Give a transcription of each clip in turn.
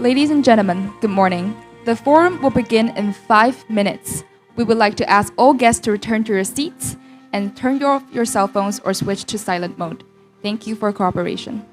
Ladies and gentlemen, good morning. The forum will begin in 5 minutes. We would like to ask all guests to return to your seats and turn off your cell phones or switch to silent mode. Thank you for cooperation.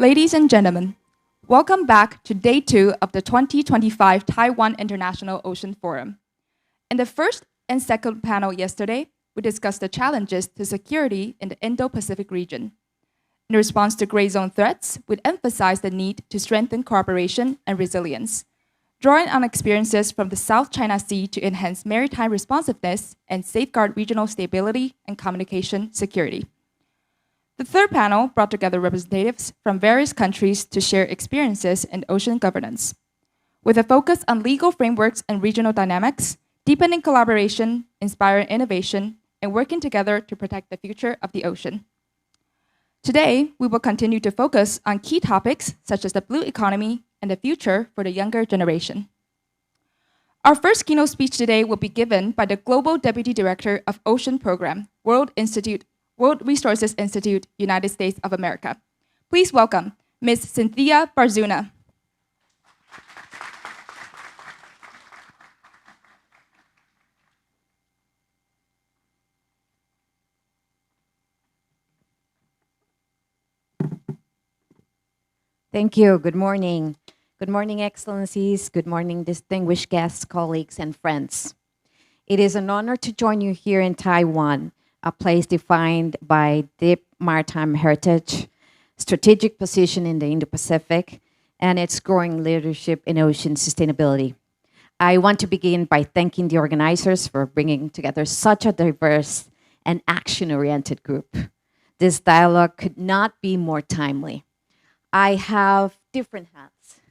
Ladies and gentlemen, welcome back to Day 2 of the 2025 Taiwan International Ocean Forum. In the first and second panel yesterday, we discussed the challenges to security in the Indo-Pacific region. In response to gray zone threats, we emphasized the need to strengthen cooperation and resilience, drawing on experiences from the South China Sea to enhance maritime responsiveness and safeguard regional stability and communication security. The third panel brought together representatives from various countries to share experiences in ocean governance, with a focus on legal frameworks and regional dynamics, deepening collaboration, inspiring innovation, and working together to protect the future of the ocean. Today, we will continue to focus on key topics such as the blue economy and the future for the younger generation. Our first keynote speech today will be given by the Global Deputy Director of Ocean Program, World Resources Institute, United States of America. Please welcome Ms. Cynthia Barzuna. Thank you. Good morning. Good morning, Excellencies. Good morning, distinguished guests, colleagues, and friends. It is an honor to join you here in Taiwan, a place defined by deep maritime heritage, strategic position in the Indo-Pacific, and its growing leadership in ocean sustainability. I want to begin by thanking the organizers for bringing together such a diverse and action-oriented group. This dialogue could not be more timely. I have different hats.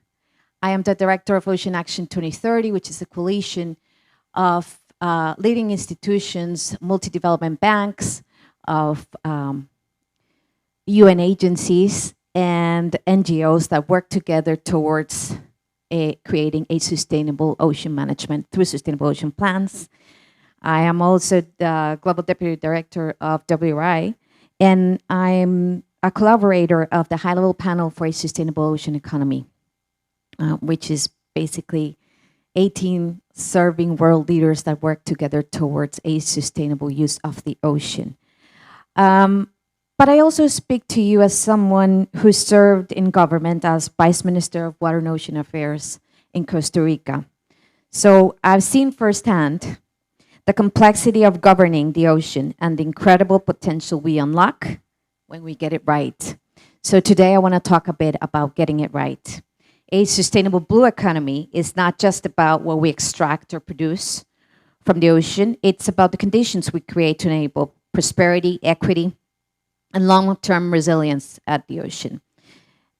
I am the director of Ocean Action 2030, which is a coalition of leading institutions, multi-development banks, of UN agencies, and NGOs that work together towards creating a sustainable ocean management through sustainable ocean plans. I am also the Global Deputy Director of WRI, and I'm a collaborator of the high-level panel for a sustainable ocean economy, which is basically 18 serving world leaders that work together towards a sustainable use of the ocean. But I also speak to you as someone who served in government as Vice Minister of Water and Ocean Affairs in Costa Rica. So I've seen firsthand the complexity of governing the ocean and the incredible potential we unlock when we get it right. So today I want to talk a bit about getting it right. A sustainable blue economy is not just about what we extract or produce from the ocean. It's about the conditions we create to enable prosperity, equity, and long-term resilience at the ocean.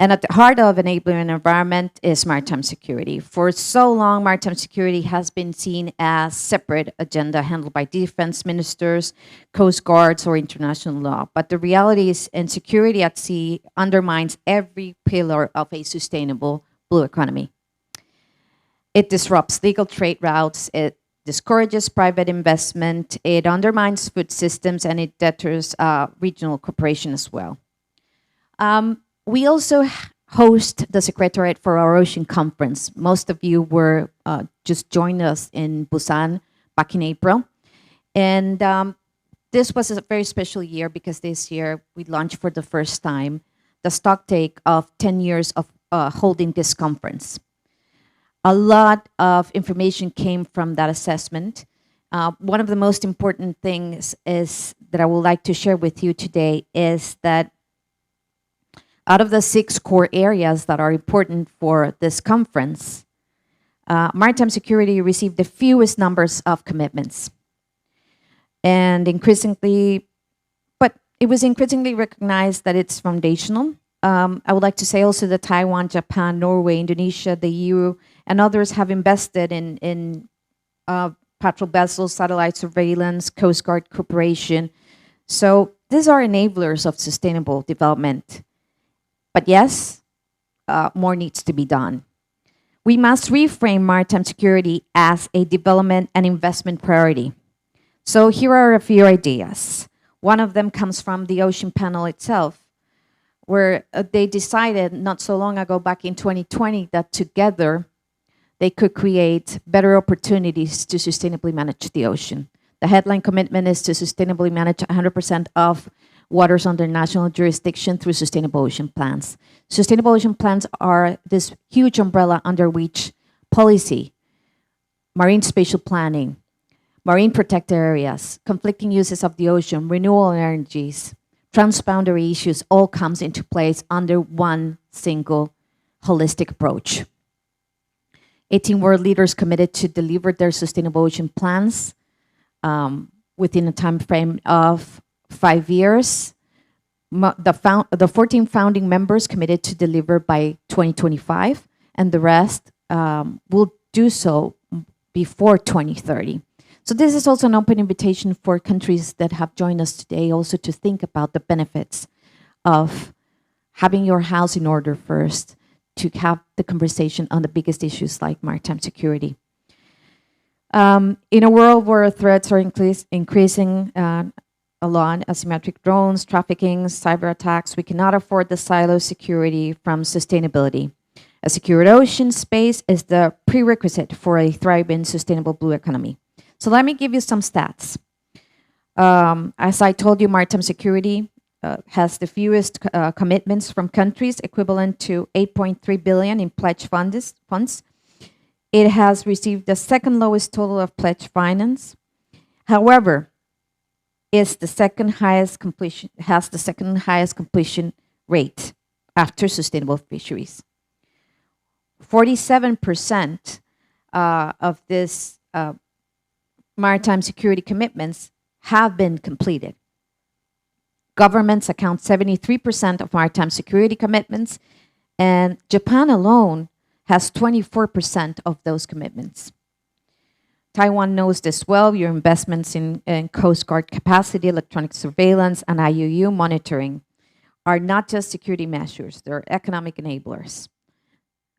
And at the heart of enabling an environment is maritime security. For so long, maritime security has been seen as separate agenda handled by defense ministers, coast guards, or international law. But the reality is, insecurity at sea undermines every pillar of a sustainable blue economy. It disrupts legal trade routes, it discourages private investment, it undermines food systems, and it deters regional cooperation as well. We also host the Secretariat for our Ocean Conference. Most of you were just joined us in Busan back in April. And this was a very special year because this year we launched for the first time the stocktake of 10 years of holding this conference. A lot of information came from that assessment. One of the most important things is that I would like to share with you today is that out of the 6 core areas that are important for this conference, maritime security received the fewest numbers of commitments. And it was increasingly recognized that it's foundational. I would like to say also that Taiwan, Japan, Norway, Indonesia, the EU, and others have invested in patrol vessels, satellite surveillance, Coast Guard cooperation. So these are enablers of sustainable development. But yes, more needs to be done. We must reframe maritime security as a development and investment priority. So here are a few ideas. One of them comes from the Ocean Panel itself, where they decided not so long ago, back in 2020, that together they could create better opportunities to sustainably manage the ocean. The headline commitment is to sustainably manage 100% of waters under national jurisdiction through sustainable ocean plans. Sustainable ocean plans are this huge umbrella under which policy, marine spatial planning, marine protected areas, conflicting uses of the ocean, renewable energies, transboundary issues all comes into place under one single holistic approach. 18 world leaders committed to deliver their sustainable ocean plans within a time frame of 5 years. The 14 founding members committed to deliver by 2025, and the rest will do so before 2030. So this is also an open invitation for countries that have joined us today also to think about the benefits of having your house in order first, to have the conversation on the biggest issues like maritime security. In a world where threats are increasing a lot, asymmetric drones, trafficking, cyber attacks, we cannot afford the silo security from sustainability. A secured ocean space is the prerequisite for a thriving, sustainable blue economy. So let me give you some stats. As I told you, maritime security has the fewest commitments from countries, equivalent to 8.3 billion in pledge funds. It has received the second lowest total of pledge finance. However, has the second highest completion rate after sustainable fisheries. 47% of this maritime security commitments have been completed. Governments account 73% of maritime security commitments, and Japan alone has 24% of those commitments. Taiwan knows this well. Your investments in Coast Guard capacity, electronic surveillance, and IUU monitoring are not just security measures, they're economic enablers.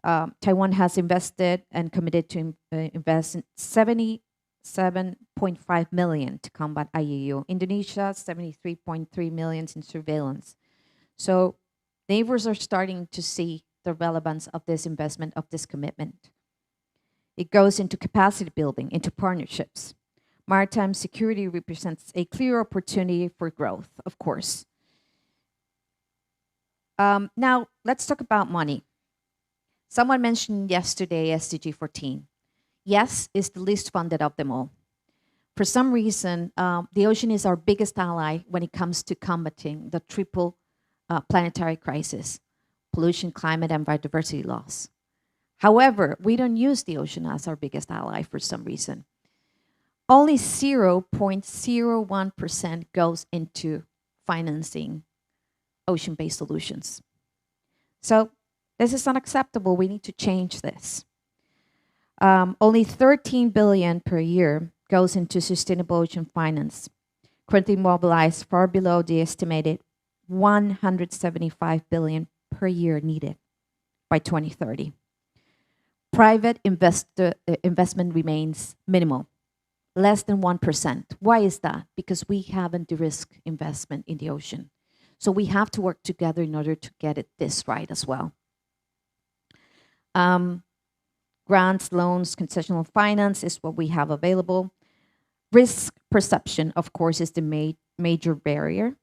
Taiwan has invested and committed to invest in 77.5 million to combat IUU. Indonesia, 73.3 million in surveillance. So neighbors are starting to see the relevance of this investment, of this commitment. It goes into capacity building, into partnerships. Maritime security represents a clear opportunity for growth, of course. Now, let's talk about money. Someone mentioned yesterday SDG 14. Yes, it's the least funded of them all. For some reason, the ocean is our biggest ally when it comes to combating the triple planetary crisis: pollution, climate, and biodiversity loss. However, we don't use the ocean as our biggest ally for some reason. Only 0.01% goes into financing ocean-based solutions. So this is unacceptable. We need to change this. Only 13 billion per year goes into sustainable ocean finance, currently mobilized far below the estimated 175 billion per year needed by 2030. Private investment remains minimal, less than 1%. Why is that? Because we haven't de-risked investment in the ocean. So we have to work together in order to get this right as well. Grants, loans, concessional finance is what we have available. Risk perception, of course, is the major barrier.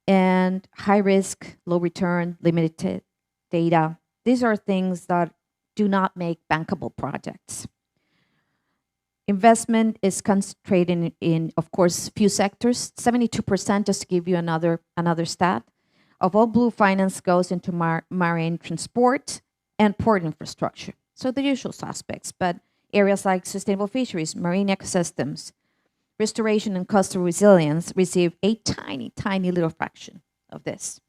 And high risk, low return, limited data. These are things that do not make bankable projects. Investment is concentrated in, of course, few sectors. 72%, just to give you another stat, of all blue finance goes into marine transport and port infrastructure. So the usual suspects, but areas like sustainable fisheries, marine ecosystems, restoration and coastal resilience receive a tiny, tiny little fraction of this.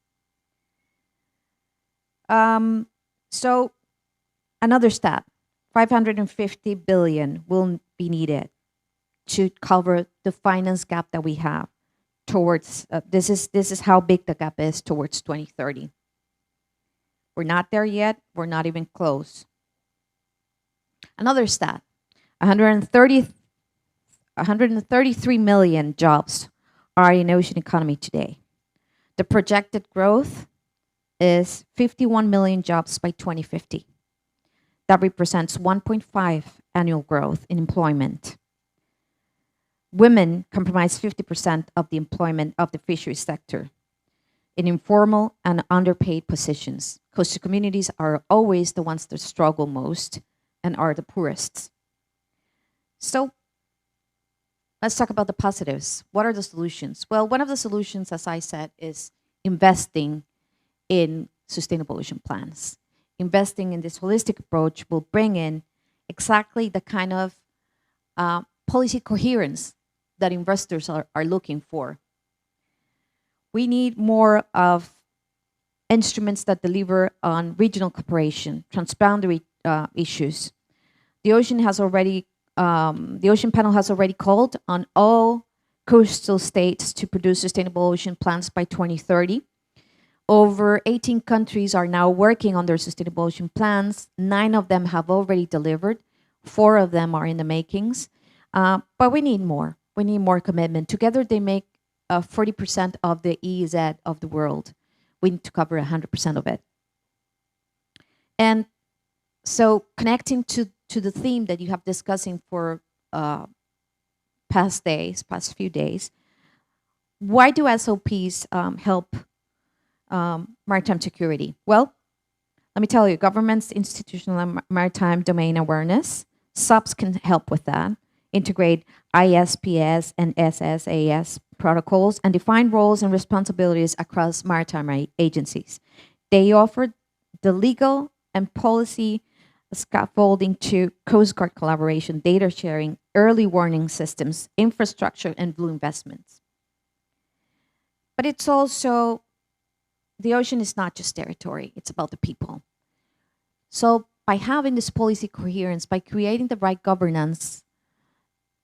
So another stat, 550 billion will be needed to cover the finance gap that we have towards, this is how big the gap is towards 2030. We're not there yet, we're not even close. Another stat, 133 million jobs are in ocean economy today. The projected growth is 51 million jobs by 2050. That represents 1.5 annual growth in employment. Women comprise 50% of the employment of the fisheries sector. in informal and underpaid positions. Coastal communities are always the ones that struggle most and are the poorest. So let's talk about the positives. What are the solutions? Well, one of the solutions, as I said, is investing in sustainable ocean plans. Investing in this holistic approach will bring in exactly the kind of policy coherence that investors are looking for. We need more of instruments that deliver on regional cooperation, transboundary issues. The Ocean Panel has already called on all coastal states to produce sustainable ocean plans by 2030. Over 18 countries are now working on their sustainable ocean plans. 9 of them have already delivered. 4 of them are in the makings. But we need more. We need more commitment. Together, they make 40% of the EEZ of the world. We need to cover 100% of it. And so connecting to the theme that you have discussing for past few days, why do SOPs help maritime security? Well, let me tell you, governments, institutional and maritime domain awareness, SOPs can help with that. Integrate ISPS and SSAS protocols and define roles and responsibilities across maritime agencies. They offer the legal and policy scaffolding to Coast Guard collaboration, data sharing, early warning systems, infrastructure, and blue investments. But it's also, the ocean is not just territory, it's about the people. So by having this policy coherence, by creating the right governance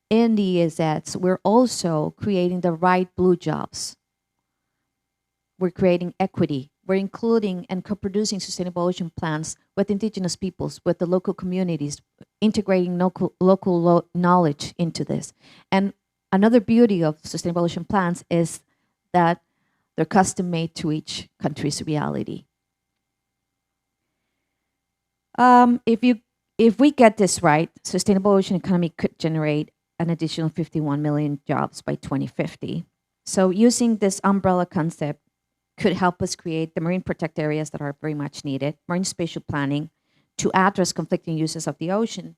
in the EEZs, we're also creating the right blue jobs. We're creating equity. We're including and co-producing sustainable ocean plans with indigenous peoples, with the local communities, integrating local knowledge into this. And another beauty of sustainable ocean plans is that they're custom made to each country's reality. If we get this right, sustainable ocean economy could generate an additional 51 million jobs by 2050. So using this umbrella concept could help us create the marine protect areas that are very much needed, marine spatial planning to address conflicting uses of the ocean,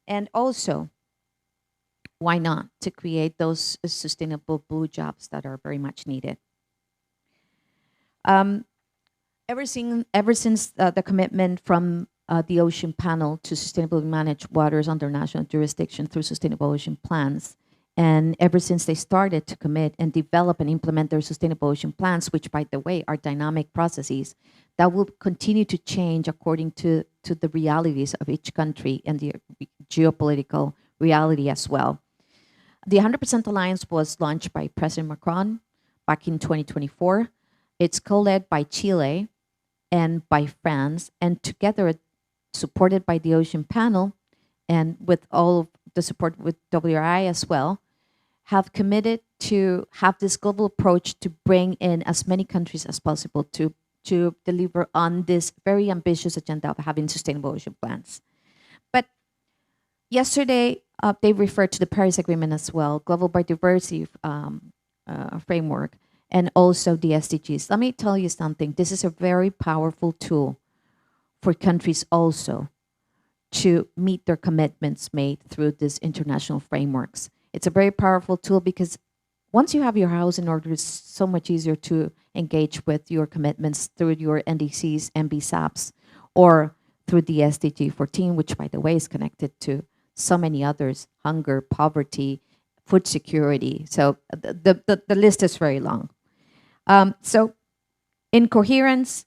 and also, why not, to create those sustainable blue jobs that are very much needed. Ever since the commitment from the Ocean Panel to sustainably manage waters under national jurisdiction through sustainable ocean plans, and ever since they started to commit and develop and implement their sustainable ocean plans, which, by the way, are dynamic processes that will continue to change according to the realities of each country and the geopolitical reality as well. The 100% Alliance was launched by President Macron back in 2024. It's co-led by Chile and by France, and together supported by the Ocean Panel and with all of the support with WRI as well, have committed to have this global approach to bring in as many countries as possible to deliver on this very ambitious agenda of having sustainable ocean plans. But yesterday, they referred to the Paris Agreement as well, Global Biodiversity Framework, and also the SDGs. Let me tell you something. This is a very powerful tool for countries also to meet their commitments made through these international frameworks. It's a very powerful tool because once you have your house in order, it's so much easier to engage with your commitments through your NDCs and BSAPs or through the SDG 14, which, by the way, is connected to so many others: hunger, poverty, food security. So the list is very long. So in coherence,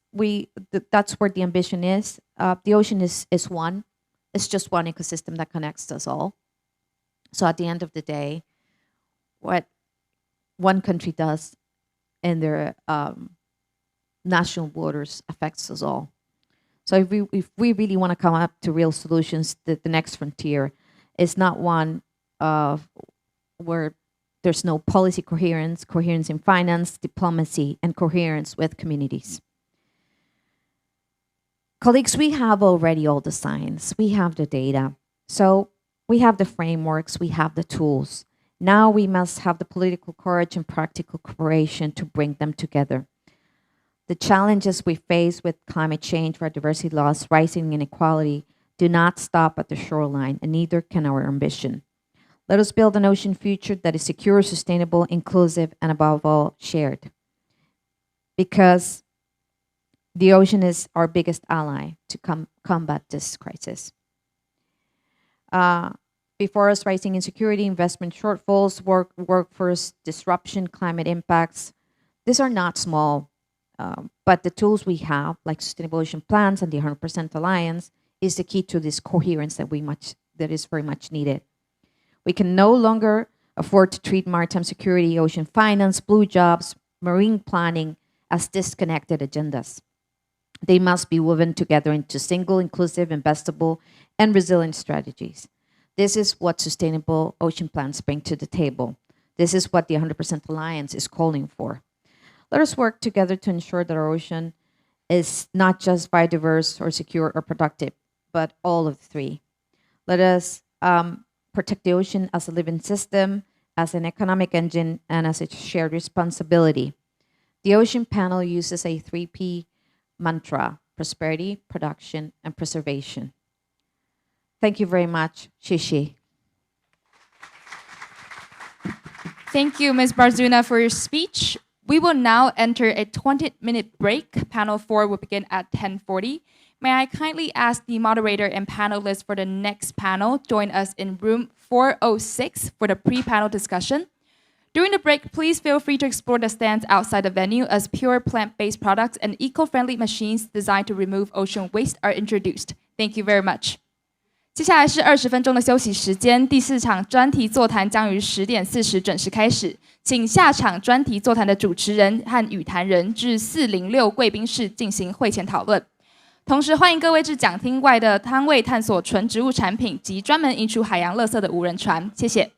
that's where the ambition is. The ocean is one. It's just one ecosystem that connects us all. So at the end of the day, what one country does in their national waters affects us all. So if we really want to come up to real solutions, the next frontier is not one where there's no policy coherence in finance, diplomacy, and coherence with communities. Colleagues, we have already all the science, we have the data. So we have the frameworks, we have the tools. Now we must have the political courage and practical cooperation to bring them together. The challenges we face with climate change, biodiversity loss, rising inequality do not stop at the shoreline, and neither can our ambition. Let us build an ocean future that is secure, sustainable, inclusive, and above all, shared. Because the ocean is our biggest ally to combat this crisis. Before us, rising insecurity, investment shortfalls, workforce disruption, climate impacts, these are not small, but the tools we have, like sustainable ocean plans and the 100% Alliance, is the key to this coherence that is very much needed. We can no longer afford to treat maritime security, ocean finance, blue jobs, marine planning as disconnected agendas. They must be woven together into single, inclusive, investable, and resilient strategies. This is what sustainable ocean plans bring to the table. This is what the 100% Alliance is calling for. Let us work together to ensure that our ocean is not just biodiverse or secure or productive, but all of the three. Let us protect the ocean as a living system, as an economic engine, and as a shared responsibility. The Ocean Panel uses a 3P mantra: prosperity, production, and preservation. Thank you very much. Shishi. Thank you, Ms. Barzuna, for your speech. We will now enter a 20-minute break. Panel 4 will begin at 10:40. May I kindly ask the moderator and panelists for the next panel join us in room 406 for the pre-panel discussion. During the break, please feel free to explore the stands outside the venue as pure plant-based products and eco-friendly machines designed to remove ocean waste are introduced. Thank you very much. 接下来是20分钟的休息时间，第4场专题座谈将于10点40准时开始，请下场专题座谈的主持人和与谈人至406贵宾室进行会前讨论。同时，欢迎各位至讲厅外的摊位探索纯植物产品及专门移除海洋垃圾的无人船。谢谢。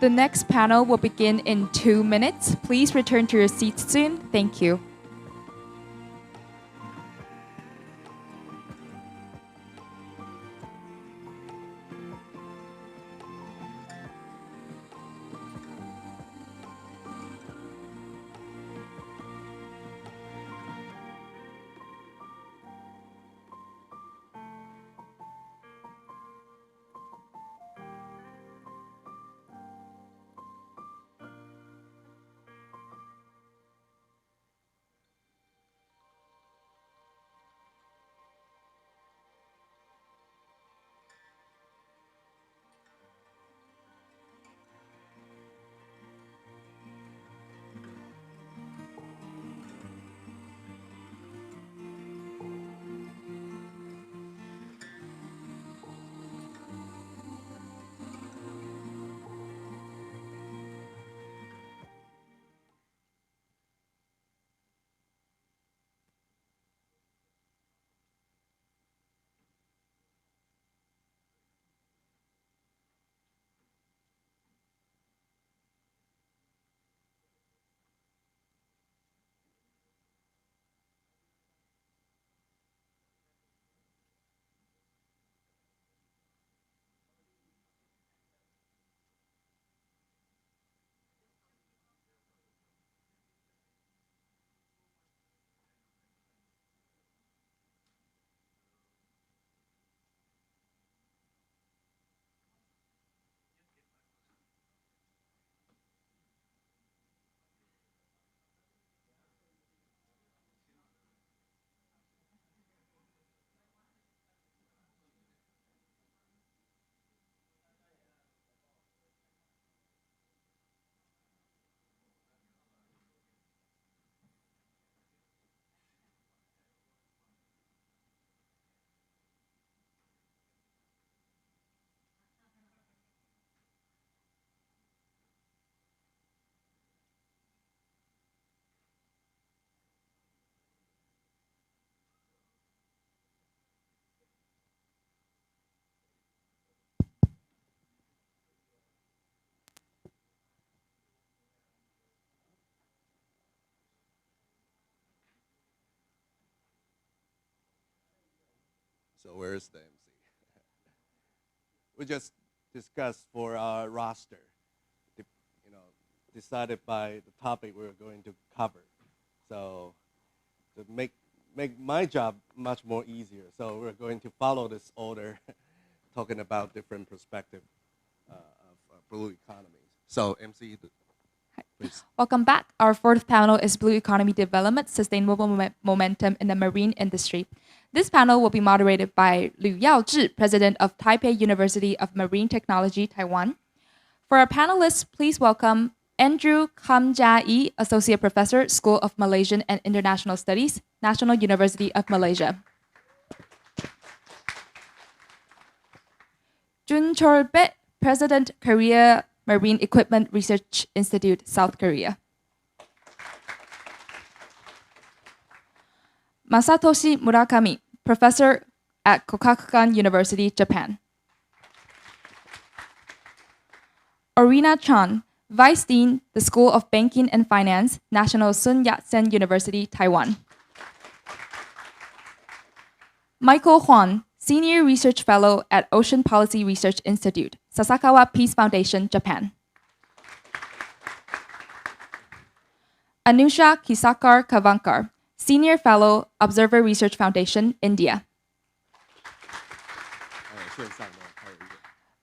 The next panel will begin in 2 minutes. Please return to your seats soon. Thank you. So where's the MC? We just discussed for our roster, decided by the topic we're going to cover. So to make my job much more easier, so we're going to follow this order, talking about different perspective of blue economies. So MC, please. Welcome back. Our fourth panel is Blue Economy Development, Sustainable Momentum in the Marine Industry. This panel will be moderated by Liu Yaozhi, President of Taipei University of Marine Technology, Taiwan. For our panelists, please welcome Andrew Kamjai, Associate Professor, School of Malaysian and International Studies, National University of Malaysia. Jun Chol-bet, President, Korea Marine Equipment Research Institute, South Korea. Masatoshi Murakami, Professor at Kokakukan University, Japan. Orina Chan, Vice Dean, the School of Banking and Finance, National Sun Yat-sen University, Taiwan. Michael Huan, Senior Research Fellow at Ocean Policy Research Institute, Sasakawa Peace Foundation, Japan. Anusha Kisakar Kavankar, Senior Fellow, Observer Research Foundation, India.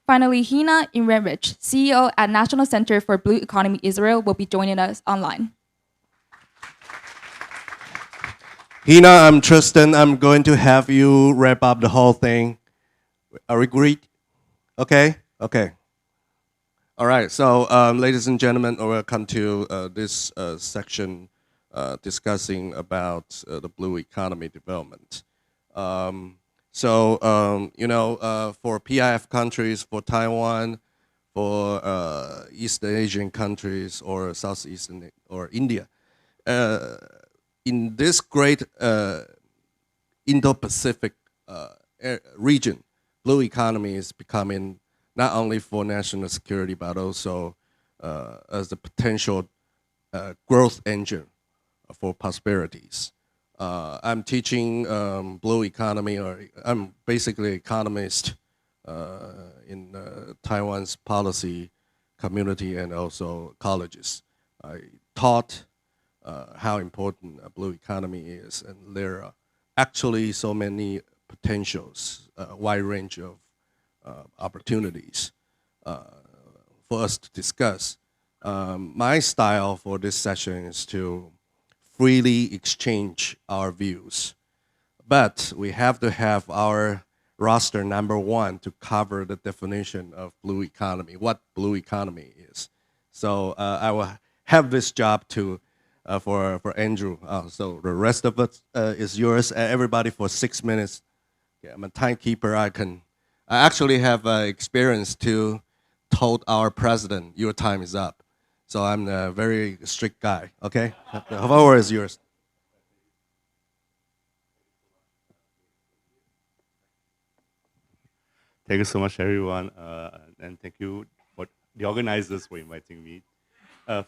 Finally, Hina Imrevich, CEO at National Center for Blue Economy Israel, will be joining us online. Hina, I'm Tristan. I'm going to have you wrap up the whole thing. Are we agreed? Okay? Okay. All right. So, ladies and gentlemen, welcome to this section discussing about the blue economy development. For PIF countries, for Taiwan, for East Asian countries, or Southeast or India, in this great Indo-Pacific region, blue economy is becoming not only for national security, but also as a potential growth engine for prosperities. I'm teaching blue economy, or I'm basically economist in Taiwan's policy community and also colleges. I taught how important a blue economy is, and there are actually so many potentials, a wide range of opportunities for us to discuss. My style for this session is to freely exchange our views, but we have to have our roster number one to cover the definition of blue economy, what blue economy is. So I will have this job to for Andrew. So the rest of it is yours. Everybody for 6 minutes. Yeah, I'm a timekeeper. I actually have experience to told our president, your time is up. So I'm a very strict guy. Okay, the floor is yours. Thank you so much, everyone, and thank you for the organizers for inviting me.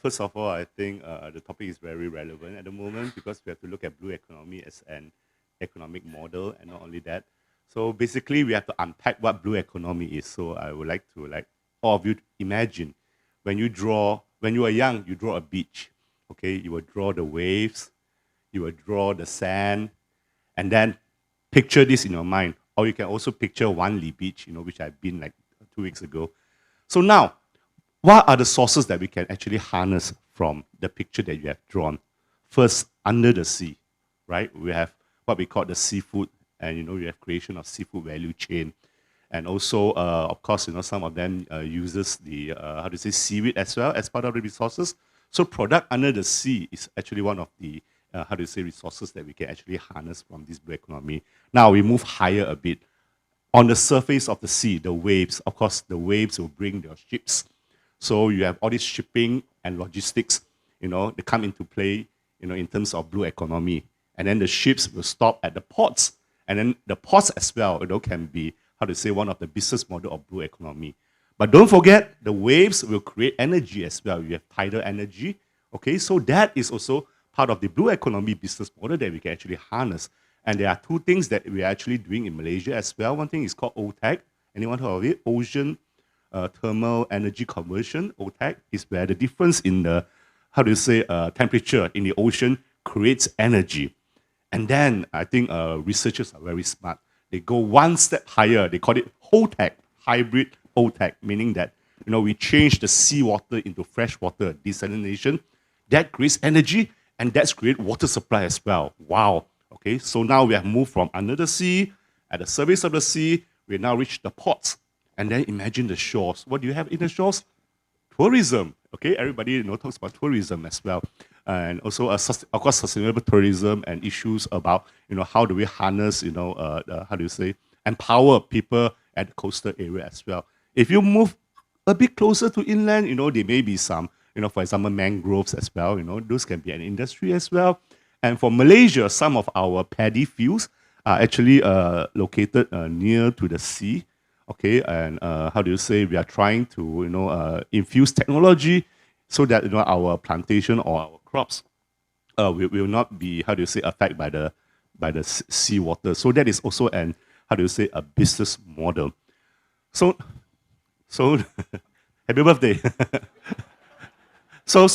First of all, I think the topic is very relevant at the moment because we have to look at blue economy as an economic model, and not only that. So basically, we have to unpack what blue economy is. So I would like to all of you to imagine when you are young, you draw a beach. Okay, you will draw the waves, you will draw the sand, and then picture this in your mind. Or you can also picture Wanli Beach, which I've been like 2 weeks ago. So now, what are the sources that we can actually harness from the picture that you have drawn? First, under the sea, right? We have what we call the seafood, and we have creation of seafood value chain. And also, of course, some of them uses the, seaweed as well as part of the resources. So product under the sea is actually one of the, resources that we can actually harness from this blue economy. Now we move higher a bit. On the surface of the sea, the waves, of course, the waves will bring their ships. So you have all this shipping and logistics, they come into play, in terms of blue economy. And then the ships will stop at the ports. And then the ports as well, can be, one of the business model of blue economy. But don't forget, the waves will create energy as well. You have tidal energy. Okay, so that is also part of the blue economy business model that we can actually harness. And there are two things that we are actually doing in Malaysia as well. One thing is called OTEC. Anyone heard of it? Ocean Thermal Energy Conversion. OTEC is where the difference in the, temperature in the ocean creates energy. And then I think researchers are very smart. They go one step higher. They call it HOTEC, hybrid OTEC, meaning that we change the seawater into fresh water desalination. That creates energy, and that's create water supply as well. Wow. Okay, so now we have moved from under the sea, at the surface of the sea, we now reach the ports. And then imagine the shores. What do you have in the shores? Tourism. Okay, everybody talks about tourism as well. And also, of course, sustainable tourism and issues about, how do we harness, empower people at the coastal area as well. If you move a bit closer to inland, there may be some, for example, mangroves as well. Those can be an industry as well. And for Malaysia, some of our paddy fields are actually located near to the sea. Okay, and we are trying to, infuse technology so that, our plantation or our crops will not be, affected by the seawater. So that is also an, a business model. So happy birthday. So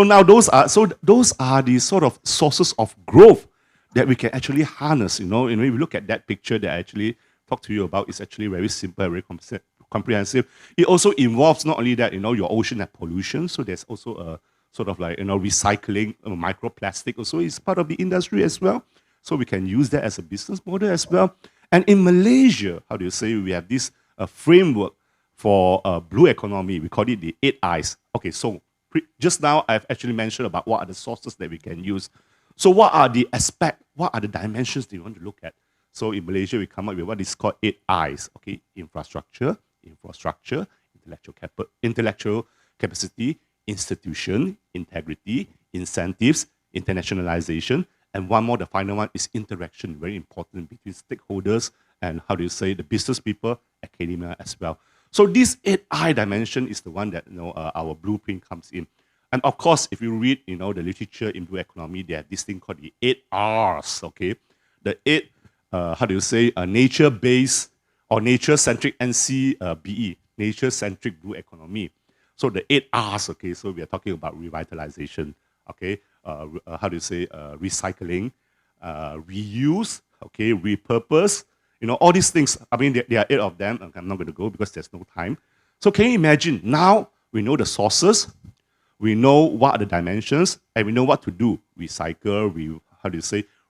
now those are the sort of sources of growth that we can actually harness. If you look at that picture that I actually talked to you about, it's actually very simple, very comprehensive. It also involves not only that, your ocean had pollution, so there's also a sort of recycling microplastic also is part of the industry as well. So we can use that as a business model as well. And in Malaysia, we have this framework for blue economy. We call it the 8 Eyes. Okay, so just now I've actually mentioned about what are the sources that we can use. So what are the aspects, what are the dimensions that you want to look at? So in Malaysia, we come up with what is called 8 Eyes. Okay, infrastructure, intellectual capacity, institution, integrity, incentives, internationalization, and one more, the final one is interaction, very important between stakeholders and the business people, academia as well. So this 8I dimension is the one that our blueprint comes in. And of course, if you read the literature in blue economy, they have this thing called the 8Rs, okay? The 8, nature-based or nature-centric NCBE, nature-centric blue economy. So the 8Rs, okay, so we are talking about revitalization, okay? Recycling, reuse, okay, repurpose, all these things. I mean, there are 8 of them. I'm not going to go because there's no time. So can you imagine, now we know the sources, we know what are the dimensions, and we know what to do. Recycle,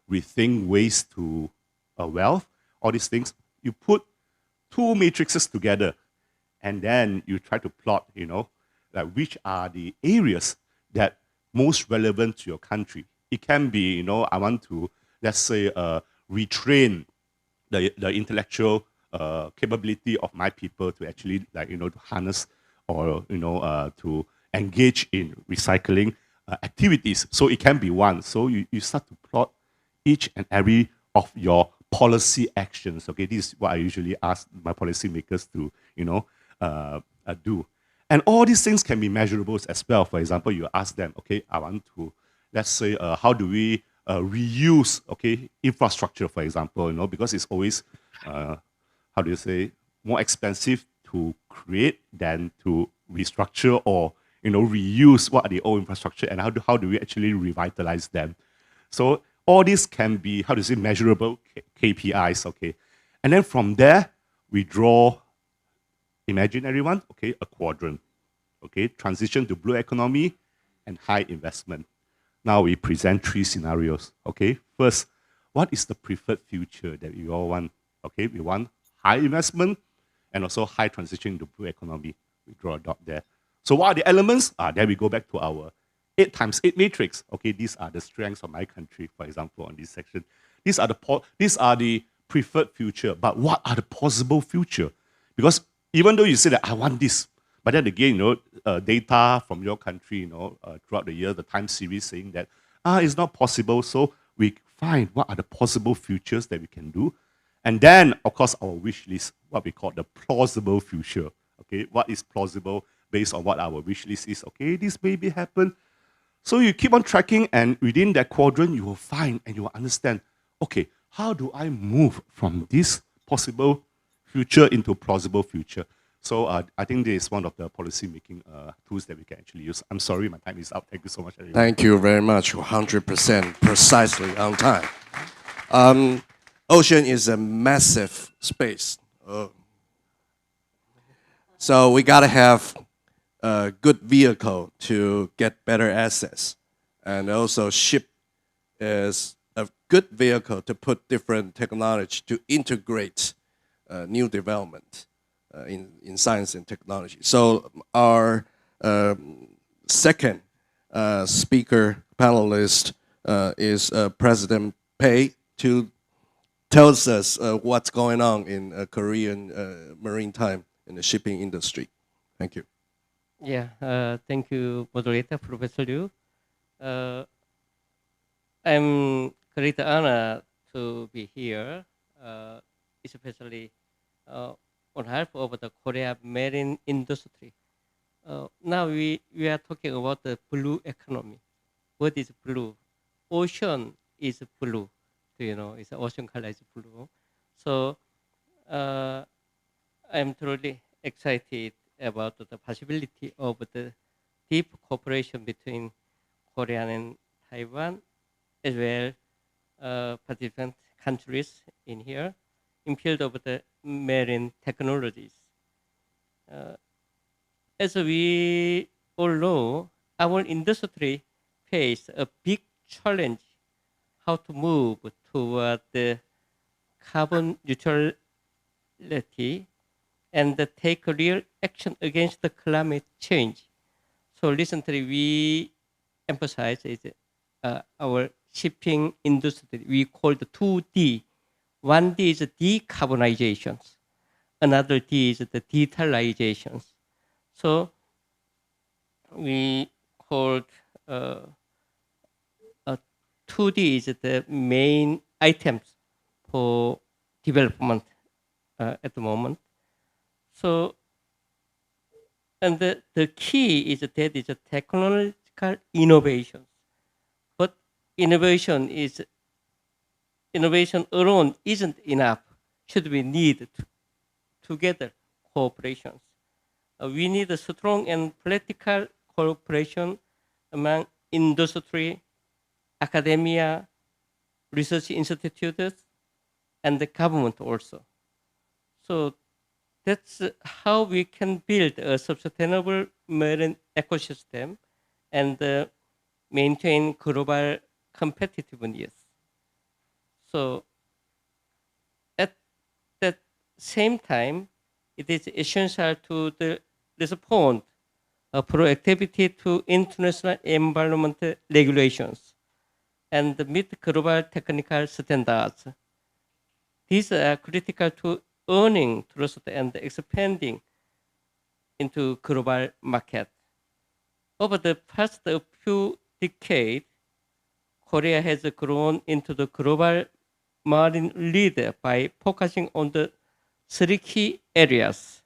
rethink waste to wealth, all these things. You put 2 matrices together, and then you try to plot, like which are the areas that most relevant to your country. It can be, I want to, let's say, retrain the intellectual capability of my people to actually, to harness or, to engage in recycling activities. So it can be one. So you start to plot each and every of your policy actions. Okay, this is what I usually ask my policymakers to, do. And all these things can be measurable as well. For example, you ask them, okay, I want to, let's say, how do we reuse, okay, infrastructure, for example, because it's always, more expensive to create than to restructure or, reuse what are the old infrastructure and how do we actually revitalize them. So all this can be, measurable KPIs, okay. And then from there, we draw, imagine everyone, okay, a quadrant, okay, transition to blue economy and high investment. Now we present 3 scenarios, okay. First, what is the preferred future that we all want? Okay, we want high investment and also high transition to blue economy. We draw a dot there. So what are the elements? Then we go back to our 8x8 matrix. Okay, these are the strengths of my country, for example, on this section. These are the preferred future, but what are the possible future? Because even though you say that I want this, but then again, data from your country, throughout the year, the time series saying that it's not possible. So we find what are the possible futures that we can do. And then, of course, our wish list, what we call the plausible future. Okay, what is plausible based on what our wish list is? Okay, this maybe happen. So you keep on tracking, and within that quadrant, you will find and you will understand, okay, how do I move from this possible future into plausible future? So I think this is one of the policy-making tools that we can actually use. I'm sorry, my time is up. Thank you so much, everyone. Thank you very much. 100% precisely on time. Ocean is a massive space. So we got to have a good vehicle to get better access. And also ship is a good vehicle to put different technology to integrate new development in science and technology. So our second speaker panelist is President Pei to tells us what's going on in Korean maritime in the shipping industry. Thank you. Yeah, thank you, moderator, Professor Liu. I'm great honor to be here, especially on behalf of the Korea marine industry. Now we are talking about the blue economy. What is blue? Ocean is blue. It's the ocean color is blue. So I'm truly excited about the possibility of the deep cooperation between Korea and Taiwan, as well participant countries in here, in field of the marine technologies. As we all know, our industry faces a big challenge how to move toward the carbon neutrality and take real action against the climate change. So recently we emphasize our shipping industry. We call the 2D. One D is decarbonization. Another D is the digitalization. So we called 2D is the main items for development at the moment. So And the key is that is a technological innovation. But innovation alone isn't enough. Should we need together cooperations? We need a strong and political cooperation among industry, academia, research institutes, and the government also. So that's how we can build a sustainable marine ecosystem and maintain global competitiveness. So at that same time, it is essential to respond proactivity to international environmental regulations and meet global technical standards. These are critical to earning trust and expanding into global market. Over the past few decades, Korea has grown into the global marine leader by focusing on the three key areas.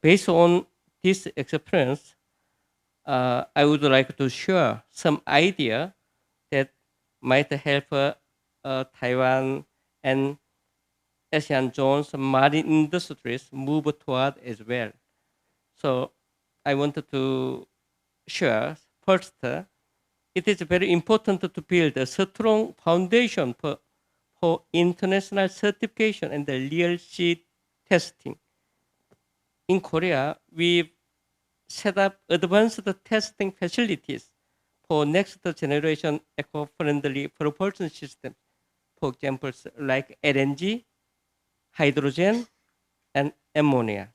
Based on this experience, I would like to share some idea that might help Taiwan and Asian zones marine industries move toward as well. So I wanted to share first, it is very important to build a strong foundation for international certification and the real sea testing. In Korea, we set up advanced testing facilities for next generation eco-friendly propulsion systems, for example, like LNG, hydrogen, and ammonia.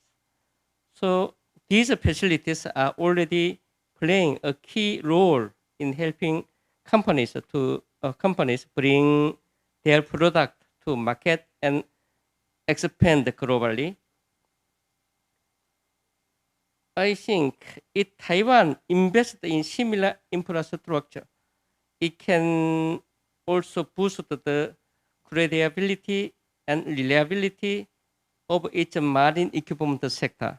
So these facilities are already playing a key role in helping companies bring their product to market and expand globally. I think if Taiwan invests in similar infrastructure, it can also boost the credibility and reliability of its marine equipment sector.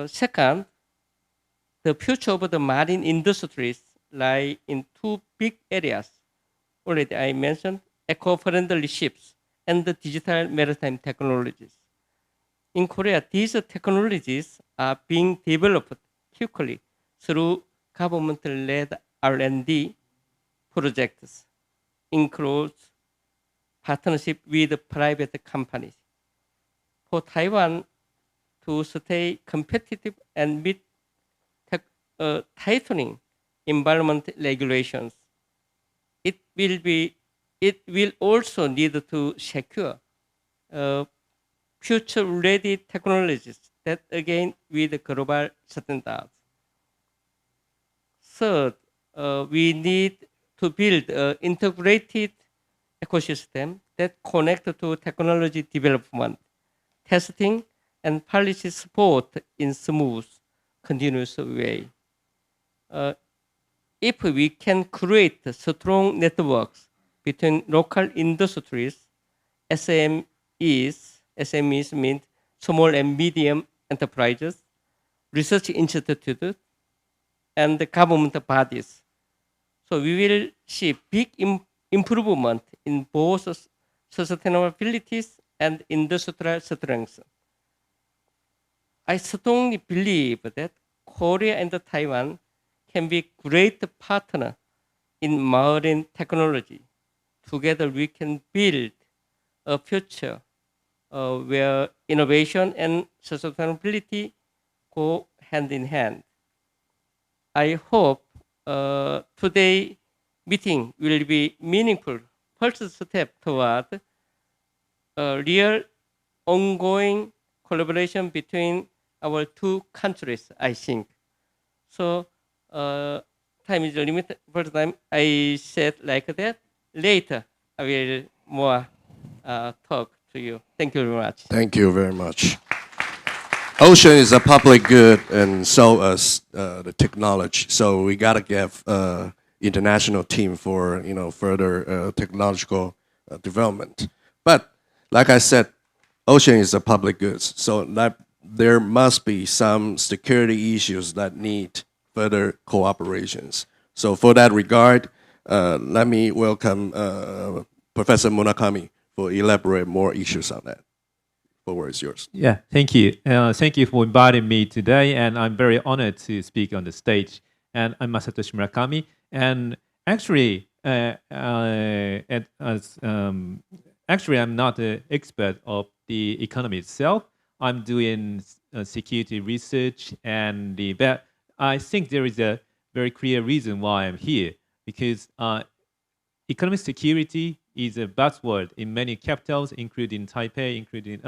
Second, the future of the marine industries lie in two big areas. Already I mentioned eco-friendly ships and the digital maritime technologies. In Korea, these technologies are being developed quickly through government-led R&D projects, includes partnership with private companies. For Taiwan to stay competitive and meet tightening environment regulations, it will also need to secure future-ready technologies that again with global standards. Third, we need to build an integrated ecosystem that connects to technology development, testing, and policy support in smooth, continuous way. If we can create strong networks between local industries, SMEs mean small and medium enterprises, research institutes, and the government bodies. So we will see big improvement in both sustainability and industrial strength. I strongly believe that Korea and Taiwan can be great partners in marine technology. Together we can build a future where innovation and sustainability go hand in hand. I hope today's meeting will be meaningful first step toward real ongoing collaboration between our two countries, I think. So time is limited. First time I said like that. Later I will more talk to you. Thank you very much. Thank you very much. Ocean is a public good, and so is the technology. So we gotta give international team for further technological development. But like I said, ocean is a public goods. So that there must be some security issues that need further cooperations. So for that regard, let me welcome Professor Murakami for elaborate more issues on that. The word is yours. Yeah, thank you. Thank you for inviting me today, and I'm very honored to speak on the stage. And I'm Masatoshi Murakami, and actually, actually, I'm not an expert of the economy itself. I'm doing security research, and but I think there is a very clear reason why I'm here, because economic security is a buzzword in many capitals, including Taipei, including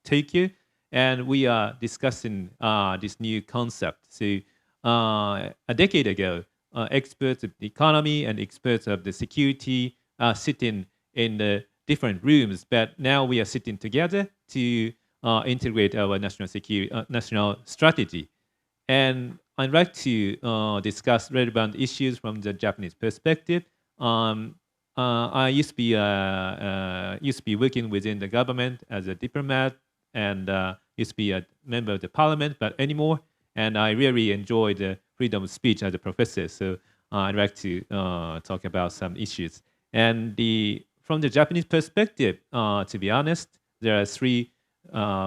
Tokyo, and we are discussing this new concept. So a decade ago, experts of the economy and experts of the security are sitting in the different rooms, but now we are sitting together to integrate our national security, national strategy. And I'd like to discuss relevant issues from the Japanese perspective. I used to be working within the government as a diplomat, and used to be a member of the parliament, but anymore. And I really enjoy the freedom of speech as a professor. So I'd like to talk about some issues. And from the Japanese perspective, to be honest, there are three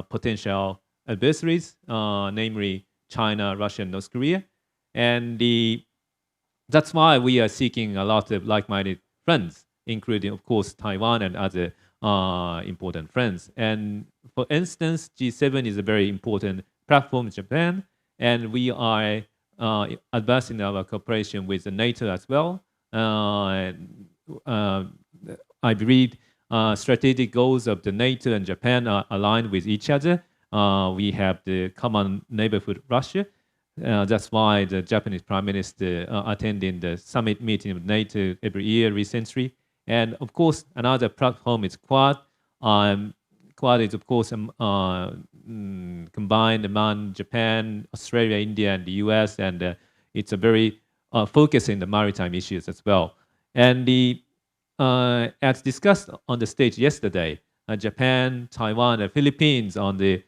potential adversaries, namely China, Russia, and North Korea. And that's why we are seeking a lot of like-minded friends, including, of course, Taiwan and other important friends. And for instance, G7 is a very important platform in Japan, and we are advancing our cooperation with the NATO as well. I believe strategic goals of the NATO and Japan are aligned with each other. We have the common neighborhood, Russia. That's why the Japanese Prime Minister attending the summit meeting of NATO every year recently. And of course, another platform is Quad. Quad is, of course, combined among Japan, Australia, India, and the US, and it's a very focus in the maritime issues as well. And as discussed on the stage yesterday, Japan, Taiwan, and Philippines on the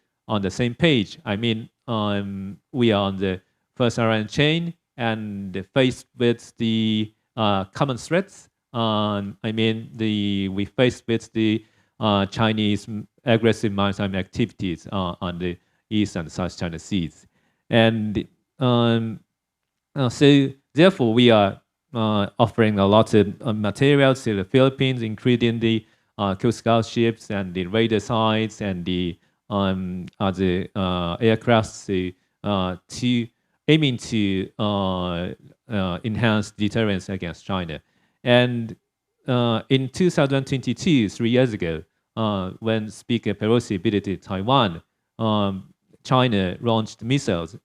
same page. I mean, we are on the first iron chain and faced with the common threats. I mean, we faced with the Chinese aggressive maritime activities on the East and South China Seas. And so therefore, we are offering a lot of materials to the Philippines, including the Coast Guard ships and the radar sites and the other aircraft to aiming to enhance deterrence against China. And in 2022, 3 years ago, when Speaker Pelosi visited Taiwan, China launched missiles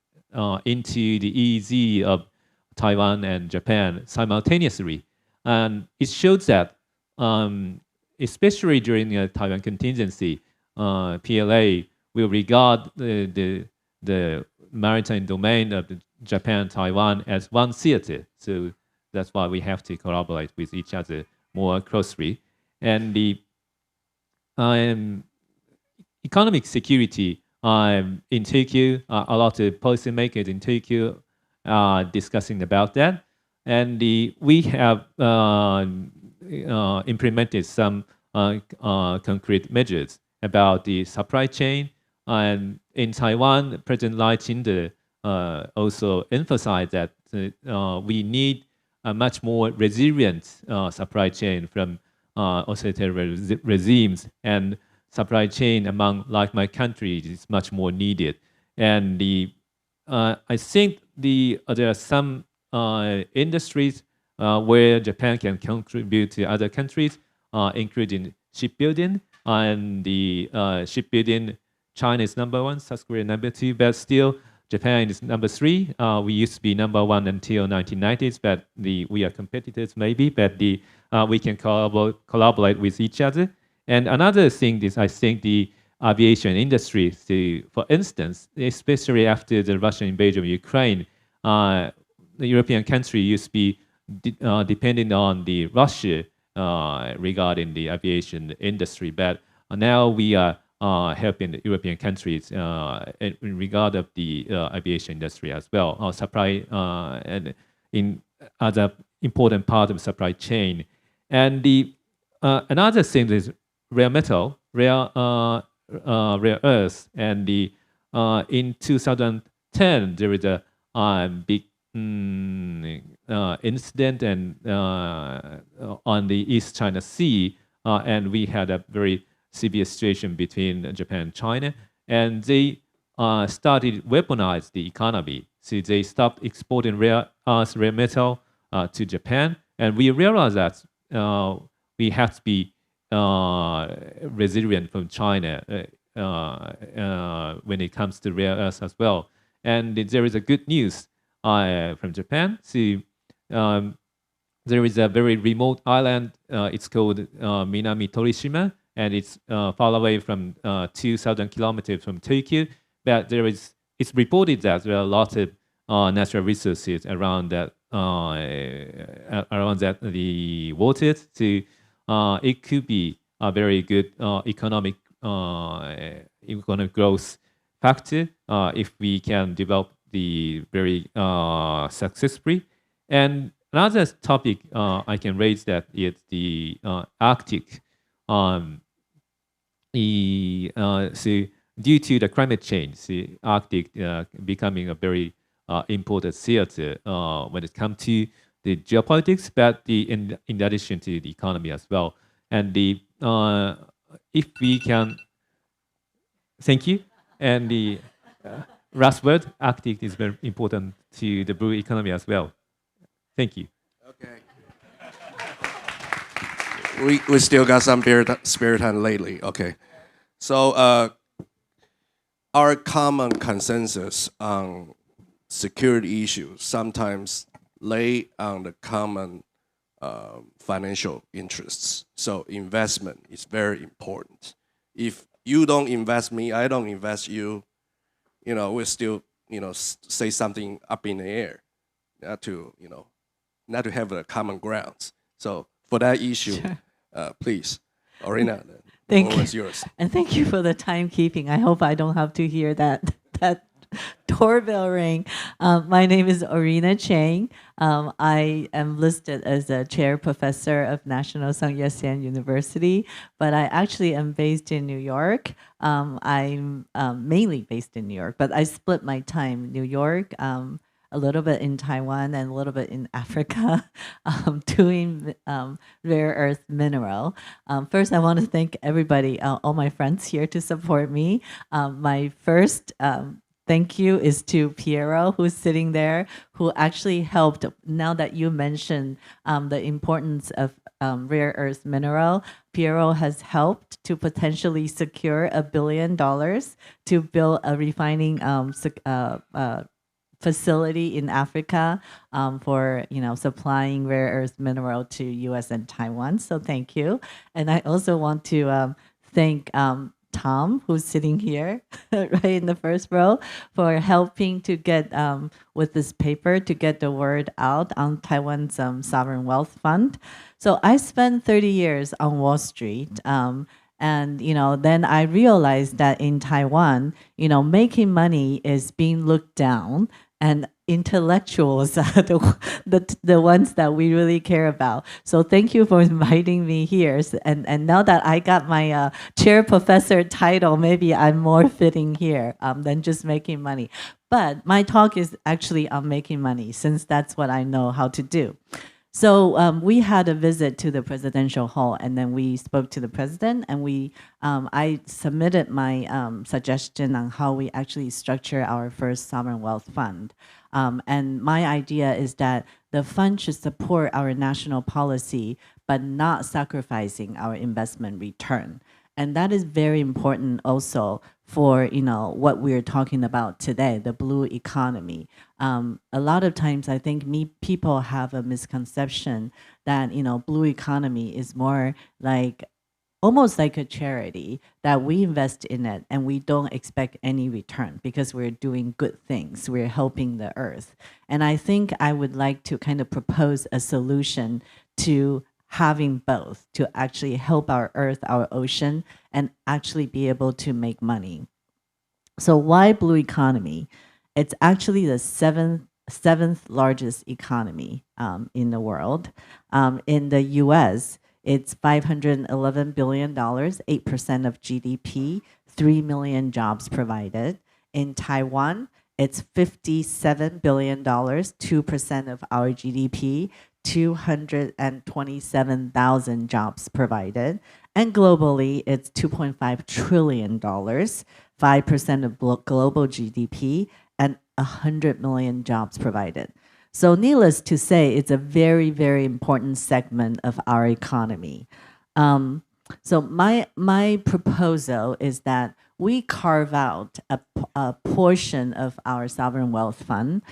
into the EEZ of Taiwan and Japan simultaneously. And it shows that, especially during the Taiwan contingency, PLA will regard the maritime domain of Japan, Taiwan as one theater. So that's why we have to collaborate with each other more closely. And the economic security in Tokyo, a lot of policymakers in Tokyo are discussing about that. And we have implemented some concrete measures about the supply chain. And in Taiwan, President Lai Ching-te also emphasized that we need a much more resilient supply chain from authoritarian regimes, and supply chain among like-minded countries is much more needed. And I think there are some industries where Japan can contribute to other countries, including shipbuilding. And the shipbuilding, China is number one, South Korea number two, but still Japan is number three. We used to be number one until 1990s, but we are competitors maybe, but we can collaborate with each other. And another thing is, I think the aviation industry, for instance, especially after the Russian invasion of Ukraine, the European country used to be dependent on Russia regarding the aviation industry, but now we are helping the European countries in regard of the aviation industry as well, supply and in other important part of supply chain. And the another thing is rare metal, rare earth, and the in 2010 there is a big incident and on the East China Sea, and we had a very severe situation between Japan and China, and they started weaponize the economy. So they stopped exporting rare earth, rare metal to Japan, and we realized that we have to be resilient from China when it comes to rare earths as well. And there is a good news from Japan. So there is a very remote island. It's called Minami Torishima, and it's far away from 2,000 kilometers from Tokyo. But it's reported that there are lots of natural resources around that the waters. So it could be a very good economic growth factor if we can develop the very successfully. And another topic I can raise that is the Arctic. So due to the climate change, the Arctic becoming a very important theater when it comes to the geopolitics, but in addition to the economy as well. And the if we can, thank you. And the last word, Arctic is very important to the blue economy as well. Thank you. Okay. We still got some spare time lately. Okay. So our common consensus on security issues sometimes lay on the common financial interests. So investment is very important. If you don't invest me, I don't invest you, we'll still, say something up in the air, not to have the common grounds. So for that issue, Sure. Please, Orina, the Thank floor you. is yours. And thank you for the timekeeping. I hope I don't have to hear that doorbell ring. My name is Orina Chang. I am listed as a chair professor of National Sun Yat-sen University, but I actually am based in New York. I'm mainly based in New York, but I split my time New York, a little bit in Taiwan, and a little bit in Africa, doing rare earth mineral. First, I want to thank everybody, all my friends here to support me. My first thank you is to Piero, who's sitting there, who actually helped. Now that you mentioned the importance of rare earth mineral, Piero has helped to potentially secure $1 billion to build a refining facility in Africa for supplying rare earth mineral to U.S. and Taiwan. So thank you. And I also want to thank Tom, who's sitting here right in the first row, for helping to get with this paper to get the word out on Taiwan's sovereign wealth fund. So I spent 30 years on Wall Street. And then I realized that in Taiwan, making money is being looked down, and intellectuals are the ones that we really care about. So thank you for inviting me here. And now that I got my chair professor title, maybe I'm more fitting here than just making money. But my talk is actually on making money, since that's what I know how to do. So we had a visit to the presidential hall, and then we spoke to the president, and I submitted my suggestion on how we actually structure our first sovereign wealth fund. And my idea is that the fund should support our national policy, but not sacrificing our investment return. And that is very important also for what we're talking about today, the blue economy. A lot of times I think people have a misconception that blue economy is more like almost like a charity, that we invest in it and we don't expect any return because we're doing good things, we're helping the earth. And I think I would like to kind of propose a solution to having both to actually help our earth, our ocean, and actually be able to make money. So why blue economy? It's actually the seventh largest economy in the world. In the U.S., it's $511 billion, 8% of GDP, 3 million jobs provided. In Taiwan, it's $57 billion, 2% of our GDP, 227,000 jobs provided. And globally, it's $2.5 trillion, 5% of global GDP, and 100 million jobs provided. So needless to say, it's a very, very important segment of our economy. So my proposal is that we carve out a portion of our sovereign wealth fund,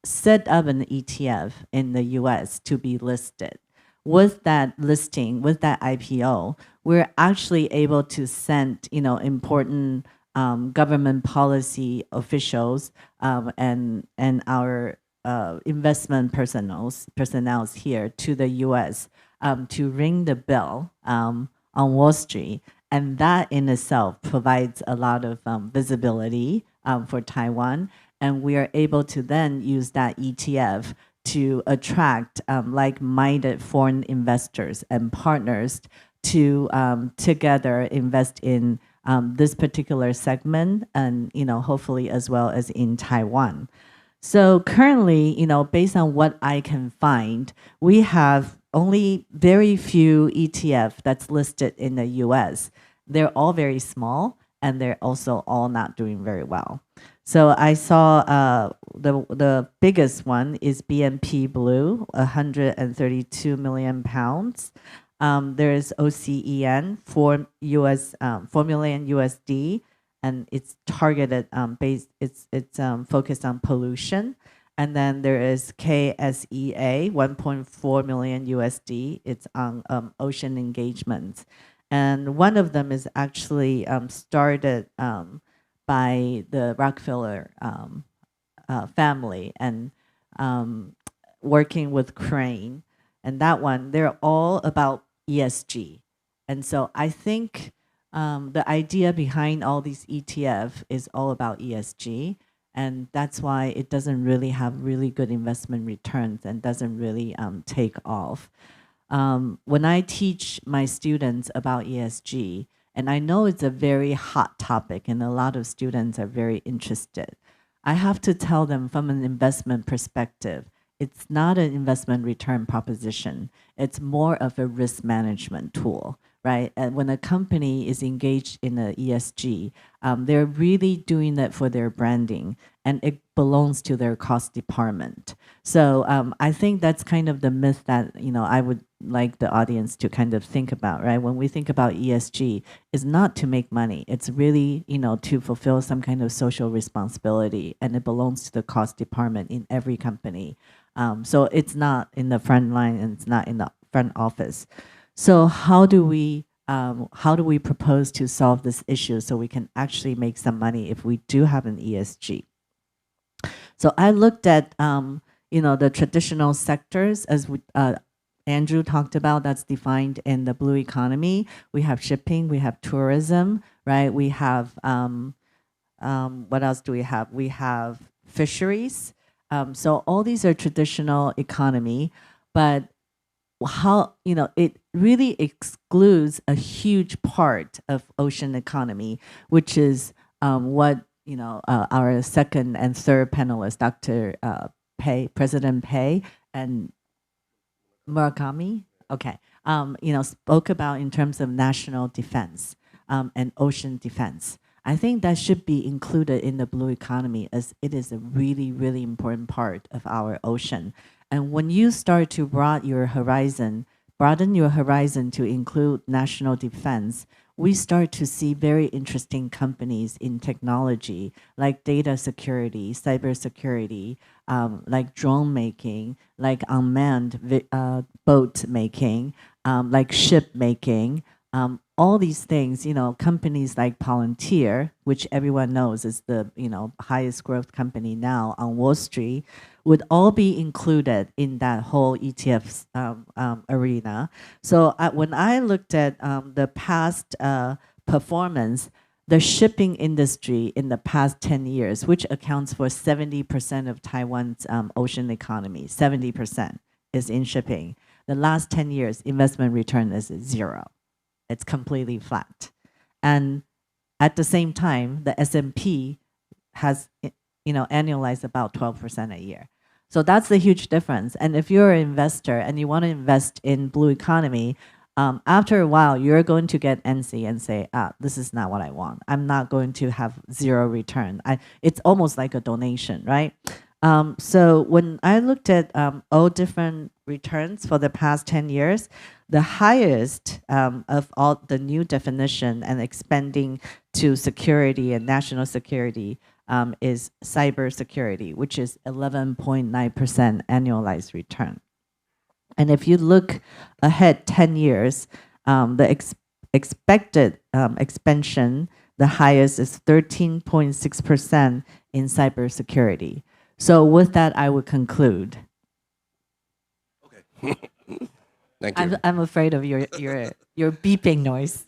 set up an ETF in the US to be listed. With that listing, with that IPO, we're actually able to send, important government policy officials and our investment personnel here to the U.S. To ring the bell on Wall Street, and that in itself provides a lot of visibility for Taiwan, and we are able to then use that ETF to attract like-minded foreign investors and partners to together invest in this particular segment, and hopefully as well as in Taiwan. So currently, based on what I can find, we have only very few ETF that's listed in the US. They're all very small, and they're also all not doing very well. So I saw the biggest one is BNP Blue, 132 million pounds. There's OCEN, 4 million USD, and it's targeted it's focused on pollution. And then there is KSEA, 1.4 million USD. It's on ocean engagement. And one of them is actually started by the Rockefeller family and working with Crane. And that one, they're all about ESG. And so I think the idea behind all these ETF is all about ESG. And that's why it doesn't really have really good investment returns and doesn't really take off. When I teach my students about ESG, and I know it's a very hot topic and a lot of students are very interested, I have to tell them from an investment perspective, it's not an investment return proposition. It's more of a risk management tool, right? And when a company is engaged in the ESG, they're really doing that for their branding, and it belongs to their cost department. So I think that's kind of the myth that I would like the audience to kind of think about, right? When we think about ESG, it's not to make money. It's really to fulfill some kind of social responsibility, and it belongs to the cost department in every company. So it's not in the front line, and it's not in the front office. So how do we propose to solve this issue so we can actually make some money if we do have an ESG? So I looked at the traditional sectors as Andrew talked about, that's defined in the blue economy. We have shipping, we have tourism, right? We have what else do we have? We have fisheries. So all these are traditional economy, but how it really excludes a huge part of ocean economy, which is what our second and third panelists, Dr. President Pei and Murakami, spoke about in terms of national defense and ocean defense. I think that should be included in the blue economy, as it is a really, really important part of our ocean. And when you start to broaden your horizon to include national defense, we start to see very interesting companies in technology, like data security, cybersecurity, like drone making, like unmanned boat making, like ship making. all these things, companies like Palantir, which everyone knows is the, highest growth company now on Wall Street, would all be included in that whole ETF arena. So when I looked at the past performance, the shipping industry in the past 10 years, which accounts for 70% of Taiwan's ocean economy, 70% is in shipping. The last 10 years, investment return is 0. It's completely flat. And at the same time, the S&P has, annualized about 12% a year. So that's the huge difference. And if you're an investor and you want to invest in blue economy, after a while, you're going to get antsy and say, this is not what I want. I'm not going to have 0 return. It's almost like a donation, right? So when I looked at all different returns for the past 10 years, the highest of all the new definition and expanding to security and national security is cybersecurity, which is 11.9% annualized return. And if you look ahead 10 years, the expected expansion, the highest is 13.6% in cybersecurity. So with that, I would conclude. Okay. Thank you. I'm afraid of your beeping noise.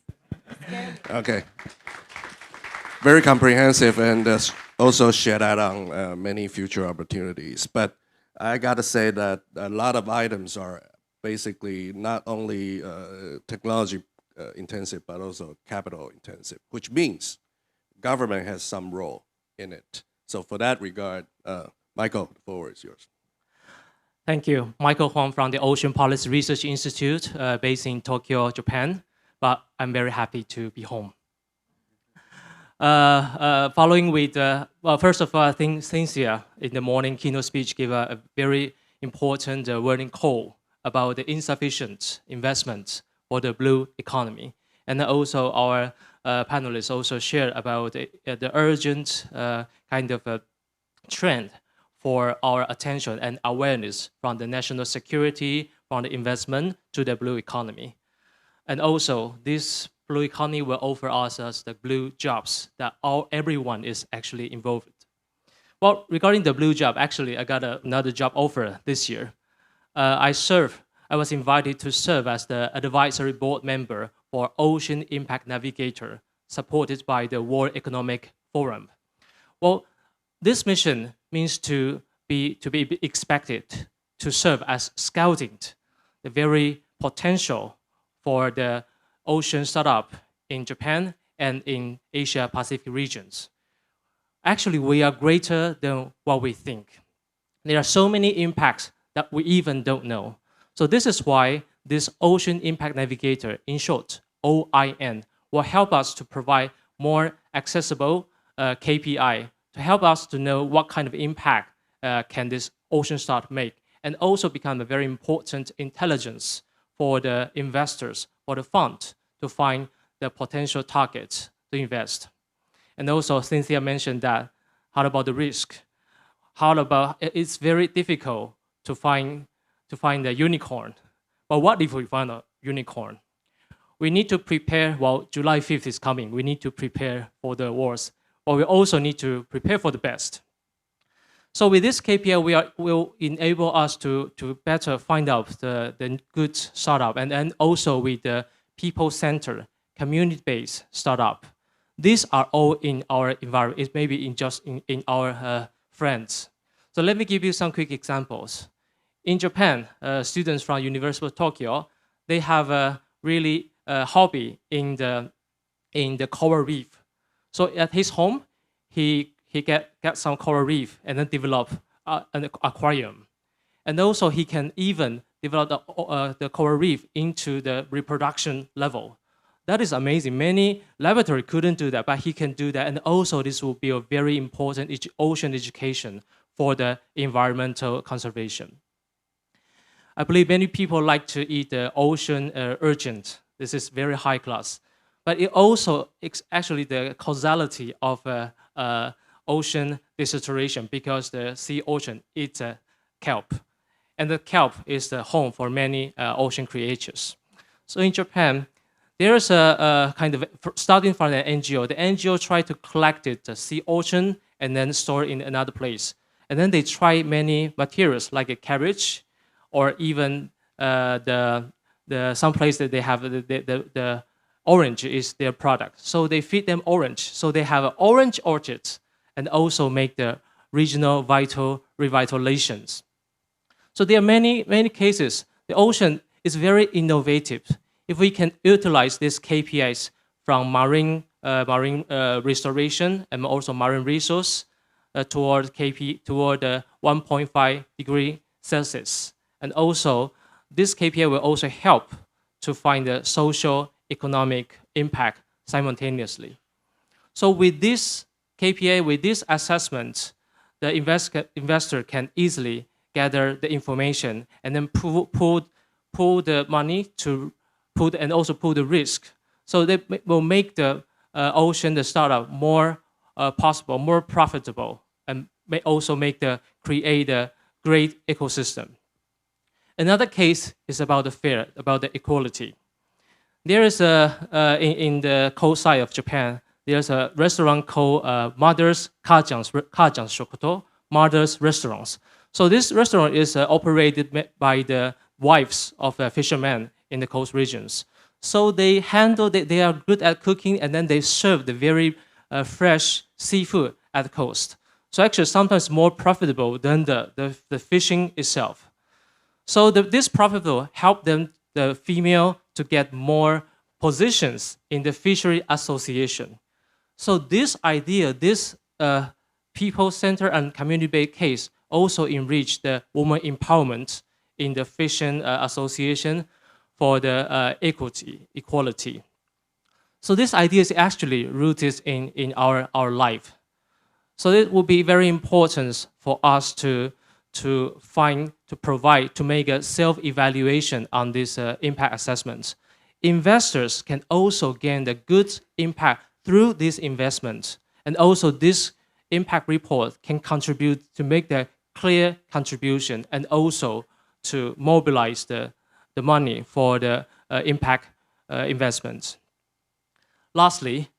Okay. Very comprehensive and also shed out on many future opportunities. But I got to say that a lot of items are basically not only technology intensive, but also capital intensive, which means government has some role in it. So for that regard, Michael, the floor is yours. Thank you. Michael Huang from the Ocean Policy Research Institute, based in Tokyo, Japan. But I'm very happy to be home. Following with, well, first of all, I think Cynthia in the morning keynote speech gave a very important warning call about the insufficient investment for the blue economy. And also our panelists also shared about the urgent kind of trend for our attention and awareness from the national security, from the investment to the blue economy. And also this blue economy will offer us as the blue jobs that everyone is actually involved. Well, regarding the blue job, actually I got another job offer this year. I was invited to serve as the advisory board member for Ocean Impact Navigator, supported by the World Economic Forum. Well, this mission means to be expected to serve as scouting the very potential for the ocean startup in Japan and in Asia Pacific regions. Actually, we are greater than what we think. There are so many impacts that we even don't know. So this is why this Ocean Impact Navigator, in short, OIN, will help us to provide more accessible KPI to help us to know what kind of impact can this ocean start make, and also become a very important intelligence for the investors, for the fund, to find the potential targets to invest. And also, Cynthia mentioned that, how about the risk? How about, it's very difficult to find a unicorn. But what if we find a unicorn? We need to prepare, well, July 5th is coming. We need to prepare for the worst, but we also need to prepare for the best. So with this KPI, will enable us to better find out the good startup, and then also with the people-centered, community-based startup. These are all in our environment. It may be in our friends. So let me give you some quick examples. In Japan, students from University of Tokyo, they have a really hobby in the coral reef. So at his home, he get some coral reef and then develop an aquarium. And also he can even develop the coral reef into the reproduction level. That is amazing. Many laboratories couldn't do that, but he can do that. And also this will be a very important ocean education for the environmental conservation. I believe many people like to eat the ocean urchin. This is very high class. But it also is actually the causality of ocean desaturation, because the sea ocean eats kelp. And the kelp is the home for many ocean creatures. So in Japan, there's a kind of, starting from an NGO, the NGO try to collect it, the sea ocean, and then store it in another place. And then they try many materials like a cabbage, or even some place that they have the orange is their product. So they feed them orange. So they have orange orchards and also make the regional revitalizations. So there are many cases. The ocean is very innovative. If we can utilize these KPIs from marine restoration and also marine resource toward 1.5 degree Celsius. And also, this KPI will also help to find the social economic impact simultaneously. So with this KPI, with this assessment, the investor can easily gather the information and then pull the money to and also pull the risk. So they will make the ocean, the startup, more possible, more profitable, and may also create a great ecosystem. Another case is about the equality. There is in the coast side of Japan, there's a restaurant called Mother's Kajang's Shokoto, Mother's Restaurants. So this restaurant is operated by the wives of fishermen in the coast regions. So they are good at cooking, and then they serve the very fresh seafood at the coast. So actually sometimes more profitable than the fishing itself. So this profitable help them, the female, to get more positions in the fishery association. So this idea, this people-centered and community-based case also enrich the woman empowerment in the fishing association for the equality. So this idea is actually rooted in our life. So it will be very important for us to make a self-evaluation on this impact assessment. Investors can also gain the good impact through this investment, and also this impact report can contribute to make the clear contribution and also to mobilize the money for the impact investments. Lastly,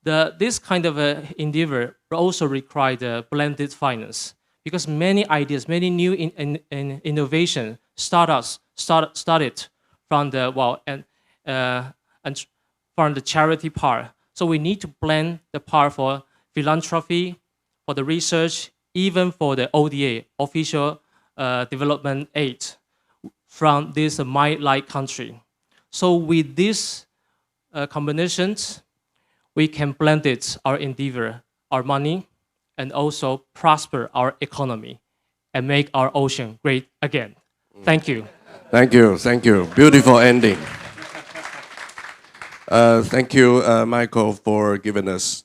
this kind of endeavor will also require the blended finance, because many ideas, many new innovation startups started from from the charity part. So we need to blend the part for philanthropy, for the research, even for the ODA, official development aid, from this might-like country. So with these combinations, we can blend our endeavor, our money, and also prosper our economy and make our ocean great again. Thank you. Thank you. Beautiful ending. Thank you, Michael, for giving us,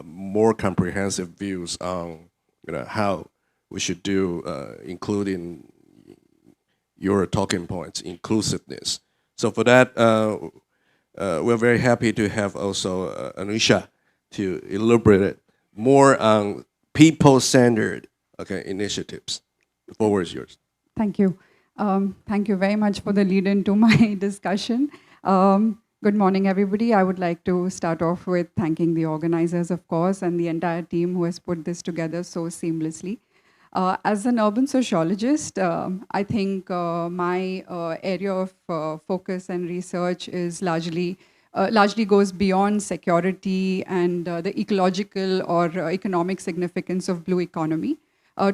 more comprehensive views on, how we should do, including your talking points, inclusiveness. So for that, we're very happy to have also Anusha to elaborate more on people-centered initiatives. The floor is yours. Thank you. Thank you very much for the lead into my discussion. Good morning, everybody. I would like to start off with thanking the organizers, of course, and the entire team who has put this together so seamlessly. As an urban sociologist, I think my area of focus and research is largely goes beyond security and the ecological or economic significance of blue economy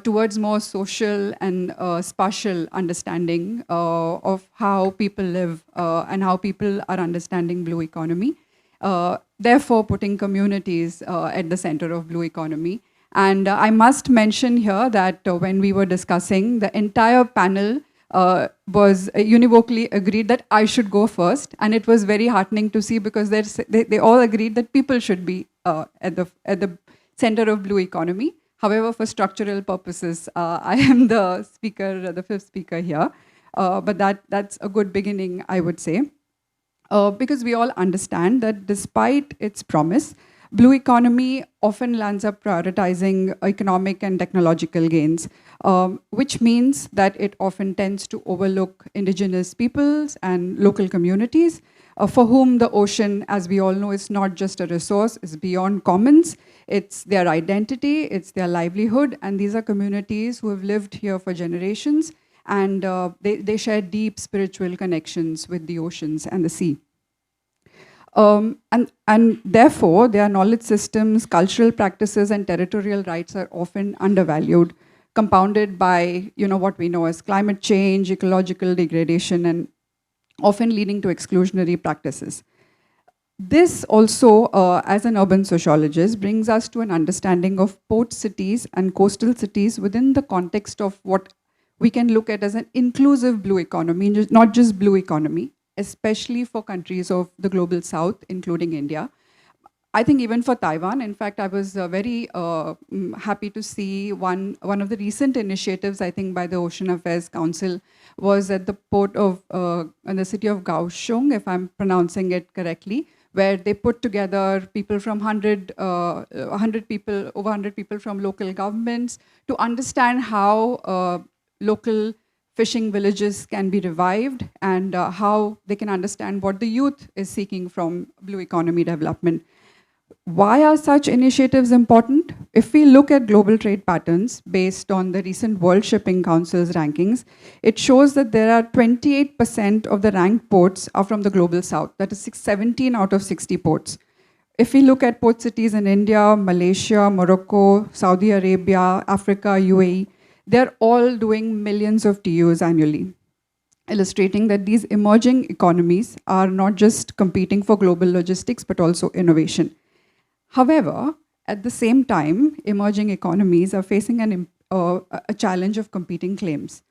towards more social and spatial understanding of how people live and how people are understanding blue economy, therefore putting communities at the center of blue economy. And I must mention here that when we were discussing, the entire panel was univocally agreed that I should go first. And it was very heartening to see, because they all agreed that people should be at the center of blue economy. However, for structural purposes, I am the speaker, the fifth speaker here. But that's a good beginning, I would say. Because we all understand that despite its promise, blue economy often lands up prioritizing economic and technological gains, which means that it often tends to overlook indigenous peoples and local communities, for whom the ocean, as we all know, is not just a resource, it's beyond commons. It's their identity, it's their livelihood, and these are communities who have lived here for generations, and they share deep spiritual connections with the oceans and the sea. And therefore, their knowledge systems, cultural practices, and territorial rights are often undervalued, compounded by what we know as climate change, ecological degradation, and often leading to exclusionary practices. This also, as an urban sociologist, brings us to an understanding of port cities and coastal cities within the context of what we can look at as an inclusive blue economy, not just blue economy, especially for countries of the global south, including India. I think even for Taiwan, in fact, I was very happy to see one of the recent initiatives, I think, by the Ocean Affairs Council was at the port of, in the city of Kaohsiung, if I'm pronouncing it correctly, where they put together people from 100 people, over 100 people from local governments to understand how local fishing villages can be revived and how they can understand what the youth is seeking from blue economy development. Why are such initiatives important? If we look at global trade patterns based on the recent World Shipping Council's rankings, it shows that there are 28% of the ranked ports are from the global south. That is 17 out of 60 ports. If we look at port cities in India, Malaysia, Morocco, Saudi Arabia, Africa, UAE, they're all doing millions of TEUs annually, illustrating that these emerging economies are not just competing for global logistics, but also innovation. However, at the same time, emerging economies are facing a challenge of competing claims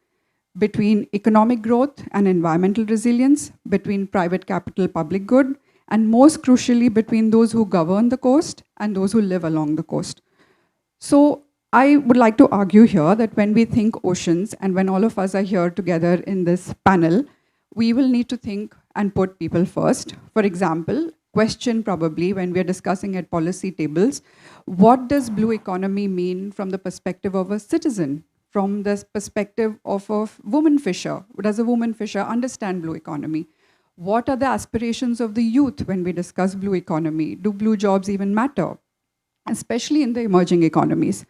between economic growth and environmental resilience, between private capital, public good, and most crucially, between those who govern the coast and those who live along the coast. So I would like to argue here that when we think oceans and when all of us are here together in this panel, we will need to think and put people first. For example, question probably when we're discussing at policy tables, what does blue economy mean from the perspective of a citizen, from the perspective of a woman fisher? Does a woman fisher understand blue economy? What are the aspirations of the youth when we discuss blue economy? Do blue jobs even matter, especially in the emerging economies?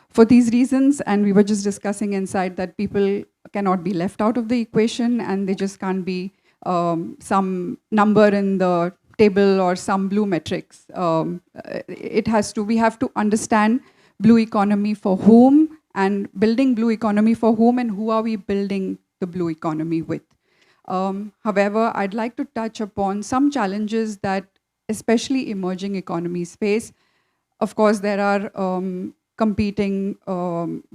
For these reasons, and we were just discussing inside that people cannot be left out of the equation and they just can't be some number in the table or some blue metrics. We have to understand blue economy for whom and building blue economy for whom and who are we building the blue economy with. However, I'd like to touch upon some challenges that especially emerging economies face. Of course, there are competing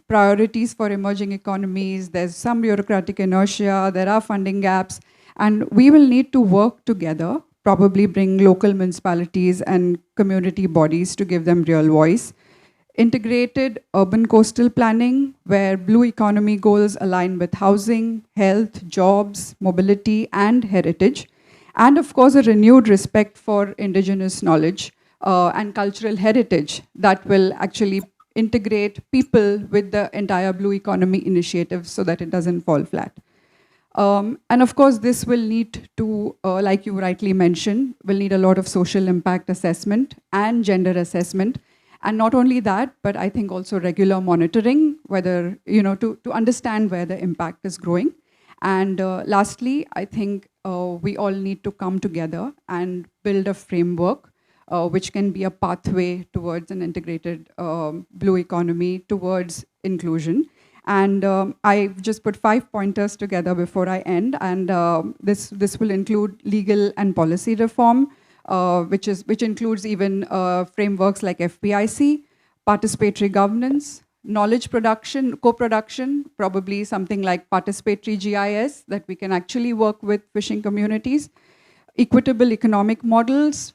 priorities for emerging economies. There's some bureaucratic inertia, there are funding gaps, and we will need to work together, probably bring local municipalities and community bodies to give them real voice. Integrated urban coastal planning, where blue economy goals align with housing, health, jobs, mobility, and heritage. And of course, a renewed respect for indigenous knowledge and cultural heritage that will actually integrate people with the entire blue economy initiative so that it doesn't fall flat. And of course, this will need to, like you rightly mentioned, will need a lot of social impact assessment and gender assessment. And not only that, but I think also regular monitoring, whether, to understand where the impact is growing. And lastly, I think we all need to come together and build a framework which can be a pathway towards an integrated blue economy, towards inclusion. And I've just put 5 pointers together before I end. And this will include legal and policy reform, which includes even frameworks like FPIC, participatory governance, knowledge production, co-production, probably something like participatory GIS that we can actually work with fishing communities, equitable economic models,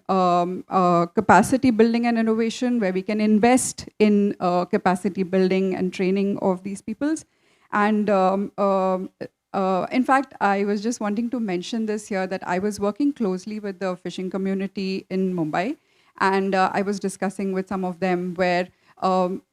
capacity building and innovation, where we can invest in capacity building and training of these peoples. And in fact, I was just wanting to mention this here, that I was working closely with the fishing community in Mumbai, and I was discussing with some of them where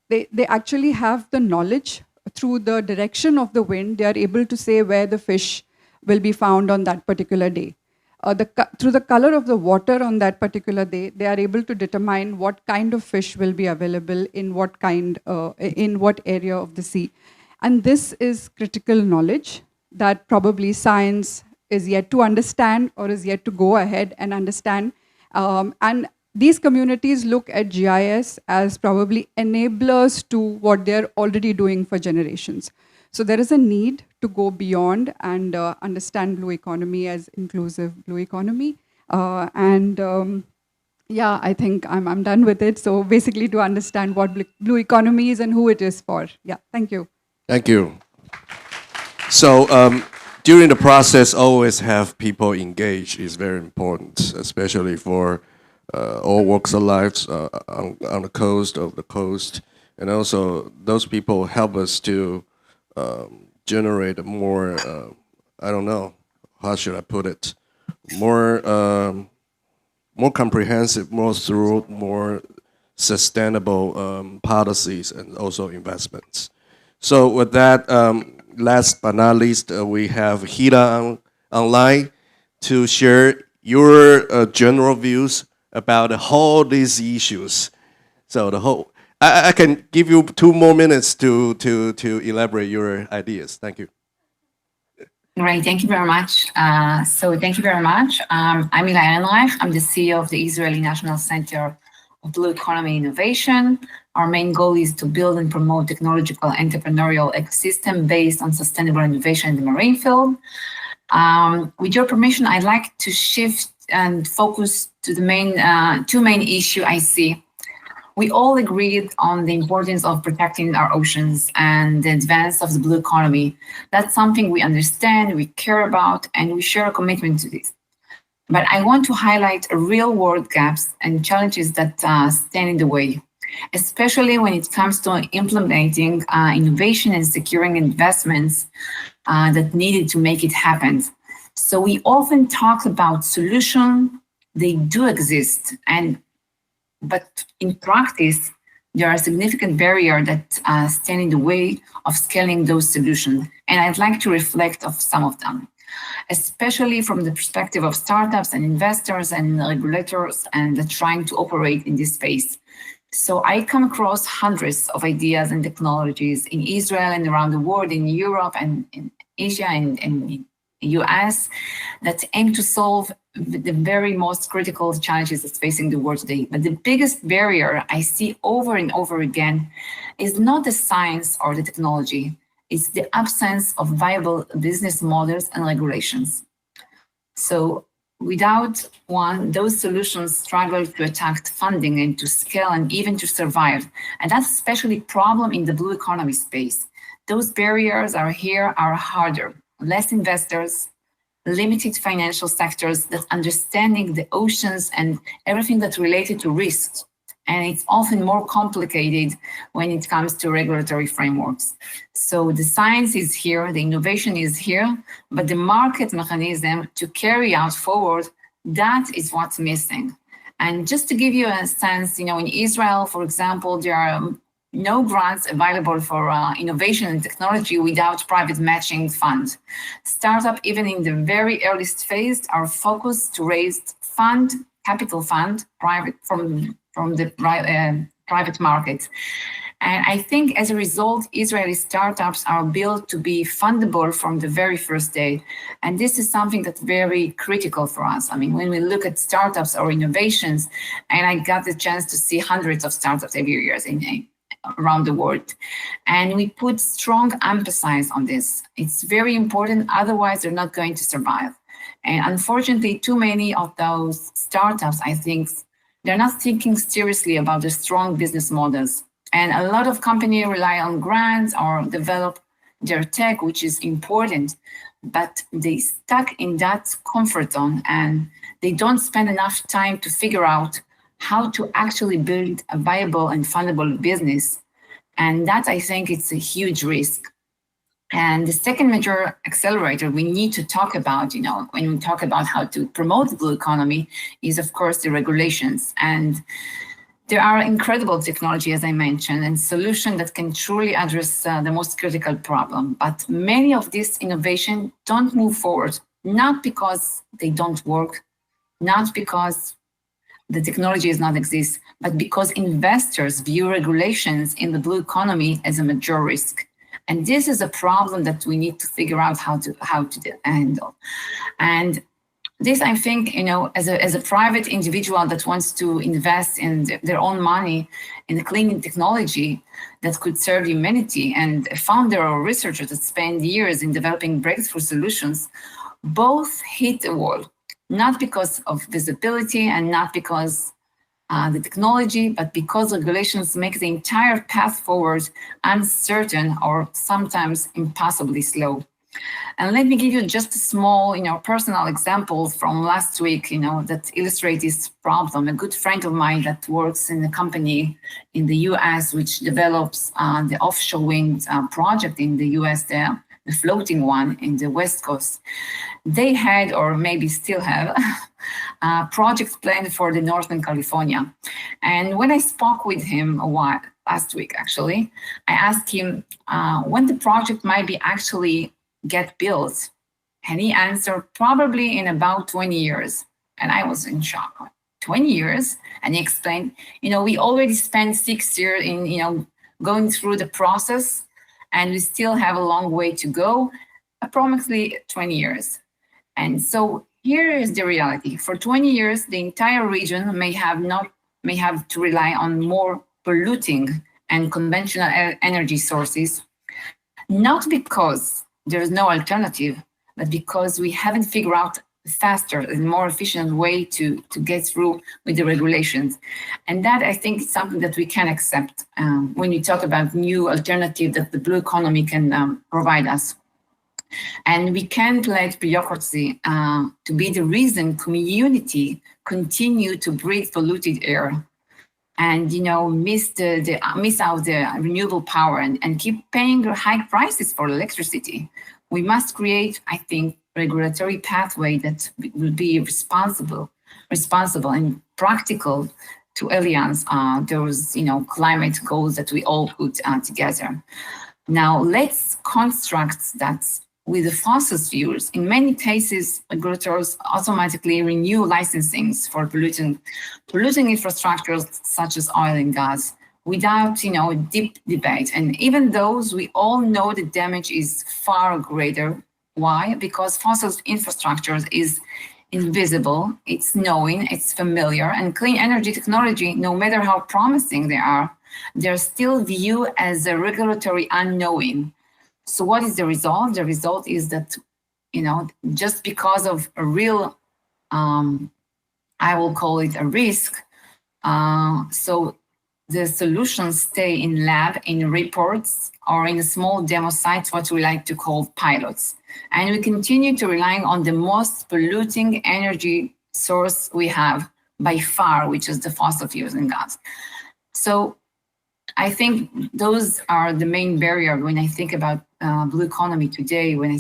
they actually have the knowledge through the direction of the wind. They are able to say where the fish will be found on that particular day. through the color of the water on that particular day, they are able to determine what kind of fish will be available in what area of the sea. And this is critical knowledge that probably science is yet to understand or is yet to go ahead and understand. And these communities look at GIS as probably enablers to what they're already doing for generations. So there is a need to go beyond and understand blue economy as inclusive blue economy. Yeah, I think I'm done with it. So basically to understand what blue economy is and who it is for. Yeah, thank you. Thank you. So during the process, always have people engaged is very important, especially for all walks of life on the coast, and also those people help us to generate a more, I don't know, how should I put it, more comprehensive, more thorough, more sustainable policies and also investments. So with that, last but not least, we have Hida online to share your general views about all these issues. So the whole, I can give you 2 more minutes to elaborate your ideas. Thank you. Great, thank you very much. Thank you very much. I'm Ilan Reich. I'm the CEO of the Israeli National Center of Blue Economy Innovation. Our main goal is to build and promote technological entrepreneurial ecosystem based on sustainable innovation in the marine field. With your permission, I'd like to shift and focus to the two main issues I see. We all agreed on the importance of protecting our oceans and the advance of the blue economy. That's something we understand, we care about, and we share a commitment to this. But I want to highlight real-world gaps and challenges that stand in the way, especially when it comes to implementing innovation and securing investments that needed to make it happen. So we often talk about solutions, they do exist, but in practice, there are significant barriers that stand in the way of scaling those solutions. And I'd like to reflect on some of them, especially from the perspective of startups and investors and regulators and trying to operate in this space. So I come across hundreds of ideas and technologies in Israel and around the world, in Europe and in Asia and in the US, that aim to solve the very most critical challenges that's facing the world today. But the biggest barrier I see over and over again is not the science or the technology, it's the absence of viable business models and regulations. So without one, those solutions struggle to attract funding and to scale and even to survive. And that's especially a problem in the blue economy space. Those barriers are harder. Less investors, limited financial sectors that understanding the oceans and everything that's related to risks. And it's often more complicated when it comes to regulatory frameworks. So the science is here, the innovation is here, but the market mechanism to carry out forward, that is what's missing. And just to give you a sense, in Israel, for example, there are no grants available for innovation and technology without private matching funds. Startup, even in the very earliest phase, are focused to raise capital fund, from the private market. And I think as a result, Israeli startups are built to be fundable from the very first day. And this is something that's very critical for us. I mean, when we look at startups or innovations, and I got the chance to see hundreds of startups every year around the world. And we put strong emphasis on this. It's very important, otherwise they're not going to survive. And unfortunately, too many of those startups, I think, they're not thinking seriously about the strong business models. And a lot of companies rely on grants or develop their tech, which is important, but they stuck in that comfort zone and they don't spend enough time to figure out how to actually build a viable and fundable business. And that, I think, it's a huge risk. And the second major accelerator we need to talk about, when we talk about how to promote the blue economy, is, of course, the regulations. And there are incredible technology, as I mentioned, and solutions that can truly address the most critical problem. But many of these innovations don't move forward not because they don't work, not because the technology does not exist, but because investors view regulations in the blue economy as a major risk. And this is a problem that we need to figure out how to handle. And this, I think, as a private individual that wants to invest in their own money in clean technology that could serve humanity, and a founder or researcher that spend years in developing breakthrough solutions, both hit a wall, not because of visibility and not because the technology, but because regulations make the entire path forward uncertain or sometimes impossibly slow. And let me give you just a small, personal example from last week, that illustrates this problem. A good friend of mine that works in a company in the US, which develops the offshore wind project in the US there, the floating one in the West Coast. They had, or maybe still have, a project planned for the Northern California. And when I spoke with him last week, actually, I asked him when the project might be actually get built. And he answered, probably in about 20 years. And I was in shock. 20 years? And he explained, we already spent 6 years in, going through the process, and we still have a long way to go, approximately 20 years. And so here is the reality. For 20 years, the entire region may have to rely on more polluting and conventional energy sources, not because there is no alternative, but because we haven't figured out a faster and more efficient way to get through with the regulations. And that, I think, is something that we can accept when we talk about new alternative that the blue economy can provide us. And we can't let bureaucracy to be the reason community continue to breathe polluted air and miss out the renewable power and keep paying high prices for electricity. We must create, I think, regulatory pathway that will be responsible and practical to alliance those climate goals that we all put together. Now let's construct that with the fossil fuels. In many cases, regulators automatically renew licensings for polluting infrastructures such as oil and gas without a deep debate. And even those, we all know the damage is far greater. Why? Because fossil infrastructure is invisible, it's known, it's familiar, and clean energy technology, no matter how promising they are, they're still viewed as a regulatory unknowing. So what is the result? The result is that, just because of a real, I will call it a risk, so the solutions stay in lab, in reports, or in small demo sites, what we like to call pilots. And we continue to rely on the most polluting energy source we have by far, which is the fossil fuels and gas. So I think those are the main barrier when I think about blue economy today, when I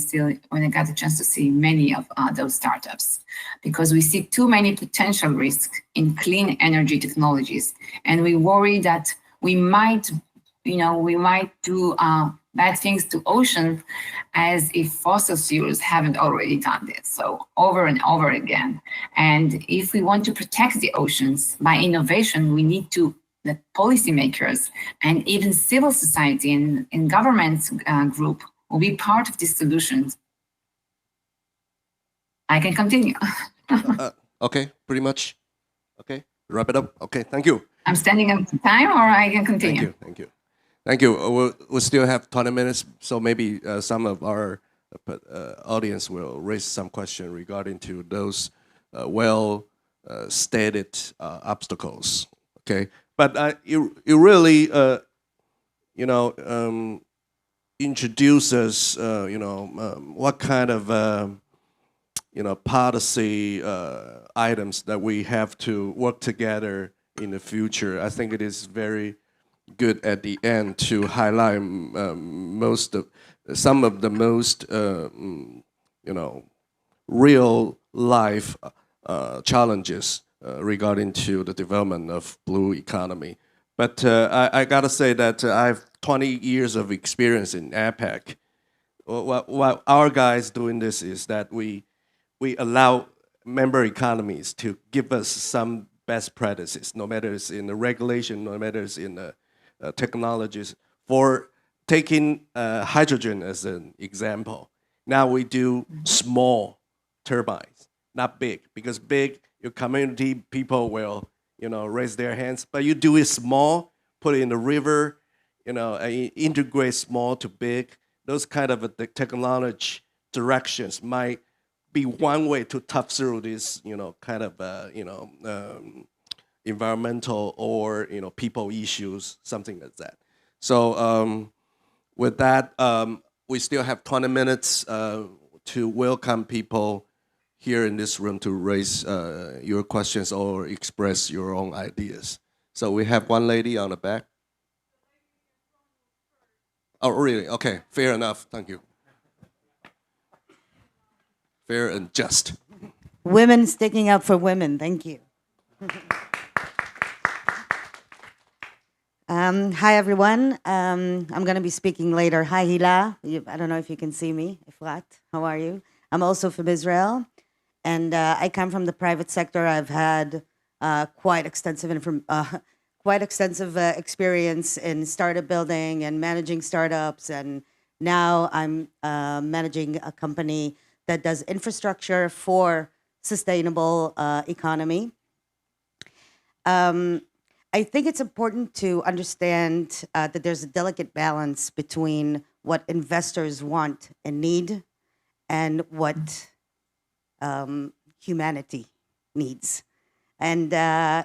got the chance to see many of those startups, because we see too many potential risks in clean energy technologies. And we worry that we might do bad things to ocean as if fossil fuels haven't already done this. So over and over again. And if we want to protect the oceans by innovation, we need to that policymakers and even civil society and government group will be part of these solutions. I can continue. Okay, pretty much. Okay, wrap it up. Okay, thank you. I'm standing up to time, or I can continue. Thank you. We'll still have 20 minutes, so maybe some of our audience will raise some question regarding to those stated obstacles. Okay. But it really, introduces, what kind of, policy items that we have to work together in the future. I think it is very good at the end to highlight some of the most, real life challenges regarding to the development of blue economy. But I gotta say that I have 20 years of experience in APEC. What our guys doing this is that we we allow member economies to give us some best practices, no matter it's in the regulation, no matter it's in the technologies. For taking hydrogen as an example, now we do small turbines, not big, because big, your community people will, raise their hands. But you do it small, put it in the river, integrate small to big. Those kind of the technology directions might be one way to tough through this, kind of, environmental or people issues, something like that. So with that, we still have 20 minutes to welcome people here in this room to raise your questions or express your own ideas. So we have one lady on the back. Oh, really? Okay, fair enough. Thank you. Fair and just. Women sticking up for women. Thank you. Hi, everyone. I'm going to be speaking later. Hi, Hila. I don't know if you can see me. Efrat, how are you? I'm also from Israel, and I come from the private sector. I've had quite extensive experience in startup building and managing startups, and now I'm managing a company that does infrastructure for sustainable economy. I think it's important to understand that there's a delicate balance between what investors want and need and what humanity needs. And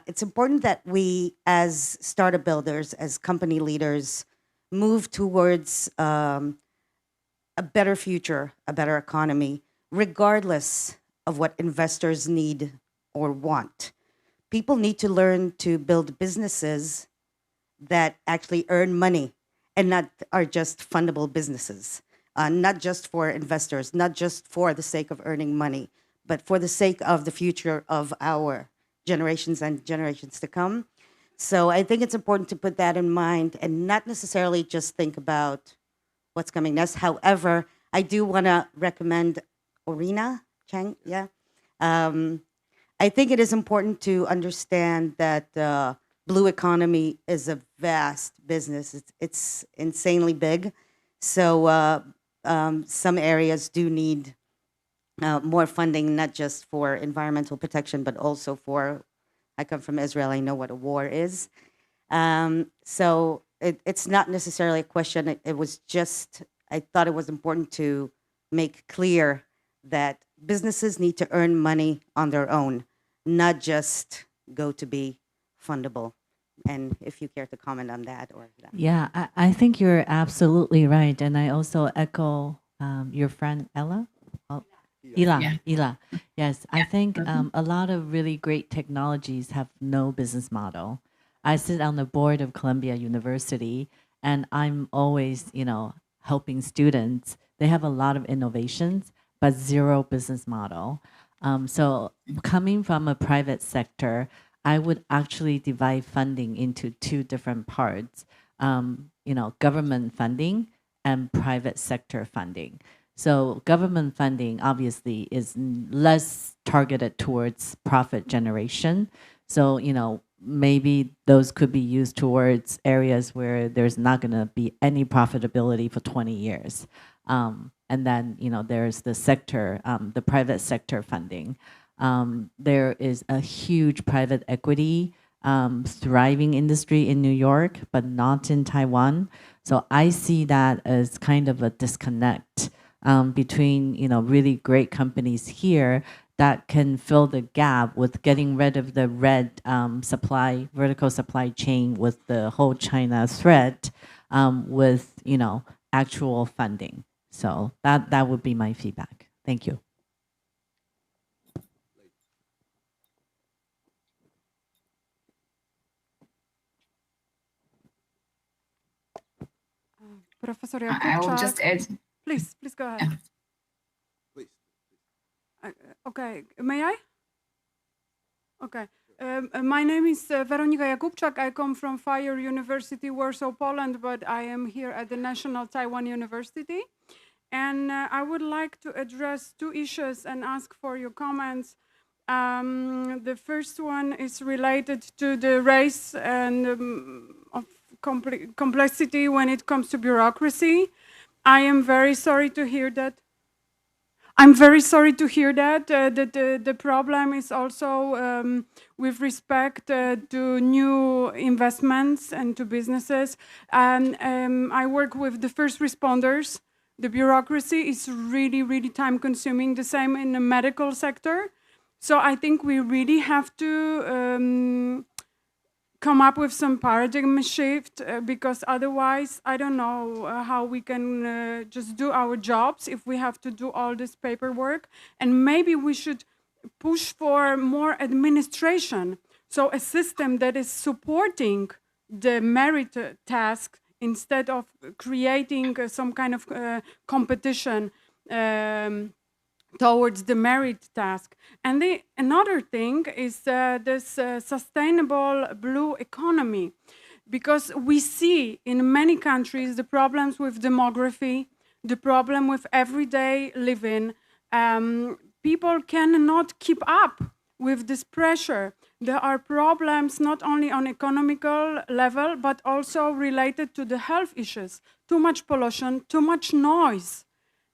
it's important that we, as startup builders, as company leaders, move towards a better future, a better economy, regardless of what investors need or want. People need to learn to build businesses that actually earn money and not are just fundable businesses, not just for investors, not just for the sake of earning money, but for the sake of the future of our generations and generations to come. So I think it's important to put that in mind and not necessarily just think about what's coming next. However, I do want to recommend Orina Chang, yeah. I think it is important to understand that blue economy is a vast business. It's insanely big. So some areas do need more funding, not just for environmental protection, but also for, I come from Israel, I know what a war is. So it's not necessarily a question. It was just, I thought it was important to make clear that businesses need to earn money on their own, not just go to be fundable. And if you care to comment on that or that. Yeah, I think you're absolutely right. And I also echo your friend Ella. Oh, Ila. Yes, I think a lot of really great technologies have no business model. I sit on the board of Columbia University, and I'm always, helping students. They have a lot of innovations, but zero business model. So coming from a private sector, I would actually divide funding into two different parts, government funding and private sector funding. So government funding obviously is less targeted towards profit generation. So, maybe those could be used towards areas where there's not going to be any profitability for 20 years. And then, there's the sector, the private sector funding. There is a huge private equity thriving industry in New York, but not in Taiwan. So I see that as kind of a disconnect between, really great companies here that can fill the gap with getting rid of the red vertical supply chain with the whole China threat with, actual funding. So that would be my feedback. Thank you. Professor I will just add. Please go ahead. Please. Okay, may I? Okay. My name is Weronika Jakubczak. I come from Fire University, Warsaw, Poland, but I am here at the National Taiwan University. And I would like to address two issues and ask for your comments. The first one is related to the race and of complexity when it comes to bureaucracy. I am very sorry to hear that. I'm very sorry to hear that. The problem is also with respect to new investments and to businesses. And I work with the first responders. The bureaucracy is really, really time consuming, the same in the medical sector. So I think we really have to come up with some paradigm shift because otherwise, I don't know how we can just do our jobs if we have to do all this paperwork. And maybe we should push for more administration. So a system that is supporting the merit task instead of creating some kind of competition towards the merit task. And another thing is this sustainable blue economy, because we see in many countries the problems with demography, the problem with everyday living. People cannot keep up with this pressure. There are problems not only on economical level, but also related to the health issues. Too much pollution, too much noise.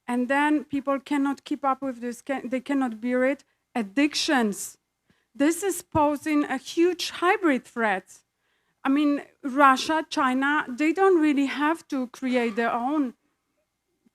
And then people cannot keep up with this, they cannot bear it. Addictions. This is posing a huge hybrid threat. I mean, Russia, China, they don't really have to create their own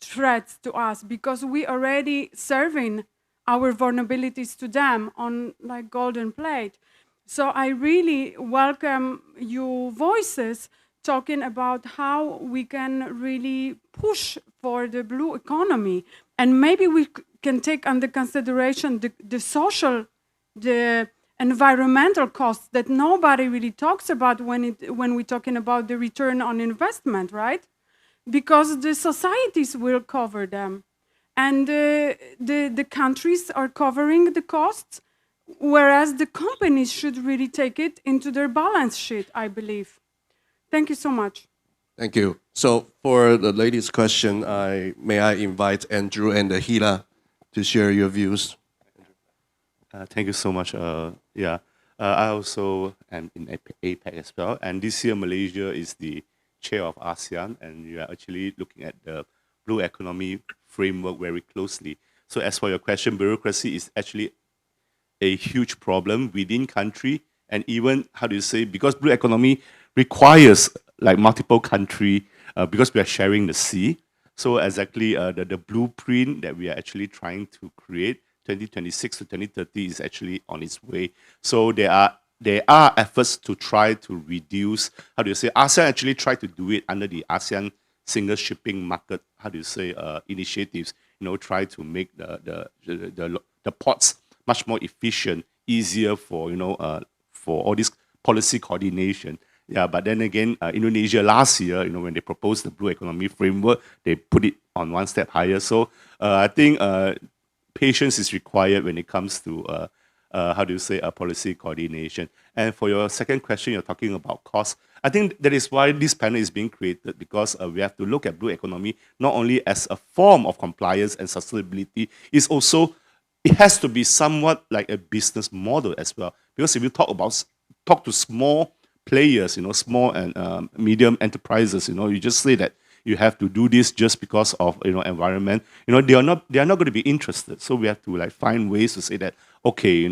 threats to us because we already serving our vulnerabilities to them on like golden plate. So I really welcome your voices talking about how we can really push for the blue economy. And maybe we can take under consideration the social, the environmental costs that nobody really talks about when we're talking about the return on investment, right? Because the societies will cover them. And the countries are covering the costs, whereas the companies should really take it into their balance sheet, I believe. Thank you so much. Thank you. So for the lady's question, may I invite Andrew and Hila to share your views? Thank you so much. I also am in APEC as well. And this year, Malaysia is the chair of ASEAN, and we are actually looking at the blue economy framework very closely. So as for your question, bureaucracy is actually a huge problem within country, and even, because blue economy requires like multiple country, because we are sharing the sea. So exactly the blueprint that we are actually trying to create, 2026 to 2030 is actually on its way. So there are efforts to try to reduce, ASEAN actually tried to do it under the ASEAN single shipping market, initiatives, try to make the ports much more efficient, easier for, for all this policy coordination. Yeah, but then again, Indonesia last year, when they proposed the blue economy framework, they put it on one step higher. So I think patience is required when it comes to, policy coordination. And for your second question, you're talking about cost. I think that is why this panel is being created, because we have to look at blue economy not only as a form of compliance and sustainability, it has to be somewhat like a business model as well. Because if you talk to small players, small and medium enterprises, you just say that you have to do this just because of environment. They are not going to be interested. So we have to find ways to say that, okay,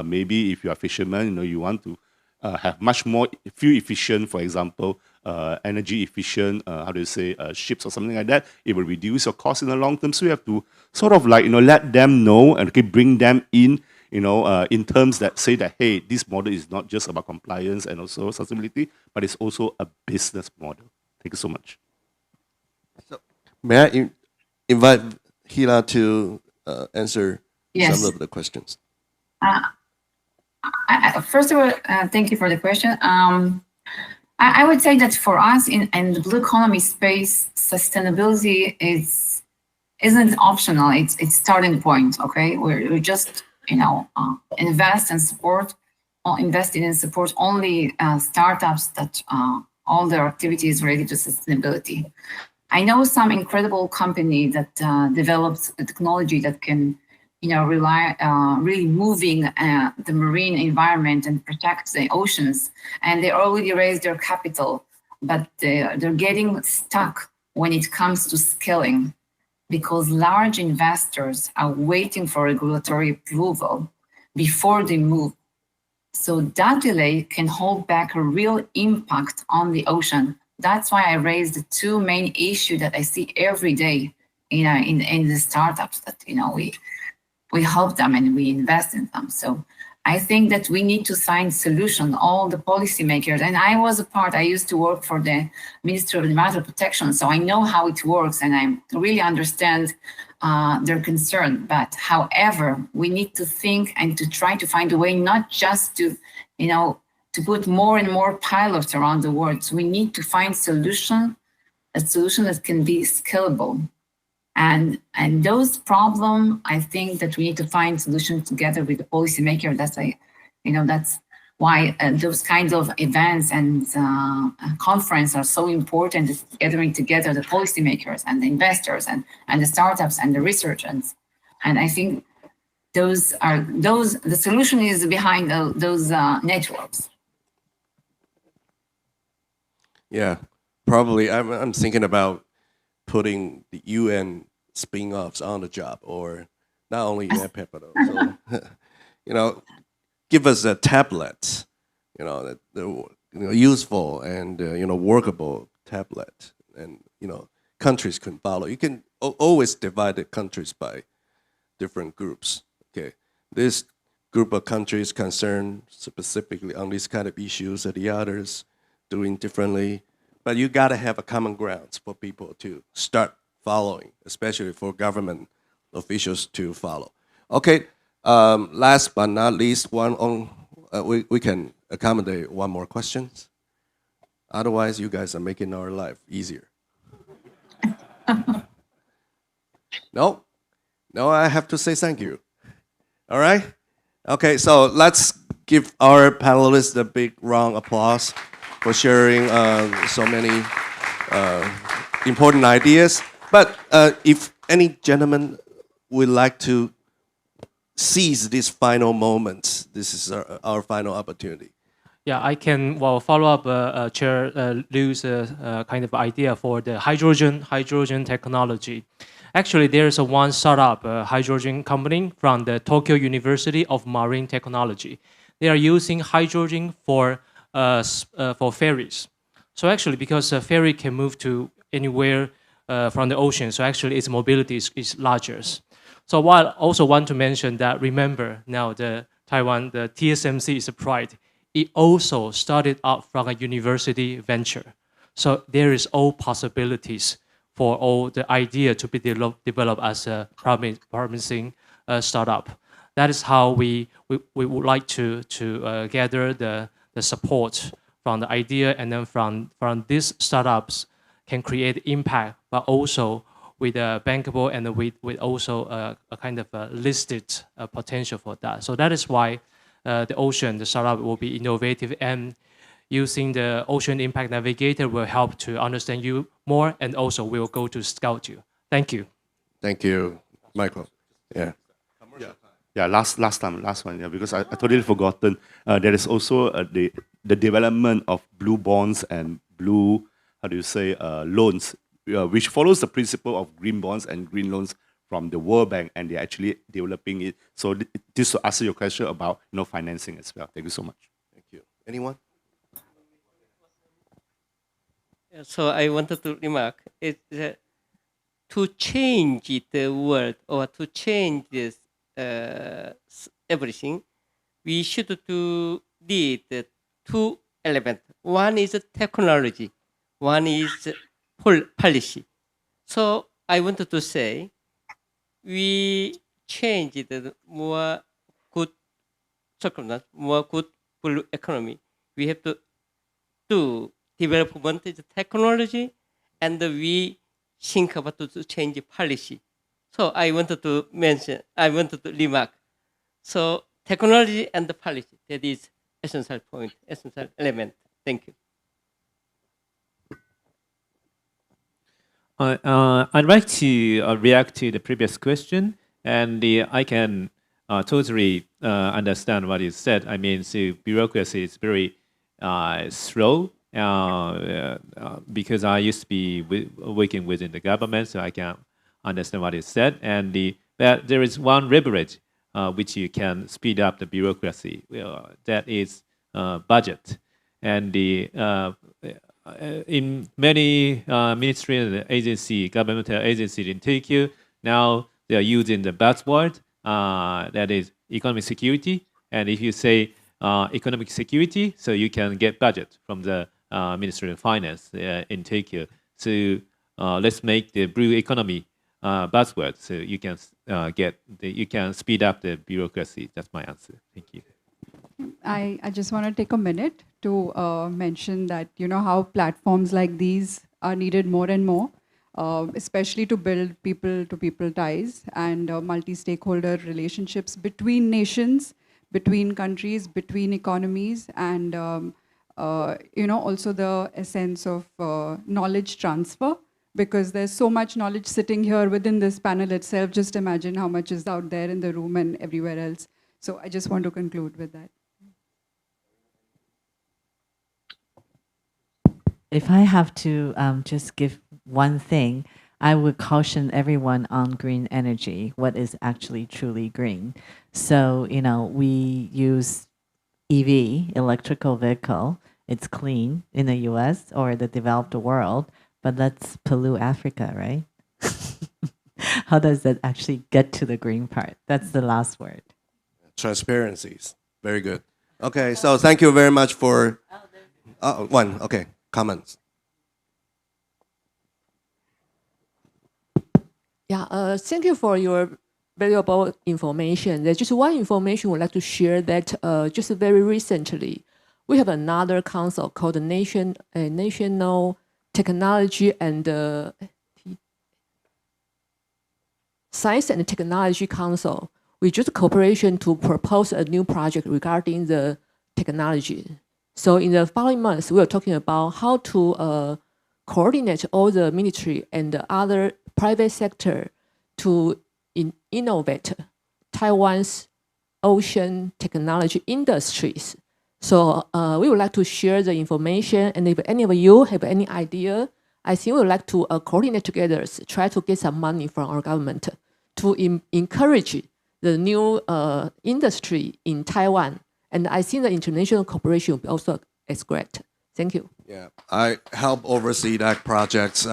maybe if you are fishermen, you want to have much more fuel efficient, for example, energy efficient, ships or something like that. It will reduce your cost in the long term. So you have to sort of let them know and bring them in terms that say that, hey, this model is not just about compliance and also sustainability, but it's also a business model. Thank you so much. So, may I invite Hila to answer some of the questions? First of all, thank you for the question. I would say that for us in the blue economy space, sustainability isn't optional. It's starting point. Okay, we just invest and support, or invested in support only startups that all their activity is related to sustainability. I know some incredible company that develops a technology that can, really moving the marine environment and protect the oceans. And they already raised their capital, but they're getting stuck when it comes to scaling because large investors are waiting for regulatory approval before they move. So that delay can hold back a real impact on the ocean. That's why I raised the two main issues that I see every day, in the startups that, we help them and we invest in them. So I think that we need to find solution, all the policymakers. And I used to work for the Ministry of Environmental Protection. So I know how it works and I really understand their concern. But however, we need to think and to try to find a way, not just to, to put more and more pilots around the world. So we need to find a solution that can be scalable. And those problems, I think that we need to find solutions together with the policymaker. That's why those kinds of events and conference are so important. Is gathering together the policymakers and the investors and the startups and the researchers. And I think the solution is behind those networks. Yeah, probably. I'm thinking about putting the UN spin-offs on the job, or not only UNEP, but also, give us a tablet, that useful and workable tablet, and countries can follow. You can always divide the countries by different groups. Okay, this group of countries concerned specifically on these kind of issues, and the others doing differently. But you got to have a common ground for people to start following, especially for government officials to follow. Okay, last but not least, we can accommodate one more question. Otherwise, you guys are making our life easier. No, I have to say thank you. All right? Okay, so let's give our panelists a big round of applause for sharing so many important ideas. But if any gentleman would like to seize this final moment, this is our final opportunity. Yeah, I can follow up Chair Liu's kind of idea for the hydrogen technology. Actually, there's one startup hydrogen company from the Tokyo University of Marine Technology. They are using hydrogen for ferries. So actually, because a ferry can move to anywhere from the ocean, so actually its mobility is larger. So while I also want to mention that, remember now the Taiwan, the TSMC is a pride. It also started out from a university venture. So there is all possibilities for all the idea to be developed as a promising startup. That is how we would like to gather the support from the idea, and then from these startups can create impact, but also with a bankable and with also a kind of a listed potential for that. So that is why the startup will be innovative, and using the Ocean Impact Navigator will help to understand you more, and also will go to scout you. Thank you. Thank you, Michael. Yeah. Yeah, last one, yeah, because I totally forgotten. There is also the development of blue bonds and blue, loans, which follows the principle of green bonds and green loans from the World Bank, and they're actually developing it. So this to answer your question about financing as well. Thank you so much. Thank you. Anyone? So I wanted to remark to change the world, or to change this everything, we should need two elements. One is technology, one is policy. So I wanted to say, we change the more good circumstance, more good blue economy. We have to do development is technology, and we think about to change policy. So I wanted to remark. So technology and the policy, that is essential point, essential element. Thank you. I'd like to react to the previous question, and I can totally understand what you said. I mean, so bureaucracy is very slow because I used to be working within the government, so I can understand what you said. And but there is one leverage which you can speed up the bureaucracy. That is budget, and in many ministry and agency, governmental agencies in Tokyo, now they are using the buzzword that is economic security. And if you say economic security, so you can get budget from the Ministry of Finance in Tokyo. So let's make the blue economy buzzword, so you can you can speed up the bureaucracy. That's my answer. Thank you. I just want to take a minute to mention that, how platforms like these are needed more and more, especially to build people-to-people ties and multi-stakeholder relationships between nations, between countries, between economies, and also the essence of knowledge transfer, because there's so much knowledge sitting here within this panel itself. Just imagine how much is out there in the room and everywhere else. So I just want to conclude with that. If I have to just give one thing, I would caution everyone on green energy, what is actually truly green. So, we use EV, electrical vehicle. It's clean in the US or the developed world, but let's pollute Africa, right? How does that actually get to the green part? That's the last word. Transparencies. Very good. Okay, so thank you very much for one. Okay, comments. Yeah, thank you for your valuable information. There's just one information we'd like to share that just very recently, we have another council called the National Technology and Science and Technology Council. We just cooperation to propose a new project regarding the technology. So in the following months, we are talking about how to coordinate all the military and the other private sector to innovate Taiwan's ocean technology industries. So we would like to share the information, and if any of you have any idea, I think we would like to coordinate together, try to get some money from our government to encourage the new industry in Taiwan. And I think the international cooperation will be also as great. Thank you. Yeah, I help oversee that project.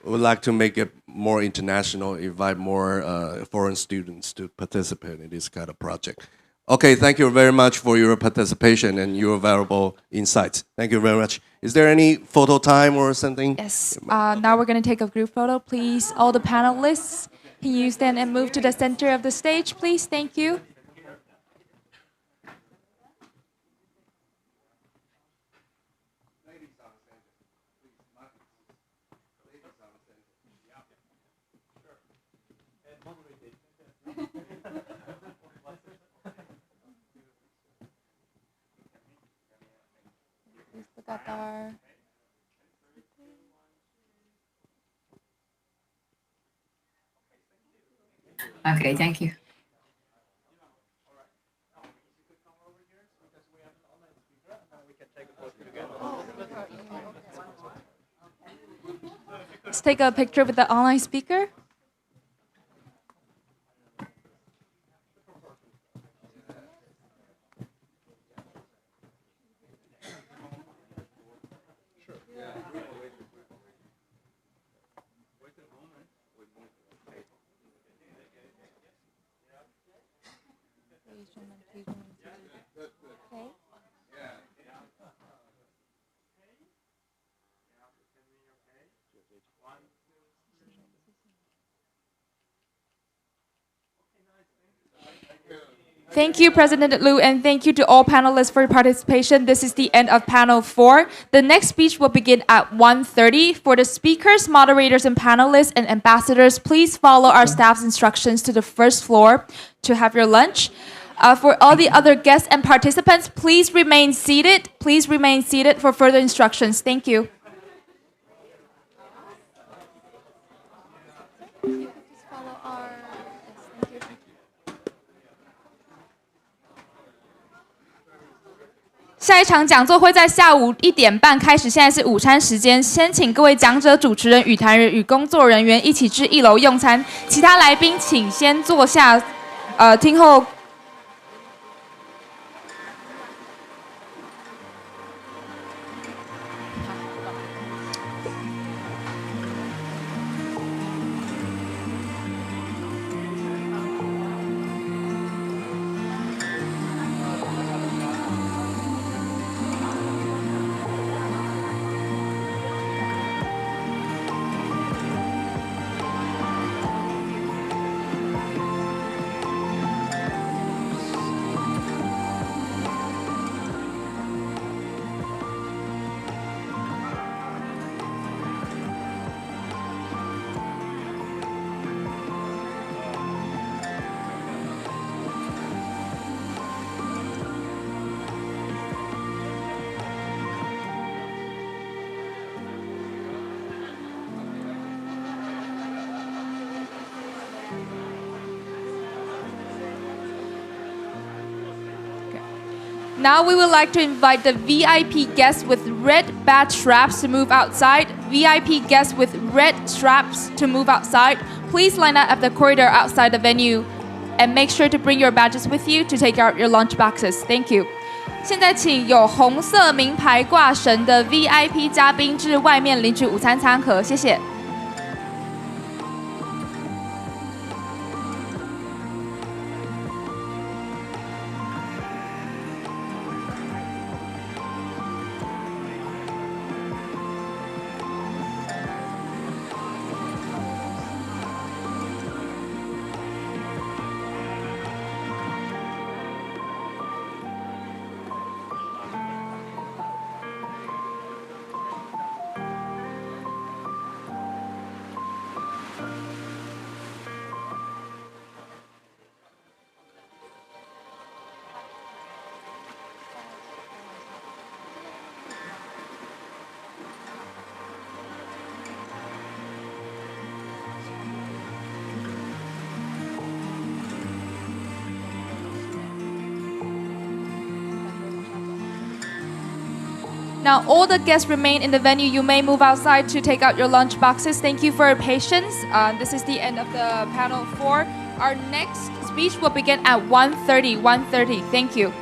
Would like to make it more international, invite more foreign students to participate in this kind of project. Okay, thank you very much for your participation and your valuable insights. Thank you very much. Is there any photo time or something? Yes. Now we're going to take a group photo. Please, all the panelists, can you stand and move to the center of the stage, please? Thank you. Look at our... Okay, thank you. Let's take a picture with the online speaker. Thank you, President Liu, and thank you to all panelists for your participation. This is the end of panel 4. The next speech will begin at 1:30. For the speakers, moderators, and panelists and ambassadors, please follow our staff's instructions to the first floor to have your lunch. For all the other guests and participants, please remain seated. Please remain seated for further instructions. Thank you. 下一场讲座会在下午1点半开始，现在是午餐时间，先请各位讲者、主持人、语坛人与工作人员一起至1楼用餐，其他来宾请先坐下，听候。Now we would like to invite the VIP guests with red badge straps to move outside. VIP guests with red straps to move outside. Please line up at the corridor outside the venue and make sure to bring your badges with you to take out your lunch boxes. Thank you. 现在请有红色名牌挂绳的 VIP 嘉宾至外面领取午餐餐盒，谢谢。Now, all the guests remain in the venue. You may move outside to take out your lunch boxes. Thank you for your patience. This is the end of the panel 4. Our next speech will begin at 1:30. Thank you.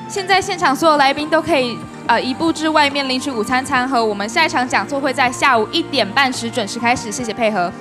现在现场所有来宾都可以移步至外面领取午餐餐盒。我们下一场讲座会在下午1点半时准时开始。谢谢配合。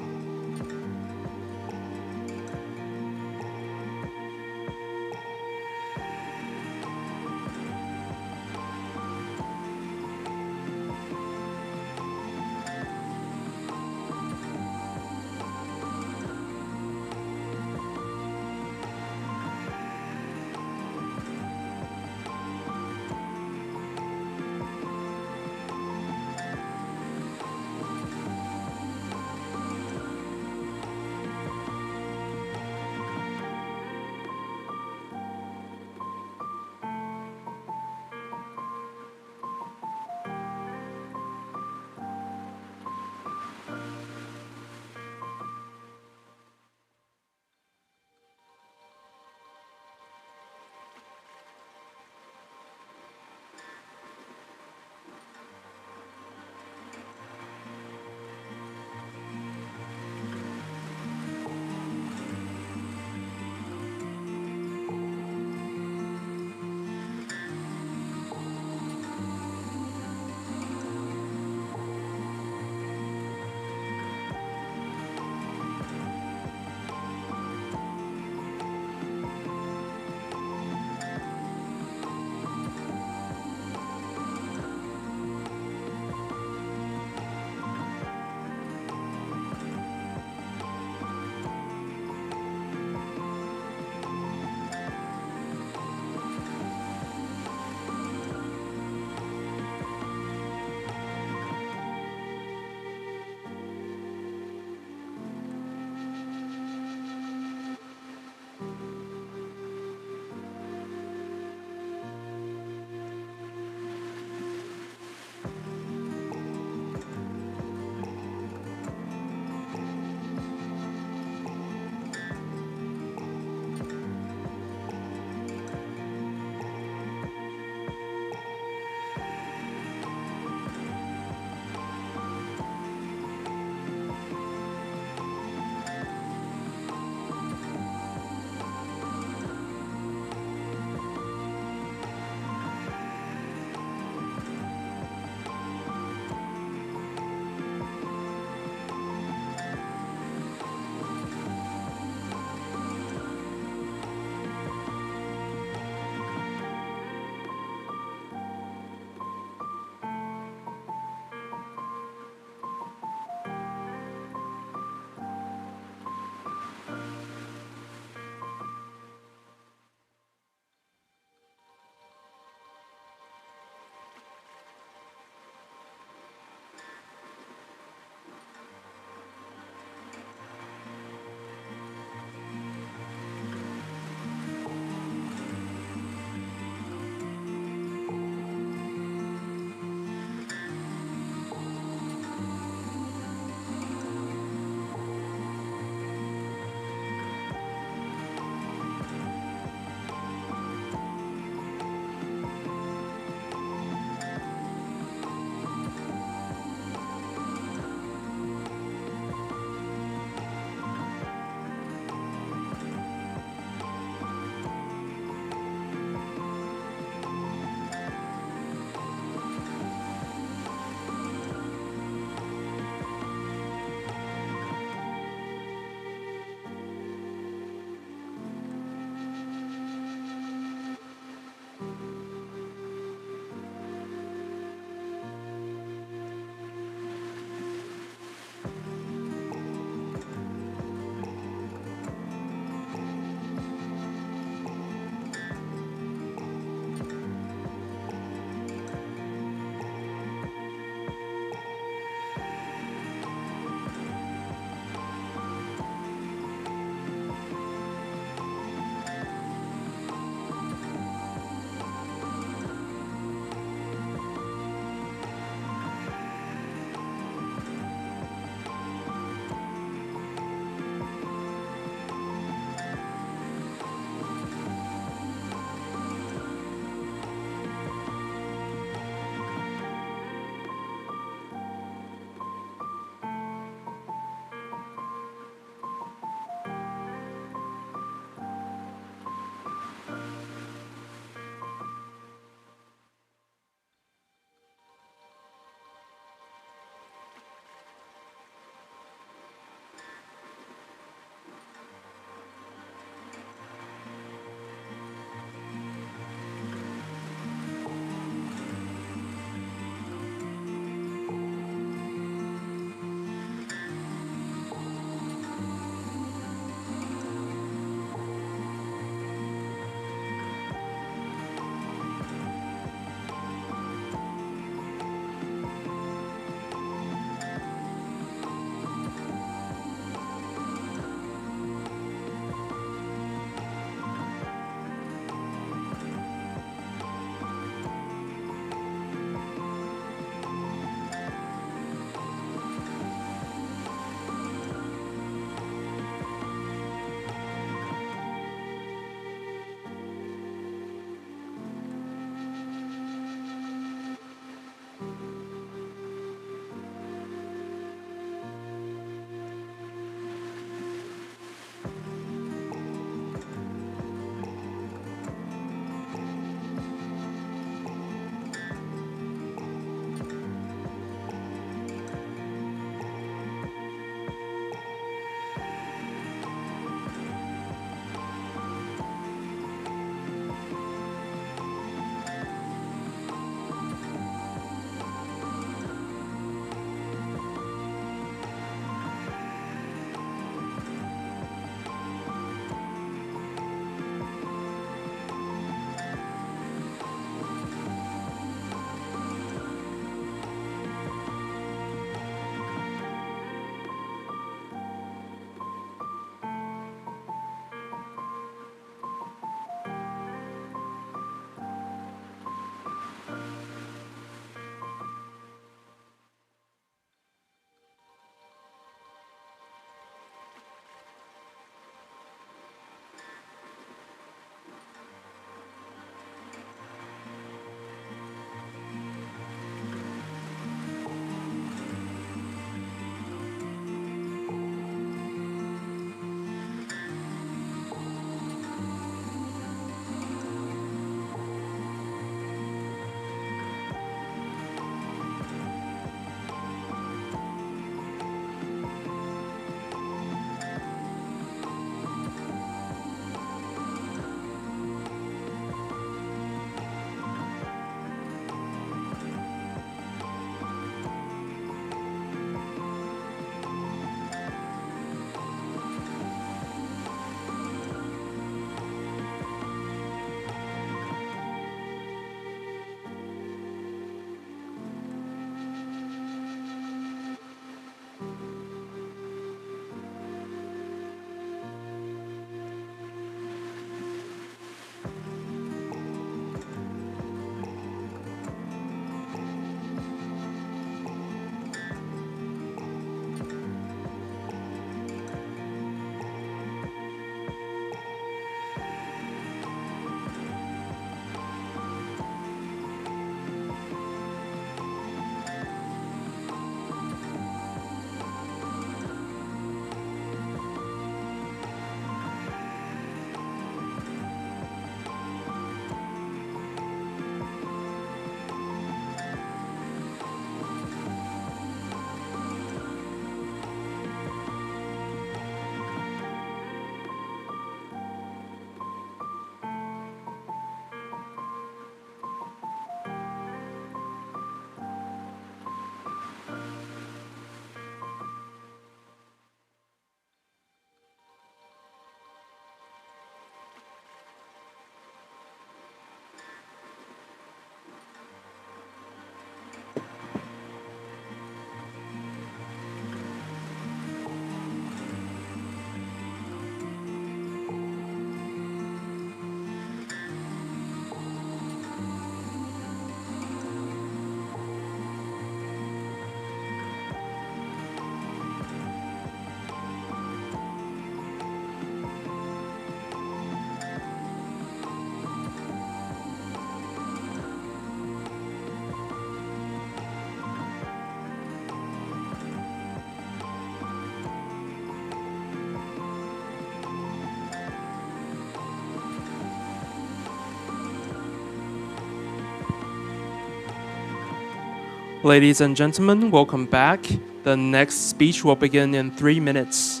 Ladies and gentlemen, welcome back. The next speech will begin in 3 minutes.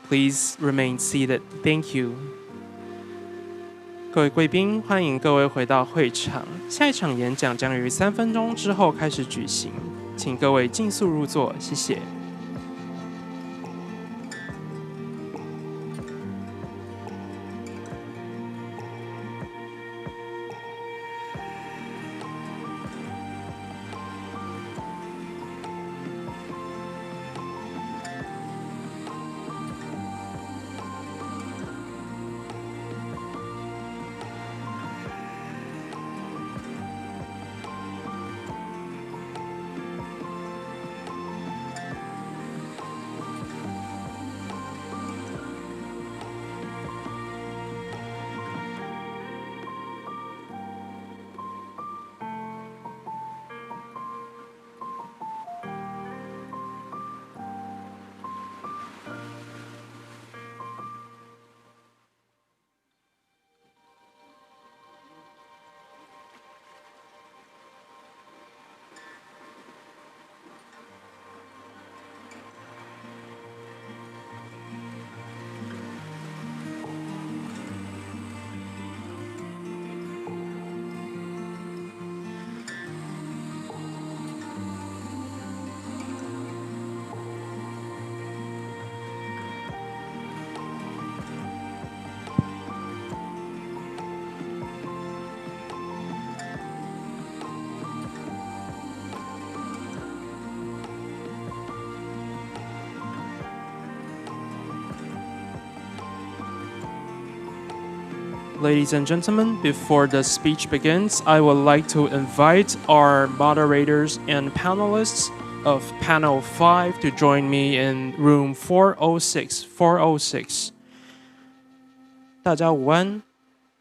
Please remain seated. Thank you. 各位贵宾，欢迎各位回到会场。下一场演讲将于3分钟之后开始举行，请各位尽速入座，谢谢。Ladies and gentlemen, before the speech begins, I would like to invite our moderators and panelists of Panel 5 to join me in room 406. 406. 大家午安。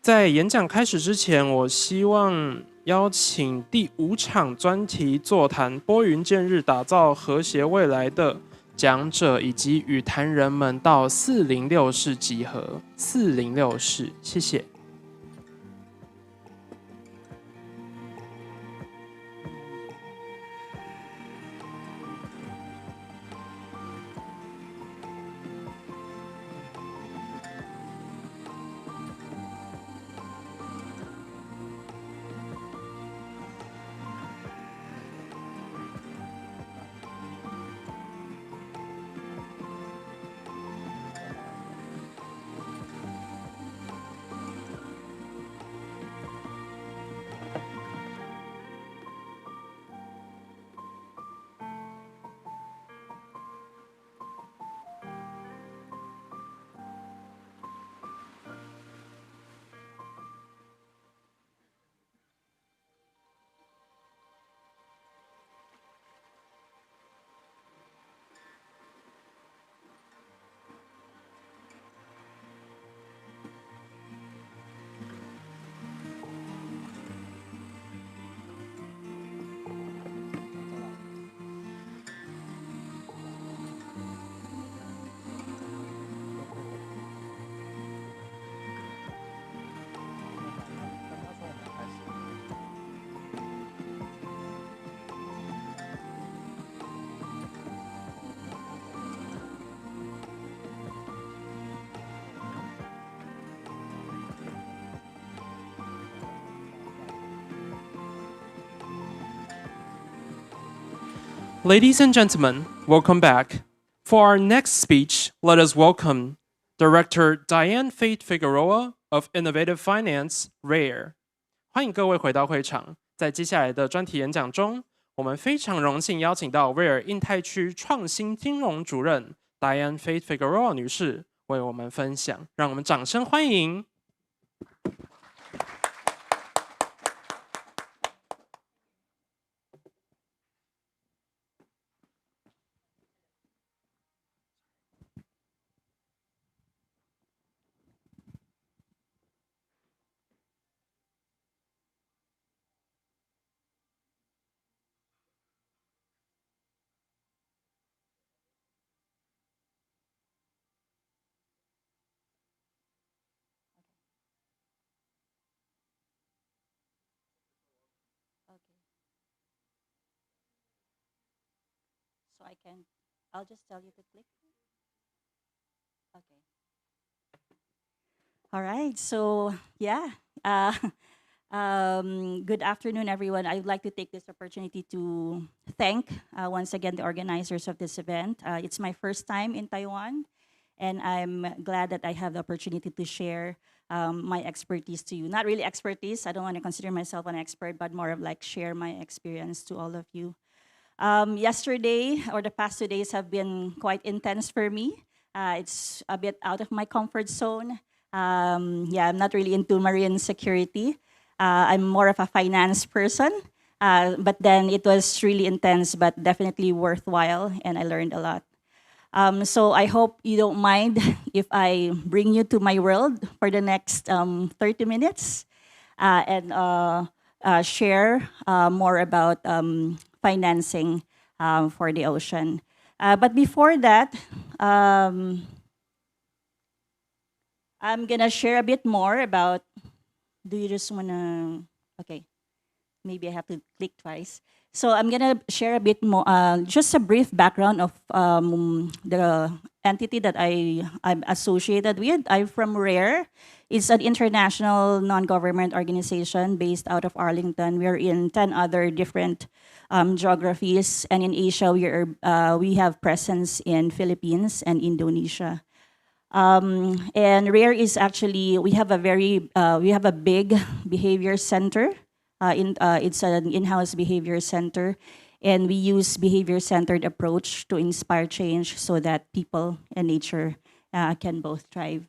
在演讲开始之前，我希望邀请第5场专题座谈拨云见日，打造和谐未来的讲者以及与谈人们到406室集合。406室，谢谢。Ladies and gentlemen, welcome back. For our next speech, let us welcome Director Diane Fate Figueroa of Innovative Finance, RARE. 欢迎各位回到会场。在接下来的专题演讲中，我们非常荣幸邀请到 RARE 印太区创新金融主任 Diane Fate Figueroa 女士为我们分享，让我们掌声欢迎。So I'll just tell you to click. Okay. All right, so yeah. Good afternoon, everyone. I'd like to take this opportunity to thank once again the organizers of this event. It's my first time in Taiwan, and I'm glad that I have the opportunity to share my expertise to you. Not really expertise, I don't want to consider myself an expert, but more of like share my experience to all of you. Yesterday, or the past 2 days, have been quite intense for me. It's a bit out of my comfort zone. Yeah, I'm not really into marine security. I'm more of a finance person, but then it was really intense, but definitely worthwhile, and I learned a lot. So I hope you don't mind if I bring you to my world for the next 30 minutes and share more about financing for the ocean. But before that, I'm gonna share a bit more about, do you just wanna, okay, maybe I have to click twice. So I'm gonna share a bit more, just a brief background of the entity that I'm associated with. I'm from RARE. It's an international non-government organization based out of Arlington. We're in 10 other different geographies, and in Asia, we have presence in Philippines and Indonesia. And RARE is actually, we have a big behavior center. It's an in-house behavior center, and we use behavior-centered approach to inspire change so that people and nature can both thrive.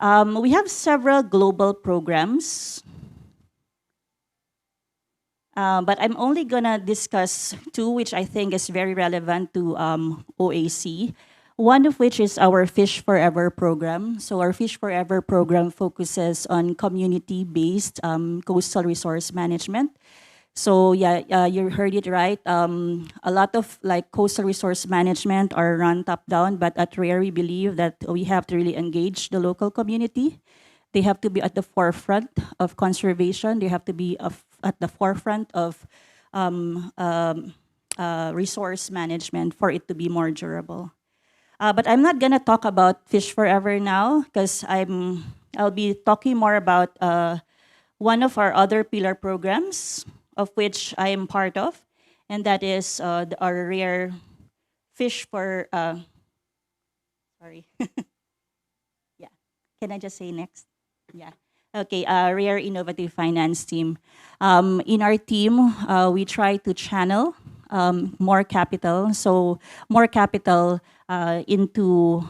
We have several global programs, but I'm only gonna discuss two, which I think is very relevant to OAC. One of which is our Fish Forever program. So our Fish Forever program focuses on community-based coastal resource management. So yeah, you heard it right. A lot of like coastal resource management are run top-down, but at RARE we believe that we have to really engage the local community. They have to be at the forefront of conservation. They have to be at the forefront of resource management for it to be more durable. But I'm not gonna talk about Fish Forever now, because I'll be talking more about one of our other pillar programs, of which I am part of, and that is our RARE Fish for, sorry. Yeah, can I just say next? Yeah. Okay, RARE Innovative Finance team. In our team, we try to channel more capital, so more capital into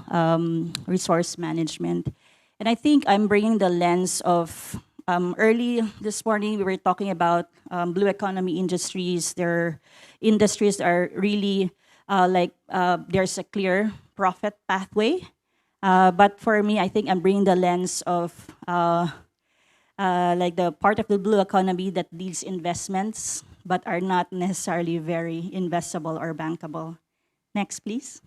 resource management. And I think I'm bringing the lens of, early this morning we were talking about blue economy industries. Their industries are really there's a clear profit pathway. But for me, I think I'm bringing the lens of like the part of the blue economy that needs investments, but are not necessarily very investable or bankable. Next, please.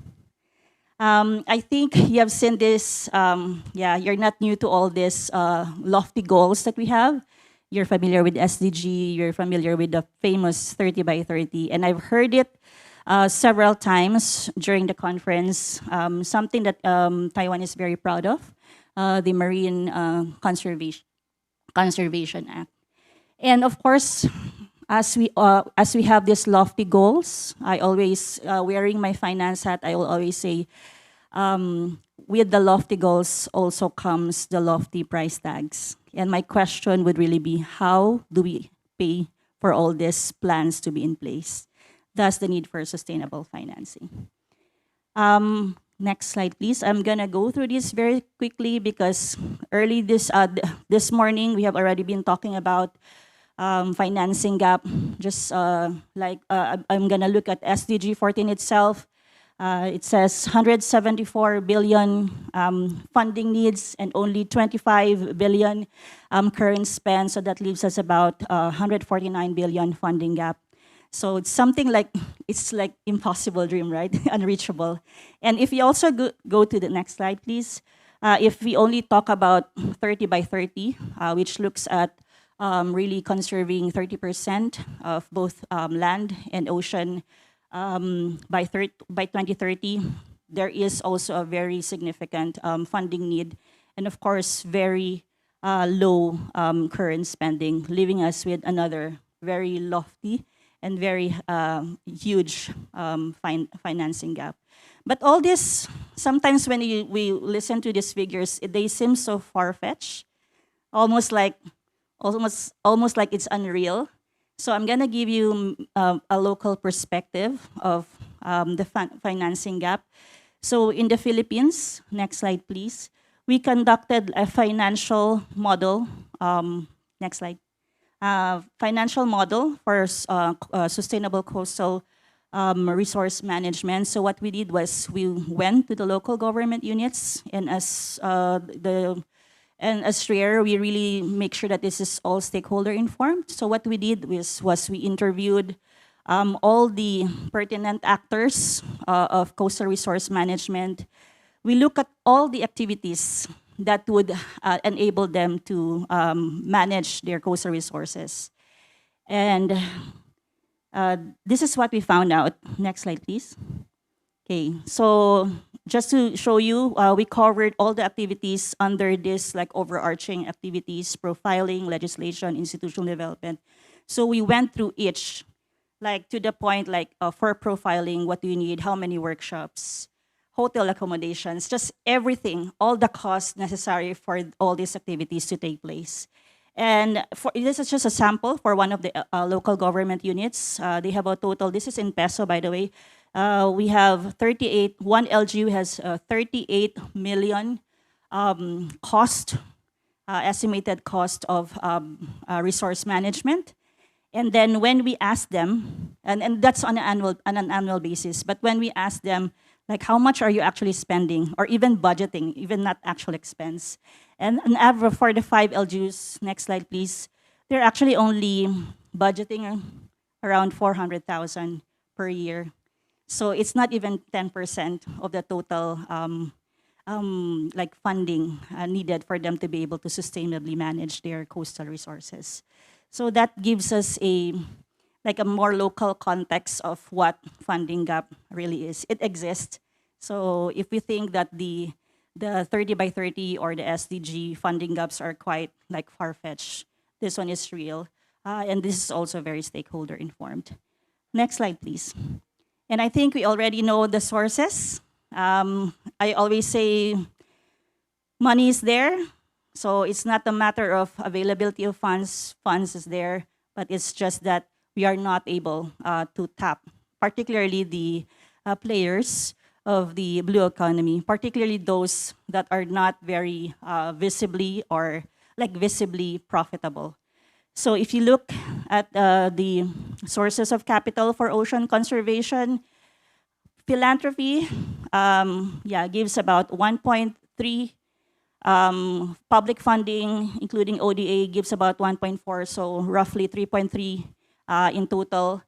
I think you have seen this, yeah, you're not new to all these lofty goals that we have. You're familiar with SDG, you're familiar with the famous 30 by 30, and I've heard it several times during the conference, something that Taiwan is very proud of, the Marine Conservation Act. And of course, as we have these lofty goals, I always, wearing my finance hat, I will always say, with the lofty goals also comes the lofty price tags. And my question would really be, how do we pay for all these plans to be in place? Thus the need for sustainable financing. Next slide, please. I'm gonna go through this very quickly because early this morning, we have already been talking about financing gap. Just I'm gonna look at SDG 14 itself. It says 174 billion funding needs and only 25 billion current spend. So that leaves us about 149 billion funding gap. So it's something like, it's like impossible dream, right? Unreachable. And if you also go to the next slide, please. If we only talk about 30 by 30, which looks at really conserving 30% of both land and ocean by 2030, there is also a very significant funding need, and of course, very low current spending, leaving us with another very lofty and very huge financing gap. But all this, sometimes when we listen to these figures, they seem so far-fetched, almost like it's unreal. So I'm gonna give you a local perspective of the financing gap. So in the Philippines, next slide please, we conducted a financial model, next slide, financial model for sustainable coastal resource management. So what we did was we went to the local government units, and as rare, we really make sure that this is all stakeholder informed. So what we did was we interviewed all the pertinent actors of coastal resource management. We look at all the activities that would enable them to manage their coastal resources. And this is what we found out. Next slide, please. Okay, so just to show you, we covered all the activities under this like overarching activities, profiling, legislation, institutional development. So we went through each, like to the point like for profiling, what do you need, how many workshops, hotel accommodations, just everything, all the costs necessary for all these activities to take place. And this is just a sample for one of the local government units. They have a total, this is in peso by the way, we have 38, one LGU has 38 million cost, estimated cost of resource management. And then when we ask them, and that's on an annual basis, but when we ask them, like how much are you actually spending, or even budgeting, even not actual expense. And an average for the 5 LGUs, next slide please, they're actually only budgeting around 400,000 per year. So it's not even 10% of the total like funding needed for them to be able to sustainably manage their coastal resources. So that gives us a more local context of what funding gap really is. It exists. So if we think that the 30 by 30 or the SDG funding gaps are quite like far-fetched, this one is real. And this is also very stakeholder informed. Next slide, please. And I think we already know the sources. I always say money is there. So it's not a matter of availability of funds. Funds is there, but it's just that we are not able to tap, particularly the players of the blue economy, particularly those that are not very visibly or visibly profitable. So if you look at the sources of capital for ocean conservation, philanthropy gives about 1.3. Public funding, including ODA, gives about 1.4, so roughly 3.3 in total.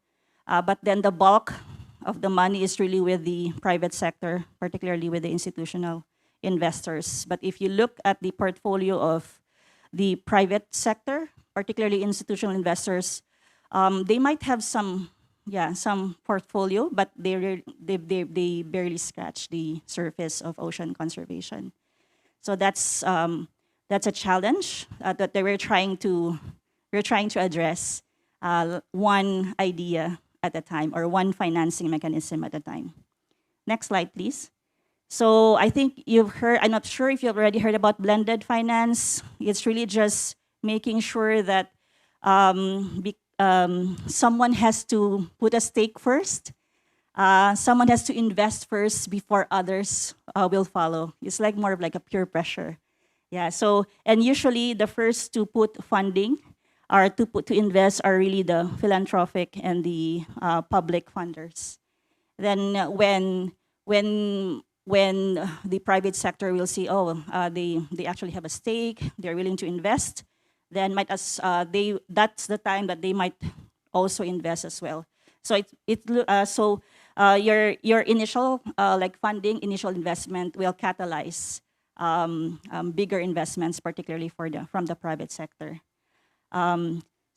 But then the bulk of the money is really with the private sector, particularly with the institutional investors. But if you look at the portfolio of the private sector, particularly institutional investors, they might have some portfolio, but they barely scratch the surface of ocean conservation. So that's a challenge that we're trying to address one idea at a time, or one financing mechanism at a time. Next slide, please. So I think you've heard, I'm not sure if you've already heard about blended finance. It's really just making sure that someone has to put a stake first. Someone has to invest first before others will follow. It's like more of like a peer pressure. Yeah, so, and usually the first to put funding or to invest are really the philanthropic and the public funders. Then when the private sector will see, they actually have a stake, they're willing to invest, then that's the time that they might also invest as well. So your initial funding, initial investment will catalyze bigger investments, particularly from the private sector.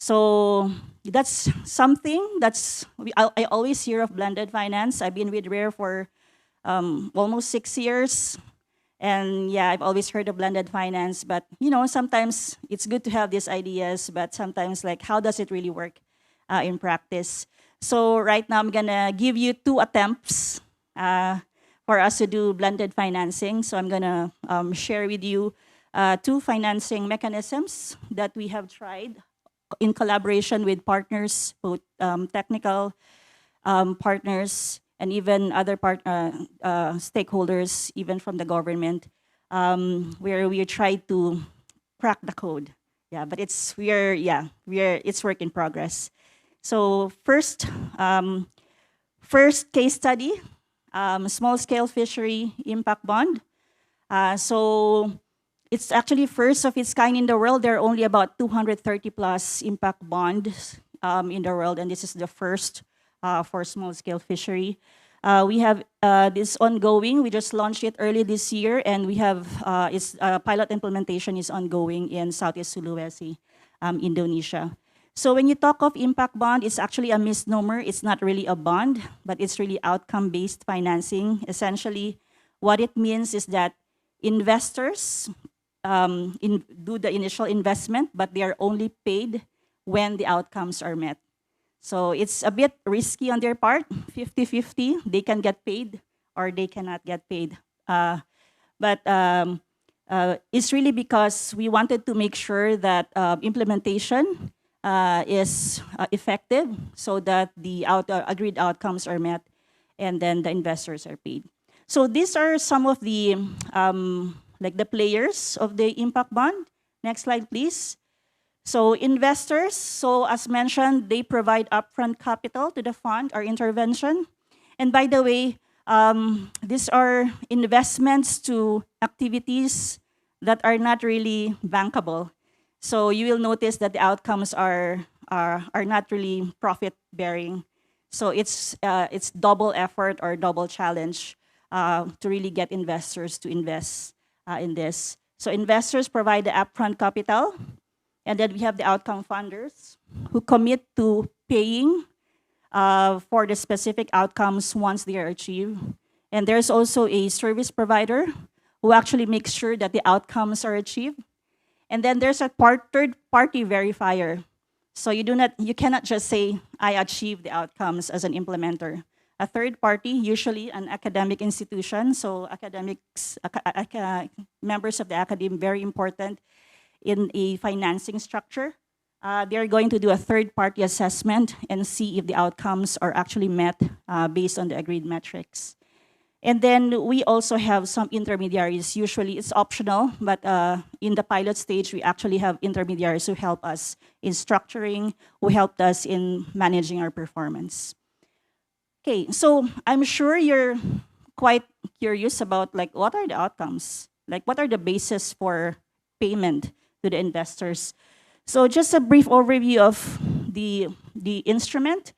So that's something I always hear of blended finance. I've been with RARE for almost 6 years. And yeah, I've always heard of blended finance, but sometimes it's good to have these ideas, but sometimes like, how does it really work in practice? So right now I'm gonna give you 2 attempts for us to do blended financing. So I'm gonna share with you 2 financing mechanisms that we have tried in collaboration with partners, both technical partners, and even other stakeholders, even from the government, where we try to crack the code. Yeah, but it's work in progress. So first case study, small scale fishery impact bond. So it's actually first of its kind in the world. There are only about 230 plus impact bonds in the world, and this is the first for small-scale fishery. We have this ongoing. We just launched it early this year, and we have its pilot implementation is ongoing in Southeast Sulawesi, Indonesia. So when you talk of impact bond, it's actually a misnomer. It's not really a bond, but it's really outcome-based financing. Essentially, what it means is that investors do the initial investment, but they are only paid when the outcomes are met. So it's a bit risky on their part, 50-50. They can get paid or they cannot get paid. But it's really because we wanted to make sure that implementation is effective so that the agreed outcomes are met and then the investors are paid. So these are some of the like the players of the impact bond. Next slide, please. So investors, so as mentioned, they provide upfront capital to the fund or intervention. And by the way, these are investments to activities that are not really bankable. So you will notice that the outcomes are not really profit bearing. So it's double effort or double challenge to really get investors to invest in this. So investors provide the upfront capital. And then we have the outcome funders who commit to paying for the specific outcomes once they are achieved. And there's also a service provider who actually makes sure that the outcomes are achieved. And then there's a third-party verifier. So you cannot just say, I achieved the outcomes as an implementer. A third party, usually an academic institution, so academics, members of the academy, very important in a financing structure. They're going to do a third-party assessment and see if the outcomes are actually met based on the agreed metrics. And then we also have some intermediaries. Usually it's optional, but in the pilot stage, we actually have intermediaries who help us in structuring, who helped us in managing our performance. Okay, so I'm sure you're quite curious about like what are the outcomes? Like what are the basis for payment to the investors? So just a brief overview of the instrument.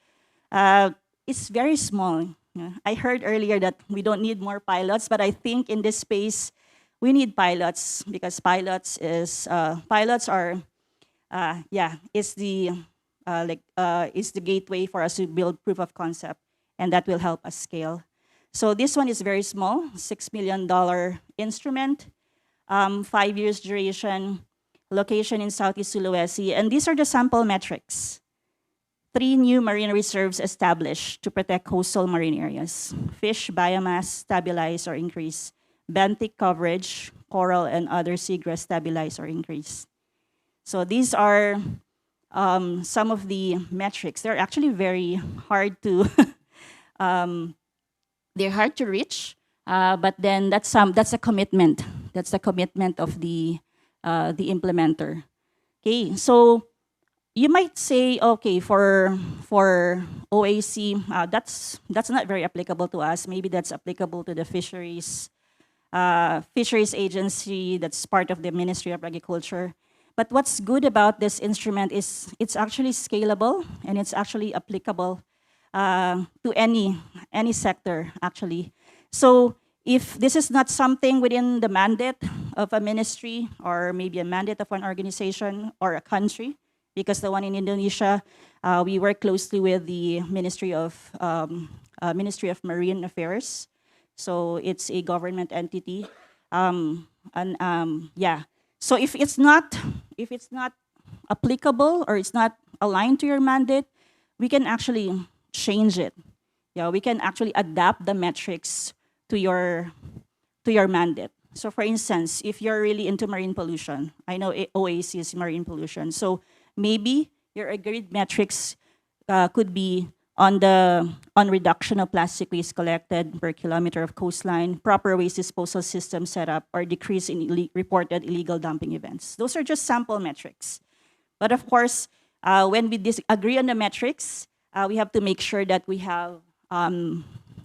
It's very small. I heard earlier that we don't need more pilots, but I think in this space we need pilots because pilots are it's the gateway for us to build proof of concept, and that will help us scale. So this one is very small, $6 million instrument, 5 years duration, location in Southeast Sulawesi, and these are the sample metrics. 3 new marine reserves established to protect coastal marine areas. Fish biomass stabilize or increase. Benthic coverage, coral and other seagrass stabilize or increase. So these are some of the metrics. They're actually very hard to they're hard to reach, but then that's a commitment. That's the commitment of the implementer. Okay, so you might say, okay, for OAC, that's not very applicable to us. Maybe that's applicable to the fisheries agency that's part of the Ministry of Agriculture. But what's good about this instrument is it's actually scalable and it's actually applicable to any sector, actually. So if this is not something within the mandate of a ministry or maybe a mandate of an organization or a country, because the one in Indonesia, we work closely with the Ministry of Marine Affairs. So it's a government entity. Yeah. So if it's not applicable or it's not aligned to your mandate, we can actually change it. Yeah, we can actually adapt the metrics to your mandate. So for instance, if you're really into marine pollution, I know OAC is marine pollution, so maybe your agreed metrics could be on reduction of plastic waste collected per kilometer of coastline, proper waste disposal system setup, or decrease in reported illegal dumping events. Those are just sample metrics. But of course, when we disagree on the metrics, we have to make sure that we have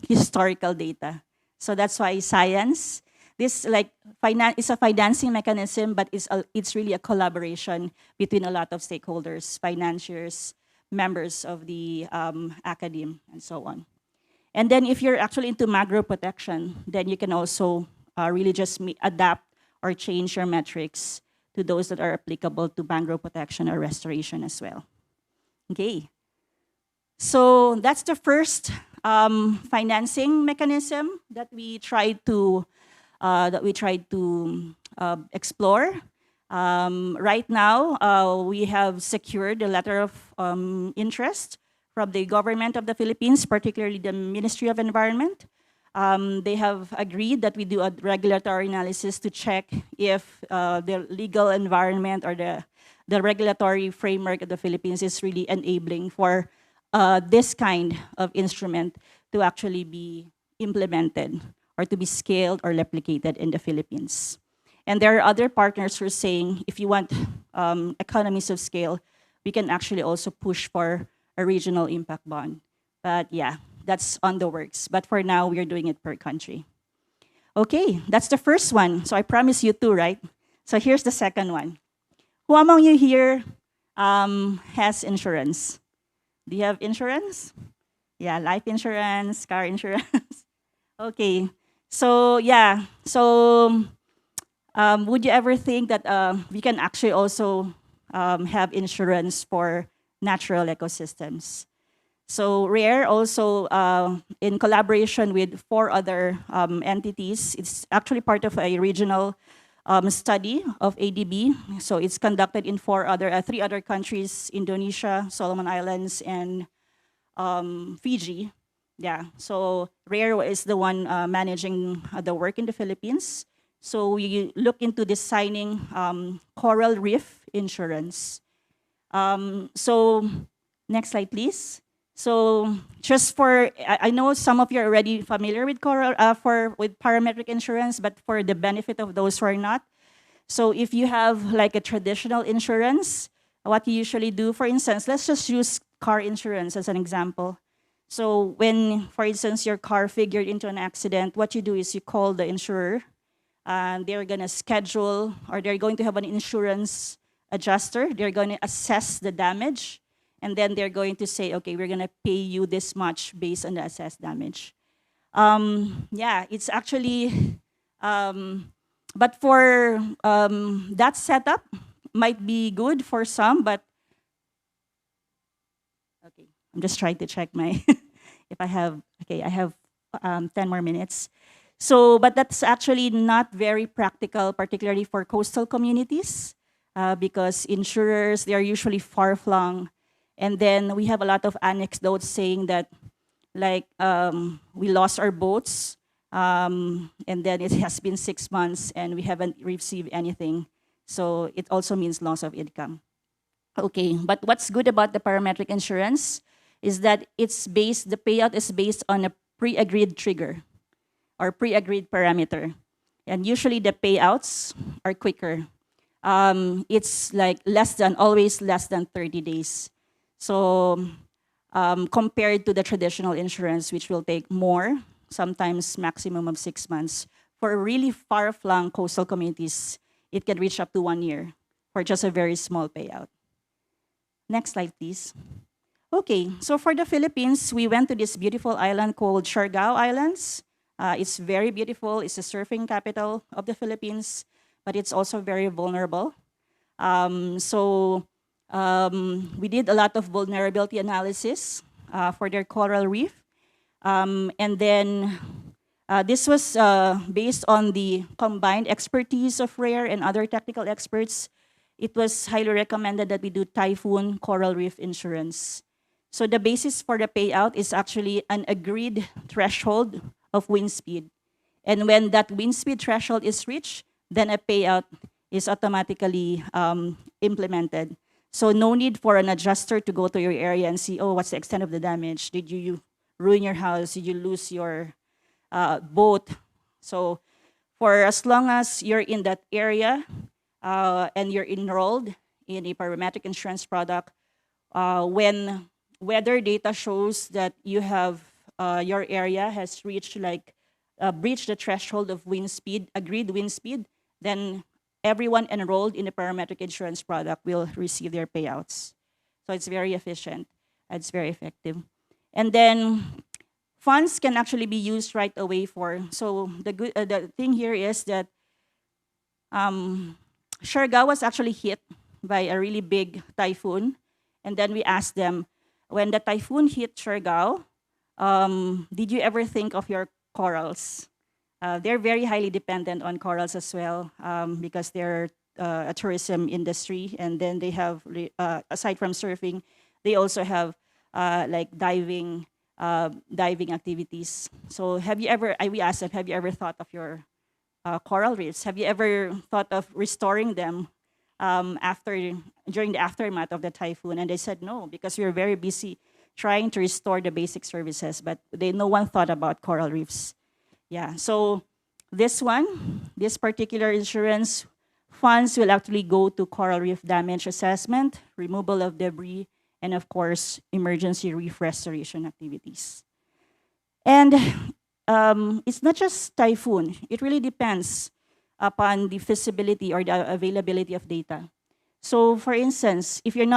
historical data. So that's why science, this is a financing mechanism, but it's really a collaboration between a lot of stakeholders, financiers, members of the academe, and so on. And then if you're actually into mangrove protection, then you can also really just adapt or change your metrics to those that are applicable to mangrove protection or restoration as well. Okay. So that's the first financing mechanism that we tried to explore. Right now, we have secured a letter of interest from the government of the Philippines, particularly the Ministry of Environment. They have agreed that we do a regulatory analysis to check if the legal environment or the regulatory framework of the Philippines is really enabling for this kind of instrument to actually be implemented or to be scaled or replicated in the Philippines. And there are other partners who are saying, if you want economies of scale, we can actually also push for a regional impact bond. But yeah, that's on the works. But for now, we're doing it per country. Okay, that's the first one. So I promise you two, right? So here's the second one. Who among you here has insurance? Do you have insurance? Yeah, life insurance, car insurance. Okay, so yeah, so would you ever think that we can actually also have insurance for natural ecosystems? So RARE also, in collaboration with 4 other entities, it's actually part of a regional study of ADB. So it's conducted in 3 other countries: Indonesia, Solomon Islands, and Fiji. Yeah, so RARE is the one managing the work in the Philippines. So we look into designing coral reef insurance. So next slide, please. So just for, I know some of you are already familiar with with parametric insurance, but for the benefit of those who are not. So if you have like a traditional insurance, what you usually do, for instance, let's just use car insurance as an example. So when, for instance, your car figured into an accident, what you do is you call the insurer, and they're going to schedule, or they're going to have an insurance adjuster. They're going to assess the damage, and then they're going to say, okay, we're going to pay you this much based on the assessed damage. Yeah, it's actually, but for that setup might be good for some, but okay, I'm just trying to check my, if I have, okay, I have 10 more minutes. So, but that's actually not very practical, particularly for coastal communities, because insurers, they are usually far-flung. And then we have a lot of anecdotes saying that, like, we lost our boats, and then it has been 6 months and we haven't received anything. So it also means loss of income. Okay, but what's good about the parametric insurance is that the payout is based on a pre-agreed trigger or pre-agreed parameter. And usually the payouts are quicker. It's like always less than 30 days. So compared to the traditional insurance, which will take more, sometimes maximum of 6 months. For really far-flung coastal communities, it can reach up to 1 year for just a very small payout. Next slide, please. Okay, so for the Philippines, we went to this beautiful island called Siargao Islands. It's very beautiful. It's the surfing capital of the Philippines, but it's also very vulnerable. So We did a lot of vulnerability analysis for their coral reef. And then this was based on the combined expertise of RARE and other technical experts. It was highly recommended that we do typhoon coral reef insurance. So the basis for the payout is actually an agreed threshold of wind speed. And when that wind speed threshold is reached, then a payout is automatically implemented. So no need for an adjuster to go to your area and see, oh, what's the extent of the damage? Did you ruin your house? Did you lose your boat? So for as long as you're in that area and you're enrolled in a parametric insurance product, when weather data shows that you have your area has reached breached the threshold of wind speed, agreed wind speed, then everyone enrolled in a parametric insurance product will receive their payouts. So it's very efficient. It's very effective. And then funds can actually be used right away for, so the thing here is that Siargao was actually hit by a really big typhoon. And then we asked them, when the typhoon hit Siargao, did you ever think of your corals? They're very highly dependent on corals as well because they're a tourism industry. And then they have, aside from surfing, they also have like diving activities. So have you ever, we asked them, have you ever thought of your coral reefs? Have you ever thought of restoring them during the aftermath of the typhoon? And they said no, because we were very busy trying to restore the basic services, but no one thought about coral reefs. Yeah, so this particular insurance funds will actually go to coral reef damage assessment, removal of debris, and of course, emergency reef restoration activities. And it's not just typhoon. It really depends upon the feasibility or the availability of data. So for instance, if your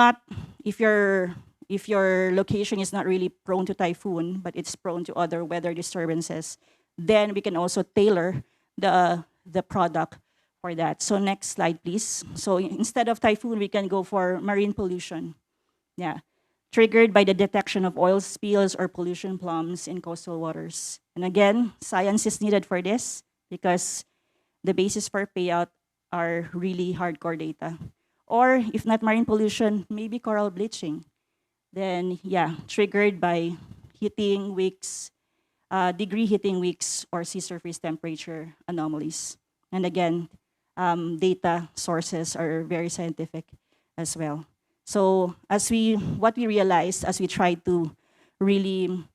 location is not really prone to typhoon, but it's prone to other weather disturbances, then we can also tailor the product for that. So next slide, please. So instead of typhoon, we can go for marine pollution. Yeah, triggered by the detection of oil spills or pollution plumes in coastal waters. And again, science is needed for this because the basis for payout are really hardcore data. Or if not marine pollution, maybe coral bleaching. Then yeah, triggered by heating wicks, degree heating wicks, or sea surface temperature anomalies. And again, data sources are very scientific as well. So what we realized as we tried to really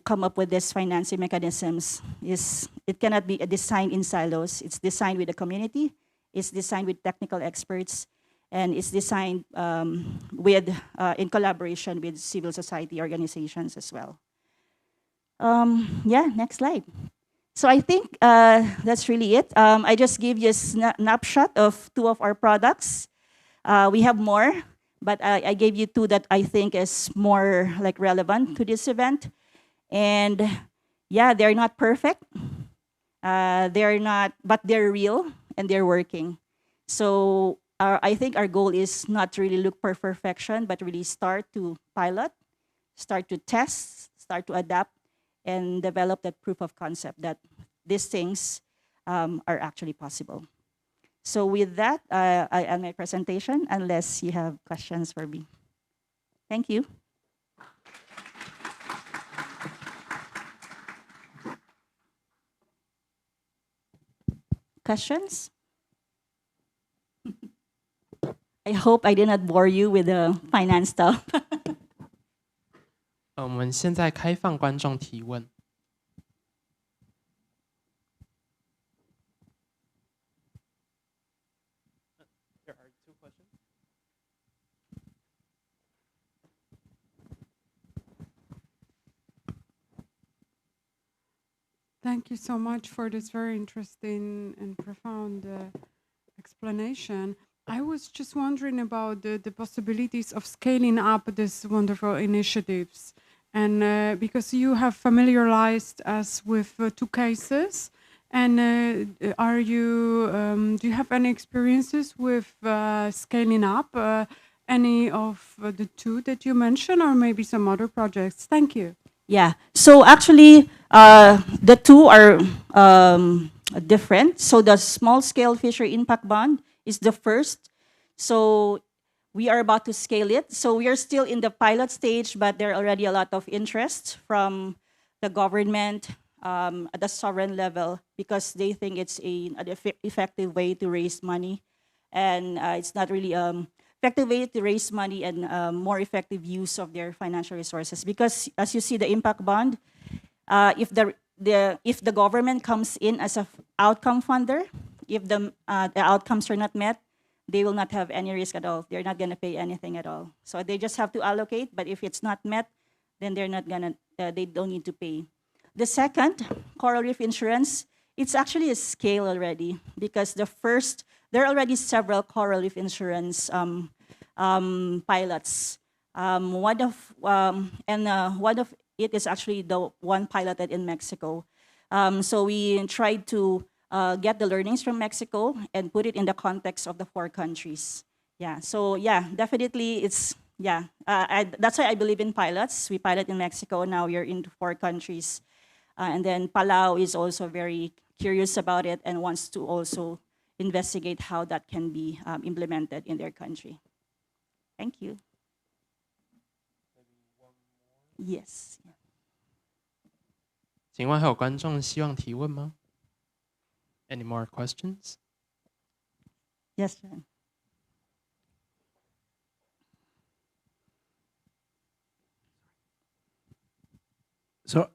come up with these financing mechanisms is it cannot be designed in silos. It's designed with the community, it's designed with technical experts, and it's designed in collaboration with civil society organizations as well. Yeah, next slide. So I think that's really it. I just gave you a snapshot of 2 of our products. We have more, but I gave you 2 that I think is more like relevant to this event. And yeah, they're not perfect. But they're real and they're working. So I think our goal is not to really look for perfection, but really start to pilot, start to test, start to adapt, and develop that proof of concept that these things are actually possible. So with that, I end my presentation, unless you have questions for me. Thank you. Questions? I hope I did not bore you with the finance stuff. 我们现在开放观众提问。There are 2 questions. Thank you so much for this very interesting and profound explanation. I was just wondering about the possibilities of scaling up these wonderful initiatives. And because you have familiarized us with 2 cases, and do you have any experiences with scaling up any of the two that you mentioned, or maybe some other projects? Thank you. Yeah. So actually, the two are different. So the small-scale fishery impact bond is the first. So we are about to scale it. So we are still in the pilot stage, but there are already a lot of interest from the government at the sovereign level because they think it's an effective way to raise money. And it's not really effective way to raise money and more effective use of their financial resources. Because as you see, the impact bond, if the government comes in as an outcome funder, if the outcomes are not met, they will not have any risk at all. They're not going to pay anything at all. So they just have to allocate. But if it's not met, then they're not gonna. They don't need to pay. The second, coral reef insurance, it's actually a scale already because there are already several coral reef insurance pilots. One of it is actually the one piloted in Mexico. So we tried to get the learnings from Mexico and put it in the context of the 4 countries. Yeah. So yeah, definitely it's yeah. That's why I believe in pilots. We pilot in Mexico. Now we're into 4 countries. And then Palau is also very curious about it and wants to also investigate how that can be implemented in their country. Thank you. Yes. 请问还有观众希望提问吗 ？Any more questions? Yes, sir. So,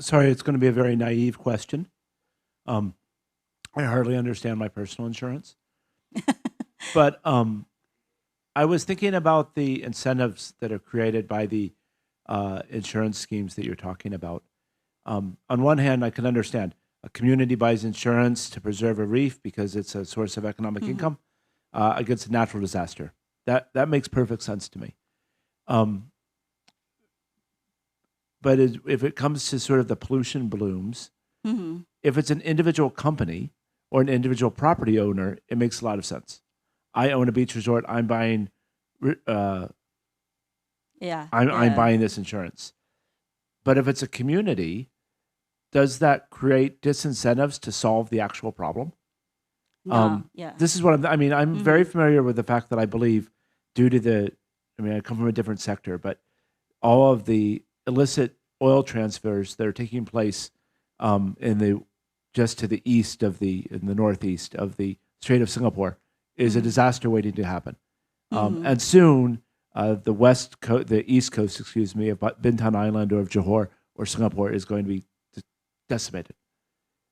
sorry, it's going to be a very naive question. I hardly understand my personal insurance. But I was thinking about the incentives that are created by the insurance schemes that you're talking about. On one hand, I can understand a community buys insurance to preserve a reef because it's a source of economic income against a natural disaster. That makes perfect sense to me. But if it comes to sort of the pollution blooms, if it's an individual company or an individual property owner, it makes a lot of sense. I own a beach resort. I'm buying. I'm buying this insurance. But if it's a community, does that create disincentives to solve the actual problem? No, yeah. This is what I'm very familiar with the fact that I believe, due to I come from a different sector, but all of the illicit oil transfers that are taking place just to the east of in the northeast of the Strait of Singapore is a disaster waiting to happen. And soon, the east coast, of Bintan Island or of Johor or Singapore is going to be decimated.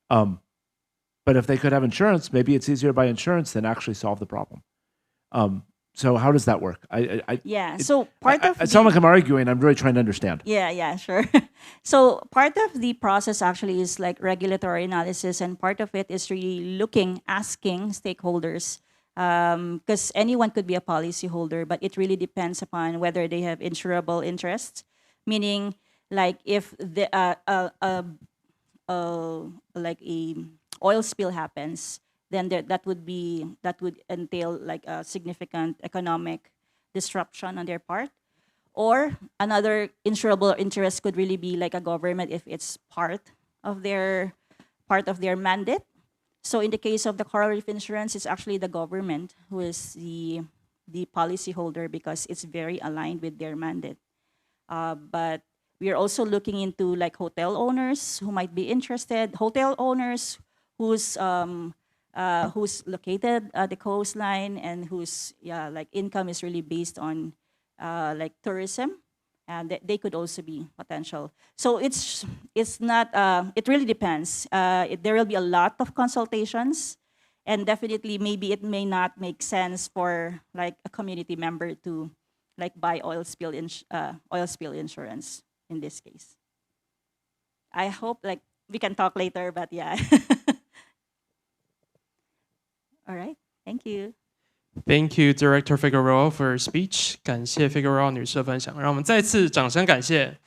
But if they could have insurance, maybe it's easier to buy insurance than actually solve the problem. So how does that work? So part of it sounds like I'm arguing. I'm really trying to understand. Yeah, sure. So part of the process actually is like regulatory analysis, and part of it is really asking stakeholders, because anyone could be a policyholder, but it really depends upon whether they have insurable interests. Meaning, like if the like a oil spill happens, then that would entail like a significant economic disruption on their part. Or another insurable interest could really be like a government if it's part of their mandate. So in the case of the coral reef insurance, it's actually the government who is the policyholder because it's very aligned with their mandate. But we are also looking into like hotel owners who might be interested, hotel owners who's located at the coastline and whose like income is really based on like tourism, and they could also be potential. So it's not. It really depends. There will be a lot of consultations, and definitely maybe it may not make sense for like a community member to like buy oil spill insurance in this case. I hope like we can talk later, but yeah. All right, thank you. Thank you, Director Figueroa, for your speech. 感谢 Figueroa 女士的分享，让我们再次掌声感谢。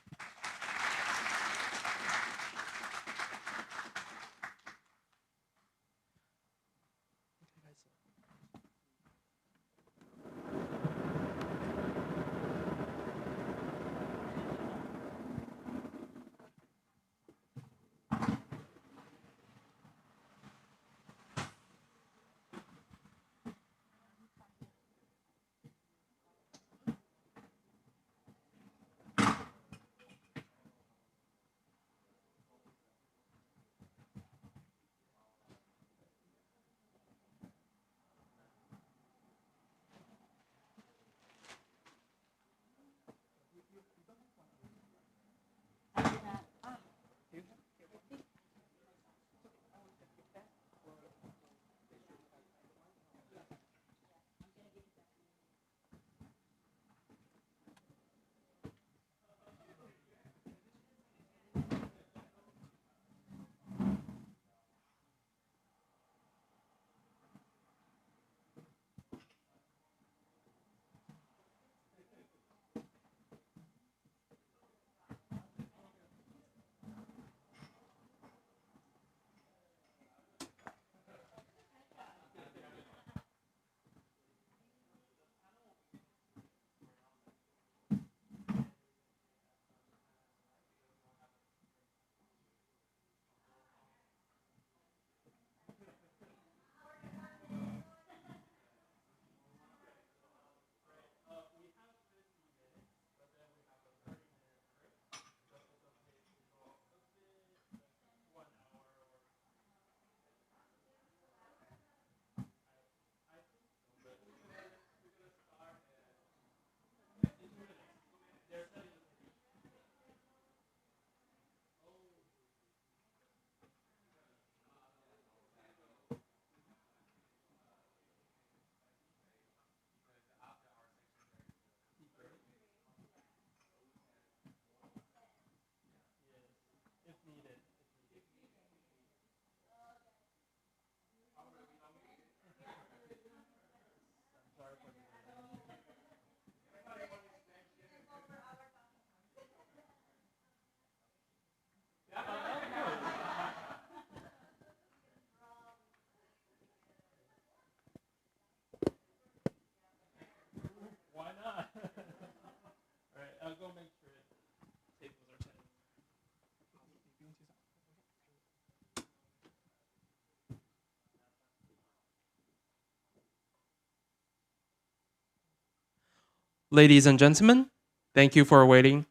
Ladies and gentlemen, thank you for waiting.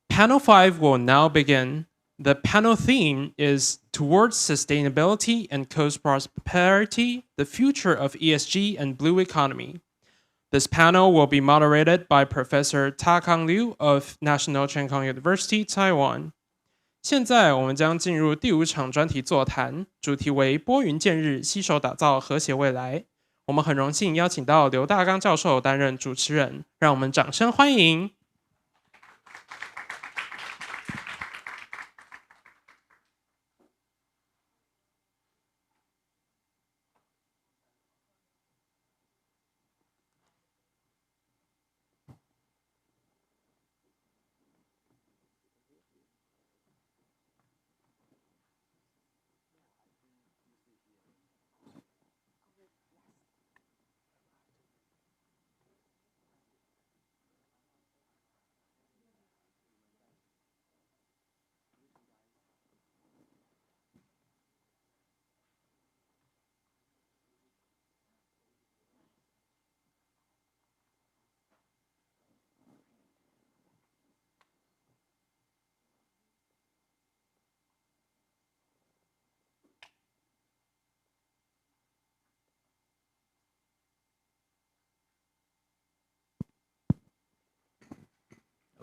Panel 5 will now begin. The panel theme is Towards Sustainability and Cost-Prosperity, the Future of ESG and Blue Economy. This panel will be moderated by Professor Ta-Kang Liu of National Cheng Kung University, Taiwan. 现在我们将进入第5场专题座谈，主题为拨云见日，携手打造和谐未来。我们很荣幸邀请到刘大刚教授担任主持人，让我们掌声欢迎。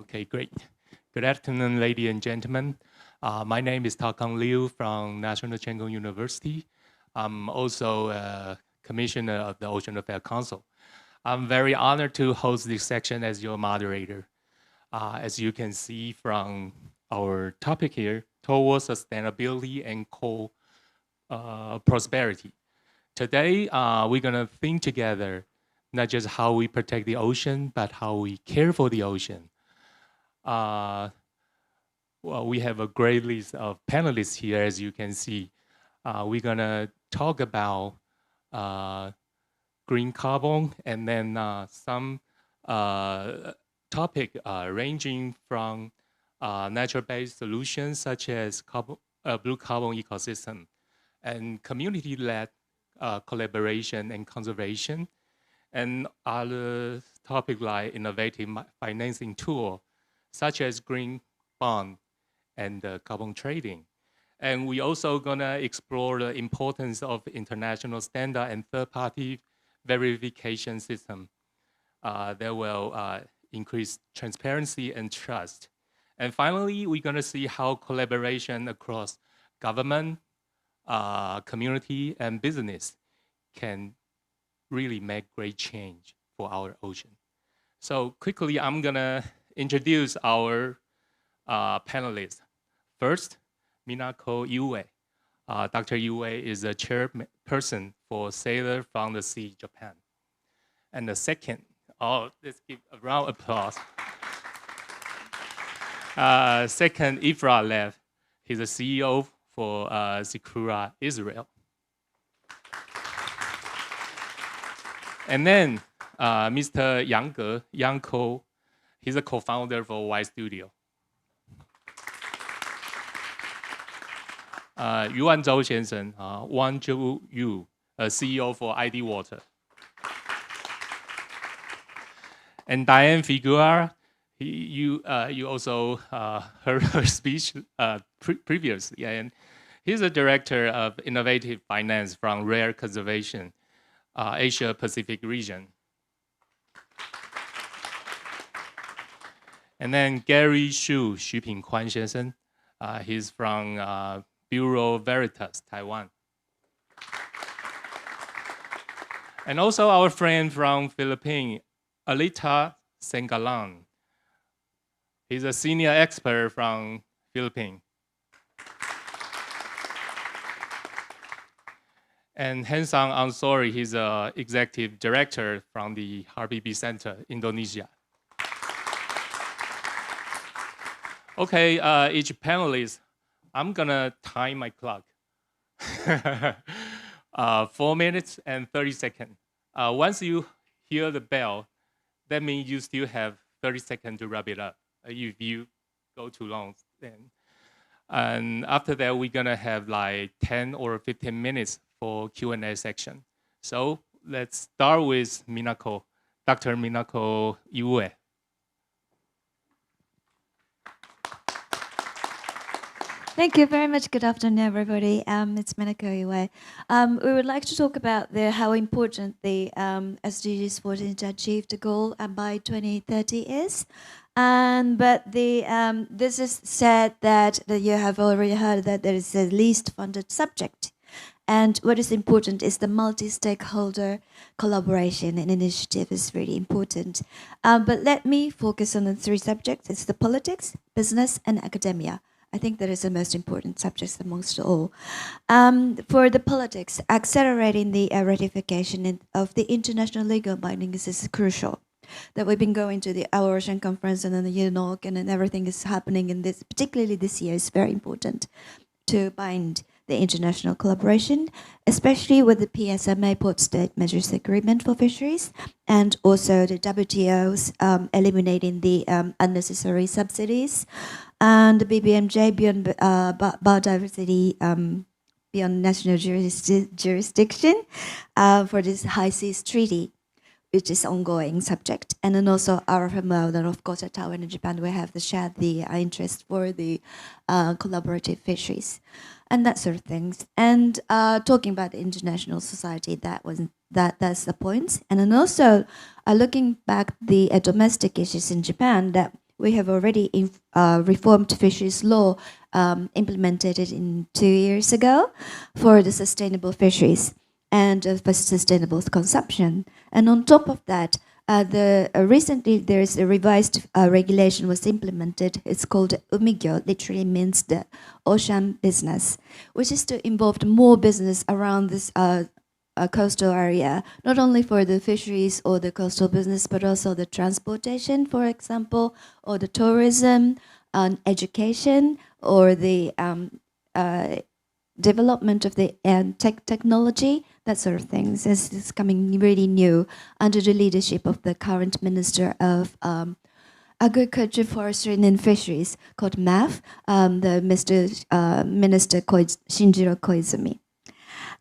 Okay, great. Good afternoon, ladies and gentlemen. My name is Ta-Kang Liu from National Cheng Kung University. I'm also a commissioner of the Ocean Affairs Council. I'm very honored to host this section as your moderator. As you can see from our topic here, towards sustainability and prosperity. Today, we're gonna think together, not just how we protect the ocean, but how we care for the ocean. Well, we have a great list of panelists here, as you can see. We're gonna talk about green carbon and then some topic ranging from natural-based solutions such as blue carbon ecosystem and community-led collaboration and conservation, and other topics like innovative financing tool such as green bond and carbon trading. And we also gonna explore the importance of international standard and third-party verification system that will increase transparency and trust. And finally, we're gonna see how collaboration across government, community, and business can really make great change for our ocean. So quickly, I'm gonna introduce our panelists. First, Minako Yue. Dr. Yue is a chairperson for Sailor from the Sea, Japan. And the second, let's give a round of applause. Second, Ifra Lev. He's the CEO for Zikura, Israel. And then Mr. Yang Ko. He's a co-founder for Y Studio. Yuan Zhou 先生, Wang Zhou Yu, CEO for ID Water. And Diane Figueroa, you also heard her speech previously, and he's the director of innovative finance from Rare Conservation, Asia Pacific region. And then Gary Xu Pingkuan 先生, he's from Bureau Veritas, Taiwan. And also our friend from Philippines, Alita Sengalan. He's a senior expert from Philippines. And Hensang Ansori, he's an executive director from the Habibie Center, Indonesia. Okay, each panelist, I'm gonna time my clock. 4 minutes and 30 seconds. Once you hear the bell, that means you still have 30 seconds to wrap it up. If you go too long, then. And after that, we're gonna have like 10 or 15 minutes for Q&A section. So let's start with Minako. Dr. Minako Iue. Thank you very much. Good afternoon, everybody. It's Minako Iwe. We would like to talk about how important the SDGs 14 to achieve the goal by 2030 is. But this is said that you have already heard that there is the least funded subject. And what is important is the multi-stakeholder collaboration and initiative is really important. But let me focus on the three subjects. It's the politics, business, and academia. I think that is the most important subjects amongst all. For the politics, accelerating the ratification of the international legal bindings is crucial. That we've been going to the Our Ocean Conference and then the UNOC and then everything is happening in this, particularly this year, is very important to bind the international collaboration, especially with the PSMA Port State Measures Agreement for fisheries, and also the WTO's eliminating the unnecessary subsidies, and the BBMJ beyond biodiversity beyond national jurisdiction for this High Seas Treaty, which is ongoing subject, and then also our FMO, and of course at Taiwan and Japan we have shared the interest for the collaborative fisheries and that sort of things. And talking about the international society, that's the point. And then also looking back the domestic issues in Japan, that we have already reformed fisheries law implemented it in 2 years ago for the sustainable fisheries and for sustainable consumption. And on top of that, recently there is a revised regulation was implemented. It's called Umigyo, literally means the ocean business, which is to involve more business around this coastal area, not only for the fisheries or the coastal business, but also the transportation, for example, or the tourism, education, or the development of the technology, that sort of things. It's coming really new under the leadership of the current Minister of Agriculture, Forestry and Fisheries, called MAF, the Minister Shinjiro Koizumi.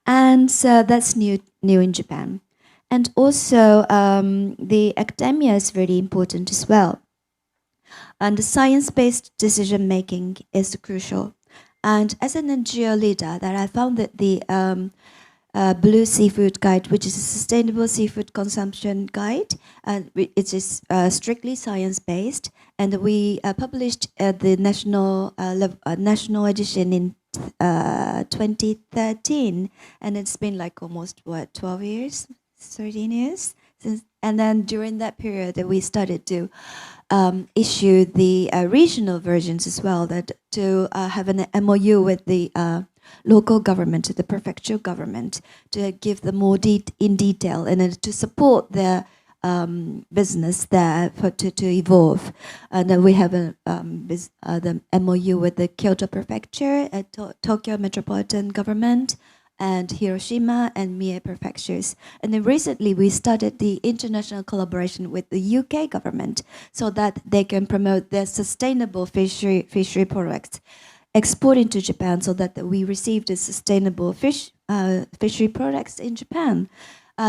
And so that's new in Japan. And also the academia is very important as well. And the science-based decision-making is crucial. And as an NGO leader, that I found that the Blue Seafood Guide, which is a sustainable seafood consumption guide, it is strictly science-based, and we published the national edition in 2013, and it's been like almost 12 years, 13 years since. And then during that period, we started to issue the regional versions as well, that to have an MOU with the local government, the prefectural government, to give them more in detail and to support their business there to evolve. And then we have the MOU with the Kyoto Prefecture, Tokyo Metropolitan Government, and Hiroshima and Mie prefectures. And then recently we started the international collaboration with the UK government so that they can promote their sustainable fishery products, exporting to Japan, so that we receive the sustainable fishery products in Japan.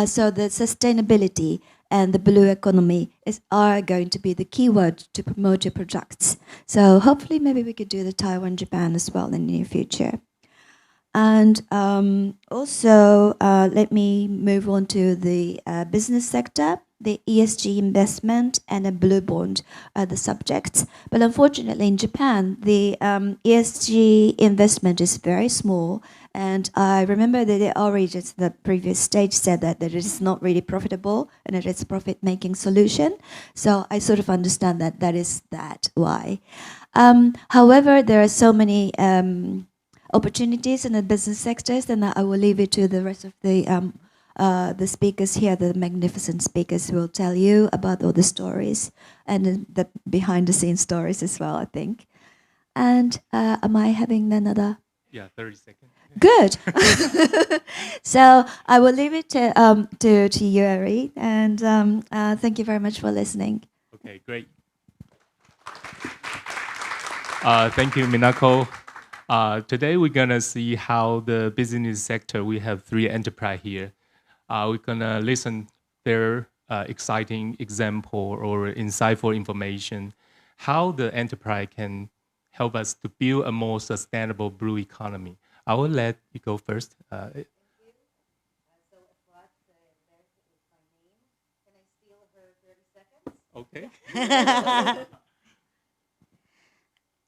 So the sustainability and the blue economy are going to be the keyword to promote your products. So hopefully maybe we could do the Taiwan, Japan as well in the near future. And also, let me move on to the business sector. The ESG investment and a blue bond are the subjects. But unfortunately, in Japan, the ESG investment is very small. And I remember that they already just the previous stage said that it is not really profitable and it is a profit-making solution. So I sort of understand that is why. However, there are so many opportunities in the business sectors, and I will leave it to the rest of the speakers here, the magnificent speakers, who will tell you about all the stories and the behind-the-scenes stories as well, I think. And am I having another? Yeah, 30 seconds. Good. So I will leave it to you, Ari, and thank you very much for listening. Okay, great. Thank you, Minako. Today we're gonna see how the business sector, we have 3 enterprise here. We're gonna listen their exciting example or insightful information, how the enterprise can help us to build a more sustainable blue economy. I will let you go first. Okay.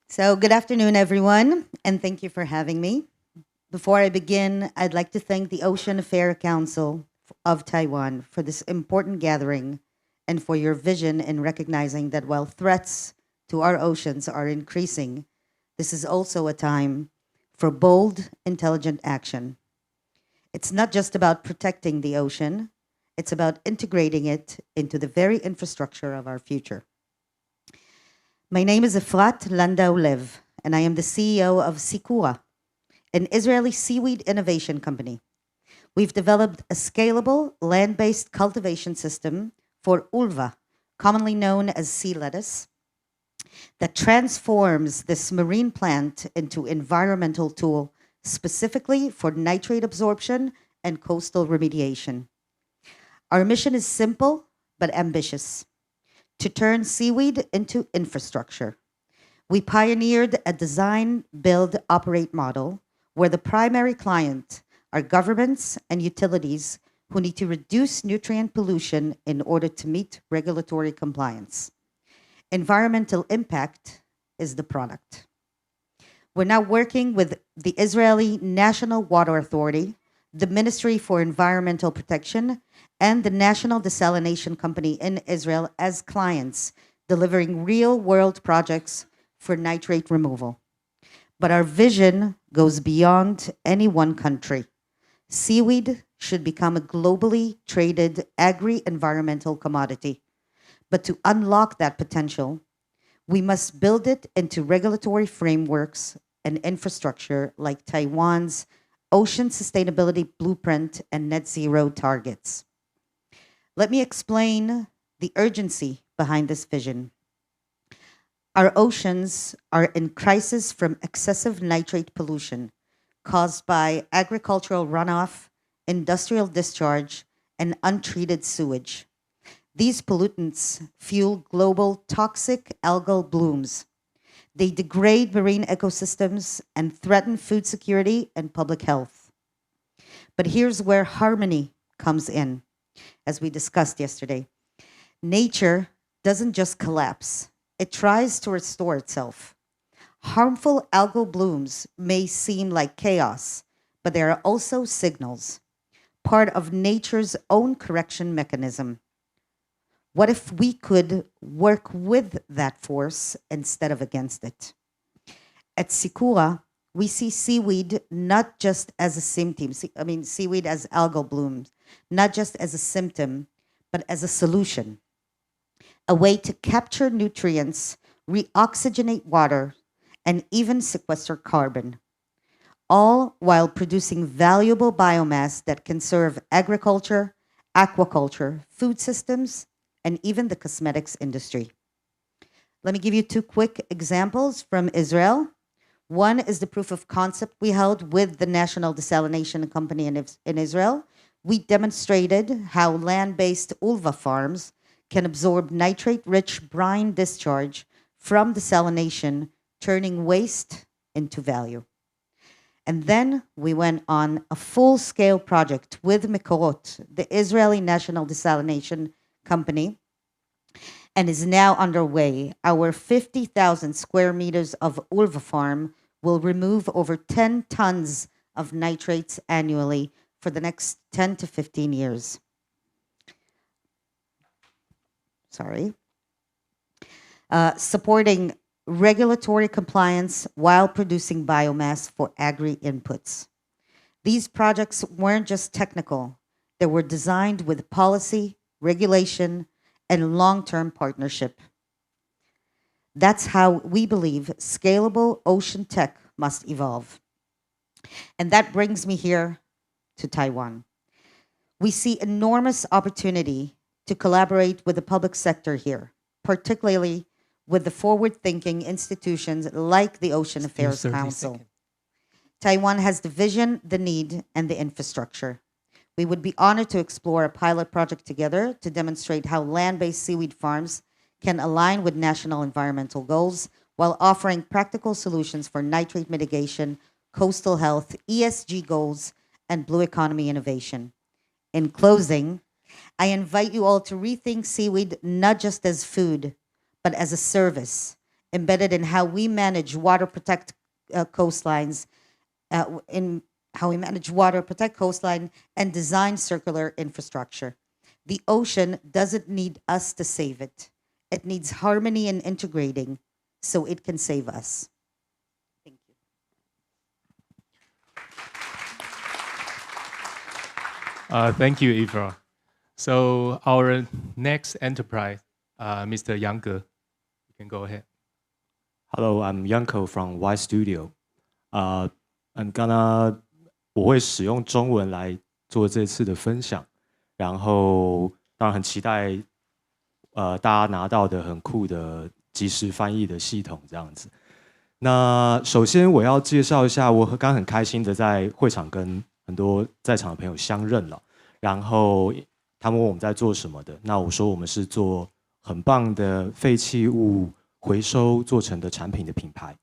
So good afternoon, everyone, and thank you for having me. Before I begin, I'd like to thank the Ocean Affairs Council of Taiwan for this important gathering and for your vision in recognizing that while threats to our oceans are increasing, this is also a time for bold, intelligent action. It's not just about protecting the ocean, it's about integrating it into the very infrastructure of our future. My name is Efrat Landau Lev, and I am the CEO of Sikura, an Israeli seaweed innovation company. We've developed a scalable land-based cultivation system for ulva, commonly known as sea lettuce, that transforms this marine plant into environmental tool specifically for nitrate absorption and coastal remediation. Our mission is simple but ambitious: to turn seaweed into infrastructure. We pioneered a design, build, operate model where the primary client are governments and utilities who need to reduce nutrient pollution in order to meet regulatory compliance. Environmental impact is the product. We're now working with the Israeli National Water Authority, the Ministry for Environmental Protection, and the National Desalination Company in Israel as clients, delivering real-world projects for nitrate removal. But our vision goes beyond any one country. Seaweed should become a globally traded agri-environmental commodity. But to unlock that potential, we must build it into regulatory frameworks and infrastructure like Taiwan's Ocean Sustainability Blueprint and Net Zero targets. Let me explain the urgency behind this vision. Our oceans are in crisis from excessive nitrate pollution caused by agricultural runoff, industrial discharge, and untreated sewage. These pollutants fuel global toxic algal blooms. They degrade marine ecosystems and threaten food security and public health. But here's where harmony comes in, as we discussed yesterday. Nature doesn't just collapse, it tries to restore itself. Harmful algal blooms may seem like chaos, but they are also signals, part of nature's own correction mechanism. What if we could work with that force instead of against it? At Sikura, we see seaweed not just as a symptom, seaweed as algal blooms, not just as a symptom, but as a solution, a way to capture nutrients, reoxygenate water, and even sequester carbon, all while producing valuable biomass that can serve agriculture, aquaculture, food systems, and even the cosmetics industry. Let me give you two quick examples from Israel. One is the proof of concept we held with the National Desalination Company in Israel. We demonstrated how land-based ulva farms can absorb nitrate-rich brine discharge from desalination, turning waste into value. And then we went on a full-scale project with Mekorot, the Israeli National Desalination Company, and is now underway. Our 50,000 square meters of ulva farm will remove over 10 tons of nitrates annually for the next 10 to 15 years. Supporting regulatory compliance while producing biomass for agri-inputs. These projects weren't just technical, they were designed with policy, regulation, and long-term partnership. That's how we believe scalable ocean tech must evolve. And that brings me here to Taiwan. We see enormous opportunity to collaborate with the public sector here, particularly with the forward-thinking institutions like the Ocean Affairs Council. Taiwan has the vision, the need, and the infrastructure. We would be honored to explore a pilot project together to demonstrate how land-based seaweed farms can align with national environmental goals while offering practical solutions for nitrate mitigation, coastal health, ESG goals, and blue economy innovation. In closing, I invite you all to rethink seaweed not just as food, but as a service embedded in how we manage water, protect coastlines, protect coastline, and design circular infrastructure. The ocean doesn't need us to save it. It needs harmony and integrating so it can save us. Thank you. Thank you, Eva. So our next enterprise, Mr. Yang Ge, you can go ahead. Hello, I'm Yanko from Y Studio.我会使用中文来做这次的分享，然后当然很期待大家拿到的很酷的即时翻译的系统这样子。那首先我要介绍一下，我刚很开心的在会场跟很多在场的朋友相认了，然后他们问我们在做什么的，那我说我们是做很棒的废弃物回收做成的产品的品牌。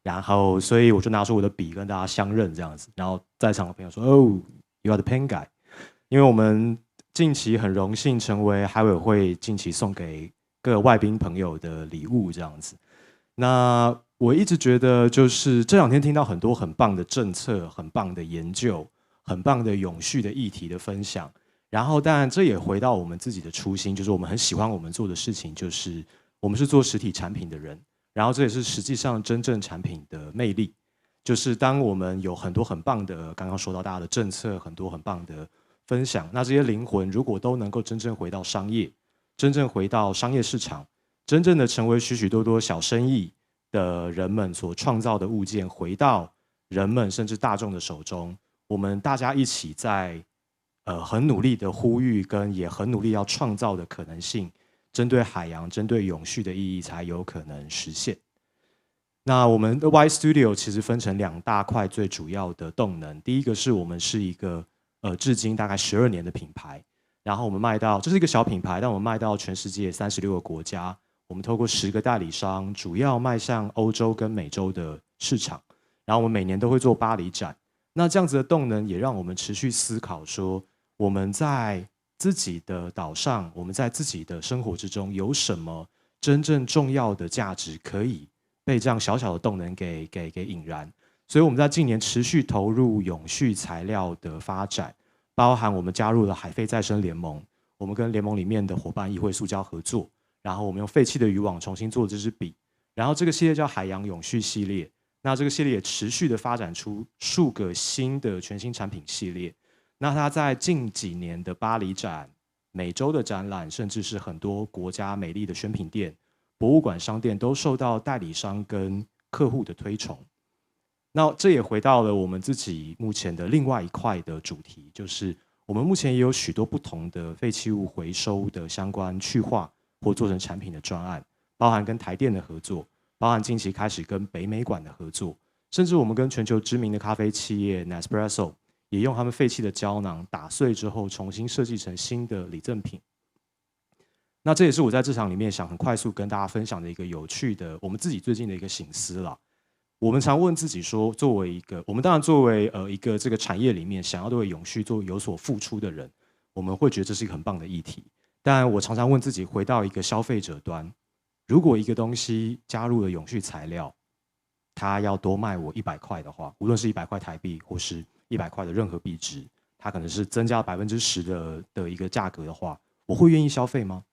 然后，所以我就拿出我的笔跟大家相认这样子。然后在场的朋友说：“哦 ，You are the pen guy。”因为我们近期很荣幸成为海委会近期送给各个外宾朋友的礼物这样子。那我一直觉得，就是这两天听到很多很棒的政策、很棒的研究、很棒的永续的议题的分享。然后，当然这也回到我们自己的初心，就是我们很喜欢我们做的事情，就是我们是做实体产品的人。然后这也是实际上真正产品的魅力，就是当我们有很多很棒的，刚刚说到大家的政策，很多很棒的分享，那这些灵魂如果都能够真正回到商业，真正回到商业市场，真正的成为许许多多小生意的人们所创造的物件，回到人们甚至大众的手中，我们大家一起在很努力的呼吁，跟也很努力要创造的可能性。针对海洋、针对永续的意义才有可能实现。那我们的 Y Studio 其实分成2大块最主要的动能。第一个是我们是一个至今大概12年的品牌，然后我们卖到，这是一个小品牌，但我们卖到全世界36个国家。我们透过10个代理商，主要迈向欧洲跟美洲的市场。然后我们每年都会做巴黎展。那这样子的动能也让我们持续思考说，我们在自己的岛上，我们在自己的生活之中有什么真正重要的价值可以被这样小小的动能给引燃？所以我们在近年持续投入永续材料的发展，包含我们加入了海废再生联盟，我们跟联盟里面的伙伴议会塑胶合作，然后我们用废弃的渔网重新做这支笔，然后这个系列叫海洋永续系列。那这个系列也持续的发展出数个新的全新产品系列。那它在近几年的巴黎展、美洲的展览，甚至是很多国家美丽的选品店、博物馆、商店，都受到代理商跟客户的推崇。那这也回到了我们自己目前的另外一块的主题，就是我们目前也有许多不同的废弃物回收的相关去化或做成产品的专案，包含跟台电的合作，包含近期开始跟北美馆的合作，甚至我们跟全球知名的咖啡企业 Nespresso。也用他们废弃的胶囊打碎之后，重新设计成新的礼赠品。那这也是我在这场里面想很快速跟大家分享的一个有趣的，我们自己最近的一个省思啦。我们常问自己说，作为一个，我们当然作为一个这个产业里面想要对永续做有所付出的人，我们会觉得这是一个很棒的议题。但我常常问自己，回到一个消费者端，如果一个东西加入了永续材料，它要多卖我100块的话，无论是100块台币或是100块的任何币值，它可能是增加10%的一个价格的话，我会愿意消费吗？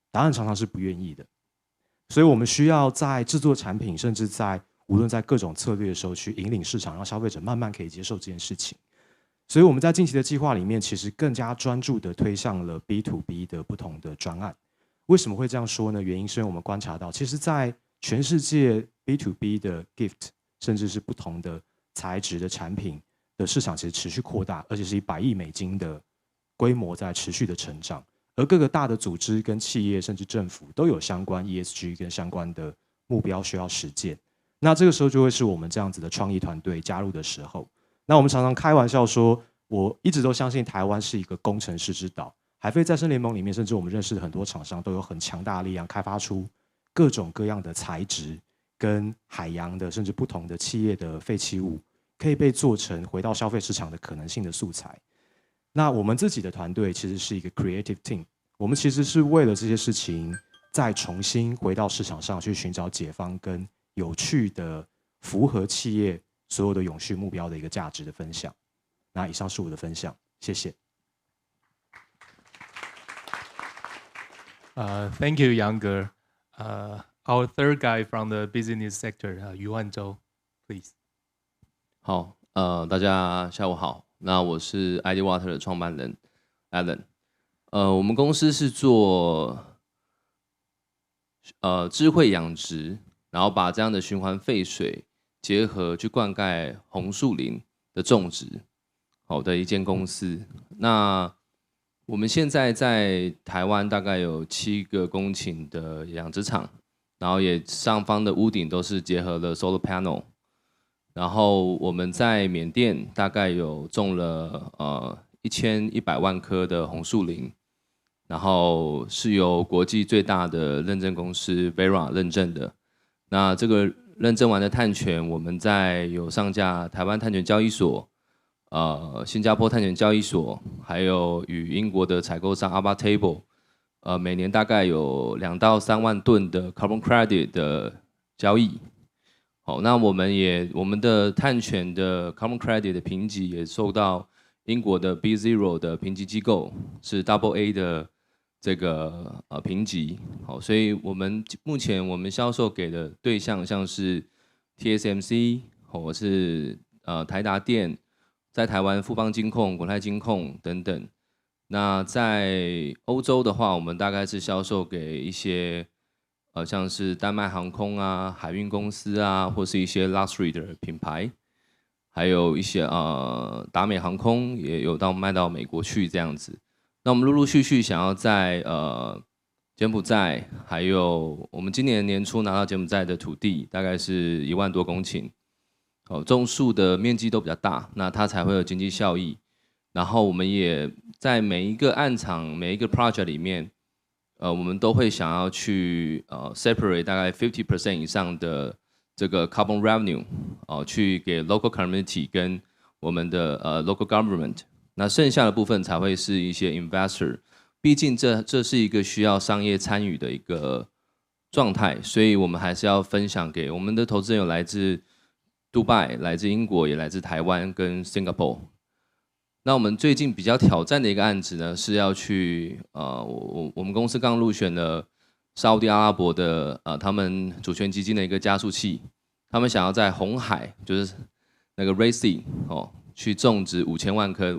答案常常是不愿意的。所以我们需要在制作产品，甚至在无论在各种策略的时候去引领市场，让消费者慢慢可以接受这件事情。所以我们在近期的计划里面，其实更加专注的推向了 B to B 的不同的专案。为什么会这样说呢？原因是因为我们观察到，其实在全世界 B to B 的 gift， 甚至是不同的材质的产品的市场其实持续扩大，而且是以100亿美金的规模在持续的成长。而各个大的组织跟企业甚至政府都有相关 ESG 跟相关的目标需要实践。那这个时候就会是我们这样子的创意团队加入的时候。那我们常常开玩笑说，我一直都相信台湾是一个工程师之岛。海废再生联盟里面，甚至我们认识的很多厂商都有很强大的力量，开发出各种各样的材质，跟海洋的甚至不同的企业的废弃物，可以被做成回到消费市场的可能性的素材。那我们自己的团队其实是一个 creative team， 我们其实是为了这些事情再重新回到市场上去寻找解方跟有趣的符合企业所有的永续目标的一个价值的分享。那以上是我的分享，谢谢。Thank you, Younger. Our third guy from the business sector, 余万洲 please. 好，大家下午好。那我是 ID Water 的创办人 Alan。我们公司是做智慧养殖，然后把这样的循环废水结合去灌溉红树林的种植，好的一间公司。那我们现在在台湾大概有7个公顷的养殖场，然后也上方的屋顶都是结合了 solar panel。然后我们在缅甸大概有种了1100万棵的红树林，然后是由国际最大的认证公司 Verra 认证的。那这个认证完的碳权，我们有上架台湾碳权交易所。新加坡碳权交易所，还有与英国的采购商 Table， 每年大概有2到3万吨的 carbon credit 的交易。好，那我们的碳权的 carbon credit 的评级也受到英国的 B0 的评级机构是 AA 的这个评级。好，所以目前我们销售给的对象像是 TSMC 或是台达电。在台湾富邦金控、国泰金控等等。那在欧洲的话，我们大概是销售给一些像是丹麦航空啊、海运公司啊，或是一些 luxury 的品牌，还有一些达美航空也有卖到美国去这样子。那我们陆陆续续想要在柬埔寨，还有我们今年年初拿到柬埔寨的土地，大概是1万多公顷。种树的面积都比较大，那它才会有经济效益。然后我们也在每一个案场、每一个 project 里面，我们都会想要去separate 大概 50% 以上的这个 carbon revenue，去给 local community 跟我们的local government。那剩下的部分才会是一些 investor。毕竟这是一个需要商业参与的一个状态，所以我们还是要分享给我们的投资人，有来自杜拜，来自英国，也来自台湾跟 Singapore。那我们最近比较挑战的一个案子呢，是要去我们公司刚入选了沙特阿拉伯的他们主权基金的一个加速器，他们想要在红海，就是那个 Red Sea 去种植5000万棵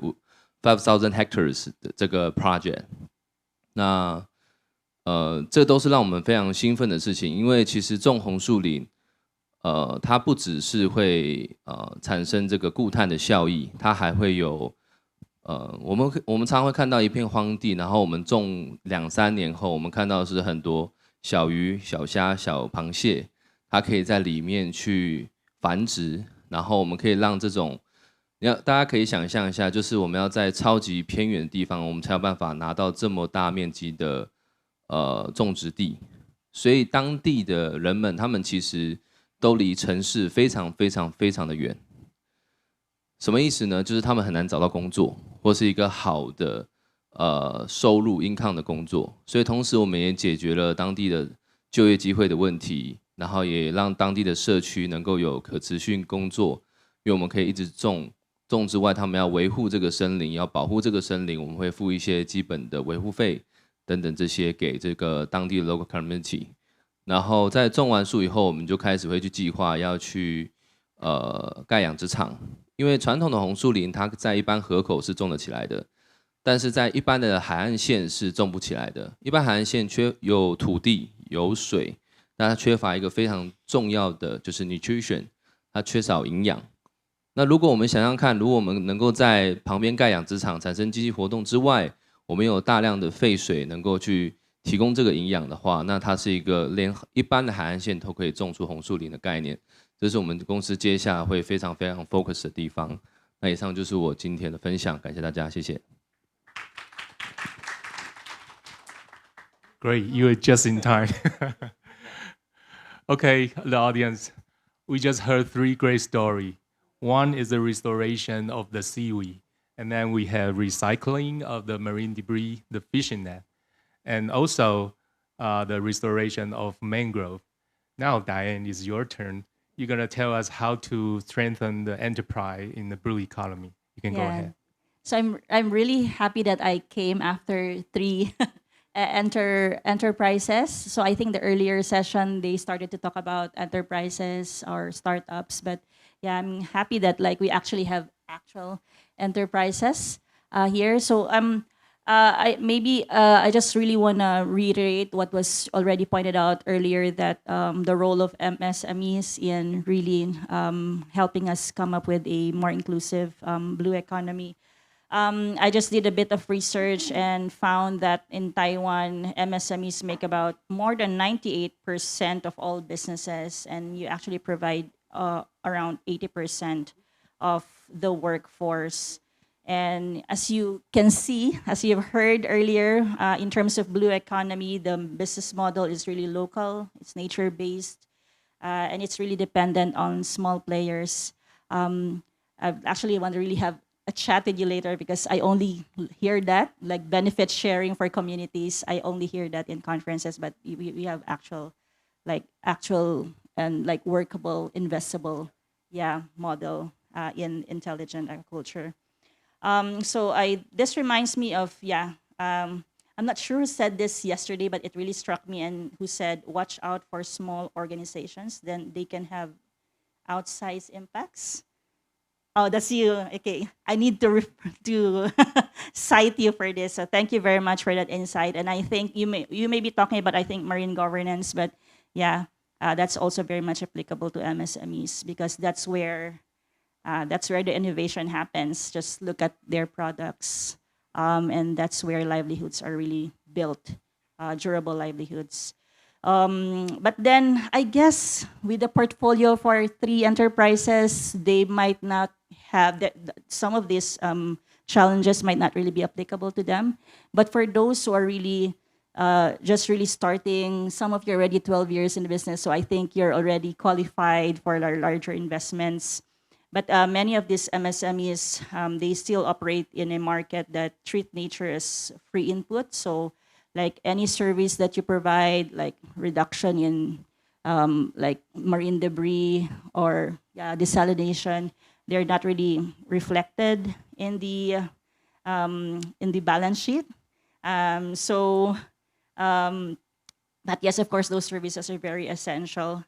5000 hectares 的这个 project。那这都是让我们非常兴奋的事情，因为其实种红树林。它不只是会产生这个固碳的效益，它还会有我们常常会看到一片荒地，然后我们种2、3年后，我们看到的是很多小鱼、小虾、小螃蟹，它可以在里面去繁殖，然后我们可以让这种，大家可以想象一下，就是我们要在超级偏远的地方，我们才有办法拿到这么大面积的种植地，所以当地的人们他们其实都离城市非常的远。什么意思呢？就是他们很难找到工作，或是一个好的收入 income 的工作。所以同时我们也解决了当地的就业机会的问题，然后也让当地的社区能够有可持续工作。因为我们可以一直种之外，他们要维护这个森林，要保护这个森林，我们会付一些基本的维护费等等这些给这个当地的 local community。然后在种完树以后，我们就开始会去计划要去盖养殖场，因为传统的红树林它在一般河口是种得起来的，但是在一般的海岸线是种不起来的。一般海岸线有土地有水，但它缺乏一个非常重要的就是 nutrition， 它缺少营养。那如果我们想想看，如果我们能够在旁边盖养殖场产生经济活动之外，我们有大量的废水能够去提供这个营养的话，那它是一个连一般的海岸线都可以种出红树林的概念。这是我们公司接下来会非常 focus 的地方。那以上就是我今天的分享，感谢大家，谢谢。Great, you are just in time. Okay, the audience, we just heard 3 great stories. One is the restoration of the seaweed, and then we have recycling of the marine debris, the fishing net, and also the restoration of mangrove. Now, Diane, it's your turn. You're gonna tell us how to strengthen the enterprise in the blue economy. You can go ahead. So I'm really happy that I came after 3 enterprises. So I think the earlier session they started to talk about enterprises or startups, but yeah, I'm happy that like we actually have actual enterprises here. So I just really want to reiterate what was already pointed out earlier, that the role of MSMEs in really helping us come up with a more inclusive blue economy. I just did a bit of research and found that in Taiwan, MSMEs make about more than 98% of all businesses, and you actually provide around 80% of the workforce. And as you can see, as you've heard earlier, in terms of blue economy, the business model is really local, it's nature-based, and it's really dependent on small players. I actually want to really have a chat with you later because I only hear that, like benefit sharing for communities. I only hear that in conferences, but we have actual and like workable, investable, model in intelligent agriculture. This reminds me of, I'm not sure who said this yesterday, but it really struck me, and who said, watch out for small organizations, then they can have outsized impacts. Oh, that's you. Okay, I need to cite you for this. So thank you very much for that insight. And I think you may be talking about, I think, marine governance, but that's also very much applicable to MSMEs because that's where the innovation happens. Just look at their products, and that's where livelihoods are really built, durable livelihoods. But then I guess with the portfolio for 3 enterprises, they might not have some of these challenges might not really be applicable to them. But for those who are really just really starting, some of you are already 12 years in the business, so I think you're already qualified for larger investments. But many of these MSMEs, they still operate in a market that treat nature as free input. So like any service that you provide, like reduction in like marine debris or desalination, they're not really reflected in the balance sheet. But yes, of course, those services are very essential.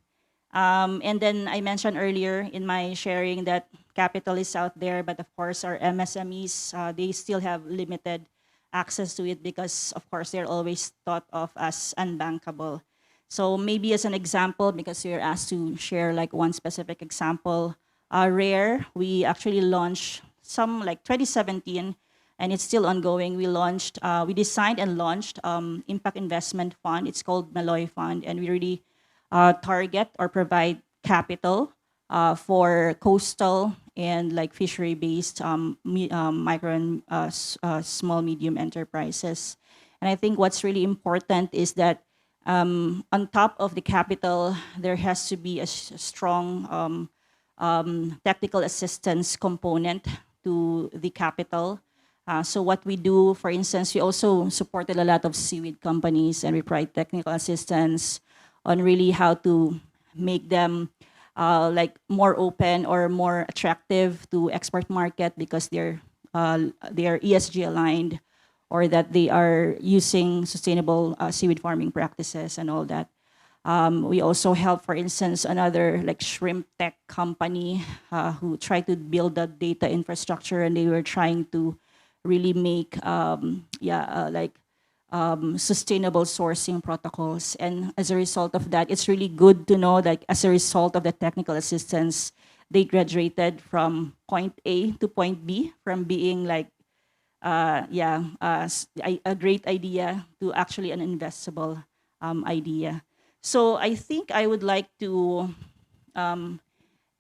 And then I mentioned earlier in my sharing that capital is out there, but of course our MSMEs, they still have limited access to it because of course they're always thought of as unbankable. So maybe as an example, because you're asked to share like one specific example, Rare, we actually launched some like 2017, and it's still ongoing. We designed and launched impact investment fund. It's called Malloy Fund, and we really target or provide capital for coastal and like fishery-based micro and small medium enterprises. And I think what's really important is that on top of the capital, there has to be a strong technical assistance component to the capital. So what we do, for instance, we also supported a lot of seaweed companies, and we provide technical assistance on really how to make them like more open or more attractive to export market because they are ESG aligned, or that they are using sustainable seaweed farming practices and all that. We also help, for instance, another like shrimp tech company who tried to build a data infrastructure, and they were trying to really make sustainable sourcing protocols. And as a result of that, it's really good to know that as a result of the technical assistance, they graduated from point A to point B, from being like a great idea to actually an investable idea. So I think I would like to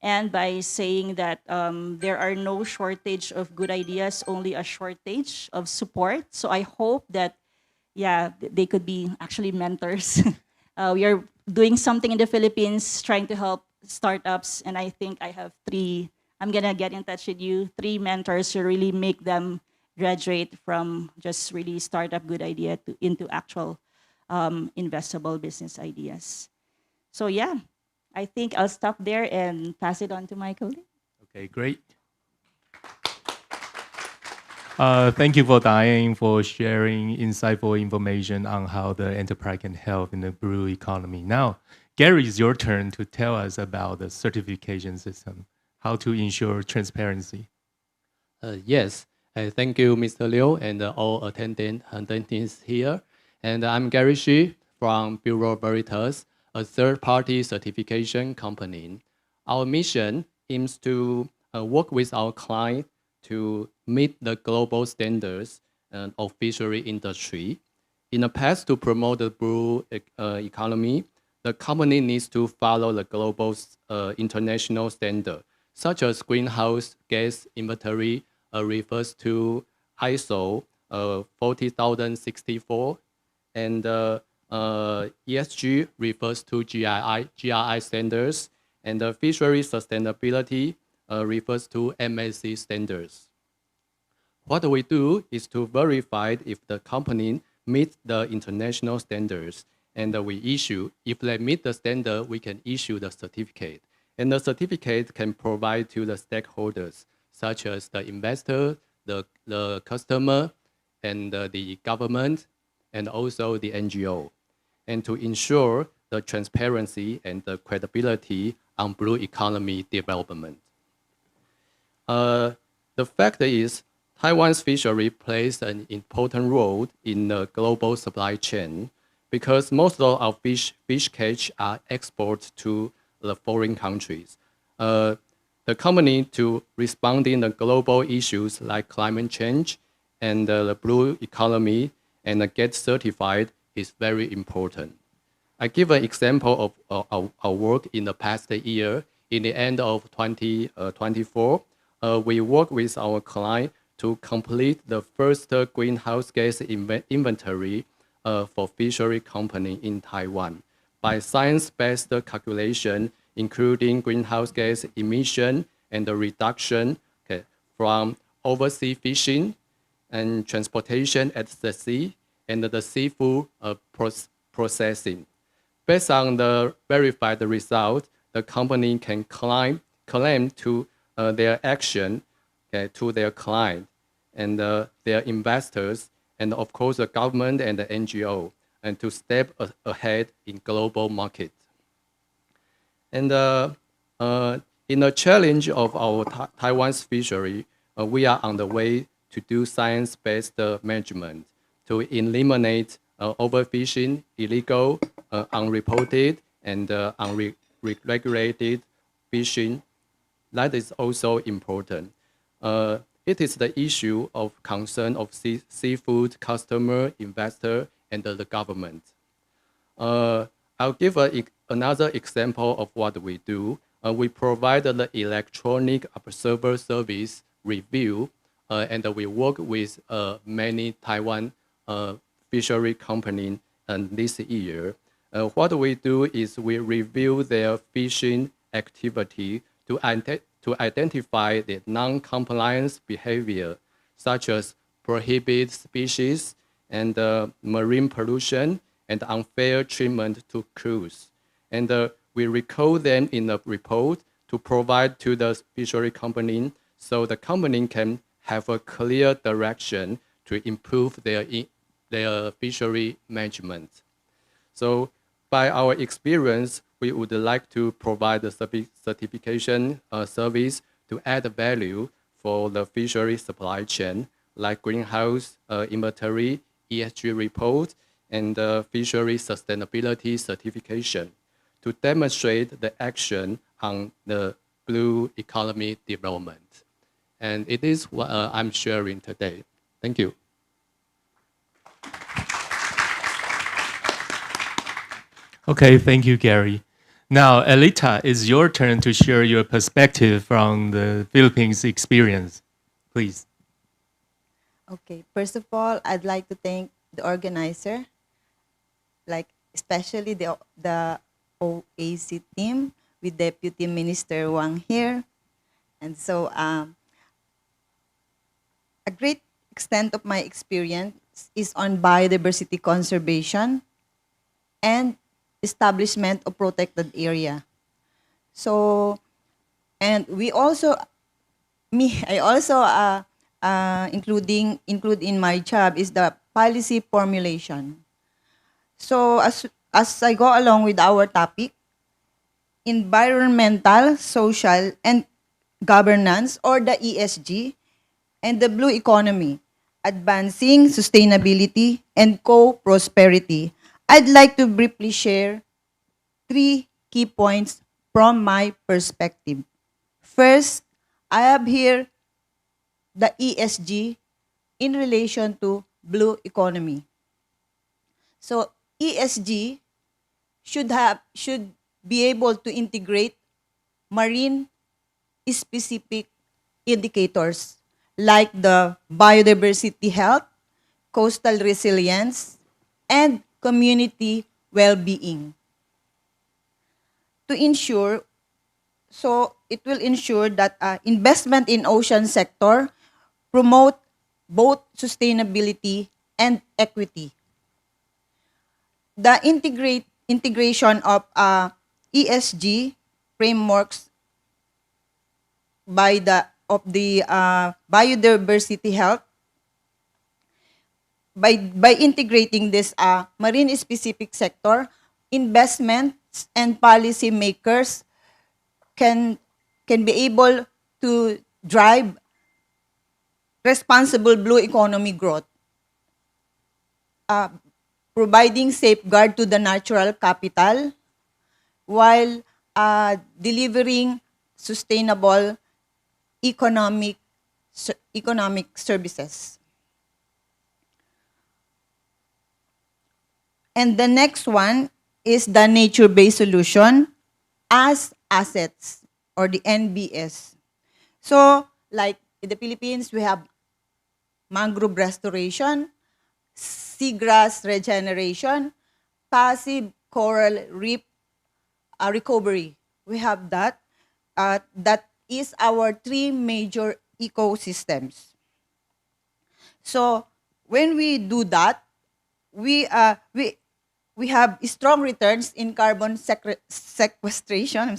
and by saying that there are no shortage of good ideas, only a shortage of support. So I hope that, yeah, they could be actually mentors. We are doing something in the Philippines, trying to help startups, and I think I have three. I'm gonna get in touch with you, 3 mentors to really make them graduate from just really startup good idea into actual investable business ideas. So yeah, I think I'll stop there and pass it on to my colleague. Okay, great. Thank you for Diane for sharing insightful information on how the enterprise can help in the blue economy. Now, Gary, it's your turn to tell us about the certification system, how to ensure transparency. Yes, thank you, Mr. Liu, and all attendees here. And I'm Gary Xu from Bureau Veritas, a third-party certification company. Our mission aims to work with our client to meet the global standards of fishery industry. In the past, to promote the blue economy, the company needs to follow the global international standard, such as greenhouse gas inventory refers to ISO 40064, and ESG refers to GRI standards, and fishery sustainability refers to MSC standards. What we do is to verify if the company meets the international standards, and we issue. If they meet the standard, we can issue the certificate. And the certificate can provide to the stakeholders, such as the investor, the customer, and the government, and also the NGO, and to ensure the transparency and the credibility on blue economy development. The fact is, Taiwan's fishery plays an important role in the global supply chain because most of our fish catch are exported to the foreign countries. The company to responding to global issues like climate change and the blue economy and get certified is very important. I give an example of our work in the past year. In the end of 2024, we work with our client to complete the first greenhouse gas inventory for fishery company in Taiwan by science-based calculation, including greenhouse gas emission and the reduction from overseas fishing and transportation at the sea and the seafood processing. Based on the verified result, the company can claim to their action to their client and their investors, and of course the government and the NGO, and to step ahead in global market. And in the challenge of our Taiwan's fishery, we are on the way to do science-based management to eliminate overfishing, illegal, unreported, and unregulated fishing. That is also important. It is the issue of concern of seafood customer, investor, and the government. I'll give another example of what we do. We provide the electronic observer service review, and we work with many Taiwan fishery companies this year. What we do is we review their fishing activity to identify the non-compliance behavior, such as prohibited species and marine pollution and unfair treatment to crews. And we record them in a report to provide to the fishery company so the company can have a clear direction to improve their fishery management. So by our experience, we would like to provide the certification service to add value for the fishery supply chain, like greenhouse inventory, ESG report, and fishery sustainability certification to demonstrate the action on the blue economy development. And it is what I'm sharing today. Thank you. Okay, thank you, Gary. Now, Elita, it's your turn to share your perspective from the Philippines experience. Please. Okay, first of all, I'd like to thank the organizer, like especially the OAC team with Deputy Minister Wang here. And so a great extent of my experience is on biodiversity conservation and establishment of protected area. So, and we also, I also include in my job is the policy formulation. So as I go along with our topic, environmental, social, and governance, or the ESG, and the blue economy, advancing sustainability and co-prosperity. I'd like to briefly share 3 key points from my perspective. First, I have here the ESG in relation to blue economy. So ESG should be able to integrate marine specific indicators like the biodiversity health, coastal resilience, and community well-being. To ensure, so it will ensure that investment in ocean sector promote both sustainability and equity. The integration of ESG frameworks of the biodiversity health by integrating this marine specific sector, investments and policy makers can be able to drive responsible blue economy growth, providing safeguard to the natural capital while delivering sustainable economic services. And the next one is the nature-based solution as assets, or the NBS. So, like in the Philippines, we have mangrove restoration, seagrass regeneration, passive coral reef recovery. We have that. That is our 3 major ecosystems. So when we do that, we have strong returns in carbon sequestration,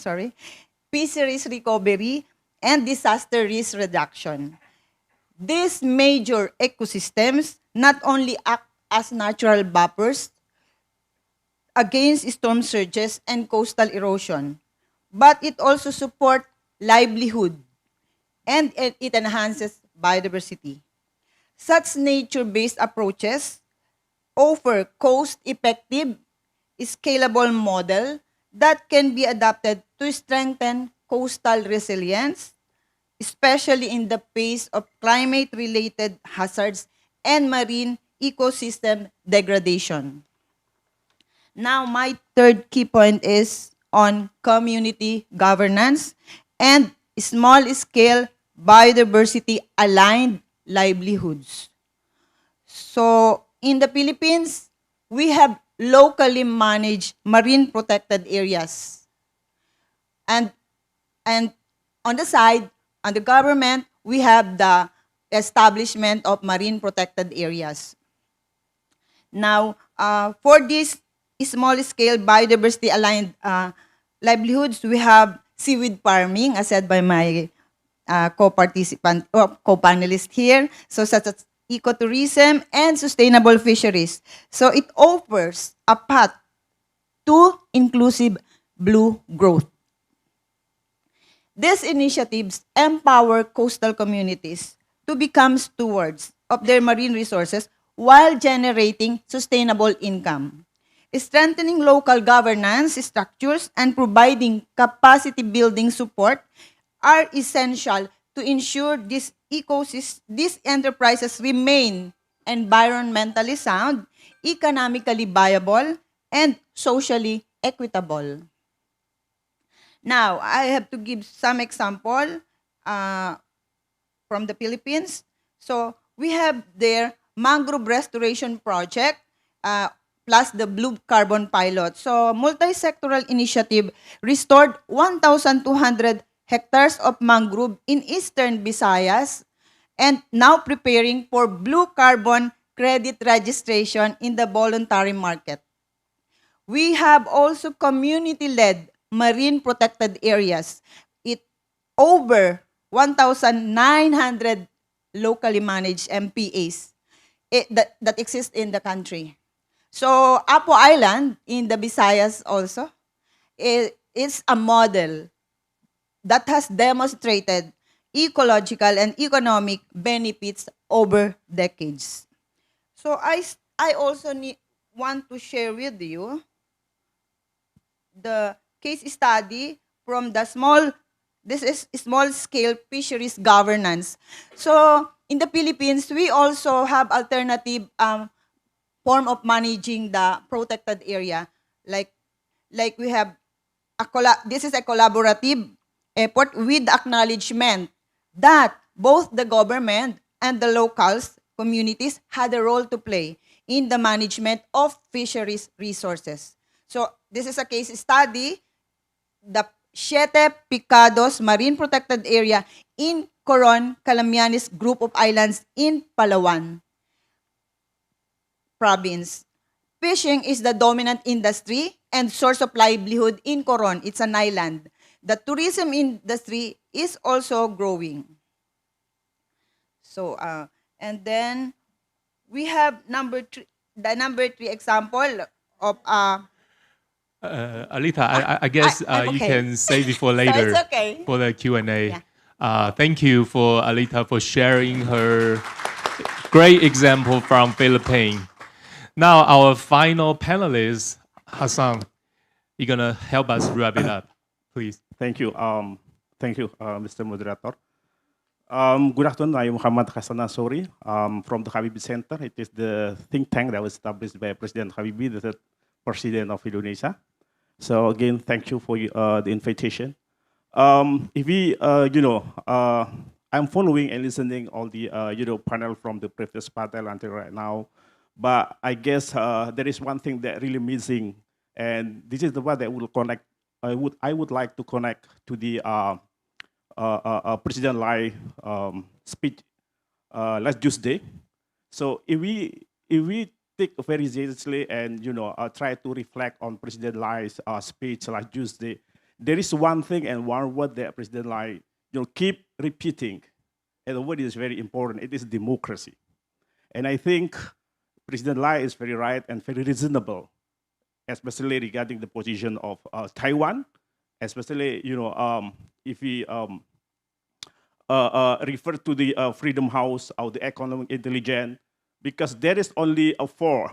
fisheries recovery, and disaster risk reduction. These major ecosystems not only act as natural buffers against storm surges and coastal erosion, but it also supports livelihood and it enhances biodiversity. Such nature-based approaches offer cost-effective, scalable model that can be adapted to strengthen coastal resilience, especially in the face of climate-related hazards and marine ecosystem degradation. Now, my 3rd key point is on community governance and small-scale biodiversity-aligned livelihoods. So, in the Philippines, we have locally managed marine protected areas. And on the side, on the government, we have the establishment of marine protected areas. Now, for this small-scale biodiversity-aligned livelihoods, we have seaweed farming, as said by my co-participant or co-panelist here, so such as ecotourism and sustainable fisheries. So it offers a path to inclusive blue growth. These initiatives empower coastal communities to become stewards of their marine resources while generating sustainable income. Strengthening local governance structures and providing capacity building support are essential to ensure these enterprises remain environmentally sound, economically viable, and socially equitable. Now, I have to give some example from the Philippines. So we have their mangrove restoration project plus the blue carbon pilot. So multi-sectoral initiative restored 1,200 hectares of mangrove in eastern Visayas and now preparing for blue carbon credit registration in the voluntary market. We have also community-led marine protected areas. It over 1,900 locally managed MPAs that exist in the country. So Apo Island in the Visayas also is a model that has demonstrated ecological and economic benefits over decades. So I also want to share with you the case study from the this is small scale fisheries governance. So in the Philippines, we also have alternative form of managing the protected area. Like we have this is a collaborative effort with the acknowledgement that both the government and the locals, communities had a role to play in the management of fisheries resources. So this is a case study, the Siete Picados Marine Protected Area in Coron, Calamianes Group of Islands in Palawan Province. Fishing is the dominant industry and source of livelihood in Coron. It's an island. The tourism industry is also growing. So, and then we have the number three example of Alita, I guess I'm you okay. can save it for So later it's okay. for the Q&A. Yeah. Thank you for Alita for sharing her great example from Philippines. Now our final panelist, Hassan, you're gonna help us wrap it up, please. Thank you. Mr. Moderator. Good afternoon. I am Muhammad Hassan Nasori from the Habibie Center. It is the think tank that was established by President Habibie, the third President of Indonesia. So again, thank you for the invitation. If we, I'm following and listening all the, panel from the previous panel until right now. But I guess there is one thing that really missing, and this is the one that will connect. I would like to connect to the President Lai speech last Tuesday. So if we take very seriously and try to reflect on President Lai's speech last Tuesday, there is one thing and one word that President Lai keep repeating, and the word is very important. It is democracy, and I think President Lai is very right and very reasonable, especially regarding the position of Taiwan, especially if we refer to the Freedom House or the economic intelligence, because there is only four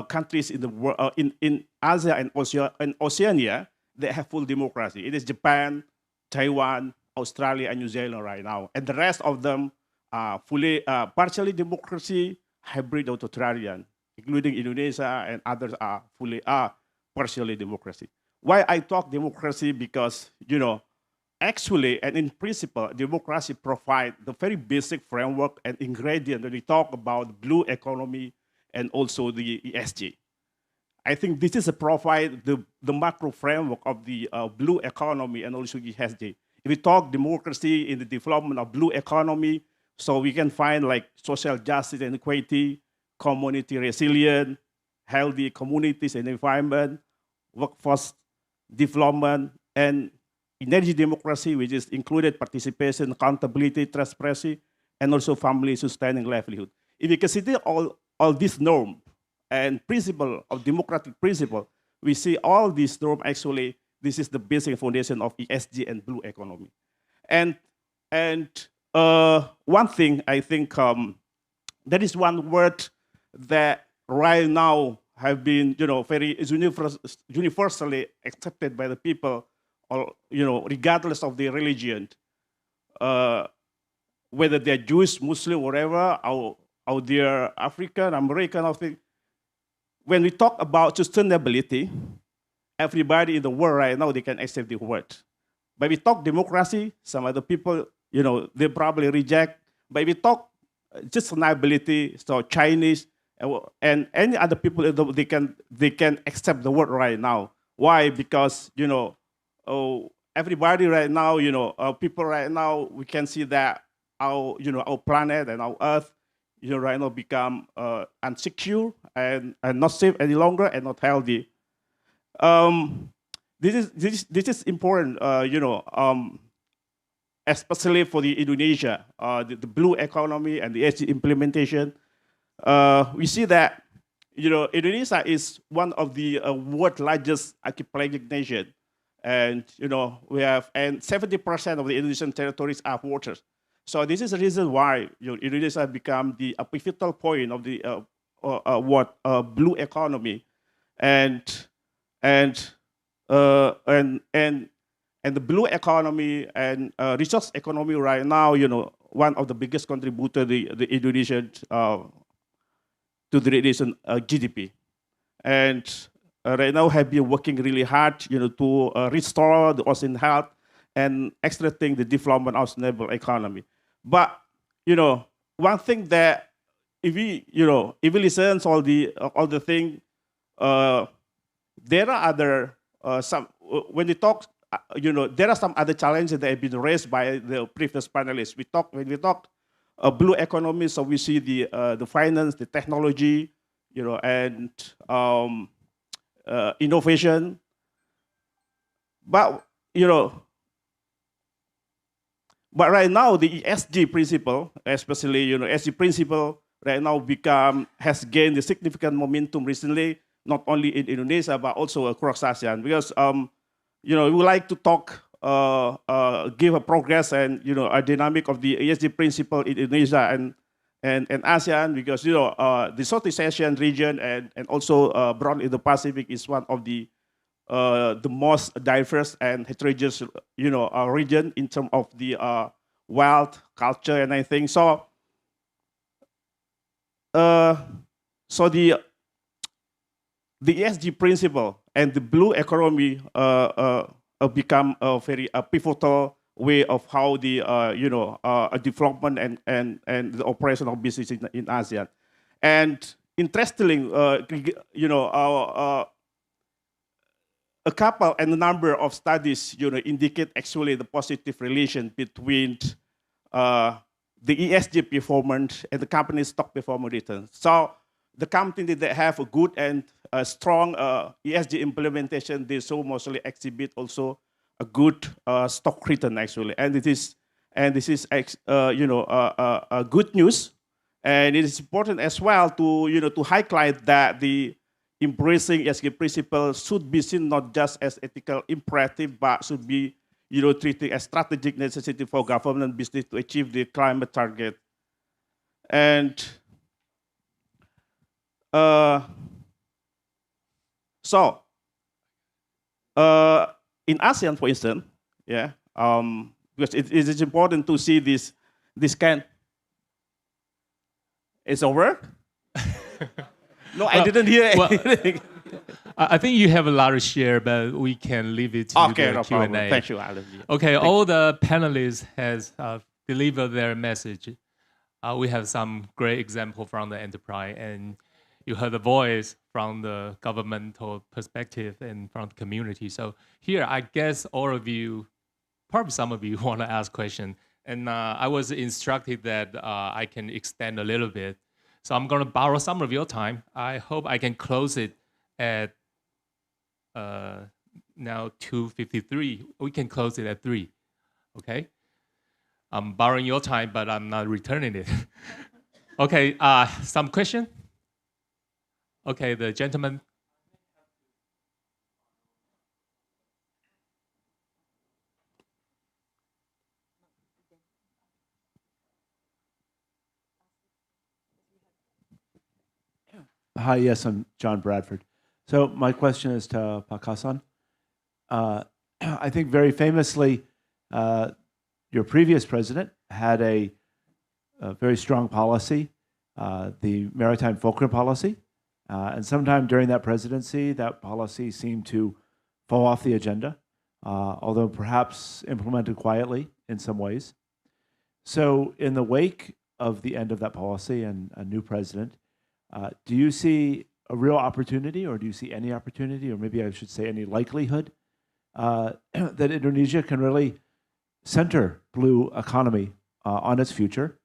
countries in the world, in Asia and Oceania that have full democracy. It is Japan, Taiwan, Australia, and New Zealand right now, and the rest of them are fully partially democracy, hybrid authoritarian, including Indonesia, and others are fully partially democracy. Why I talk democracy? Because actually and in principle, democracy provides the very basic framework and ingredient when we talk about blue economy and also the ESG. I think this is a provide the macro framework of the blue economy and also ESG. If we talk democracy in the development of blue economy, so we can find like social justice and equity, community resilience, healthy communities and environment, workforce development, and energy democracy, which is included participation, accountability, transparency, and also family sustaining livelihood. If we consider all these norms and principle of democratic principle, we see all these norms actually, this is the basic foundation of ESG and blue economy. And one thing I think there is one word that right now have been very universally accepted by the people, or regardless of their religion, whether they're Jewish, Muslim, whatever, or they're African, American, or thing. When we talk about sustainability, everybody in the world right now, they can accept the word. But we talk democracy, some other people, they probably reject. But we talk just sustainability, so Chinese and any other people, they can accept the word right now. Why? Because, everybody right now, people right now, we can see that our planet and our Earth, right now become unsecure and not safe any longer and not healthy. This is important, especially for the Indonesia, the blue economy and the ESG implementation. We see that Indonesia is one of the world's largest archipelagic nation, and we have 70% of the Indonesian territories are waters. So this is the reason why Indonesia become the pivotal point of the blue economy, and the blue economy and resource economy right now, one of the biggest contributor the Indonesian to the Indonesian GDP, and right now have been working really hard, to restore the ocean health and extracting the development of sustainable economy. But one thing that if we listen all the thing, there are other some when we talk, there are some other challenges that have been raised by the previous panelists. When we talk blue economy, so we see the finance, the technology, and innovation. But but right now the ESG principle, especially ESG principle, right now has gained a significant momentum recently, not only in Indonesia but also across ASEAN. Because we would like to talk, give a progress and a dynamic of the ESG principle in Indonesia and ASEAN, because the Southeast Asian region and also broadly the Pacific is one of the most diverse and heterogeneous region in terms of the wealth, culture, and everything. So the ESG principle and the blue economy become a very pivotal way of how the development and the operation of business in ASEAN. And interestingly, a couple and a number of studies indicate actually the positive relation between the ESG performance and the company's stock performance return. So the company that have a good and strong ESG implementation, they so mostly exhibit also a good stock return actually, and this is good news, and it is important as well to highlight that the embracing ESG principles should be seen not just as ethical imperative, but should be treated as strategic necessity for government business to achieve the climate target. And in ASEAN, for instance, because it is important to see this kind. It's over? No, I didn't hear anything. I think you have a lot to share, but we can leave it to the Q&A. Problem. Thank you, Alan. Okay, all the panelists has delivered their message. We have some great example from the enterprise, and you heard the voice from the governmental perspective and from the community. So here, I guess all of you, probably some of you want to ask questions. And I was instructed that I can extend a little bit. So I'm going to borrow some of your time. I hope I can close it at now 2:53. We can close it at 3, okay? I'm borrowing your time, but I'm not returning it. Okay, some question? Okay, the gentleman. Hi, yes, I'm John Bradford. So my question is to Pak Hasan. I think very famously, your previous president had a very strong policy, the maritime fulcrum policy. And sometime during that presidency, that policy seemed to fall off the agenda, although perhaps implemented quietly in some ways. So in the wake of the end of that policy and a new president, do you see a real opportunity, or do you see any opportunity, or maybe I should say any likelihood, that Indonesia can really center blue economy on its future?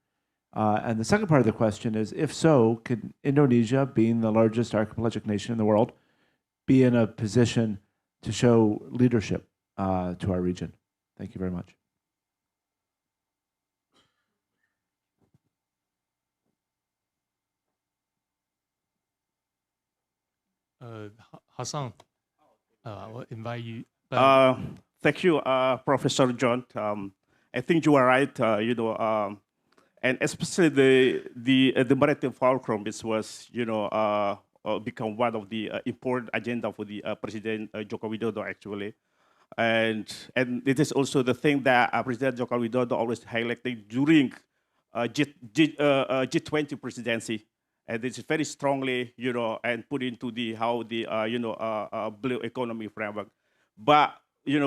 And the second part of the question is, if so, can Indonesia, being the largest archipelagic nation in the world, be in a position to show leadership to our region? Thank you very much. Hassan, I will invite you. Thank you, Professor John. I think you are right. And especially the maritime fulcrum, this was become one of the important agenda for the President Joko Widodo actually, and it is also the thing that President Joko Widodo always highlighted during G20 presidency. And it's very strongly, and put into the how the blue economy framework. But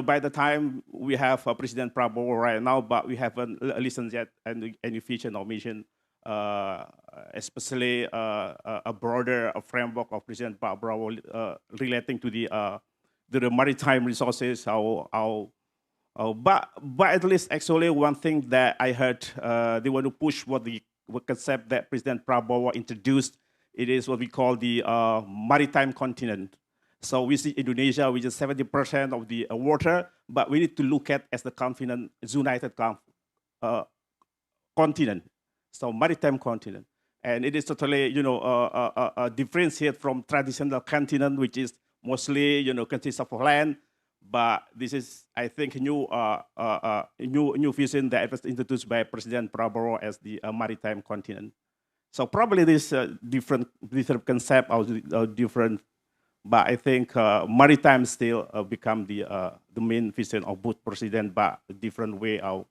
by the time we have President Prabowo right now, but we haven't listened yet any vision or mission, especially a broader framework of President Prabowo relating to the maritime resources. But at least actually one thing that I heard, they want to push what concept that President Prabowo introduced. It is what we call the maritime continent. So we see Indonesia, which is 70% of the water, but we need to look at as the continent, united continent. So maritime continent. And it is totally, differentiated from traditional continent, which is mostly, consists of land. But this is, I think, new vision that was introduced by President Prabowo as the maritime continent. So probably this different concept or different, but I think maritime still become the main vision of both president, but a different way of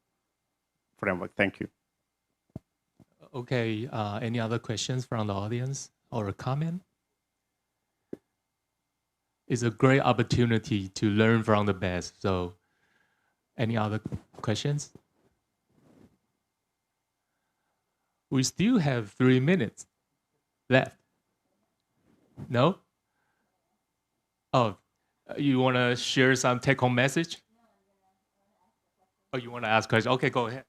framework. Thank you. Okay. Any other questions from the audience or a comment? It's a great opportunity to learn from the best. So, any other questions? We still have 3 minutes left. No? Oh, you want to share some take-home message? Oh, you want to ask questions? Okay, go ahead.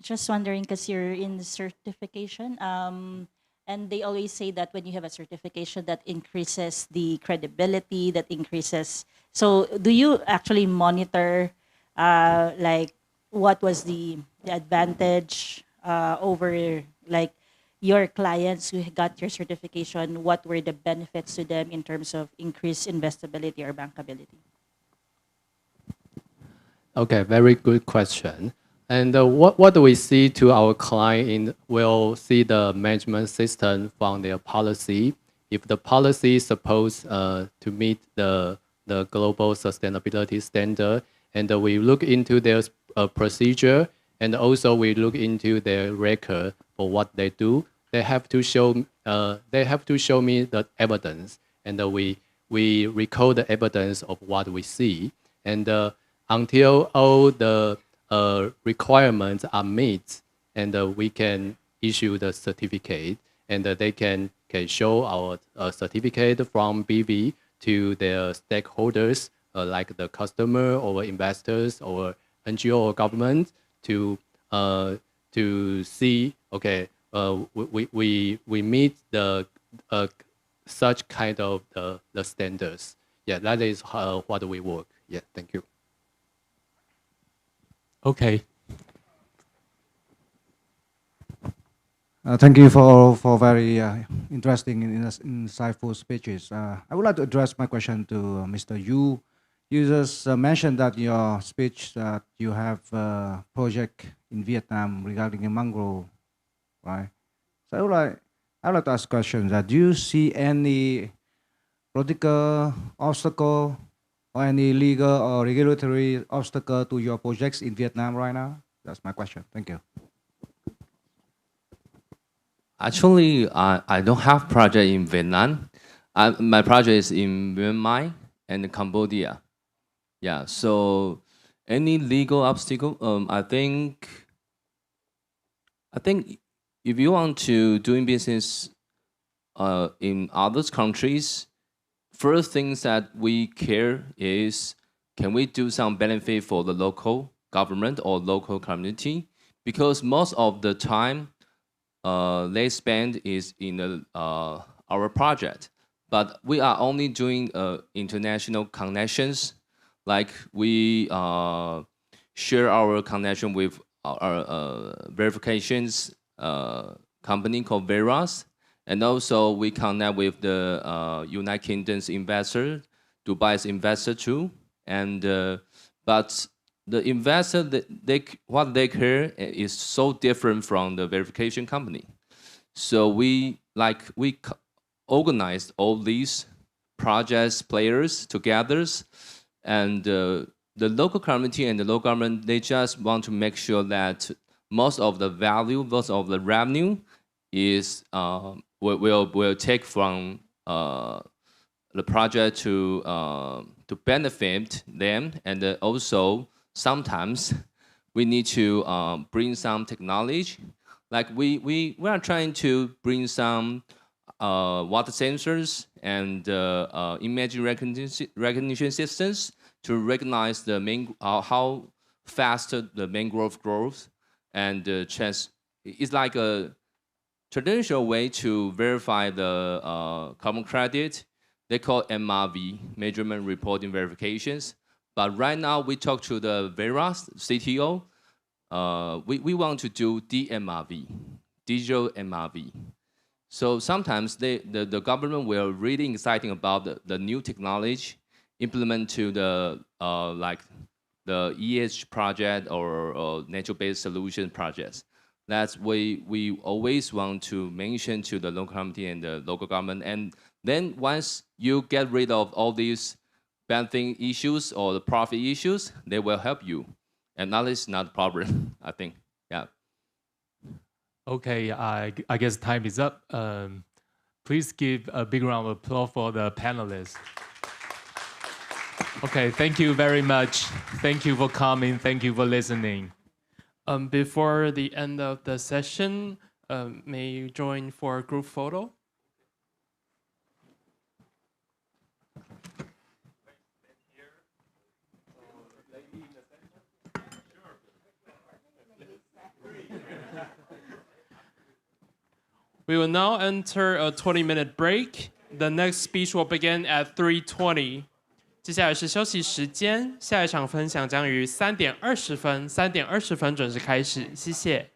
Just wondering, because you're in the certification, and they always say that when you have a certification, that increases the credibility, that increases. So do you actually monitor, like, what was the advantage over, like, your clients who got your certification? What were the benefits to them in terms of increased investability or bankability? Okay, very good question. And what do we see to our client? We'll see the management system from their policy. If the policy is supposed to meet the global sustainability standard, and we look into their procedure, and also we look into their record for what they do, they have to show me the evidence, and we record the evidence of what we see, and until all the requirements are met, and we can issue the certificate, and they can show our certificate from BV to their stakeholders, like the customer or investors or NGO or government, to see, okay, we meet the such kind of the standards. Yeah, that is what we work. Yeah, thank you. Okay. Thank you for very interesting and insightful speeches. I would like to address my question to Mr. Yu. You just mentioned that in your speech that you have a project in Vietnam regarding a mangrove, right? So I would like to ask a question that do you see any political obstacle or any legal or regulatory obstacle to your projects in Vietnam right now? That's my question. Thank you. Actually, I don't have project in Vietnam. My project is in Myanmar and Cambodia. Yeah, so any legal obstacle, I think if you want to doing business in other countries, first things that we care is, can we do some benefit for the local government or local community? Because most of the time they spend is in our project, but we are only doing international connections. Like we share our connection with our verifications company called Veras, and also we connect with the United Kingdom's investor, Dubai's investor too. And but the investor, what they care is so different from the verification company. So we organized all these projects players together, and the local community and the local government, they just want to make sure that most of the value, most of the revenue is will take from the project to benefit them. And also sometimes we need to bring some technology. Like we are trying to bring some water sensors and image recognition systems to recognize the how fast the mangrove grows, and it's like a traditional way to verify the carbon credit. They call MRV, measurement reporting verifications. But right now we talk to the Veras CTO. We want to do DMRV, digital MRV. So sometimes the government will really exciting about the new technology implement to the like the EH project or nature-based solution projects. That's we always want to mention to the local community and the local government. And then once you get rid of all these bad thing issues or the profit issues, they will help you. And that is not a problem, I think. Yeah. Okay, I guess time is up. Please give a big round of applause for the panelists. Okay, thank you very much. Thank you for coming. Thank you for listening. Before the end of the session, may you join for a group photo? We will now enter a 20-minute break. The next speech will begin at 3:20. 接下来是休息时间，下一场分享将于3点20分准时开始。谢谢。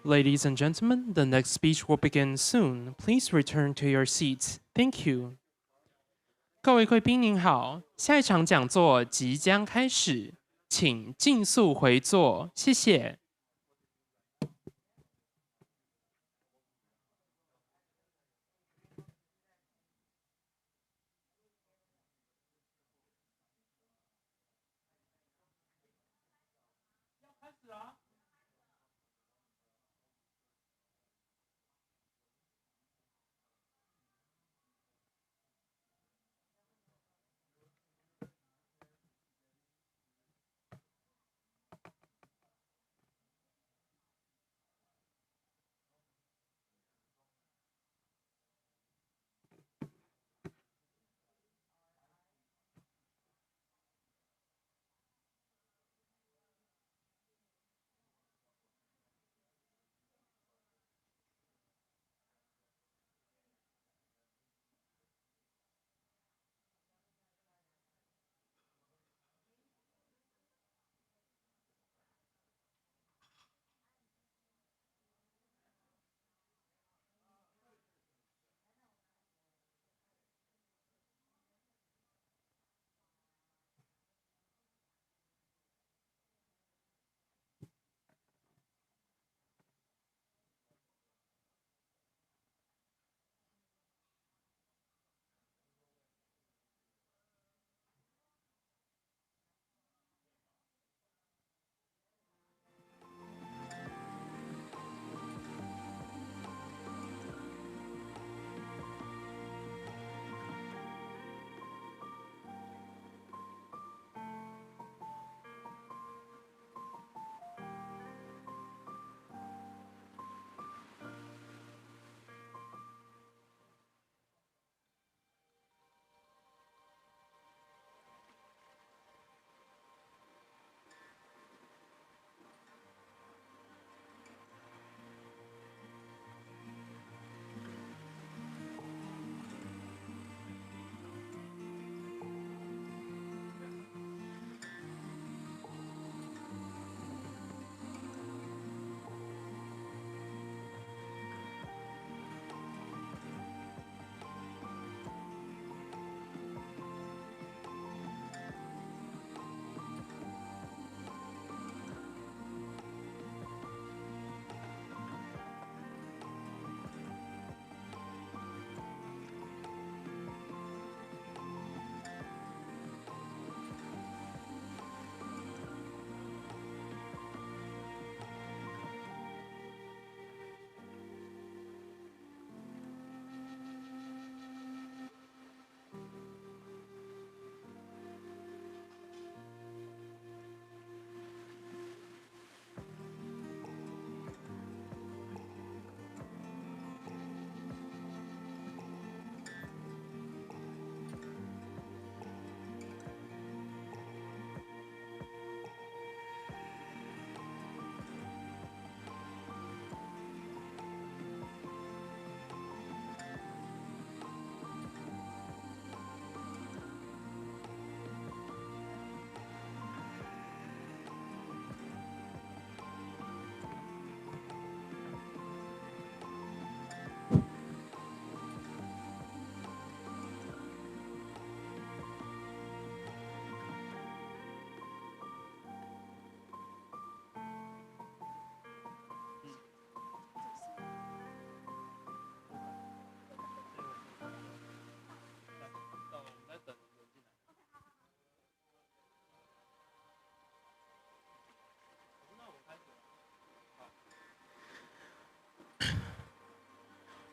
Ladies and gentlemen, the next speech will begin soon. Please return to your seats. Thank you. 各位贵宾您好，下一场讲座即将开始，请尽速回座，谢谢。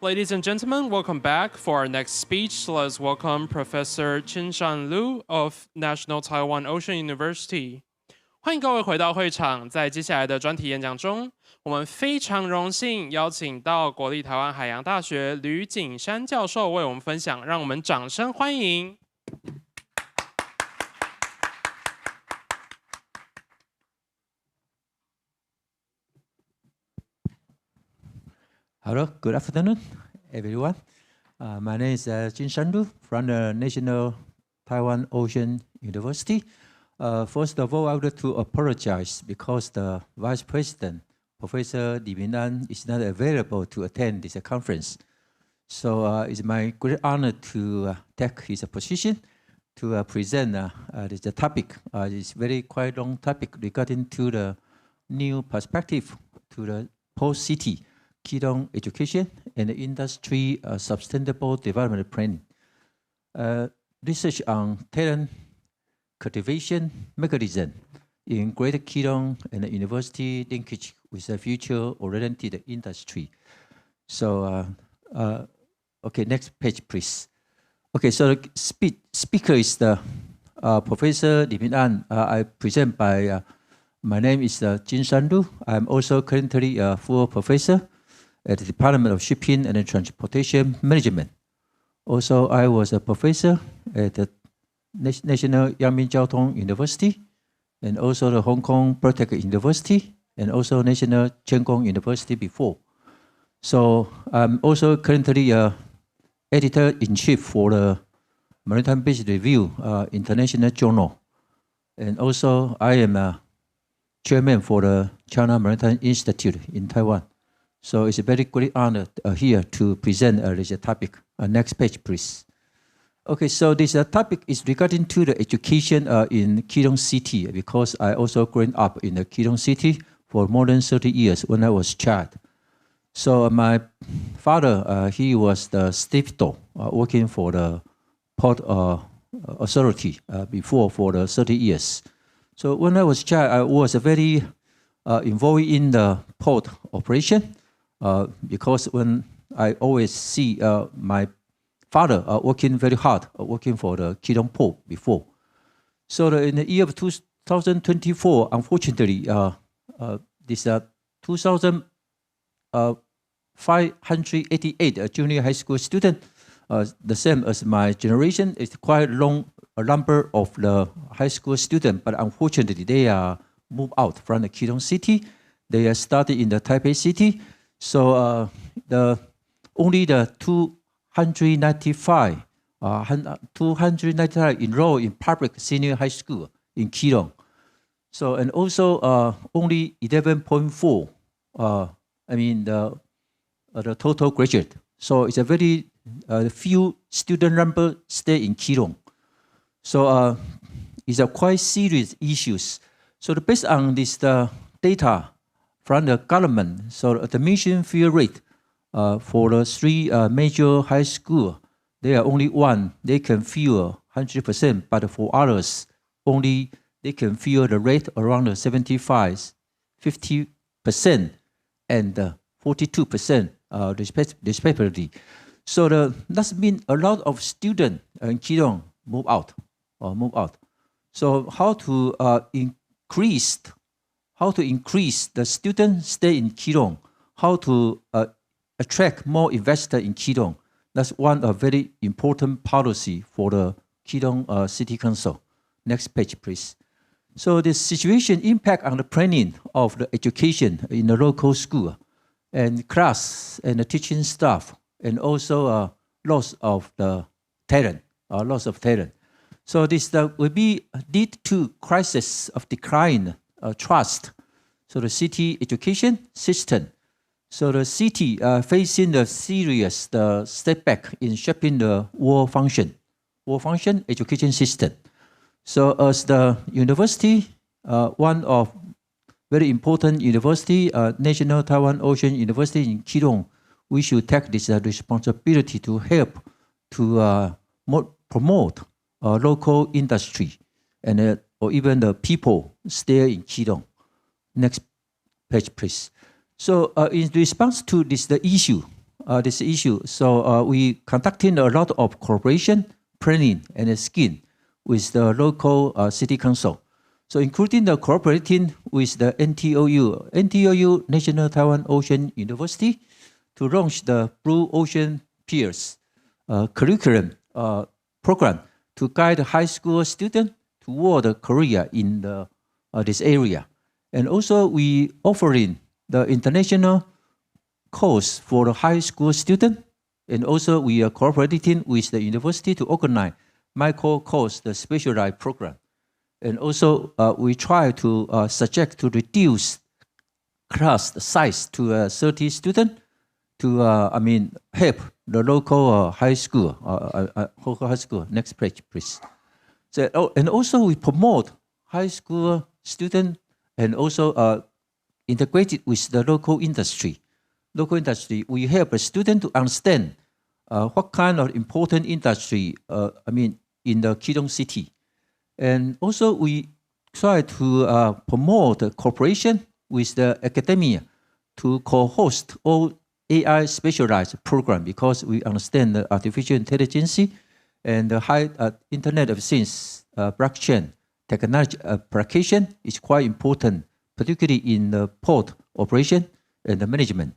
Ladies and gentlemen, welcome back. For our next speech, let's welcome Professor Qinshan Liu of National Taiwan Ocean University. 欢迎各位回到会场。在接下来的专题演讲中，我们非常荣幸邀请到国立台湾海洋大学吕景山教授为我们分享，让我们掌声欢迎。Hello, good afternoon, everyone. My name is Qinshan Liu from the National Taiwan Ocean University. First of all, I would like to apologize because the Vice President, Professor Li Min'an, is not available to attend this conference. So it's my great honor to take his position to present this topic. It's very quite long topic regarding to the new perspective to the post-city Keydong education and industry sustainable development planning. Research on talent cultivation mechanism in Greater Keydong and the university linkage with the future-oriented industry. So, okay, next page, please. Okay, so the speaker is the Professor Li Min'an. I present by, my name is Qinshan Liu. I'm also currently a full professor at the Department of Shipping and Transportation Management. Also, I was a professor at the National Yangming Jiao Tong University, and also the Hong Kong Protech University, and also National Cheng Kung University before. So I'm also currently editor-in-chief for the Maritime Business Review International Journal. And also I am a chairman for the China Maritime Institute in Taiwan. So it's a very great honor here to present this topic. Next page, please. Okay, so this topic is regarding to the education in Keydong City, because I also grew up in the Keydong City for more than 30 years when I was a child. So my father, he was the stevedore working for the port authority before for the 30 years. So when I was a child, I was very involved in the port operation. Because when I always see my father working very hard, working for the Keydong Port before. So in the year of 2024, unfortunately, this 2,588 junior high school student, the same as my generation, is quite long a number of the high school students, but unfortunately they are moved out from the Keydong City. They are studied in the Taipei City. So only the 295 enroll in public senior high school in Keydong. So and also only 11.4 I mean the total graduate. So it's a very few student number stay in Keydong. So it's a quite serious issues. So based on this data from the government, so the admission fee rate for the three major high school, there are only one, they can fill 100%, but for others, only they can fill the rate around 75, 50%, and 42% respectively. So that means a lot of students in Keydong move out. So how to increase the students stay in Keydong, how to attract more investors in Keydong. That's one very important policy for the Keydong City Council. Next page, please. So the situation impact on the planning of the education in the local school and class and the teaching staff, and also loss of the talent, So this will lead to crisis of decline trust. So the city education system. So the city facing the serious step back in shaping the world function education system. So as the university, one of very important university, National Taiwan Ocean University in Keydong, we should take this responsibility to help to promote local industry and or even the people stay in Keydong. Next page, please. So in response to this the issue this issue. So we conducting a lot of cooperation, planning, and scheme with the local city council. So including the cooperating with the NTOU, National Taiwan Ocean University, to launch the Blue Ocean Peers curriculum program to guide high school students toward a career in this area. And also we offering the international course for the high school student. And also we are cooperating with the university to organize micro course, the specialized program. And also we try to suggest to reduce class size to 30 students to help the local high school. Local high school. Next page, please. So, and also we promote high school students and also integrated with the local industry. Local industry, we help a student to understand what kind of important industry in the Keelung city. And also we try to promote cooperation with the academia to co-host all AI specialized program, because we understand the artificial intelligence and the high Internet of Things, blockchain technology application is quite important, particularly in the port operation and the management.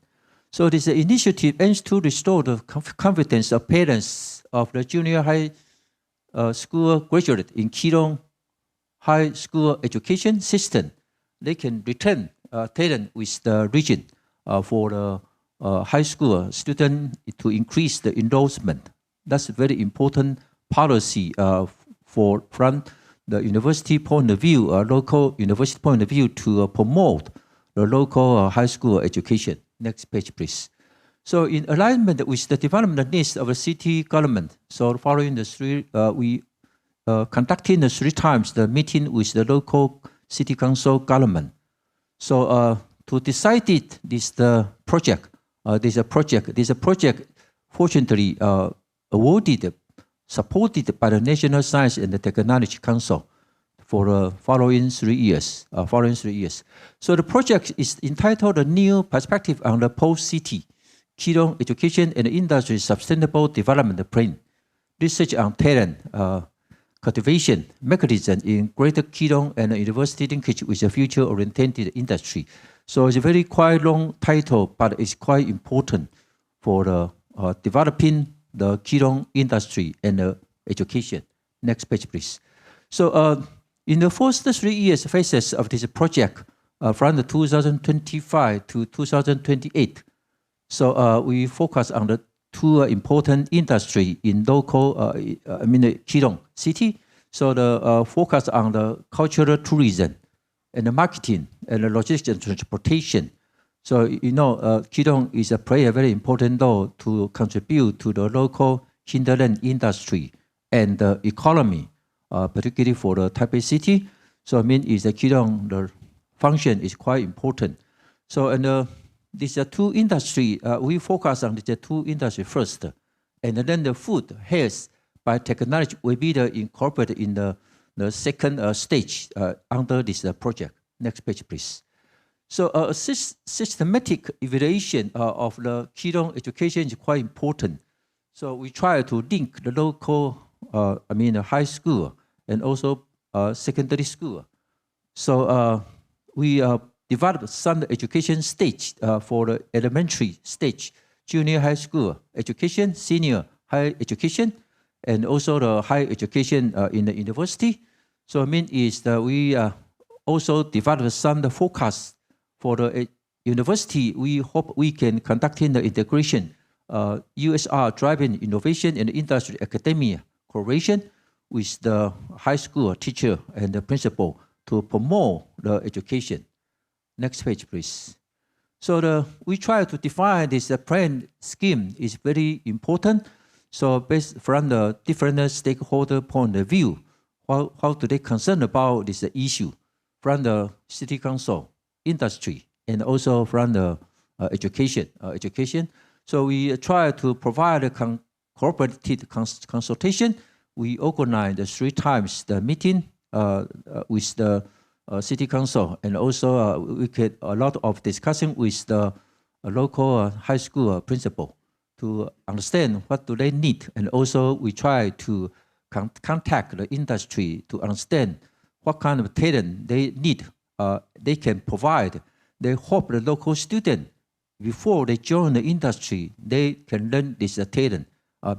So this initiative aims to restore the confidence of parents of the junior high school graduate in Keelung high school education system. They can return talent with the region for the high school student to increase the enrollment. That's a very important policy from the university point of view, local university point of view, to promote the local high school education. Next page, please. So in alignment with the development needs of the city government, so following the three, we conducting the 3 times the meeting with the local city council government. So to decide it, this project, fortunately awarded, supported by the National Science and the Technology Council for the following 3 years. So the project is entitled "A New Perspective on the Post-City Keelung Education and Industry Sustainable Development Plan: Research on Talent Cultivation Mechanism in Greater Keelung and University Linkage with a Future-Oriented Industry." So it's a very quite long title, but it's quite important for the developing the Keelung industry and education. Next page, please. So in the first 3 years phases of this project, from the 2025 to 2028, so we focus on the 2 important industry in local, Keelung city. So the focus on the cultural tourism and the marketing and the logistics and transportation. So Keelung is play a very important role to contribute to the local hinterland industry and the economy, particularly for the Taipei city. So is the Keelung, the function is quite important. So these 2 industry, we focus on the 2 industry first, and then the food, health, by technology will be incorporated in the second stage under this project. Next page, please. So a systematic evaluation of the Keelung education is quite important. So we try to link the local, high school and also secondary school. So we developed some education stage for the elementary stage, junior high school education, senior high education, and also the higher education in the university. So is that we also developed some focus for the university. We hope we can conduct in the integration, USR driving innovation and industry academia cooperation with the high school teacher and the principal to promote the education. Next page, please. So we try to define this plan scheme is very important. So based from the different stakeholder point of view, how do they concern about this issue from the city council, industry, and also from the education. So we try to provide a cooperative consultation. We organize the 3 times the meeting with the city council, and also we get a lot of discussion with the local high school principal. to understand what do they need, and also we try to contact the industry to understand what kind of talent they need. They can provide. They hope the local student, before they join the industry, they can learn this talent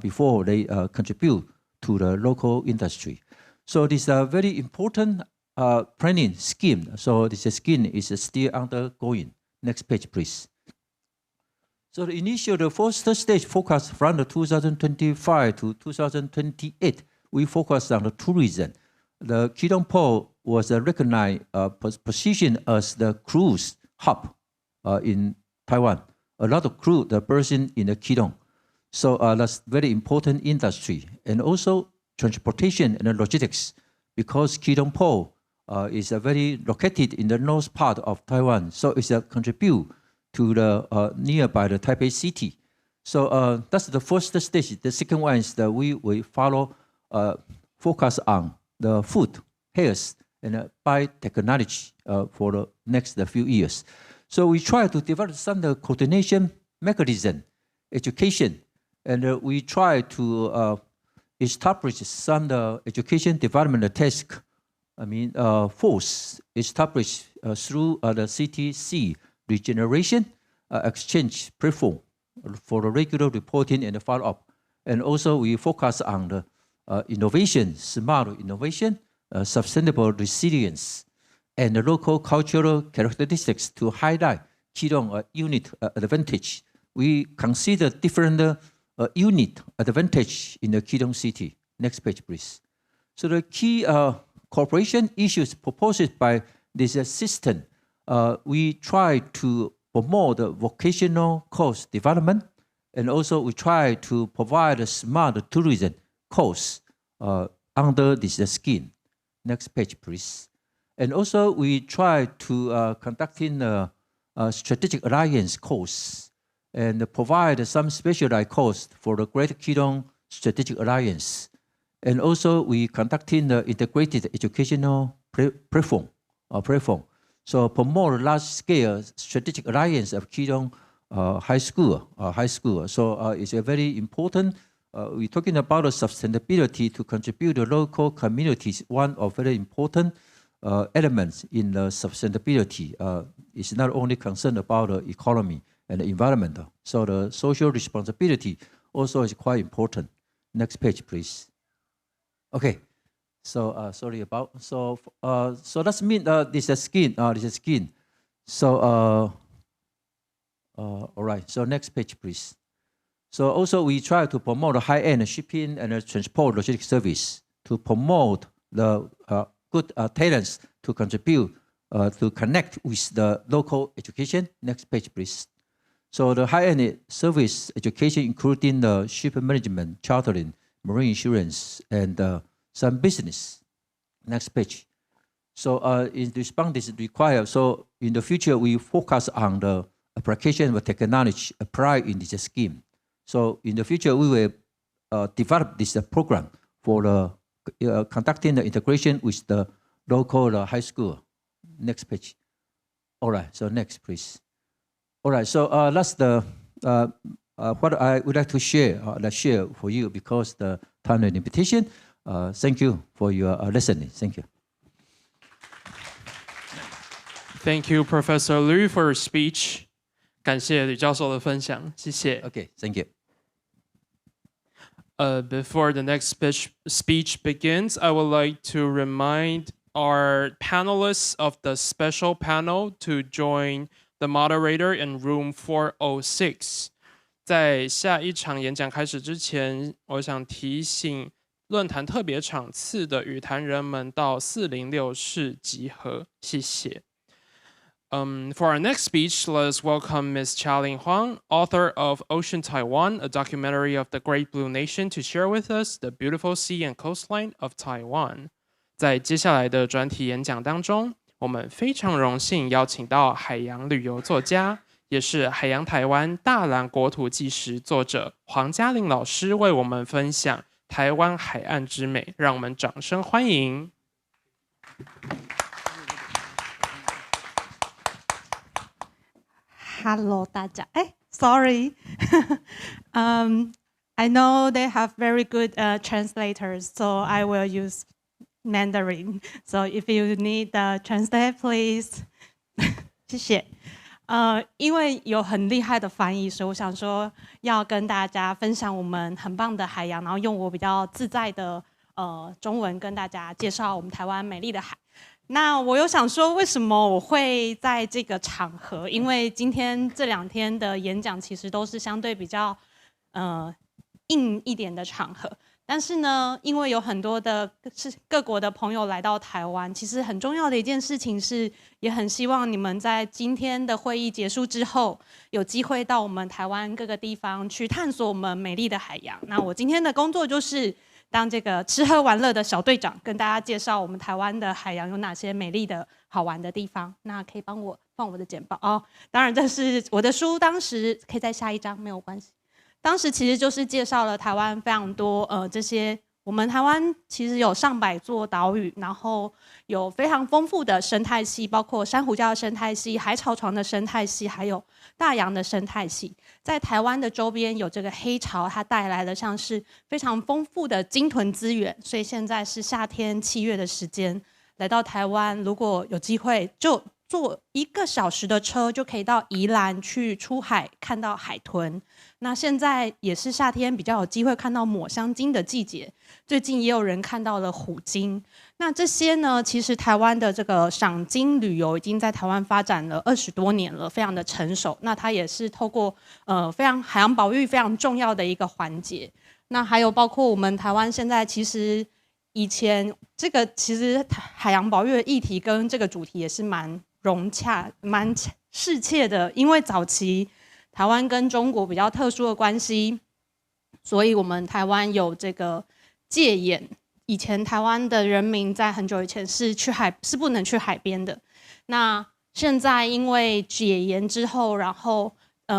before they contribute to the local industry. So this is a very important planning scheme. So this scheme is still undergoing. Next page, please. So the first stage focus from the 2025 to 2028, we focus on the tourism. The Keynote Port was recognized position as the cruise hub in Taiwan. A lot of crew, the person in the Keynote. So that's very important industry. And also transportation and logistics, because Keynote Port is very located in the north part of Taiwan. So it's a contribute to the nearby the Taipei city. So that's the first stage. The second one is that we follow, focus on the food, health, and biotechnology for the next few years. So we try to develop some coordination mechanism, education, and we try to establish some education development task. Force established through the CTC regeneration exchange platform for the regular reporting and follow-up. And also we focus on the innovation, smart innovation, sustainable resilience, and the local cultural characteristics to highlight Keynote unit advantage. We consider different unit advantage in the Keynote city. Next page, please. So the key cooperation issues proposed by this system, we try to promote the vocational course development, and also we try to provide a smart tourism course under this scheme. Next page, please. And also we try to conducting a strategic alliance course and provide some specialized course for the Great Keynote Strategic Alliance. And also we conducting the integrated educational platform. So promote large-scale strategic alliance of Keynote high school. So it's a very important. We're talking about the sustainability to contribute to local communities. One of very important elements in the sustainability is not only concerned about the economy and the environment. So the social responsibility also is quite important. Next page, please. Okay. So sorry about so that's mean this is skin. So all right. So next page, please. So also we try to promote the high-end shipping and transport logistics service to promote the good talents to contribute to connect with the local education. Next page, please. So the high-end service education, including the ship management, chartering, marine insurance, and some business. Next page. So in response is required. So in the future, we focus on the application of technology applied in this scheme. So in the future, we will develop this program for the conducting the integration with the local high school. Next page. All right. So next, please. All right. So that's the what I would like to share. Share for you because the time and invitation. Thank you for your listening. Thank you. Thank you, Professor Liu, for your speech. 感谢吕教授的分享，谢谢。Okay, thank you. Before the next speech begins, I would like to remind our panelists of the special panel to join the moderator in room 406. 在下一场演讲开始之前，我想提醒论坛特别场次的与谈人们到406室集合，谢谢。For our next speech, let us welcome Ms. Chia-Ling Huang, author of Ocean Taiwan, a documentary of the Great Blue Nation, to share with us the beautiful sea and coastline of Taiwan. 在接下来的专题演讲当中，我们非常荣幸邀请到海洋旅游作家，也是海洋台湾大蓝国土纪实作者黄嘉玲老师为我们分享台湾海岸之美，让我们掌声欢迎。Hello， 大家， Sorry. I know they have very good translators, so I will use Mandarin. So if you need the translate, please. 谢谢。因为有很厉害的翻译，所以我想说要跟大家分享我们很棒的海洋，然后用我比较自在的中文跟大家介绍我们台湾美丽的海。那我有想说，为什么我会在这个场合？因为今天这2天的演讲其实都是相对比较硬一点的场合。但是呢，因为有很多的各国的朋友来到台湾，其实很重要的一件事情是，也很希望你们在今天的会议结束之后，有机会到我们台湾各个地方去探索我们美丽的海洋。那我今天的工作就是当这个吃喝玩乐的小队长，跟大家介绍我们台湾的海洋有哪些美丽的好玩的地方。那可以帮我放我的简报哦。当然这是我的书，当时可以再下一张，没有关系。当时其实就是介绍了台湾非常多这些，我们台湾其实有上百座岛屿，然后有非常丰富的生态系，包括珊瑚礁的生态系、海草床的生态系，还有大洋的生态系。在台湾的周边有这个黑潮，它带来了像是非常丰富的鲸豚资源，所以现在是夏天7月的时间，来到台湾，如果有机会就坐1个小时的车就可以到宜兰去出海看到海豚。那现在也是夏天，比较有机会看到抹香鲸的季节。最近也有人看到了虎鲸。那这些呢，其实台湾的这个赏鲸旅游已经在台湾发展了20多年了，非常的成熟。那它也是透过非常海洋保育非常重要的一个环节。那还有包括我们台湾现在其实以前这个其实海洋保育的议题跟这个主题也是蛮融洽、蛮适切的，因为早期台湾跟中国比较特殊的关系，所以我们台湾有这个戒严。以前台湾的人民在很久以前是不能去海边的。那现在因为解严之后，然后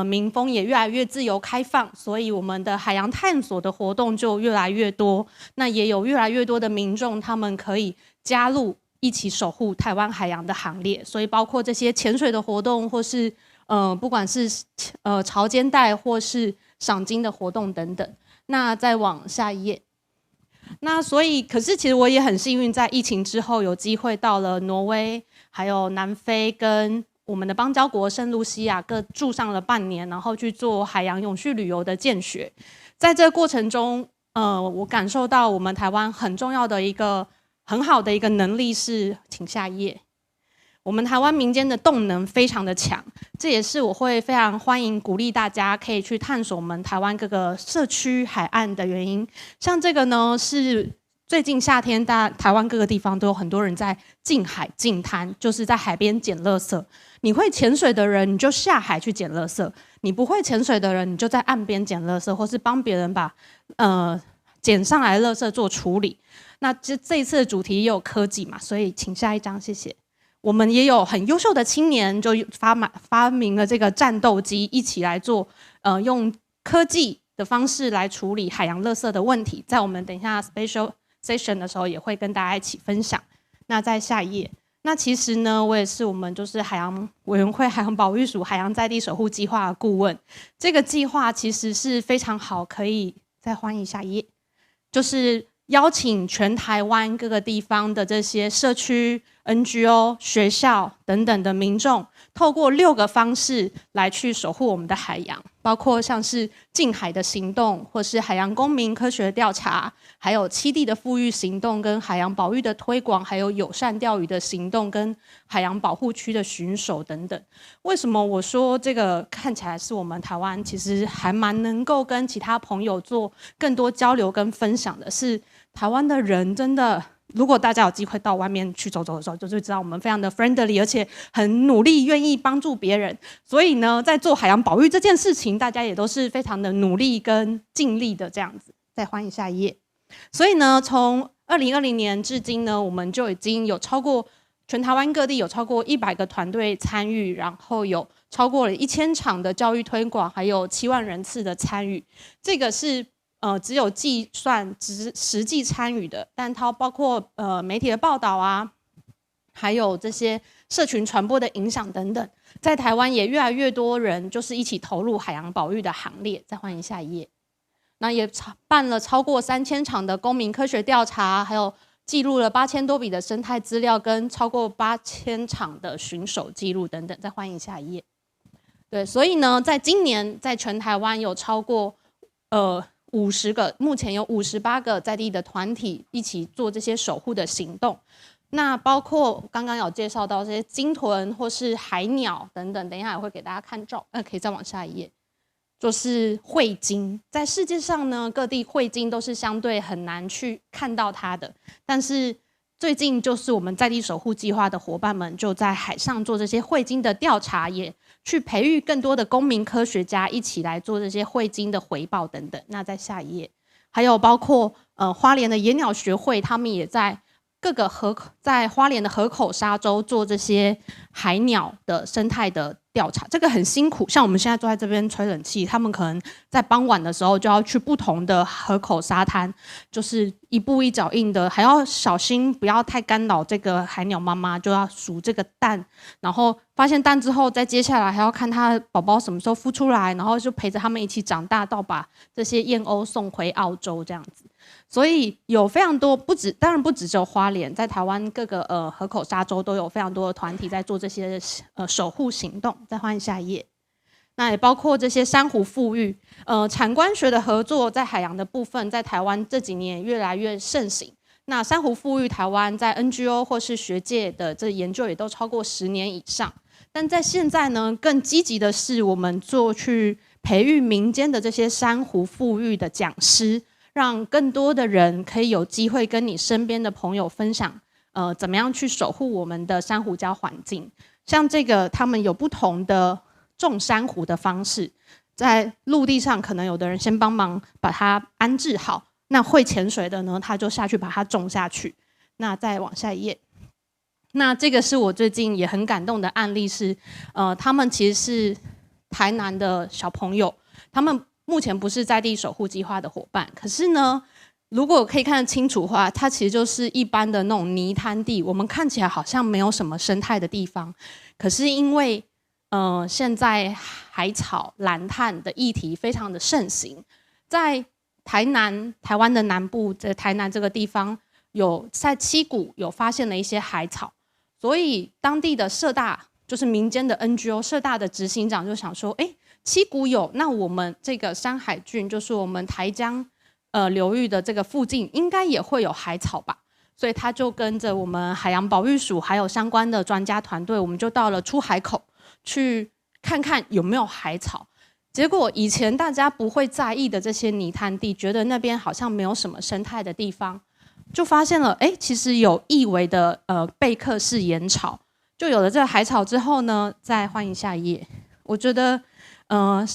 民风也越来越自由开放，所以我们的海洋探索的活动就越来越多。那也有越来越多的民众，他们可以加入一起守护台湾海洋的行列。所以包括这些潜水的活动，或是不管是潮间带或是赏鲸的活动等等。那再往下一页。那所以，可是其实我也很幸运，在疫情之后有机会到了挪威，还有南非跟我们的邦交国圣露西亚各住上了半年，然后去做海洋永续旅游的见学。在这个过程中，我感受到我们台湾很重要的一个很好的一个能力是，请下一页。我们台湾民间的动能非常的强，这也是我会非常欢迎鼓励大家可以去探索我们台湾各个社区海岸的原因。像这个呢，是最近夏天台湾各个地方都有很多人在近海近滩，就是在海边捡垃圾。你会潜水的人，你就下海去捡垃圾；你不会潜水的人，你就在岸边捡垃圾，或是帮别人把捡上来的垃圾做处理。那这一次的主题也有科技嘛，所以请下一张，谢谢。我们也有很优秀的青年，就发明了这个战斗机，一起来做用科技的方式来处理海洋垃圾的问题。在我们等一下 special session 的时候，也会跟大家一起分享。那在下一页，那其实呢，我也是我们就是海洋委员会海洋保育署海洋在地守护计划的顾问。这个计划其实是非常好，可以再换一下页，就是邀请全台湾各个地方的这些社区、NGO、学校等等的民众，透过6个方式来去守护我们的海洋，包括像是近海的行动，或是海洋公民科学调查，还有栖地的复育行动，跟海洋保育的推广，还有友善钓鱼的行动，跟海洋保护区的巡守等等。为什么我说这个看起来是我们台湾其实还蛮能够跟其他朋友做更多交流跟分享的是，台湾的人真的，如果大家有机会到外面去走走的时候，就会知道我们非常的 friendly， 而且很努力，愿意帮助别人。所以呢，在做海洋保育这件事情，大家也都是非常的努力跟尽力的这样子。再换一下一页。所以呢，从2020年至今呢，我们就已经有超过全台湾各地有超过100个团队参与，然后有超过了1000场的教育推广，还有7万人次的参与。这个是只有计算实际参与的，但它包括媒体的报道啊，还有这些社群传播的影响等等，在台湾也越来越多人就是一起投入海洋保育的行列。再欢迎下一页。那也办了超过3000场的公民科学调查，还有记录了8000多笔的生态资料，跟超过8000场的巡守记录等等。再欢迎下一页。对，所以呢，在今年在全台湾有超过50个，目前有58个在地的团体一起做这些守护的行动。那包括刚刚有介绍到这些鲸豚或是海鸟等等，等一下也会给大家看照，可以再往下一页。就是汇鲸，在世界上呢，各地汇鲸都是相对很难去看到它的，但是最近就是我们在地守护计划的伙伴们就在海上做这些汇鲸的调查，也去培育更多的公民科学家一起来做这些汇鲸的回报等等。那在下一页，还有包括花莲的野鸟学会，他们也在各个在花莲的河口沙洲做这些海鸟的生态的调查，这个很辛苦。像我们现在坐在这边吹冷气，他们可能在傍晚的时候就要去不同的河口沙滩，就是一步一脚印的，还要小心不要太干扰这个海鸟妈妈，就要数这个蛋，然后发现蛋之后，再接下来还要看它宝宝什么时候孵出来，然后就陪着他们一起长大，到把这些燕鸥送回澳洲这样子。所以有非常多，当然不只有花莲，在台湾各个河口沙洲都有非常多的团体在做这些守护行动。再换下一页，那也包括这些珊瑚复育，产官学的合作在海洋的部分，在台湾这几年越来越盛行。那珊瑚复育台湾在 NGO 或是学界的这研究也都超过10年以上，但在现在呢，更积极的是我们去培育民间的这些珊瑚复育的讲师。让更多的人可以有机会跟你身边的朋友分享，怎么样去守护我们的珊瑚礁环境。像这个，他们有不同的种珊瑚的方式，在陆地上可能有的人先帮忙把它安置好，那会潜水的呢，他就下去把它种下去。那再往下一页，那这个是我最近也很感动的案例是，他们其实是台南的小朋友，他们目前不是在地守护计划的伙伴，可是呢，如果可以看得清楚的话，它其实就是一般的那种泥滩地，我们看起来好像没有什么生态的地方，可是因为现在海草、蓝碳的议题非常的盛行，在台湾的南部，在台南这个地方，在七股有发现了一些海草，所以当地的社大就是民间的 NGO 社大的执行长就想说，七股有，那我们这个山海郡，就是我们台江流域的这个附近，应该也会有海草吧？所以他就跟着我们海洋保育署还有相关的专家团队，我们就到了出海口去看看有没有海草。结果以前大家不会在意的这些泥滩地，觉得那边好像没有什么生态的地方，就发现了，其实有易危的贝克氏盐草，就有了这个海草之后呢，再欢迎下一页，我觉得。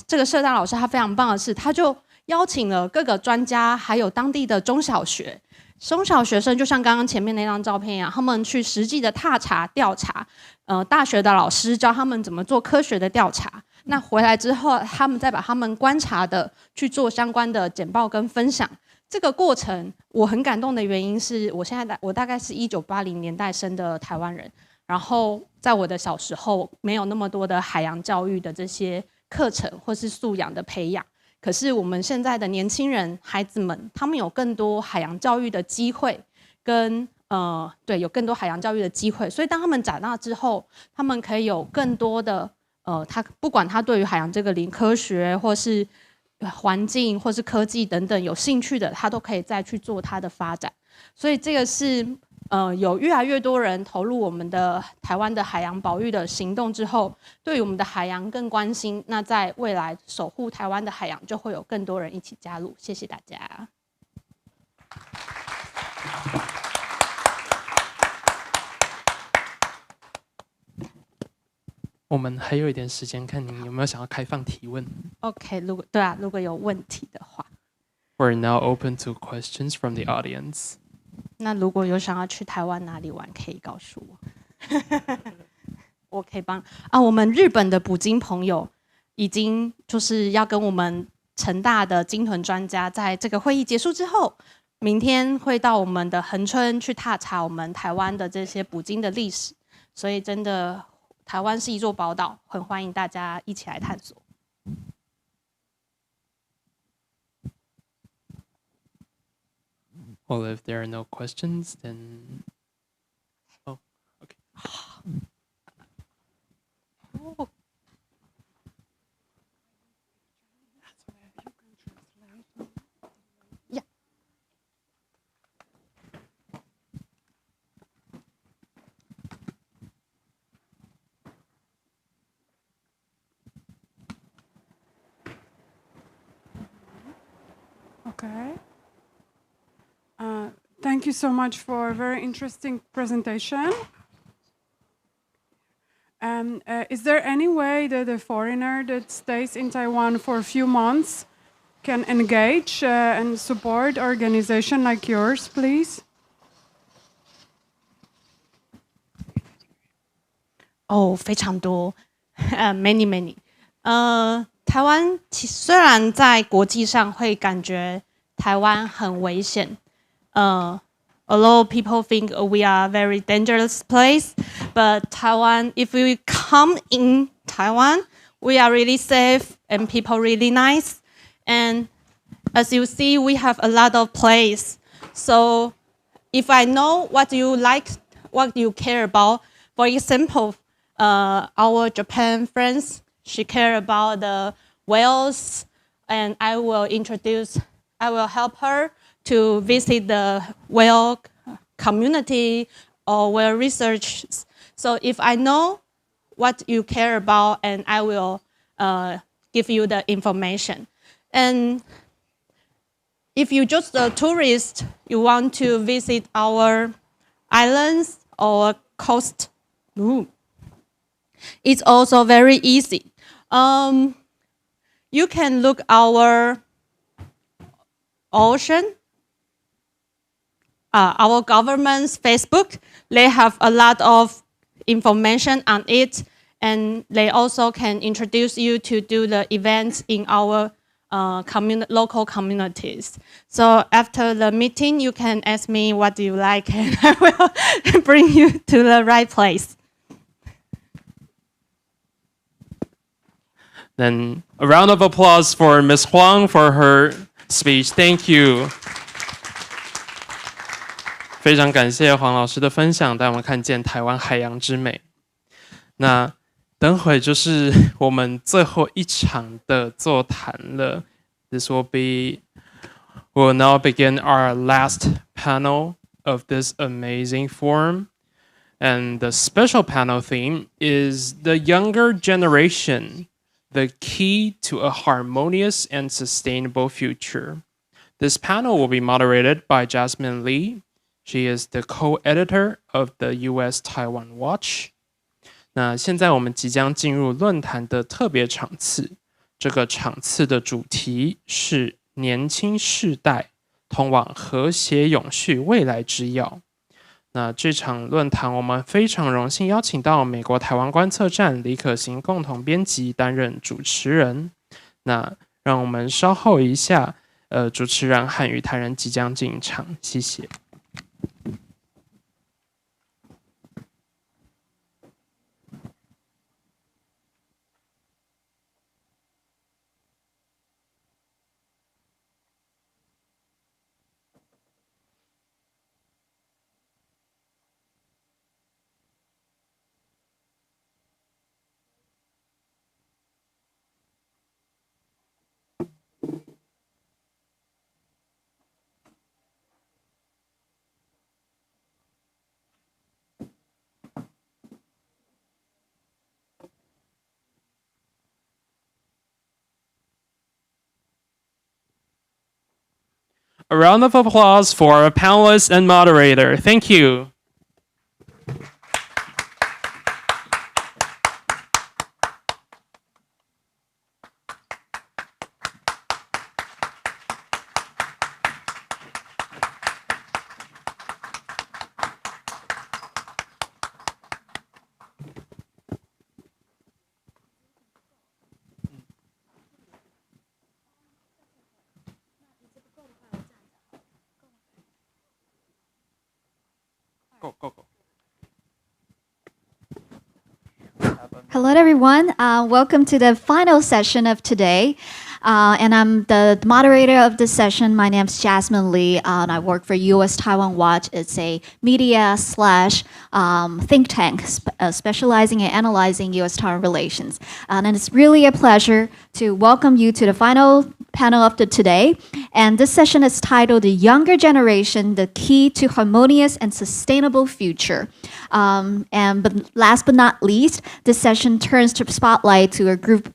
这个社大老师他非常棒的是，他就邀请了各个专家，还有当地的中小学生，就像刚刚前面那张照片一样，他们去实际的踏查调查，大学的老师教他们怎么做科学的调查。那回来之后，他们再把他们观察的去做相关的简报跟分享。这个过程我很感动的原因是我大概是1980年代生的台湾人，然后在我的小时候没有那么多的海洋教育的这些课程或是素养的培养，可是我们现在的年轻人孩子们，他们有更多海洋教育的机会，有更多海洋教育的机会，所以当他们长大之后，他们可以有更多的不管他对于海洋这个科学或是环境或是科技等等有兴趣的，他都可以再去做他的发展。所以这个是有越来越多人投入我们的台湾的海洋保育的行动之后，对于我们的海洋更关心，那在未来守护台湾的海洋就会有更多人一起加入。谢谢大家。我们还有一点时间，看您有没有想要开放提问。OK， 如果有问题的话。We're now open to questions from the audience. 那如果有想要去台湾哪里玩，可以告诉我，我可以帮我们日本的捕鲸朋友已经就是要跟我们成大的鲸豚专家，在这个会议结束之后，明天会到我们的恒春去踏查我们台湾的这些捕鲸的历史。所以真的台湾是一座宝岛，很欢迎大家一起来探索。Well, if there are no questions, then oh, okay. Oh. Yeah. Okay. Thank you so much for a very interesting presentation. Is there any way that a foreigner that stays in Taiwan for a few months can engage and support organization like yours, please? 非常多，many。台湾虽然在国际上会感觉台湾很危险，although people think we are a very dangerous place, but Taiwan, if we come in Taiwan, we are really safe and people really nice. And as you see, we have a lot of place. So if I know what you like, what you care about, for example, our Japan friends, she care about the whales, and I will help her to visit the whale community or whale research. So if I know what you care about, and I will give you the information. And if you just a tourist, you want to visit our islands or coast, it's also very easy. You can look our ocean, our government's Facebook. They have a lot of information on it, and they also can introduce you to do the events in our local communities. So after the meeting, you can ask me what do you like, and I will bring you to the right place. Then a round of applause for Ms. Huang for her speech. Thank you. 非常感谢黄老师的分享，带我们看见台湾海洋之美。那等会就是我们最后一场的座谈了。We'll now begin our last panel of this amazing forum. And the special panel theme is the younger generation, the key to a harmonious and sustainable future. This panel will be moderated by Jasmine Lee. She is the co-editor of the U.S. Taiwan Watch. 那现在我们即将进入论坛的特别场次，这个场次的主题是年轻世代通往和谐永续未来之要。那这场论坛我们非常荣幸邀请到美国台湾观测站李可行共同编辑担任主持人。那让我们稍后一下，主持人和与谈人即将进场，谢谢。A round of applause for our panelists and moderator. Thank you. Go. Hello, everyone. Welcome to the final session of today. And I'm the moderator of this session. My name is Jasmine Lee, and I work for US Taiwan Watch. It's a media / think tank specializing in analyzing US Taiwan relations. And it's really a pleasure to welcome you to the final panel of today. And this session is titled The Younger Generation, the Key to Harmonious and Sustainable Future. But last but not least, this session turns to spotlight to a group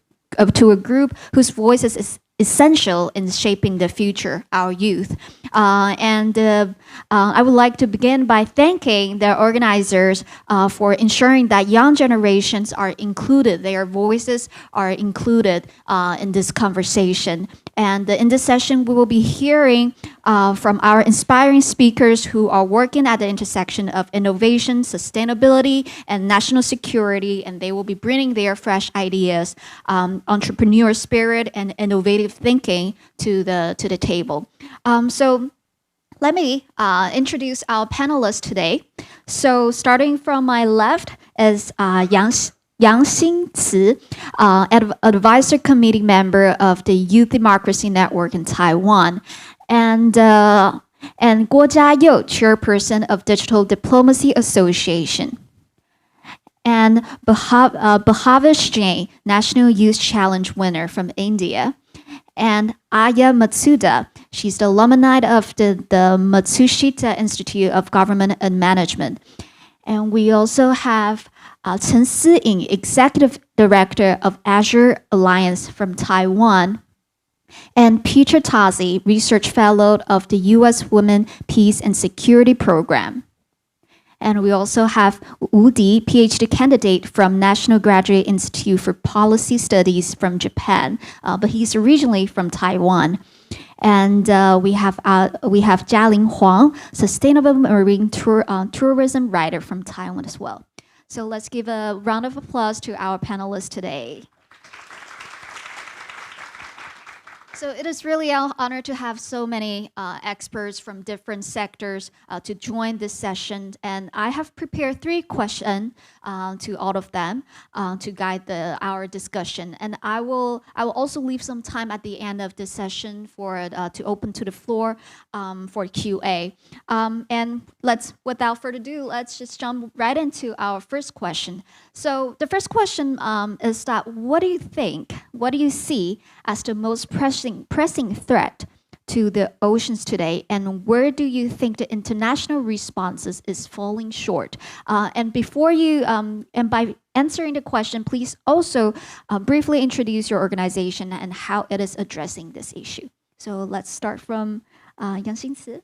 whose voices is essential in shaping the future, our youth. I would like to begin by thanking the organizers for ensuring that young generations are included, their voices are included in this conversation. And in this session, we will be hearing from our inspiring speakers who are working at the intersection of innovation, sustainability, and national security, and they will be bringing their fresh ideas, entrepreneur spirit, and innovative thinking to the table. So let me introduce our panelists today. So starting from my left is Yang Xingci, advisor committee member of the Youth Democracy Network in Taiwan, and Guo Jiayou, chairperson of Digital Diplomacy Association, and Bhavesh Jain, National Youth Challenge winner from India, and Aya Matsuda. She's the alumni of the Matsushita Institute of Government and Management. And we also have Chen Siying, Executive Director of Azure Alliance from Taiwan, and Peter Tazi, Research Fellow of the U.S. Women Peace and Security Program. And we also have Wu Di, PhD candidate from National Graduate Institute for Policy Studies from Japan, but he's originally from Taiwan. And we have Jialing Huang, Sustainable Marine Tourism writer from Taiwan as well. So let's give a round of applause to our panelists today. So it is really an honor to have so many experts from different sectors to join this session. And I have prepared 3 questions to all of them to guide our discussion. And I will also leave some time at the end of this session for to open to the floor for QA. And without further ado, let's just jump right into our first question. So the first question is that what do you see as the most pressing threat to the oceans today, and where do you think the international responses is falling short? And before you, and by answering the question, please also briefly introduce your organization and how it is addressing this issue. So let's start from Yang Xingci.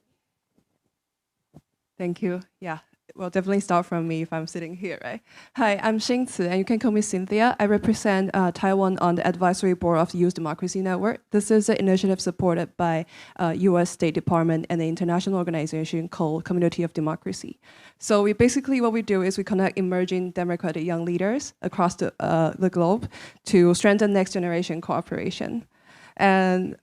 Thank you. Yeah. Well, definitely start from me if I'm sitting here, right? Hi, I'm Xingci, and you can call me Cynthia. I represent Taiwan on the advisory board of the Youth Democracy Network. This is an initiative supported by U.S. State Department and an international organization called Community of Democracy. So what we do is we connect emerging democratic young leaders across the globe to strengthen next generation cooperation. And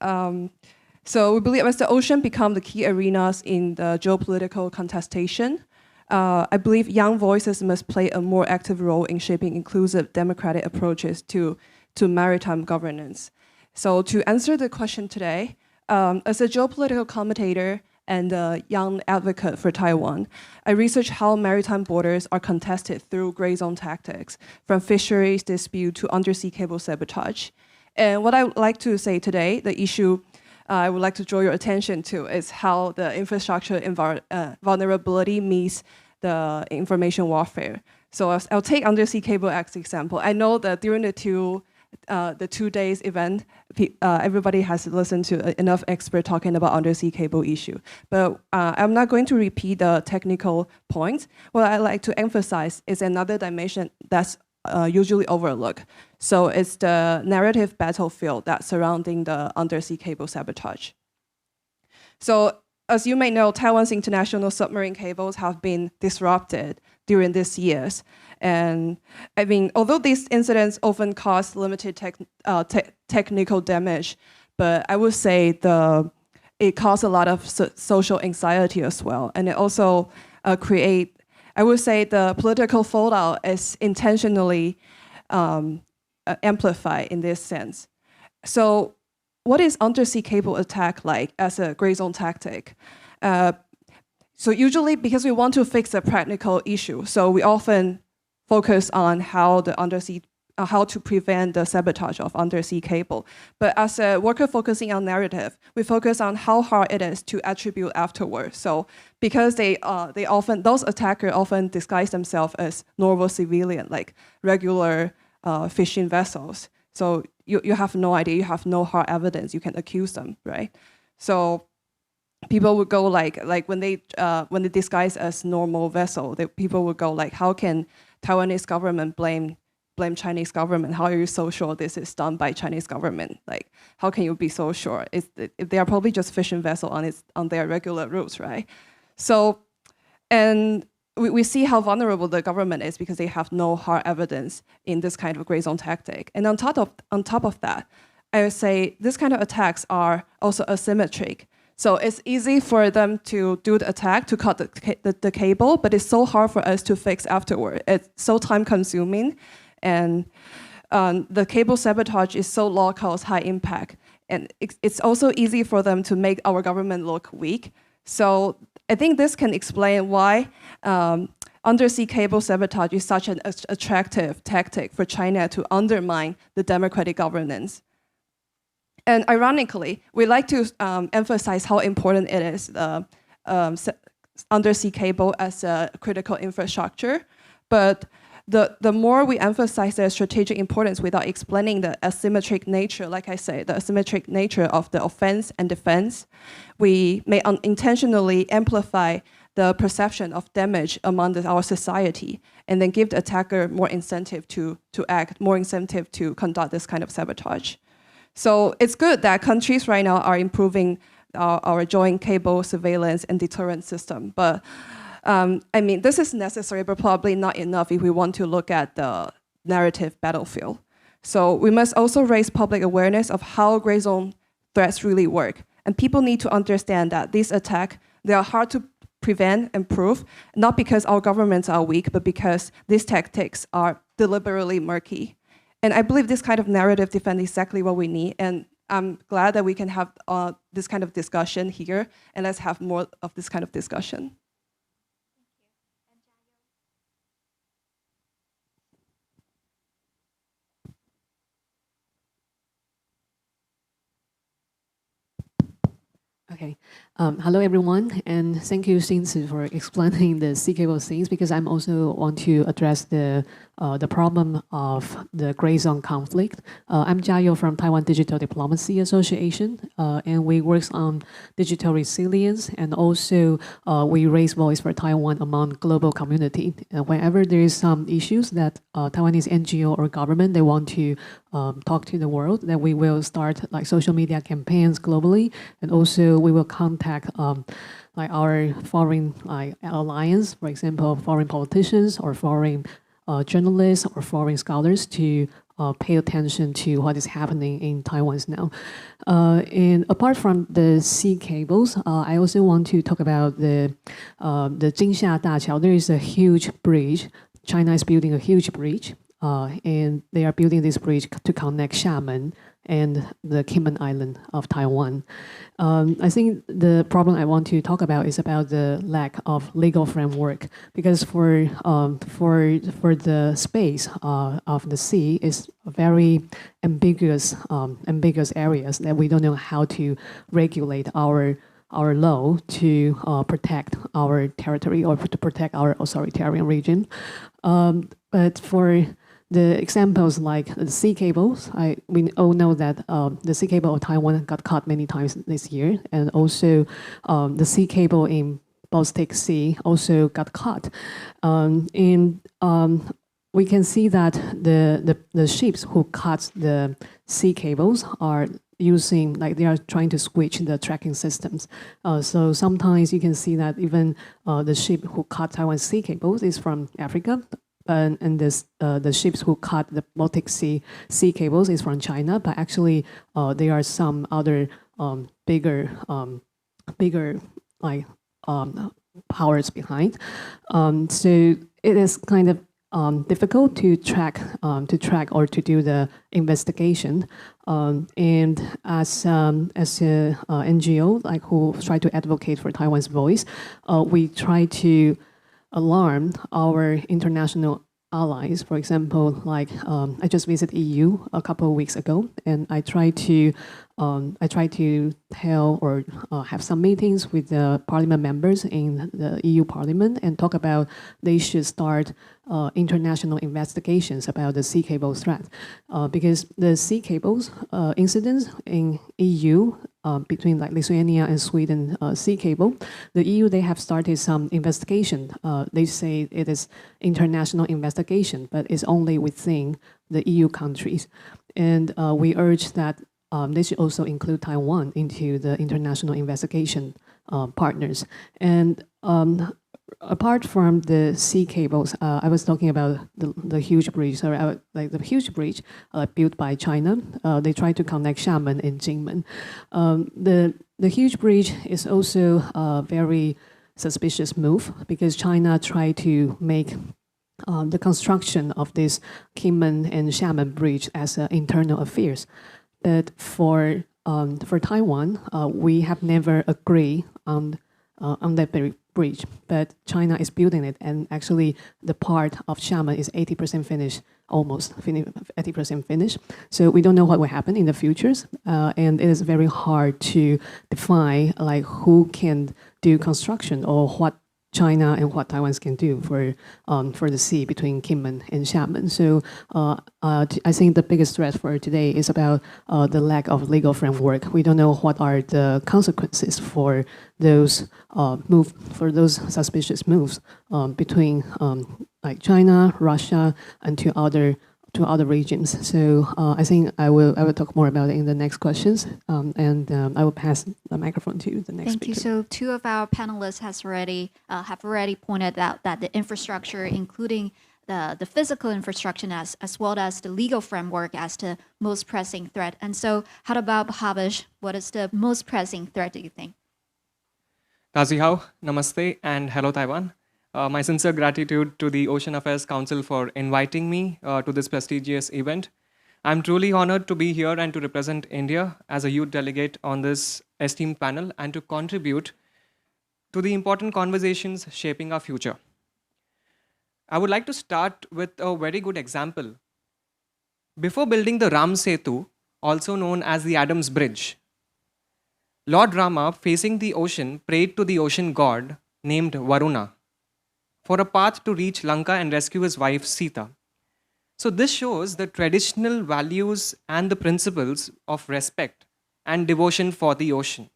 so we believe as the ocean become the key arenas in the geopolitical contestation, I believe young voices must play a more active role in shaping inclusive democratic approaches to maritime governance. So to answer the question today, as a geopolitical commentator and a young advocate for Taiwan, I research how maritime borders are contested through gray zone tactics, from fisheries dispute to undersea cable sabotage. And what I would like to say today, the issue I would like to draw your attention to is how the infrastructure vulnerability meets the information warfare. So I'll take undersea cable as example. I know that during the 2 days event, everybody has listened to enough experts talking about undersea cable issue. But I'm not going to repeat the technical points. What I like to emphasize is another dimension that's usually overlooked. So it's the narrative battlefield that's surrounding the undersea cable sabotage. So as you may know, Taiwan's international submarine cables have been disrupted during these years. And I mean, although these incidents often cause limited technical damage, but I would say it caused a lot of social anxiety as well. And it also I would say the political fallout is intentionally amplified in this sense. So what is undersea cable attack like as a gray zone tactic? So usually, because we want to fix a practical issue, so we often focus on how to prevent the sabotage of undersea cable. But as a worker focusing on narrative, we focus on how hard it is to attribute afterwards. So because those attackers often disguise themselves as normal civilian, like regular fishing vessels. So you have no idea, you have no hard evidence, you can accuse them, right? So people would go like when they disguise as normal vessel, people would go like, how can Taiwanese government blame Chinese government? How are you so sure this is done by Chinese government? Like, how can you be so sure? They are probably just fishing vessel on their regular routes, right? So, and we see how vulnerable the government is because they have no hard evidence in this kind of gray zone tactic. And on top of that, I would say this kind of attacks are also asymmetric. So it's easy for them to do the attack, to cut the cable, but it's so hard for us to fix afterward. It's so time consuming, and the cable sabotage is so low cost, high impact. And it's also easy for them to make our government look weak. So I think this can explain why undersea cable sabotage is such an attractive tactic for China to undermine the democratic governance. And ironically, we like to emphasize how important it is, undersea cable as a critical infrastructure. But the more we emphasize their strategic importance without explaining the asymmetric nature, like I say, the asymmetric nature of the offense and defense, we may unintentionally amplify the perception of damage among our society, and then give the attacker more incentive to act, more incentive to conduct this kind of sabotage. So it's good that countries right now are improving our joint cable surveillance and deterrent system. But I mean, this is necessary, but probably not enough if we want to look at the narrative battlefield. So we must also raise public awareness of how gray zone threats really work. And people need to understand that these attacks, they are hard to prevent and prove, not because our governments are weak, but because these tactics are deliberately murky. And I believe this kind of narrative defense is exactly what we need. And I'm glad that we can have this kind of discussion here, and let's have more of this kind of discussion. Okay. Hello, everyone, and thank you, Xinzi, for explaining the sea cable things, because I'm also want to address the problem of the gray zone conflict. I'm Jiao from Taiwan Digital Diplomacy Association, and we work on digital resilience, and also we raise voice for Taiwan among global community. And whenever there is some issues that Taiwanese NGO or government, they want to talk to the world, that we will start like social media campaigns globally, and also we will contact like our foreign alliance, for example, foreign politicians or foreign journalists or foreign scholars to pay attention to what is happening in Taiwan now. And apart from the sea cables, I also want to talk about the Jingxia Daqiao. There is a huge bridge. China is building a huge bridge, and they are building this bridge to connect Xiamen and the Kinmen Island of Taiwan. I think the problem I want to talk about is about the lack of legal framework, because for the space of the sea is very ambiguous areas that we don't know how to regulate our law to protect our territory or to protect our authoritarian region. But for the examples like the sea cables, we all know that the sea cable of Taiwan got cut many times this year, and also the sea cable in Baltic Sea also got cut. And we can see that the ships who cut the sea cables are using, like they are trying to switch the tracking systems. So sometimes you can see that even the ship who cut Taiwan sea cables is from Africa, and the ships who cut the Baltic Sea cables is from China, but actually there are some other bigger like powers behind. So it is kind of difficult to track or to do the investigation. And as a NGO, like who try to advocate for Taiwan's voice, we try to alarm our international allies. For example, like I just visited EU a couple of weeks ago, and I try to tell or have some meetings with the parliament members in the EU Parliament and talk about they should start international investigations about the sea cable threat, because the sea cables incidents in EU between like Lithuania and Sweden sea cable, the EU, they have started some investigation. They say it is international investigation, but it's only within the EU countries. And we urge that they should also include Taiwan into the international investigation partners. And apart from the sea cables, I was talking about the huge bridge, like the huge bridge built by China. They try to connect Xiamen and Jingmen. The huge bridge is also a very suspicious move because China tried to make the construction of this Kinmen and Xiamen bridge as internal affairs. But for Taiwan, we have never agreed on that bridge, but China is building it, and actually the part of Xiamen is 80% finished, almost 80% finished. So we don't know what will happen in the futures, and it is very hard to define like who can do construction or what China and what Taiwan can do for the sea between Kinmen and Xiamen. So I think the biggest threat for today is about the lack of legal framework. We don't know what are the consequences for those suspicious moves between like China, Russia, and to other regions. So I think I will talk more about it in the next questions, and I will pass the microphone to the next speaker. Thank you. So two of our panelists have already pointed out that the infrastructure, including the physical infrastructure as well as the legal framework as the most pressing threat. And so how about Bhavesh? What is the most pressing threat, do you think? Kazi Hao, Namaste, and hello Taiwan. My sincere gratitude to the Ocean Affairs Council for inviting me to this prestigious event. I'm truly honored to be here and to represent India as a youth delegate on this esteemed panel and to contribute to the important conversations shaping our future. I would like to start with a very good example. Before building the Ram Setu, also known as the Adam's Bridge, Lord Rama, facing the ocean, prayed to the ocean god named Varuna for a path to reach Lanka and rescue his wife Sita. So this shows the traditional values and the principles of respect and devotion for the ocean.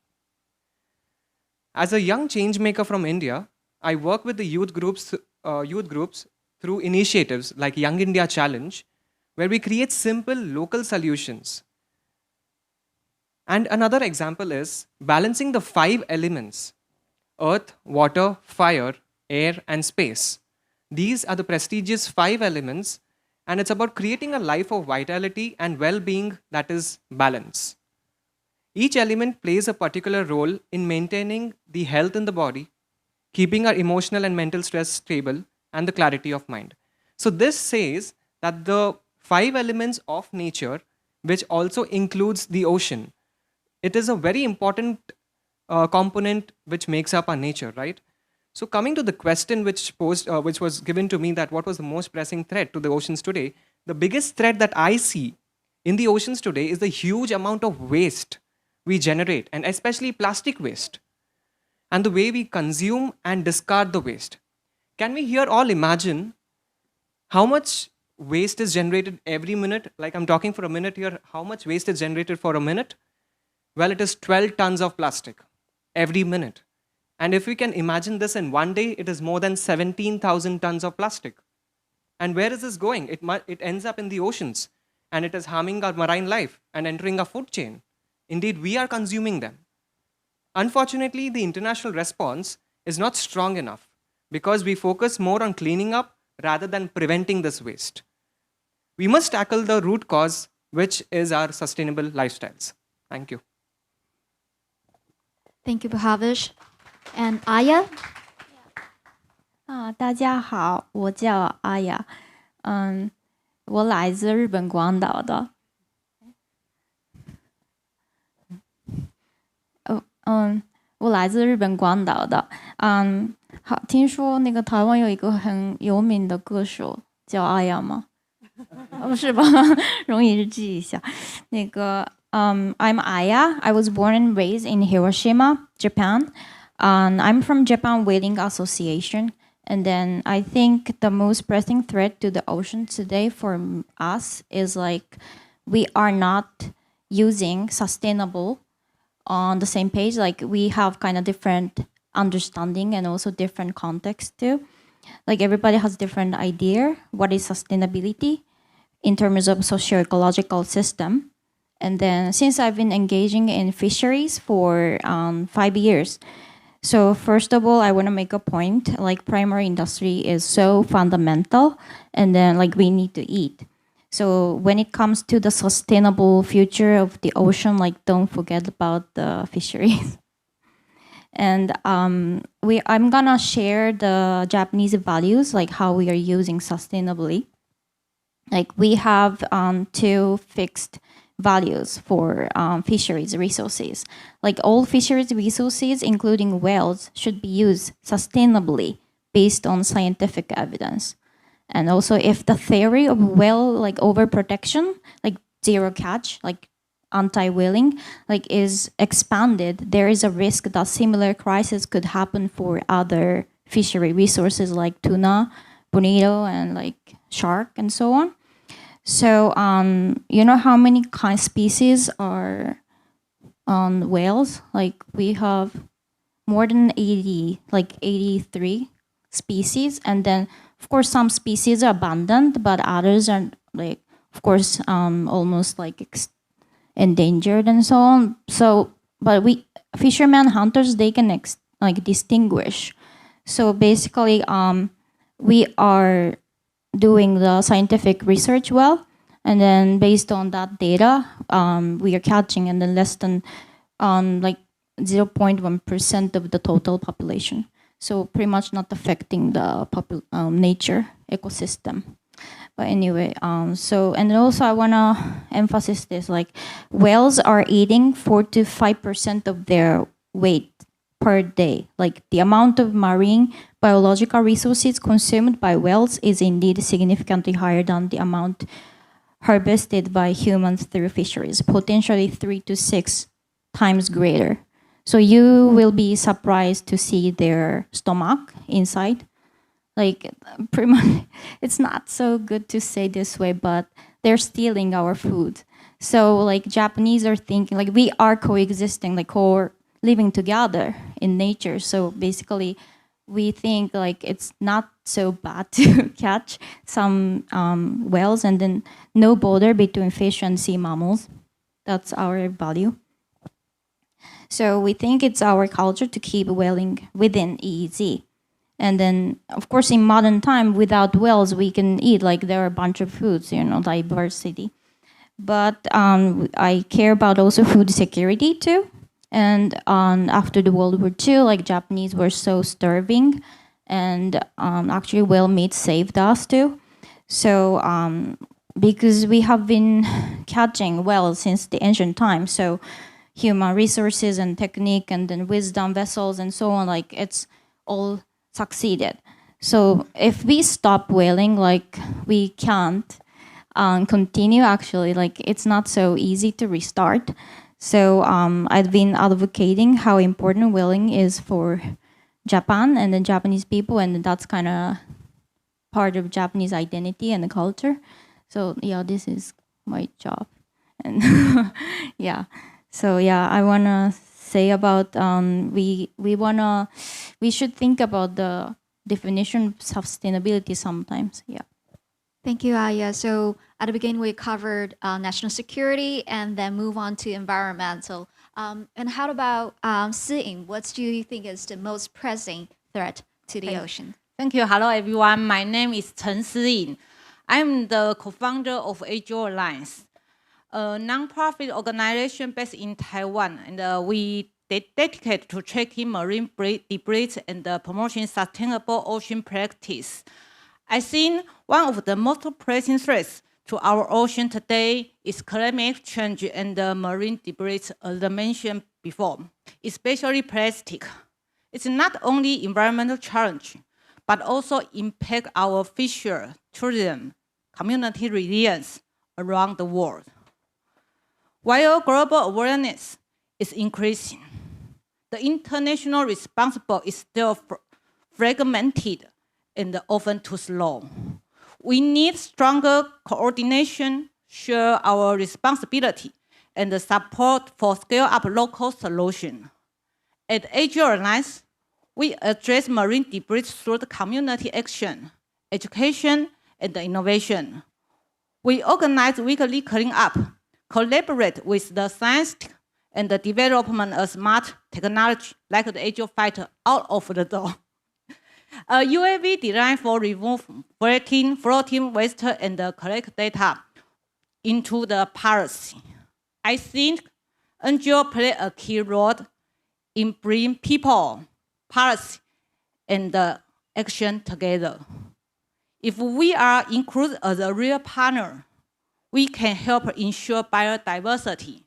As a young changemaker from India, I work with the youth groups through initiatives like Young India Challenge, where we create simple local solutions. And another example is balancing the 5 elements: earth, water, fire, air, and space. These are the prestigious 5 elements, and it's about creating a life of vitality and well-being that is balance. Each element plays a particular role in maintaining the health in the body, keeping our emotional and mental stress stable, and the clarity of mind. So this says that the 5 elements of nature, which also includes the ocean, it is a very important component which makes up our nature, right? So coming to the question which was given to me, that what was the most pressing threat to the oceans today, the biggest threat that I see in the oceans today is the huge amount of waste we generate, and especially plastic waste, and the way we consume and discard the waste. Can we here all imagine how much waste is generated every minute? Like I'm talking for a minute here, how much waste is generated for a minute? Well, it is 12 tons of plastic every minute. And if we can imagine this in one day, it is more than 17,000 tons of plastic. And where is this going? It ends up in the oceans, and it is harming our marine life and entering our food chain. Indeed, we are consuming them. Unfortunately, the international response is not strong enough because we focus more on cleaning up rather than preventing this waste. We must tackle the root cause, which is our sustainable lifestyles. Thank you. Thank you, Bhavesh. And Aya? 大家好，我叫阿雅。我来自日本广岛的。我来自日本广岛的。好，听说那个台湾有一个很有名的歌手叫阿雅吗？不是吧？容易记一下。那个I'm Aya. I was born and raised in Hiroshima, Japan. I'm from Japan Whaling Association. And then I think the most pressing threat to the ocean today for us is like we are not using sustainable on the same page. Like we have kind of different understanding and also different context too. Like everybody has different idea what is sustainability in terms of socio-ecological system. And then since I've been engaging in fisheries for 5 years, so first of all, I want to make a point, like primary industry is so fundamental and then like we need to eat. So when it comes to the sustainable future of the ocean, like don't forget about the fisheries. And I'm gonna share the Japanese values, like how we are using sustainably. Like we have 2 fixed values for fisheries resources. Like all fisheries resources, including whales, should be used sustainably based on scientific evidence. And also if the theory of whale like overprotection, like zero catch, like anti-whaling, like is expanded, there is a risk that similar crisis could happen for other fishery resources like tuna, bonito, and like shark and so on. So you know how many kind species are on whales? Like we have more than 80, like 83 species. And then of course some species are abundant, but others are like, of course, almost like endangered and so on. So, but we fishermen, hunters, they can like distinguish. So basically, we are doing the scientific research well, and then based on that data, we are catching, and then less than like 0.1% of the total population. So pretty much not affecting the nature ecosystem. But anyway, so and also I wanna emphasize this: like whales are eating 4 to 5% of their weight per day. Like the amount of marine biological resources consumed by whales is indeed significantly higher than the amount harvested by humans through fisheries, potentially 3 to 6 times greater. So you will be surprised to see their stomach inside. Like pretty much, it's not so good to say this way, but they're stealing our food. So like Japanese are thinking like we are coexisting, like living together in nature. So basically, we think like it's not so bad to catch some whales, and then no border between fish and sea mammals. That's our value. So we think it's our culture to keep whaling within EEZ. And then, of course, in modern time, without whales, we can eat, like there are a bunch of foods, you know, diversity. But I care about also food security too. And after the World War II, like Japanese were so starving, and actually whale meat saved us too. So because we have been catching whales since the ancient times, so human resources and technique and then wisdom vessels and so on, like it's all succeeded. So if we stop whaling, like we can't continue actually, like it's not so easy to restart. So I've been advocating how important whaling is for Japan and the Japanese people, and that's kind of part of Japanese identity and the culture. So yeah, this is my job. And yeah, so yeah, I wanna say about we should think about the definition of sustainability sometimes. Yeah. Thank you, Aya. So at the beginning, we covered national security and then move on to environmental. And how about Si-in? What do you think is the most pressing threat to the ocean? Thank you. Hello, everyone. My name is Chen Si-in. I'm the co-founder of Azure Alliance, a nonprofit organization based in Taiwan, and we dedicated to tracking marine debris and promoting sustainable ocean practice. I think one of the most pressing threats to our ocean today is climate change and the marine debris, as I mentioned before, especially plastic. It's not only environmental challenge, but also impact our fisher, tourism, community resilience around the world. While global awareness is increasing, the international response is still fragmented and often too slow. We need stronger coordination, share our responsibility, and the support for scale-up local solutions. At Asia Alliance, we address marine debris through the community action, education, and innovation. We organize weekly cleanup, collaborate with the science and the development of smart technology like the Asia Fighter out of the door. A UAV designed for remove floating waste and collect data into the policy. I think NGO play a key role in bringing people, policy, and action together. If we are included as a real partner, we can help ensure biodiversity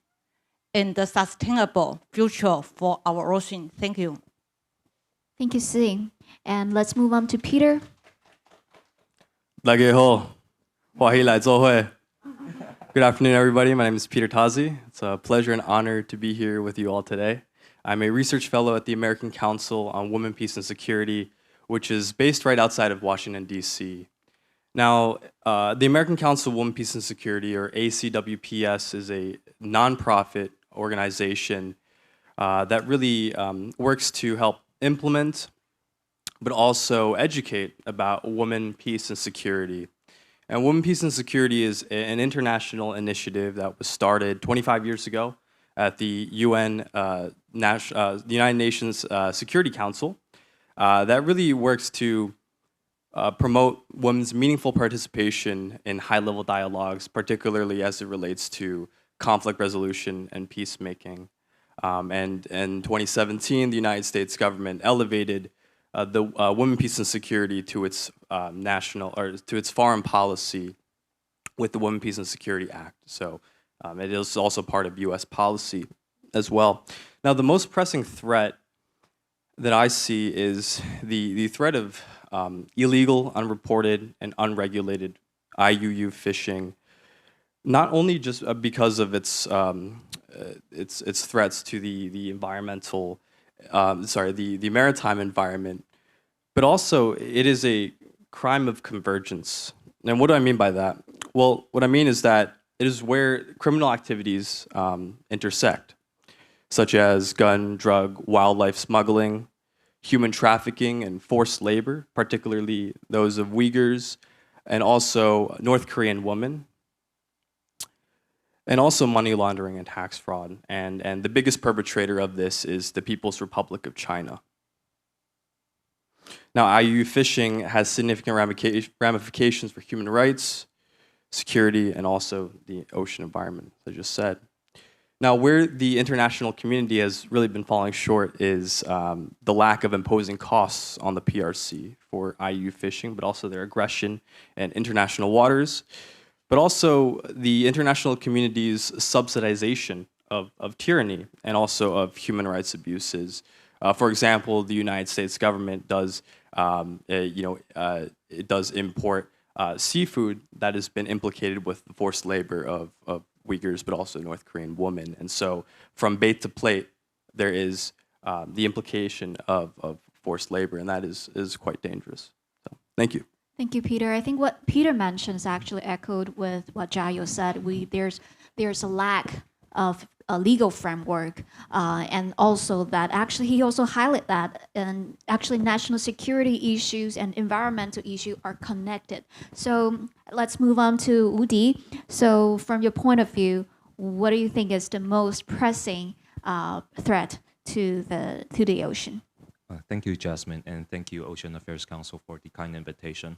and the sustainable future for our ocean. Thank you. Thank you, Sing. And let's move on to Peter. 大家好，欢迎来做会。Good afternoon, everybody. My name is Peter Tazi. It's a pleasure and honor to be here with you all today. I'm a research fellow at the American Council on Women, Peace, and Security, which is based right outside of Washington, D.C. Now, the American Council on Women, Peace, and Security, or ACWPS, is a nonprofit organization that really works to help implement but also educate about women, peace, and security. And Women, Peace, and Security is an international initiative that was started 25 years ago at the the United Nations Security Council that really works to promote women's meaningful participation in high-level dialogues, particularly as it relates to conflict resolution and peacemaking. And in 2017, the United States government elevated the Women, Peace, and Security to its to its foreign policy with the Women, Peace, and Security Act. So it is also part of U.S. policy as well. Now, the most pressing threat that I see is the threat of illegal, unreported, and unregulated IUU fishing. Not only just because of its threats to the environmental. The maritime environment, but also it is a crime of convergence. And what do I mean by that? Well, what I mean is that it is where criminal activities intersect, such as gun, drug, wildlife smuggling, human trafficking, and forced labor, particularly those of Uyghurs, and also North Korean women, and also money laundering and tax fraud. And the biggest perpetrator of this is the People's Republic of China. Now, IUU fishing has significant ramifications for human rights, security, and also the ocean environment, as I just said. Now, where the international community has really been falling short is the lack of imposing costs on the PRC for IUU fishing, but also their aggression in international waters, but also the international community's subsidization of tyranny and also of human rights abuses. For example, the United States government does, it does import seafood that has been implicated with the forced labor of Uyghurs, but also North Korean women. And so from bait to plate, there is the implication of forced labor, and that is quite dangerous. So, thank you. Thank you, Peter. I think what Peter mentioned is actually echoed with what Jayo said. There's a lack of a legal framework, and also that actually he also highlighted that, and actually national security issues and environmental issues are connected. So let's move on to Udi. So from your point of view, what do you think is the most pressing threat to the ocean? Thank you, Jasmine, and thank you, Ocean Affairs Council, for the kind invitation.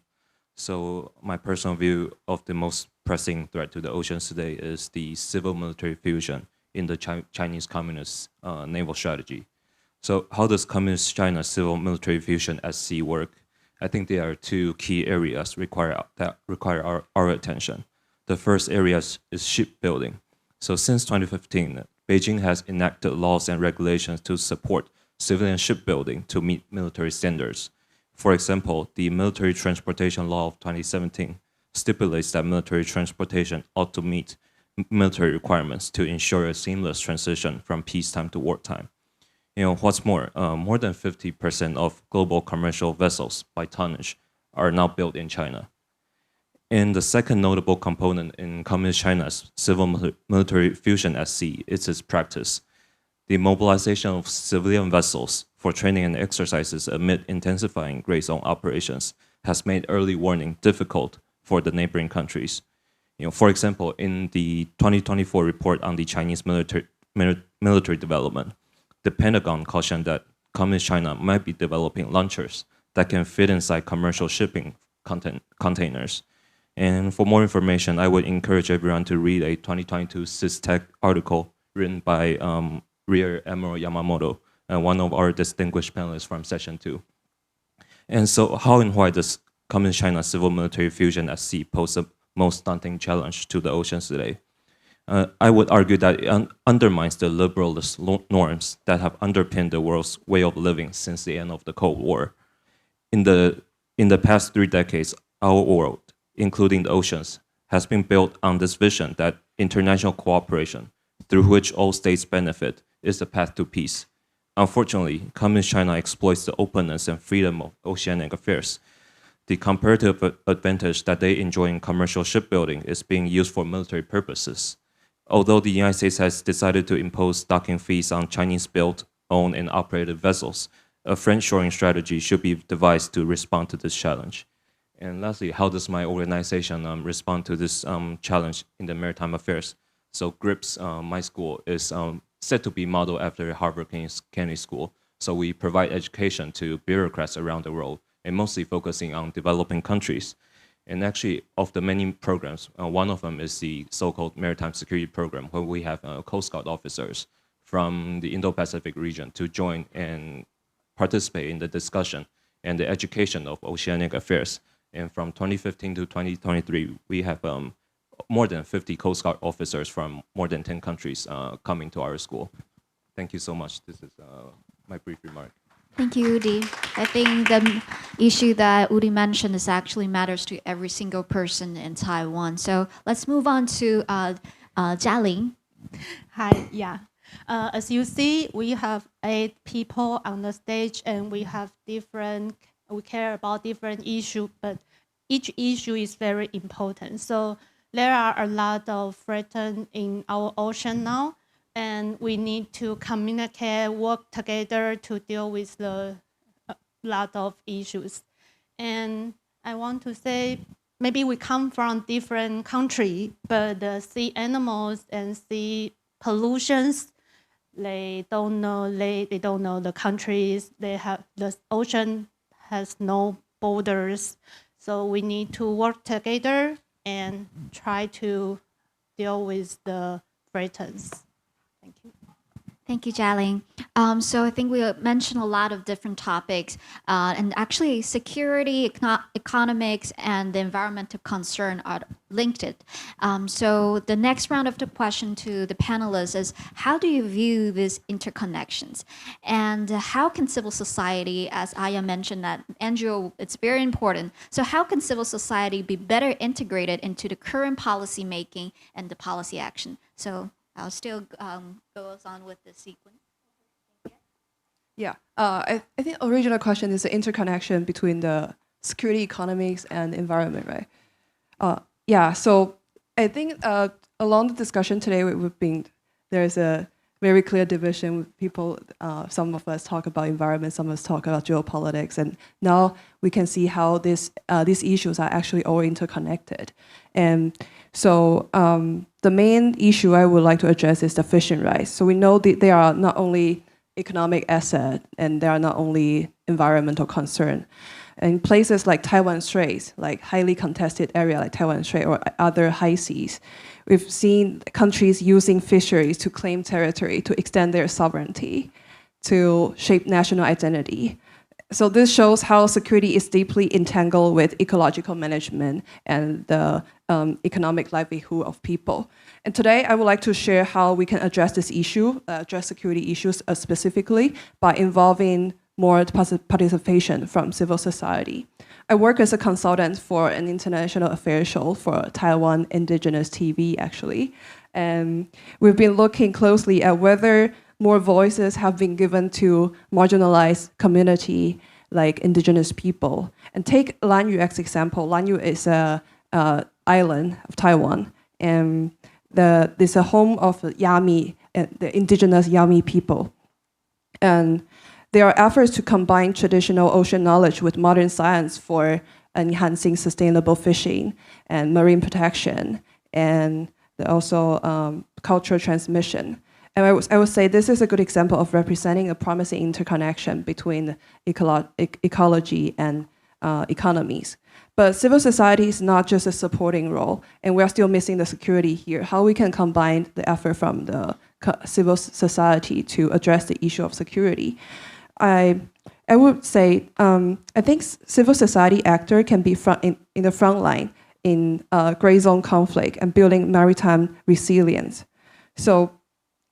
So my personal view of the most pressing threat to the oceans today is the civil-military fusion in the Chinese Communist naval strategy. So how does Communist China's civil-military fusion at sea work? I think there are two key areas that require our attention. The first area is shipbuilding. So since 2015, Beijing has enacted laws and regulations to support civilian shipbuilding to meet military standards. For example, the Military Transportation Law of 2017 stipulates that military transportation ought to meet military requirements to ensure a seamless transition from peacetime to wartime. What's more, more than 50% of global commercial vessels by tonnage are now built in China. And the second notable component in Communist China's civil-military fusion at sea is its practice. The mobilization of civilian vessels for training and exercises amid intensifying gray zone operations has made early warning difficult for the neighboring countries. For example, in the 2024 report on the Chinese military development, the Pentagon cautioned that Communist China might be developing launchers that can fit inside commercial shipping containers. And for more information, I would encourage everyone to read a 2022 SysTech article written by Rear Admiral Yamamoto, one of our distinguished panelists from Session 2. And so how and why does Communist China's civil-military fusion at sea pose the most daunting challenge to the oceans today? I would argue that it undermines the liberalist norms that have underpinned the world's way of living since the end of the Cold War. In the past 3 decades, our world, including the oceans, has been built on this vision that international cooperation, through which all states benefit, is the path to peace. Unfortunately, Communist China exploits the openness and freedom of oceanic affairs. The comparative advantage that they enjoy in commercial shipbuilding is being used for military purposes. Although the United States has decided to impose docking fees on Chinese-built, owned, and operated vessels, a friend-shoring strategy should be devised to respond to this challenge. And lastly, how does my organization respond to this challenge in the maritime affairs? So GRIPS, my school, is said to be modeled after Harvard Kennedy School. So we provide education to bureaucrats around the world, and mostly focusing on developing countries. And actually, of the many programs, one of them is the so-called Maritime Security Program, where we have Coast Guard officers from the Indo-Pacific region to join and participate in the discussion and the education of oceanic affairs. And from 2015 to 2023, we have more than 50 Coast Guard officers from more than 10 countries coming to our school. Thank you so much. This is my brief remark. Thank you, Udi. I think the issue that Udi mentioned is actually matters to every single person in Taiwan. So let's move on to Jialing. Hi, yeah. As you see, we have 8 people on the stage, and we care about different issues, but each issue is very important. So there are a lot of threats in our ocean now, and we need to communicate, work together to deal with the lot of issues. And I want to say, maybe we come from different countries, but the sea animals and sea pollutions, they don't know the countries. The ocean has no borders. So we need to work together and try to deal with the threats. Thank you. Thank you, Jialing. So I think we mentioned a lot of different topics, and actually security, economics, and the environmental concern are linked. So the next round of the question to the panelists is, how do you view these interconnections? And how can civil society, as Aya mentioned that NGO, it's very important. So how can civil society be better integrated into the current policy making and the policy action? So I'll still go on with the sequence. Yeah, I think original question is the interconnection between the security, economics, and environment, right? Yeah, so I think along the discussion today, there's a very clear division with people. Some of us talk about environment, some of us talk about geopolitics, and now we can see how these issues are actually all interconnected. And so the main issue I would like to address is the fishing rights. So we know that they are not only economic asset and they are not only environmental concern. In places like Taiwan Straits, like highly contested area like Taiwan Strait or other high seas, we've seen countries using fisheries to claim territory, to extend their sovereignty, to shape national identity. so this shows how security is deeply entangled with ecological management and the economic livelihood of people. And today I would like to share how we can address this issue, address security issues specifically by involving more participation from civil society. I work as a consultant for an international affairs show for Taiwan indigenous TV, actually. And we've been looking closely at whether more voices have been given to marginalized community like indigenous people. And take Lanyu as example. Lanyu is a island of Taiwan, and it's a home of Yami, the indigenous Yami people. And there are efforts to combine traditional ocean knowledge with modern science for enhancing sustainable fishing and marine protection, and also cultural transmission. And I would say this is a good example of representing a promising interconnection between ecology and economies. But civil society is not just a supporting role, and we are still missing the security here. How we can combine the effort from the civil society to address the issue of security. I would say I think civil society actor can be in the front line in gray zone conflict and building maritime resilience. So,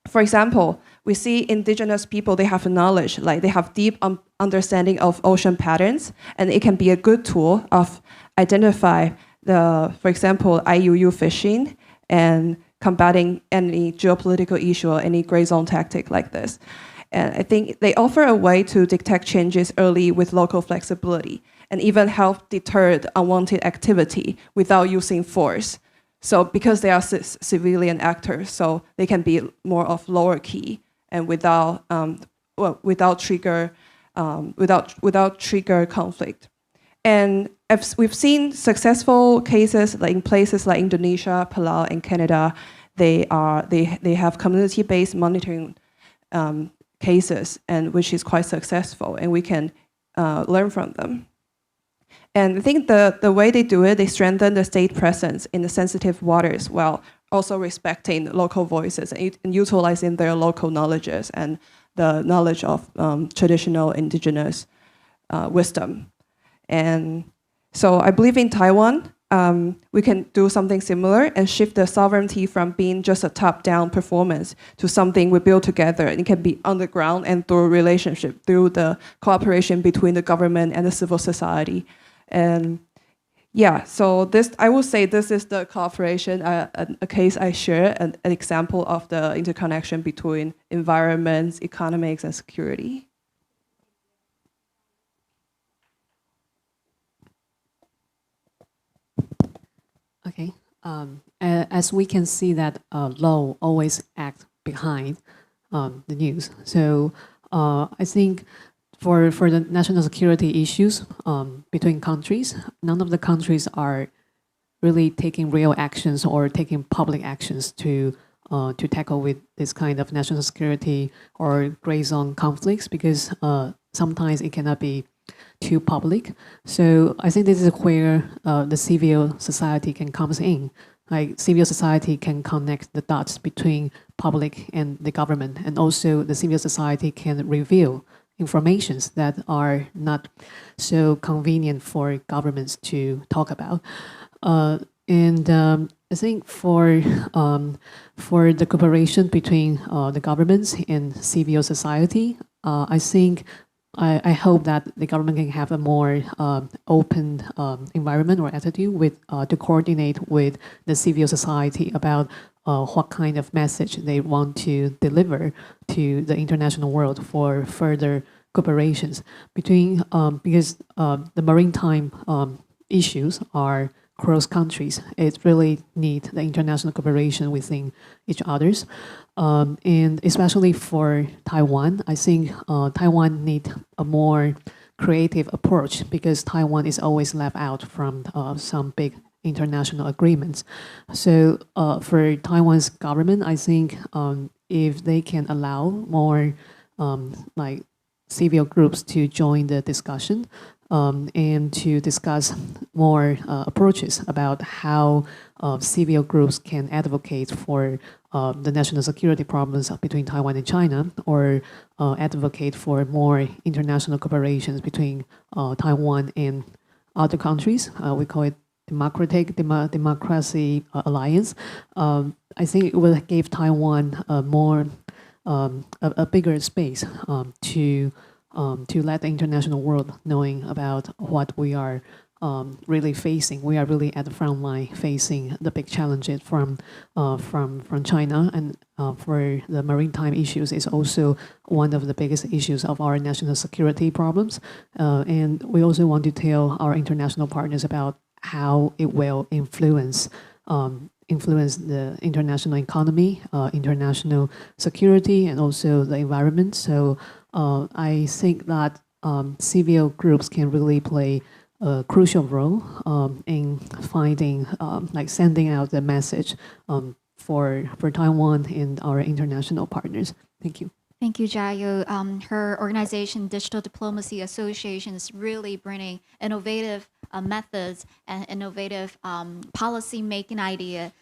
for example, we see indigenous people, they have knowledge, like they have deep understanding of ocean patterns, and it can be a good tool of identify for example, IUU fishing and combating any geopolitical issue or any gray zone tactic like this. And I think they offer a way to detect changes early with local flexibility and even help deter unwanted activity without using force. So because they are civilian actors, so they can be more of lower key and without trigger conflict. And we've seen successful cases like in places like Indonesia, Palau, and Canada. They have community-based monitoring cases, and which is quite successful, and we can learn from them. And I think the way they do it, they strengthen the state presence in the sensitive waters while also respecting local voices and utilizing their local knowledges and the knowledge of traditional indigenous wisdom. And so I believe in Taiwan, we can do something similar and shift the sovereignty from being just a top-down performance to something we build together. And it can be on the ground and through relationship, through the cooperation between the government and the civil society. And yeah, so I would say this is the cooperation, a case I share, an example of the interconnection between environments, economics, and security. Okay. As we can see that law always act behind the news. So I think for the national security issues between countries, none of the countries are really taking real actions or taking public actions to tackle with this kind of national security or gray zone conflicts, because sometimes it cannot be too public. So I think this is where the civil society can come in. Like civil society can connect the dots between public and the government, and also the civil society can reveal informations that are not so convenient for governments to talk about. And I think for the cooperation between the governments and civil society, I hope that the government can have a more open environment or attitude to coordinate with the civil society about what kind of message they want to deliver to the international world for further cooperations between, because the maritime issues are cross countries. It really needs the international cooperation within each others. And especially for Taiwan, I think Taiwan needs a more creative approach, because Taiwan is always left out from some big international agreements. So for Taiwan's government, I think if they can allow more like civil groups to join the discussion and to discuss more approaches about how civil groups can advocate for the national security problems between Taiwan and China, or advocate for more international cooperations between Taiwan and other countries. We call it Democracy Alliance. I think it will give Taiwan a bigger space to let the international world knowing about what we are really facing. We are really at the front line facing the big challenges from China, and for the maritime issues is also one of the biggest issues of our national security problems. And we also want to tell our international partners about how it will influence the international economy, international security, and also the environment. So I think that civil groups can really play a crucial role in finding, sending out the message for Taiwan and our international partners. Thank you. Thank you, Jayo. Her organization, Digital Diplomacy Association, is really bringing innovative methods and innovative policy-making idea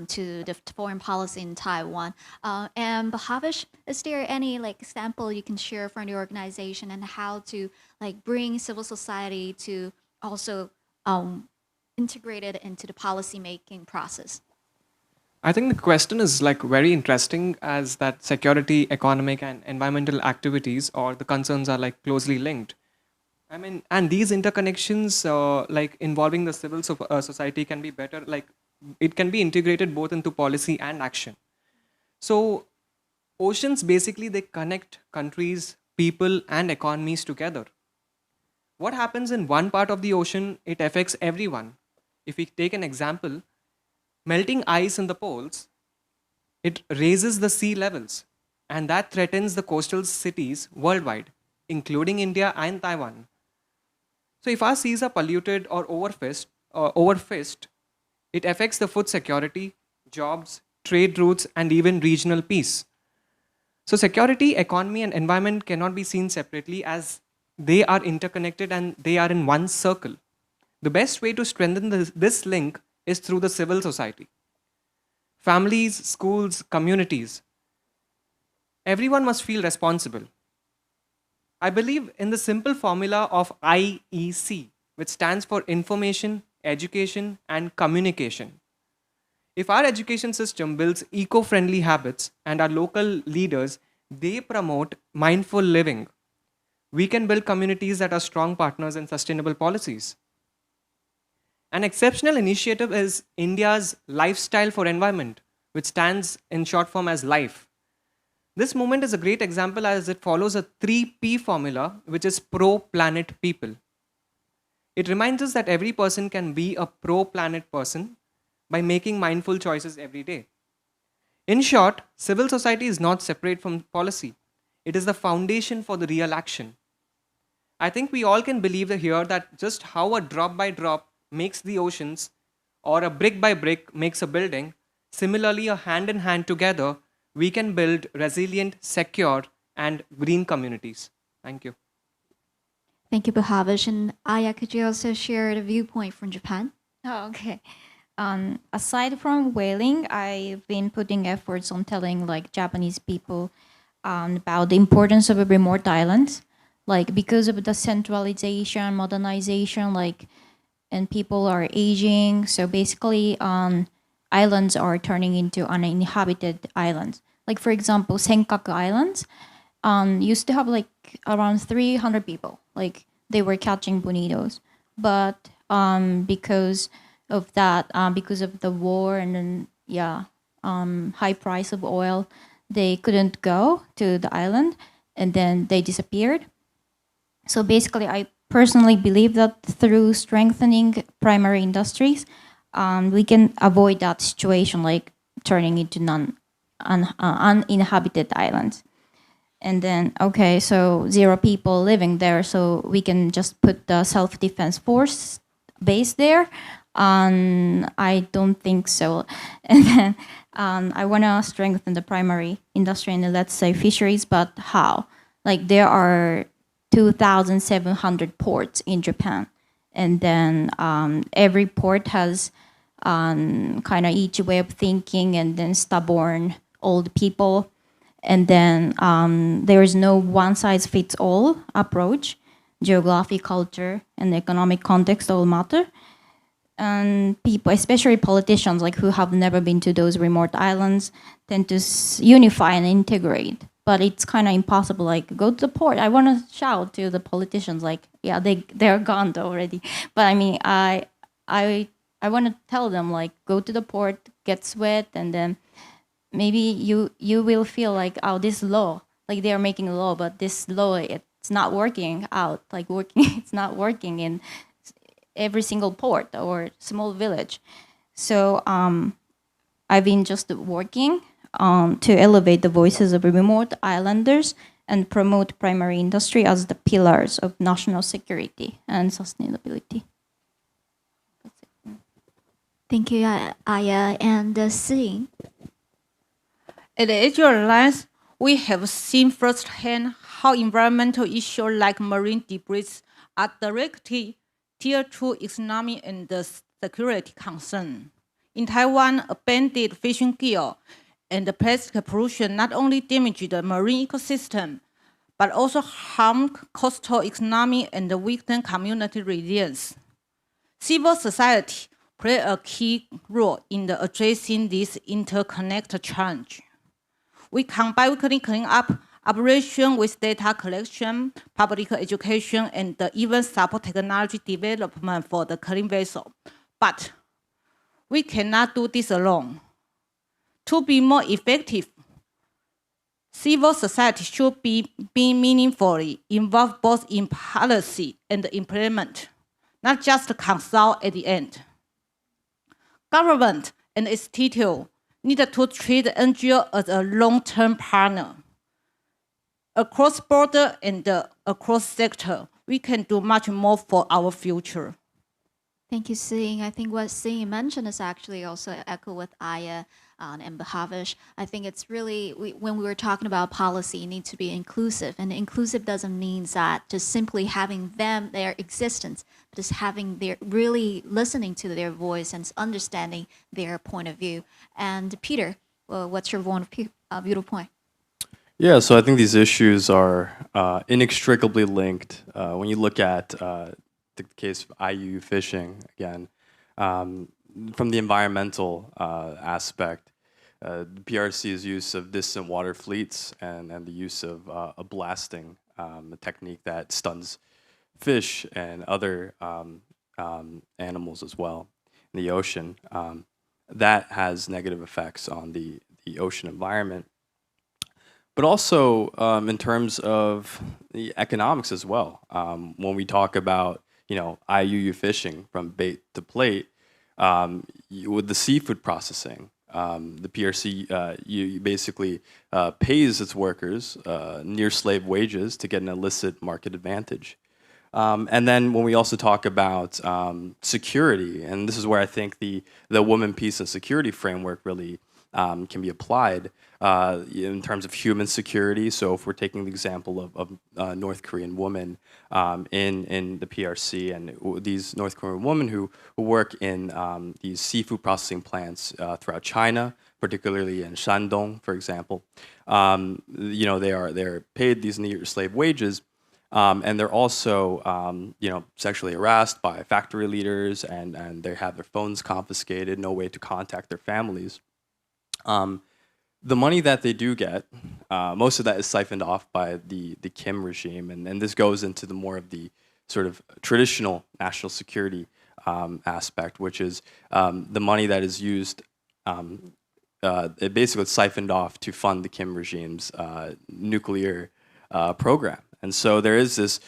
to the foreign policy in Taiwan. And Bhavesh, is there any example you can share from the organization and how to bring civil society to also integrate it into the policy-making process? I think the question is very interesting, as that security, economic, and environmental activities or the concerns are closely linked. I mean, and these interconnections involving the civil society can be better, it can be integrated both into policy and action. So oceans basically, they connect countries, people, and economies together. What happens in one part of the ocean, it affects everyone. If we take an example, melting ice in the poles, it raises the sea levels, and that threatens the coastal cities worldwide, including India and Taiwan. So if our seas are polluted or overfished, it affects the food security, jobs, trade routes, and even regional peace. So security, economy, and environment cannot be seen separately, as they are interconnected and they are in one circle. The best way to strengthen this link is through the civil society. Families, schools, communities. Everyone must feel responsible. I believe in the simple formula of IEC, which stands for Information, Education, and Communication. If our education system builds eco-friendly habits and our local leaders, they promote mindful living, we can build communities that are strong partners in sustainable policies. An exceptional initiative is India's Lifestyle for Environment, which stands in short form as LIFE. This movement is a great example, as it follows a 3P formula, which is pro-planet people. It reminds us that every person can be a pro-planet person by making mindful choices every day. In short, civil society is not separate from policy. It is the foundation for the real action. I think we all can believe here that just how a drop by drop makes the oceans, or a brick by brick makes a building, similarly a hand in hand together, we can build resilient, secure, and green communities. Thank you. Thank you, Bhavesh. And Aya, could you also share the viewpoint from Japan? Oh, okay. Aside from whaling, I've been putting efforts on telling Japanese people about the importance of a remote island, because of the centralization, modernization, and people are aging. So basically, islands are turning into uninhabited islands. For example, Senkaku Islands used to have around 300 people. They were catching bonitos, but because of that, because of the war and then high price of oil, they couldn't go to the island, and then they disappeared. So basically, I personally believe that through strengthening primary industries, we can avoid that situation, turning into uninhabited islands. And then, okay, so 0 people living there, so we can just put the self-defense force base there. I don't think so. And then I want to strengthen the primary industry and let's say fisheries, but how? There are 2,700 ports in Japan. And then every port has kind of each way of thinking, and then stubborn old people. And then there is no one-size-fits-all approach. Geography, culture, and economic context all matter. And people, especially politicians, like who have never been to those remote islands, tend to unify and integrate. But it's kind of impossible. Like, go to the port. I want to shout to the politicians, like, yeah, they're gone already. But I mean, I want to tell them, like, go to the port, get sweat, and then maybe you will feel like, oh, this law, like they are making a law, but this law, it's not working out. Like it's not working in every single port or small village. So I've been just working to elevate the voices of remote islanders and promote primary industry as the pillars of national security and sustainability. Thank you, Aya. And Sing. At Azure Alliance, we have seen firsthand how environmental issues like marine debris are directly tied to economic and security concern. In Taiwan, abandoned fishing gear and plastic pollution not only damage the marine ecosystem, but also harm coastal economy and weaken community resilience. Civil society play a key role in addressing this interconnected challenge. We combine weekly cleanup operation with data collection, public education, and even support technology development for the clean vessel. But we cannot do this alone. To be more effective, civil society should be meaningfully involved both in policy and implement, not just consult at the end. Government and institutions need to treat NGO as a long-term partner. Across border and across sector, we can do much more for our future. Thank you, Sing. I think what Sing mentioned is actually also echo with Aya and Bhavesh. I think it's really, when we were talking about policy, it needs to be inclusive. And inclusive doesn't mean that just simply having them, their existence, but just having their, really listening to their voice and understanding their point of view. And Peter, what's your viewpoint? Yeah, so I think these issues are inextricably linked. When you look at the case of IUU fishing, again, from the environmental aspect, the PRC's use of distant water fleets and the use of a blasting a technique that stuns fish and other animals as well in the ocean, that has negative effects on the ocean environment. But also in terms of the economics as well. When we talk about IUU fishing from bait to plate, with the seafood processing, the PRC you basically pays its workers near slave wages to get an illicit market advantage. And then when we also talk about security, and this is where I think the woman, peace, and security framework really can be applied in terms of human security. So if we're taking the example of North Korean women in the PRC, and these North Korean women who work in these seafood processing plants throughout China, particularly in Shandong, for example, they're paid these near slave wages, and they're also sexually harassed by factory leaders, and they have their phones confiscated, no way to contact their families. The money that they do get, most of that is siphoned off by the Kim regime, and this goes into the more of the sort of traditional national security aspect, which is the money that is used, it basically siphoned off to fund the Kim regime's nuclear program. And so there is this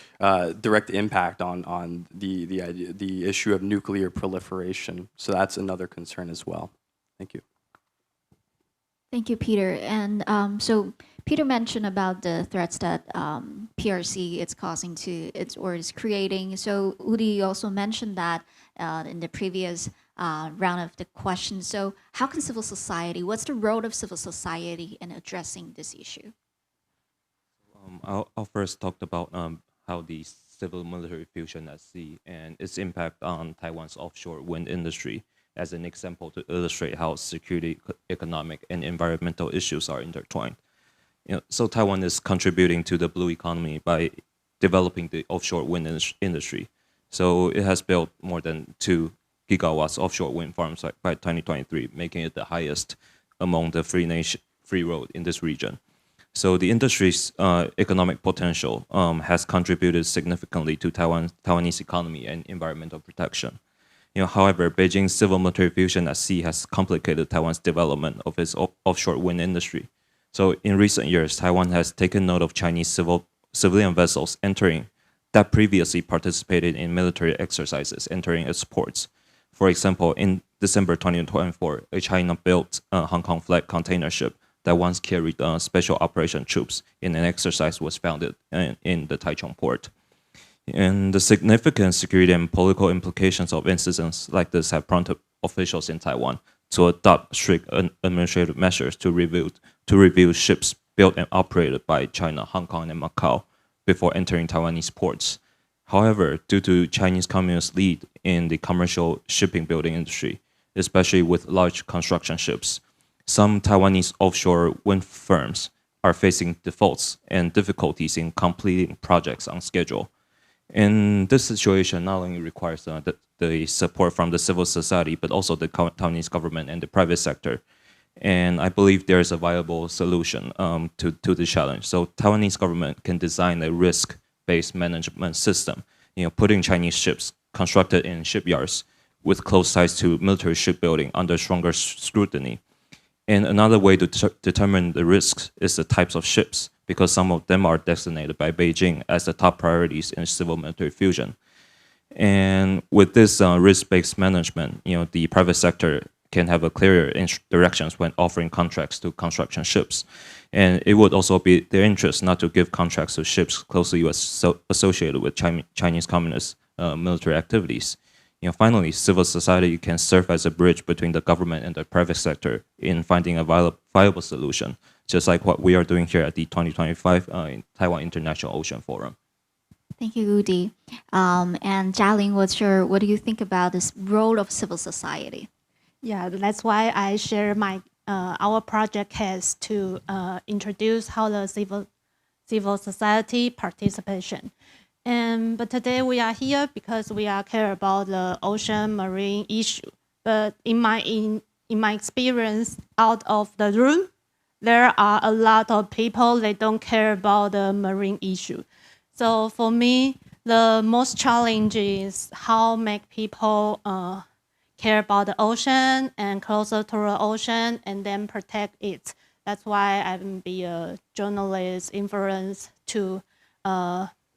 direct impact on the issue of nuclear proliferation. So that's another concern as well. Thank you. Thank you, Peter. And so Peter mentioned about the threats that PRC is causing to or is creating. So Udi also mentioned that in the previous round of the questions. So how can civil society, what's the role of civil society in addressing this issue? I'll first talk about how the civil military fusion at sea and its impact on Taiwan's offshore wind industry as an example to illustrate how security, economic, and environmental issues are intertwined. So Taiwan is contributing to the blue economy by developing the offshore wind industry. So it has built more than 2 gigawatts offshore wind farms by 2023, making it the highest among the free road in this region. So the industry's economic potential has contributed significantly to Taiwanese economy and environmental protection. However, Beijing's civil military fusion at sea has complicated Taiwan's development of its offshore wind industry. So in recent years, Taiwan has taken note of Chinese civilian vessels that previously participated in military exercises entering its ports. For example, in December 2024, a China-built Hong Kong flag container ship that once carried special operation troops in an exercise was founded in the Taichung port. And the significant security and political implications of incidents like this have prompted officials in Taiwan to adopt strict administrative measures to review ships built and operated by China, Hong Kong, and Macau before entering Taiwanese ports. However, due to Chinese communist lead in the commercial shipping building industry, especially with large construction ships, some Taiwanese offshore wind firms are facing defaults and difficulties in completing projects on schedule. And this situation not only requires the support from the civil society, but also the Taiwanese government and the private sector. And I believe there is a viable solution to the challenge. So Taiwanese government can design a risk-based management system, putting Chinese ships constructed in shipyards with close ties to military shipbuilding under stronger scrutiny. And another way to determine the risks is the types of ships, because some of them are designated by Beijing as the top priorities in civil military fusion. And with this risk-based management, the private sector can have a clearer directions when offering contracts to construction ships. And it would also be their interest not to give contracts to ships closely associated with Chinese Communist military activities. Finally, civil society can serve as a bridge between the government and the private sector in finding a viable solution, just like what we are doing here at the 2025 Taiwan International Ocean Forum. Thank you, Udi. And Jialing, what do you think about this role of civil society? Yeah, that's why I share our project has to introduce how the civil society participation. But today we are here because we care about the ocean marine issue. But in my experience out of the room, there are a lot of people they don't care about the marine issue. So for me, the most challenge is how make people care about the ocean and closer to the ocean and then protect it. That's why I'm be a journalist influence to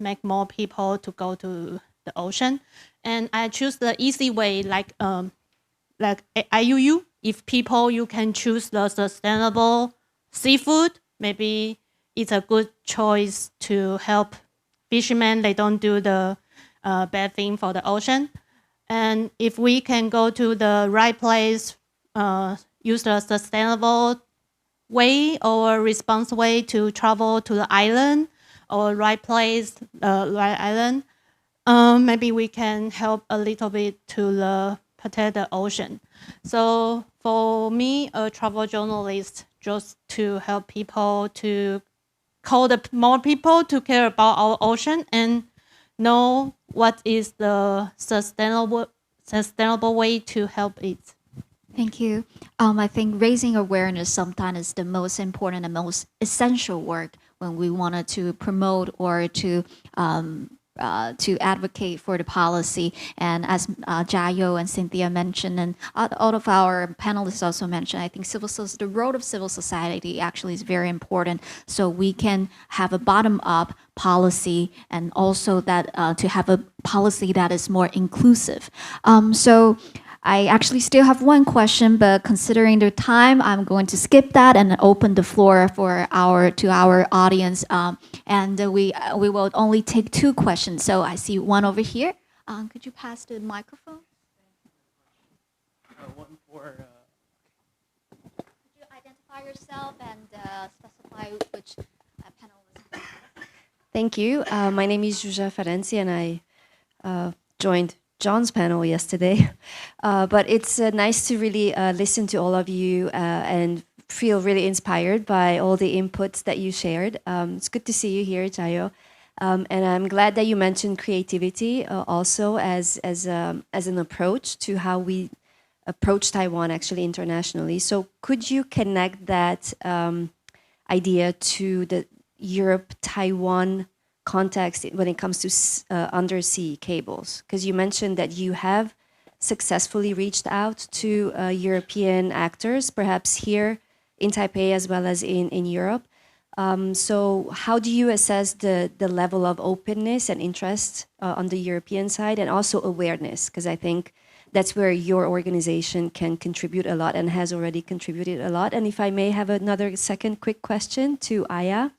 make more people to go to the ocean. And I choose the easy way like IUU. If people, you can choose the sustainable seafood, maybe it's a good choice to help fishermen. They don't do the bad thing for the ocean. And if we can go to the right place, use the sustainable way or responsible way to travel to the island or right place, right island, maybe we can help a little bit to protect the ocean. So for me, a travel journalist, just to help people to call more people to care about our ocean and know what is the sustainable way to help it. Thank you. I think raising awareness sometimes is the most important and most essential work when we wanted to promote or to advocate for the policy. And as Jayo and Cynthia mentioned, and all of our panelists also mentioned, I think the role of civil society actually is very important. So we can have a bottom-up policy and also that to have a policy that is more inclusive. So I actually still have one question, but considering the time, I'm going to skip that and open the floor for to our audience. And we will only take 2 questions. So I see one over here. Could you pass the microphone? One for. Could you identify yourself and specify which panelist? Thank you. My name is Juja Ferenci, and I joined John's panel yesterday. But it's nice to really listen to all of you and feel really inspired by all the inputs that you shared. It's good to see you here, Chayo. And I'm glad that you mentioned creativity also as an approach to how we approach Taiwan actually internationally. So could you connect that idea to the Europe-Taiwan context when it comes to undersea cables? Because you mentioned that you have successfully reached out to European actors, perhaps here in Taipei as well as in Europe. So how do you assess the level of openness and interest on the European side, and also awareness? Because I think that's where your organization can contribute a lot and has already contributed a lot. And if I may have another second quick question to Aya.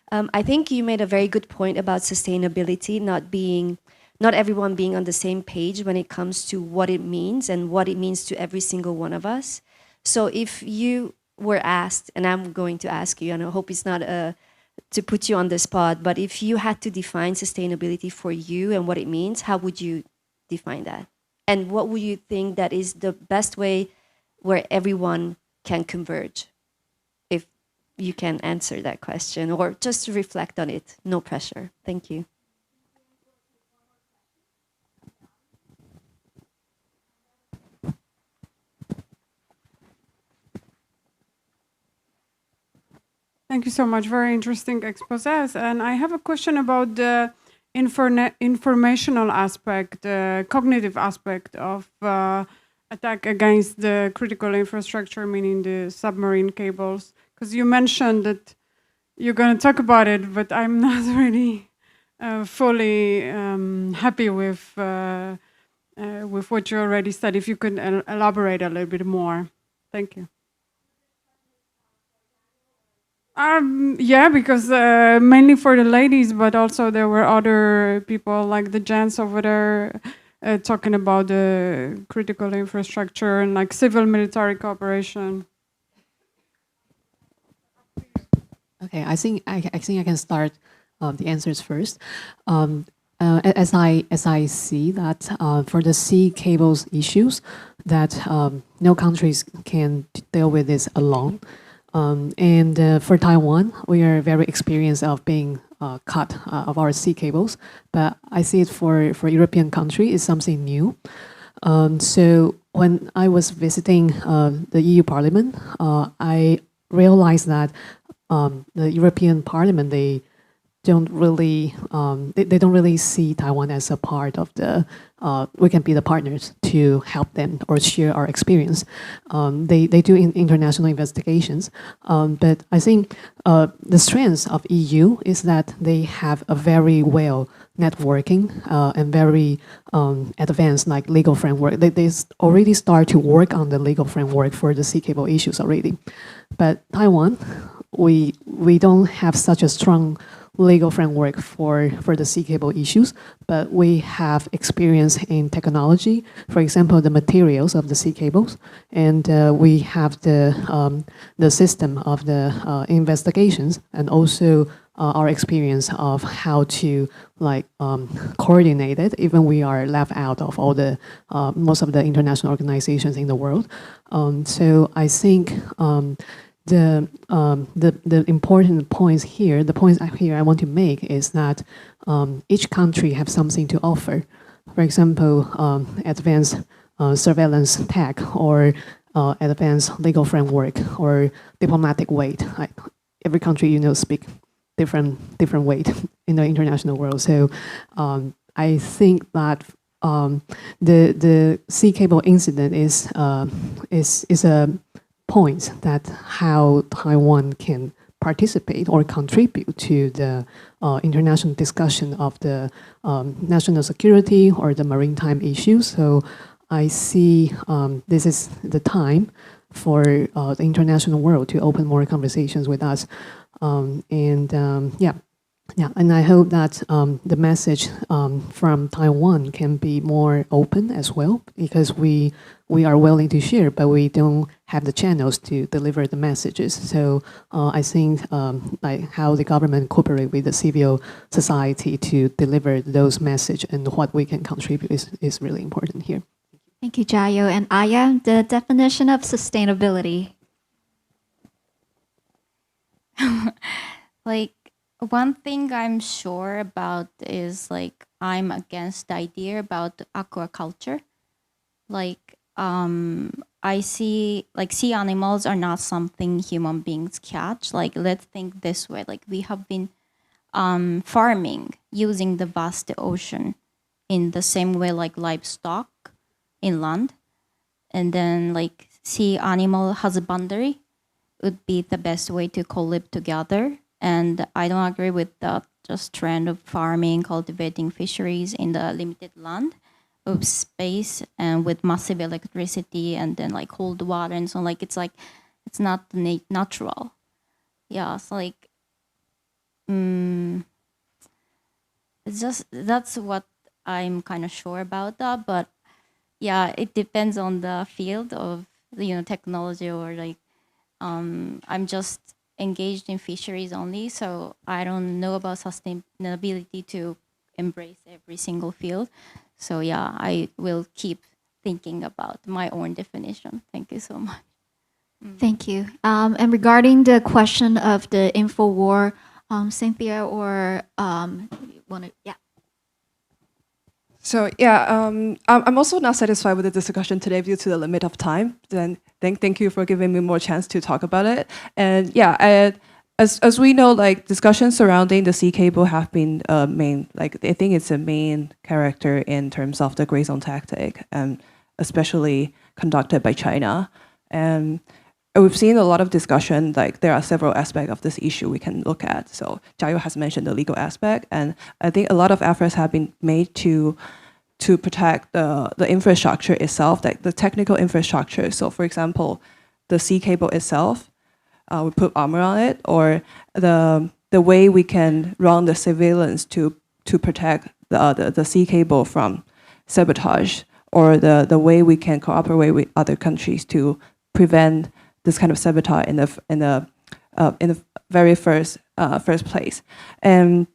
I think you made a very good point about sustainability, not everyone being on the same page when it comes to what it means and what it means to every single one of us. So if you were asked, and I'm going to ask you, and I hope it's not to put you on the spot, but if you had to define sustainability for you and what it means, how would you define that? And what would you think that is the best way where everyone can converge? If you can answer that question, or just reflect on it, no pressure. Thank you. Thank you so much. Very interesting exposés. And I have a question about the informational aspect, the cognitive aspect of attack against the critical infrastructure, meaning the submarine cables. Because you mentioned that you're going to talk about it, but I'm not really fully happy with what you already said. If you could elaborate a little bit more. Thank you. Yeah, because mainly for the ladies, but also there were other people like the gents over there talking about the critical infrastructure and like civil-military cooperation. Okay, I think I can start the answers first. As I see that for the sea cables issues, that no countries can deal with this alone. And for Taiwan, we are very experienced of being cut of our sea cables, but I see it for European country is something new. So when I was visiting the EU Parliament, I realized that the European Parliament, they don't really see Taiwan as a part of the we can be the partners to help them or share our experience. They do international investigations, but I think the strength of EU is that they have a very well networking and very advanced like legal framework. They already start to work on the legal framework for the sea cable issues already. But Taiwan, we don't have such a strong legal framework for the sea cable issues, but we have experience in technology, for example, the materials of the sea cables, and we have the system of the investigations, and also our experience of how to coordinate it, even we are left out of all the most of the international organizations in the world. So I think the important points here, the points here I want to make is that each country have something to offer. For example, advanced surveillance tech or advanced legal framework or diplomatic weight. Every country, speak different weight in the international world. So I think that the sea cable incident is a point that how Taiwan can participate or contribute to the international discussion of the national security or the maritime issues. So I see this is the time for the international world to open more conversations with us. And I hope that the message from Taiwan can be more open as well, because we we are willing to share, but we don't have the channels to deliver the messages. So I think like how the government cooperate with the civil society to deliver those messages and what we can contribute is really important here. Thank you, Jayo. And Aya, the definition of sustainability. Like, one thing I'm sure about is like I'm against the idea about aquaculture. Like I see like sea animals are not something human beings catch. Like, let's think this way. Like, we have been farming using the vast ocean in the same way like livestock inland, and then like sea animal husbandry would be the best way to co-live together. And I don't agree with the just trend of farming, cultivating fisheries in the limited land of space and with massive electricity and then like cold water and so on. Like, it's not natural. Yeah, so like it's just, that's what I'm kind of sure about that. But yeah, it depends on the field of technology, or like I'm just engaged in fisheries only, so I don't know about sustainability to embrace every single field. So yeah, I will keep thinking about my own definition. Thank you so much. Thank you. And regarding the question of the info war, Cynthia or yeah. So yeah, I'm also not satisfied with the discussion today due to the limit of time. Then thank you for giving me more chance to talk about it. And yeah, as we know, like discussions surrounding the sea cable have been main, like I think it's a main character in terms of the gray zone tactic, and especially conducted by China. And we've seen a lot of discussion, like there are several aspects of this issue we can look at. So Jayo has mentioned the legal aspect, and I think a lot of efforts have been made to protect the infrastructure itself, like the technical infrastructure. So for example, the sea cable itself, we put armor on it, or the way we can run the surveillance to protect the sea cable from sabotage, or the way we can cooperate with other countries to prevent this kind of sabotage in the very first place. And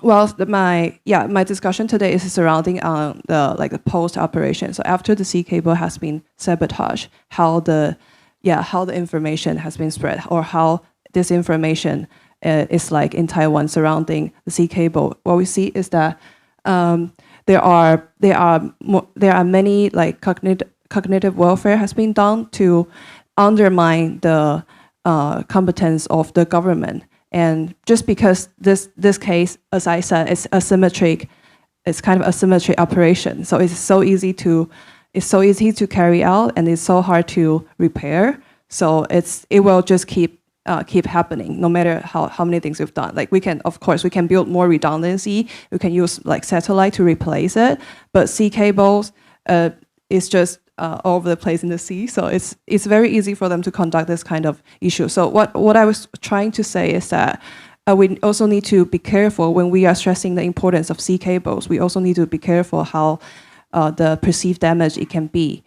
well, my discussion today is surrounding the post operation. So after the sea cable has been sabotaged, how the information has been spread, or how this information is like in Taiwan surrounding the sea cable. What we see is that there are many like cognitive warfare has been done to undermine the competence of the government. And just because this case, as I said, it's kind of a symmetric operation. So it's so easy to carry out, and it's so hard to repair. So it will just keep happening no matter how many things we've done. Like we can build more redundancy. We can use like satellite to replace it, but sea cables is just all over the place in the sea. So it's very easy for them to conduct this kind of issue. So what I was trying to say is that we also need to be careful when we are stressing the importance of sea cables. We also need to be careful how the perceived damage it can be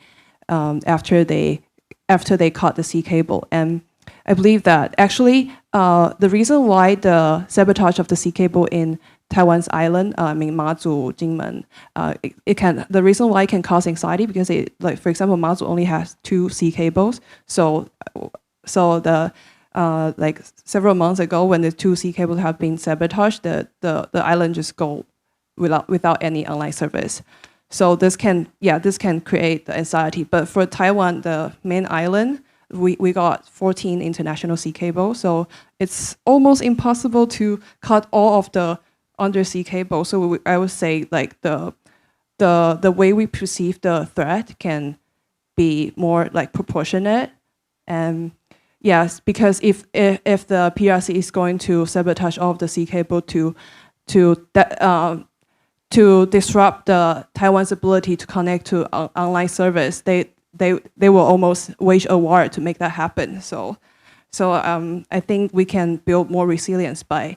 after they cut the sea cable. And I believe that actually the reason why the sabotage of the sea cable in Taiwan's island, Mazu, Jinmen, the reason why it can cause anxiety because for example, Mazu only has 2 sea cables. So the like several months ago, when the 2 sea cables have been sabotaged, the island just go without any online service. So this can create the anxiety. But for Taiwan, the main island, we got 14 international sea cables. So it's almost impossible to cut all of the undersea cable. So I would say like the way we perceive the threat can be more like proportionate. And yes, because if the PRC is going to sabotage all of the sea cable to disrupt Taiwan's ability to connect to online service, they will almost wage a war to make that happen. So I think we can build more resilience by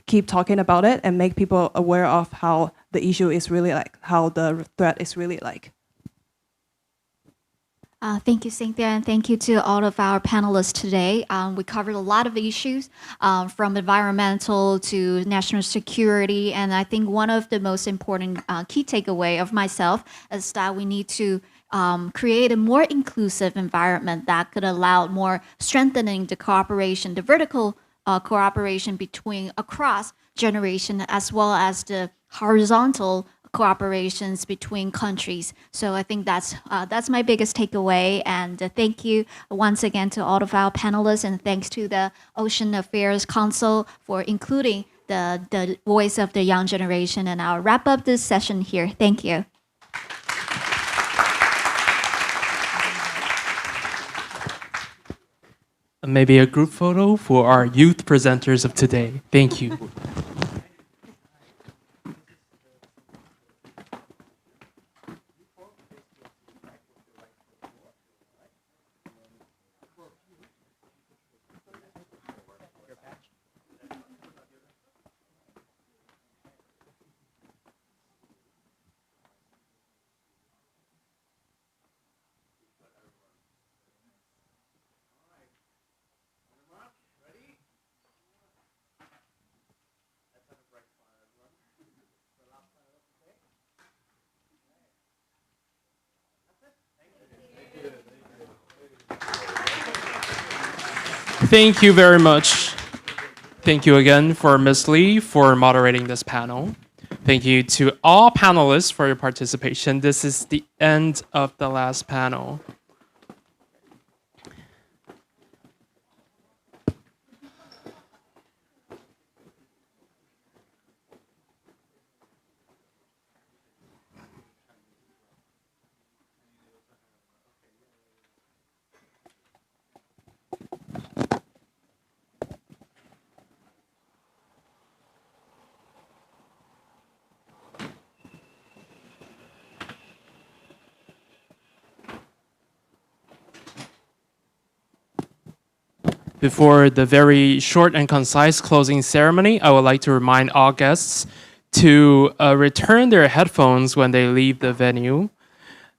keep talking about it and make people aware of how the issue is really like, how the threat is really like. Thank you, Cynthia, and thank you to all of our panelists today. We covered a lot of issues from environmental to national security, and I think one of the most important key takeaway of myself is that we need to create a more inclusive environment that could allow more strengthening the cooperation, the vertical cooperation between across generation as well as the horizontal cooperations between countries. So I think that's my biggest takeaway. And thank you once again to all of our panelists, and thanks to the Ocean Affairs Council for including the voice of the young generation. And I'll wrap up this session here. Thank you. Maybe a group photo for our youth presenters of today. Thank you. Thank you very much. Thank you again for Ms. Lee for moderating this panel. Thank you to all panelists for your participation. This is the end of the last panel. Before the very short and concise closing ceremony, I would like to remind all guests to return their headphones when they leave the venue.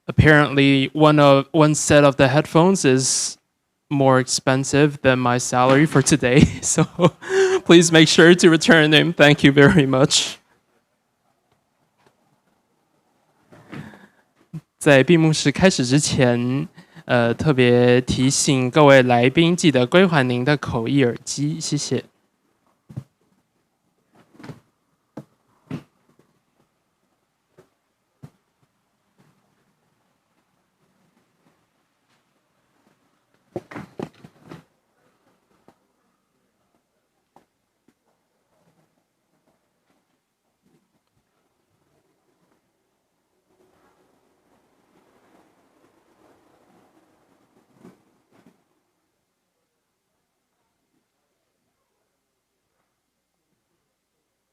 Apparently, one set of the headphones is more expensive than my salary for today, so please make sure to return them. Thank you very much. 在闭幕式开始之前，特别提醒各位来宾，记得归还您的口译耳机，谢谢。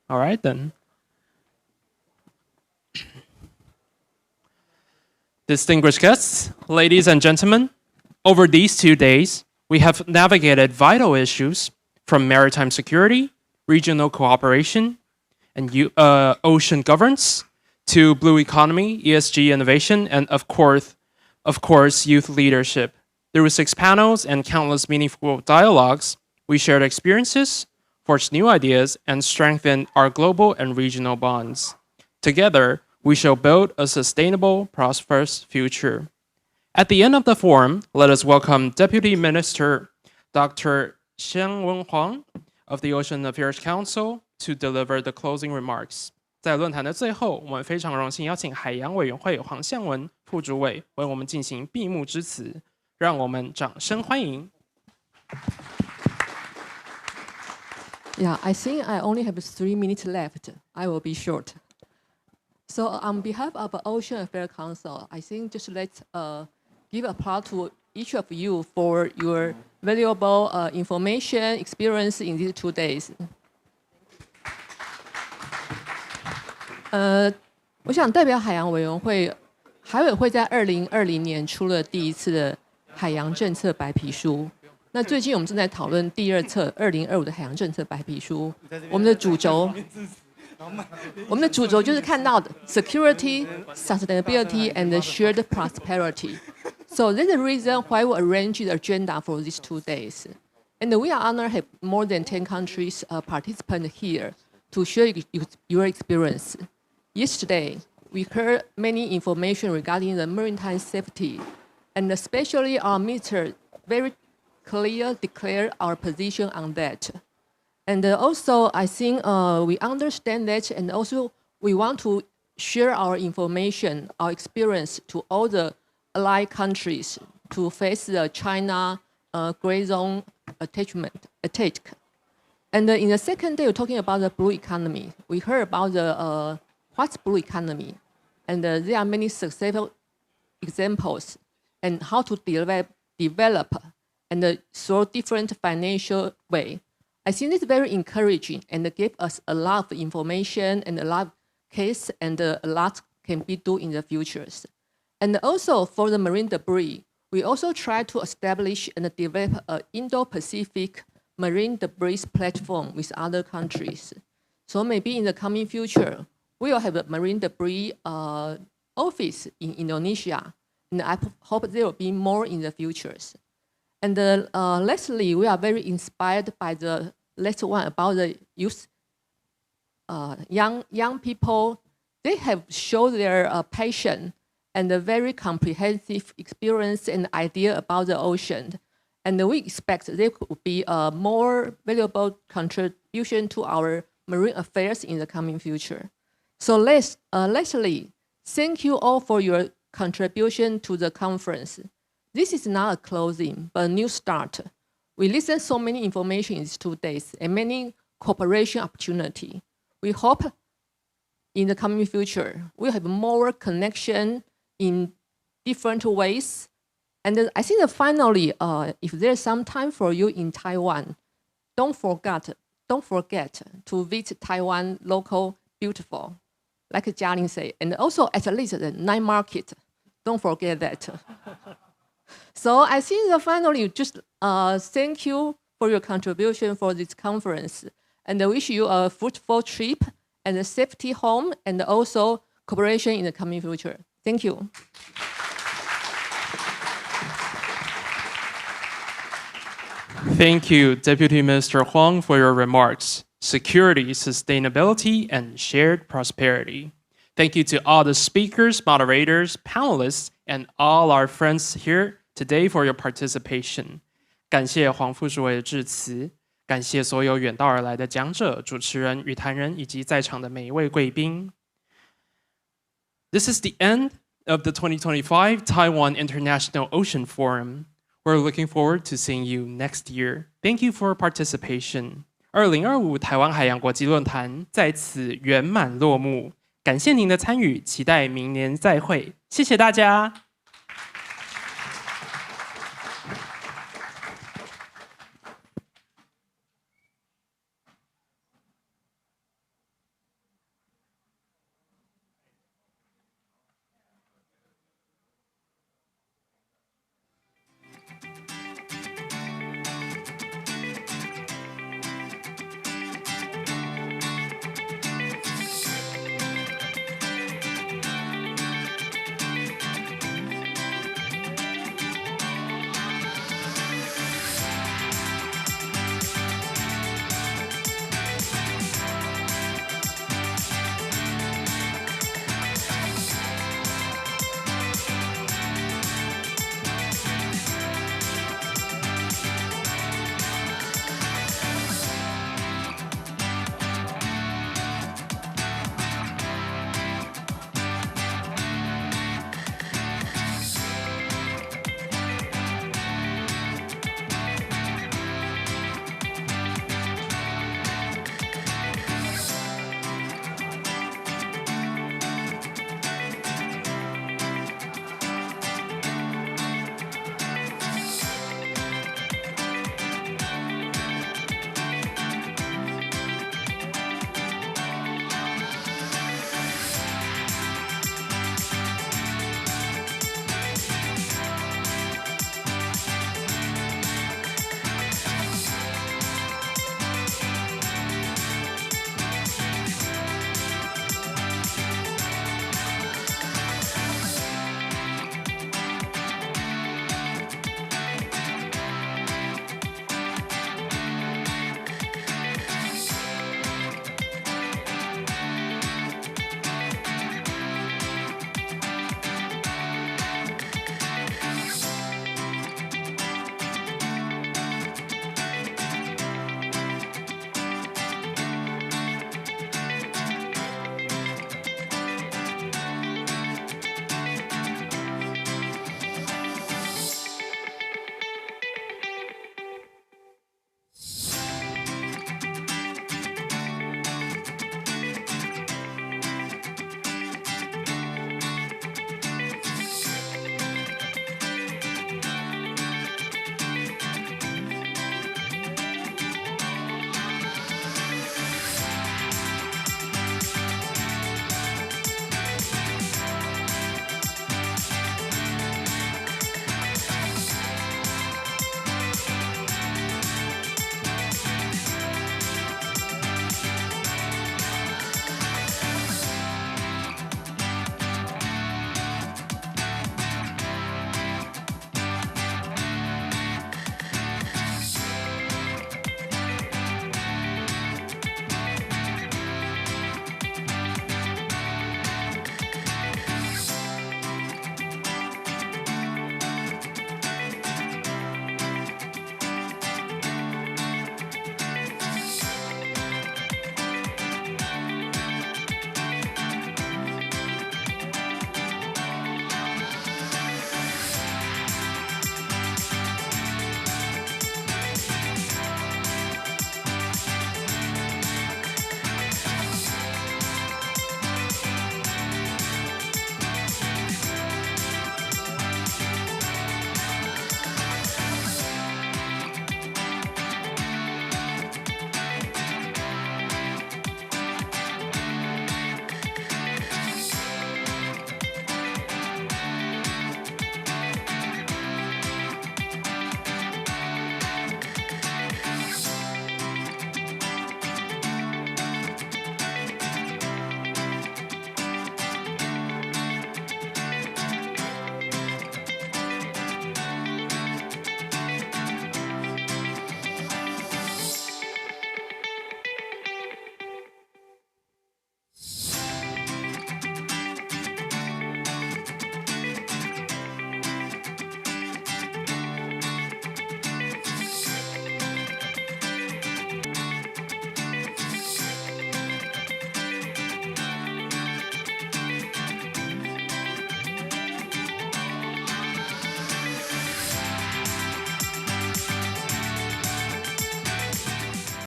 All right, then. Distinguished guests, ladies and gentlemen, over these 2 days, we have navigated vital issues from maritime security, regional cooperation, and ocean governance, to blue economy, ESG innovation, and of course, youth leadership. Through 6 panels and countless meaningful dialogues, we shared experiences, forged new ideas, and strengthened our global and regional bonds. Together, we shall build a sustainable, prosperous future. At the end of the forum, let us welcome Deputy Minister Dr. Xiang Wenhuang of the Ocean Affairs Council to deliver the closing remarks. 在论坛的最后，我们非常荣幸邀请海洋委员会黄向文副主委为我们进行闭幕之词，让我们掌声欢迎。Yeah, I think I only have 3 minutes left. I will be short. So on behalf of the Ocean Affairs Council, I think just let's give applause to each of you for your valuable information, experience in these 2 days. 我想代表海洋委员会，海委会在2020年出了第1次的海洋政策白皮书。那最近我们正在讨论第2册2025的海洋政策白皮书。我们的主轴就是看到的 security, sustainability, and shared prosperity。So that's the reason why we arranged the agenda for these 2 days. And we are honored to have more than 10 countries participant here to share your experience. Yesterday, we heard many information regarding the maritime safety, and especially our minister very clear declared our position on that. And also, I think we understand that, and also we want to share our information, our experience to all the allied countries to face the China gray zone attack. And in the second day, we're talking about the blue economy. We heard about the what's blue economy, and there are many successful examples and how to develop and through different financial way. I think it's very encouraging and give us a lot of information and a lot of case and a lot can be done in the futures. And also for the marine debris, we also try to establish and develop an Indo-Pacific marine debris platform with other countries. So maybe in the coming future, we will have a marine debris office in Indonesia, and I hope there will be more in the futures. And lastly, we are very inspired by the last one about the youth, young people. They have shown their passion and a very comprehensive experience and idea about the ocean. And we expect there could be a more valuable contribution to our marine affairs in the coming future. So lastly, thank you all for your contribution to the conference. This is not a closing, but a new start. We listened so many information in these 2 days and many cooperation opportunity. We hope in the coming future, we'll have more connection in different ways. And I think that finally, if there's some time for you in Taiwan, don't forget to visit Taiwan local beautiful, like Jialing said, and also at least the night market. Don't forget that. So I think that finally, just thank you for your contribution for this conference, and I wish you a fruitful trip and a safety home, and also cooperation in the coming future. Thank you. Thank you, Deputy Minister Huang, for your remarks. Security, sustainability, and shared prosperity. Thank you to all the speakers, moderators, panelists, and all our friends here today for your participation. 感谢黄副主委的致辞，感谢所有远道而来的讲者、主持人、与谈人以及在场的每一位贵宾。This is the end of the 2025 Taiwan International Ocean Forum. We're looking forward to seeing you next year. Thank you for participation. 2025台湾海洋国际论坛在此圆满落幕。感谢您的参与，期待明年再会。谢谢大家。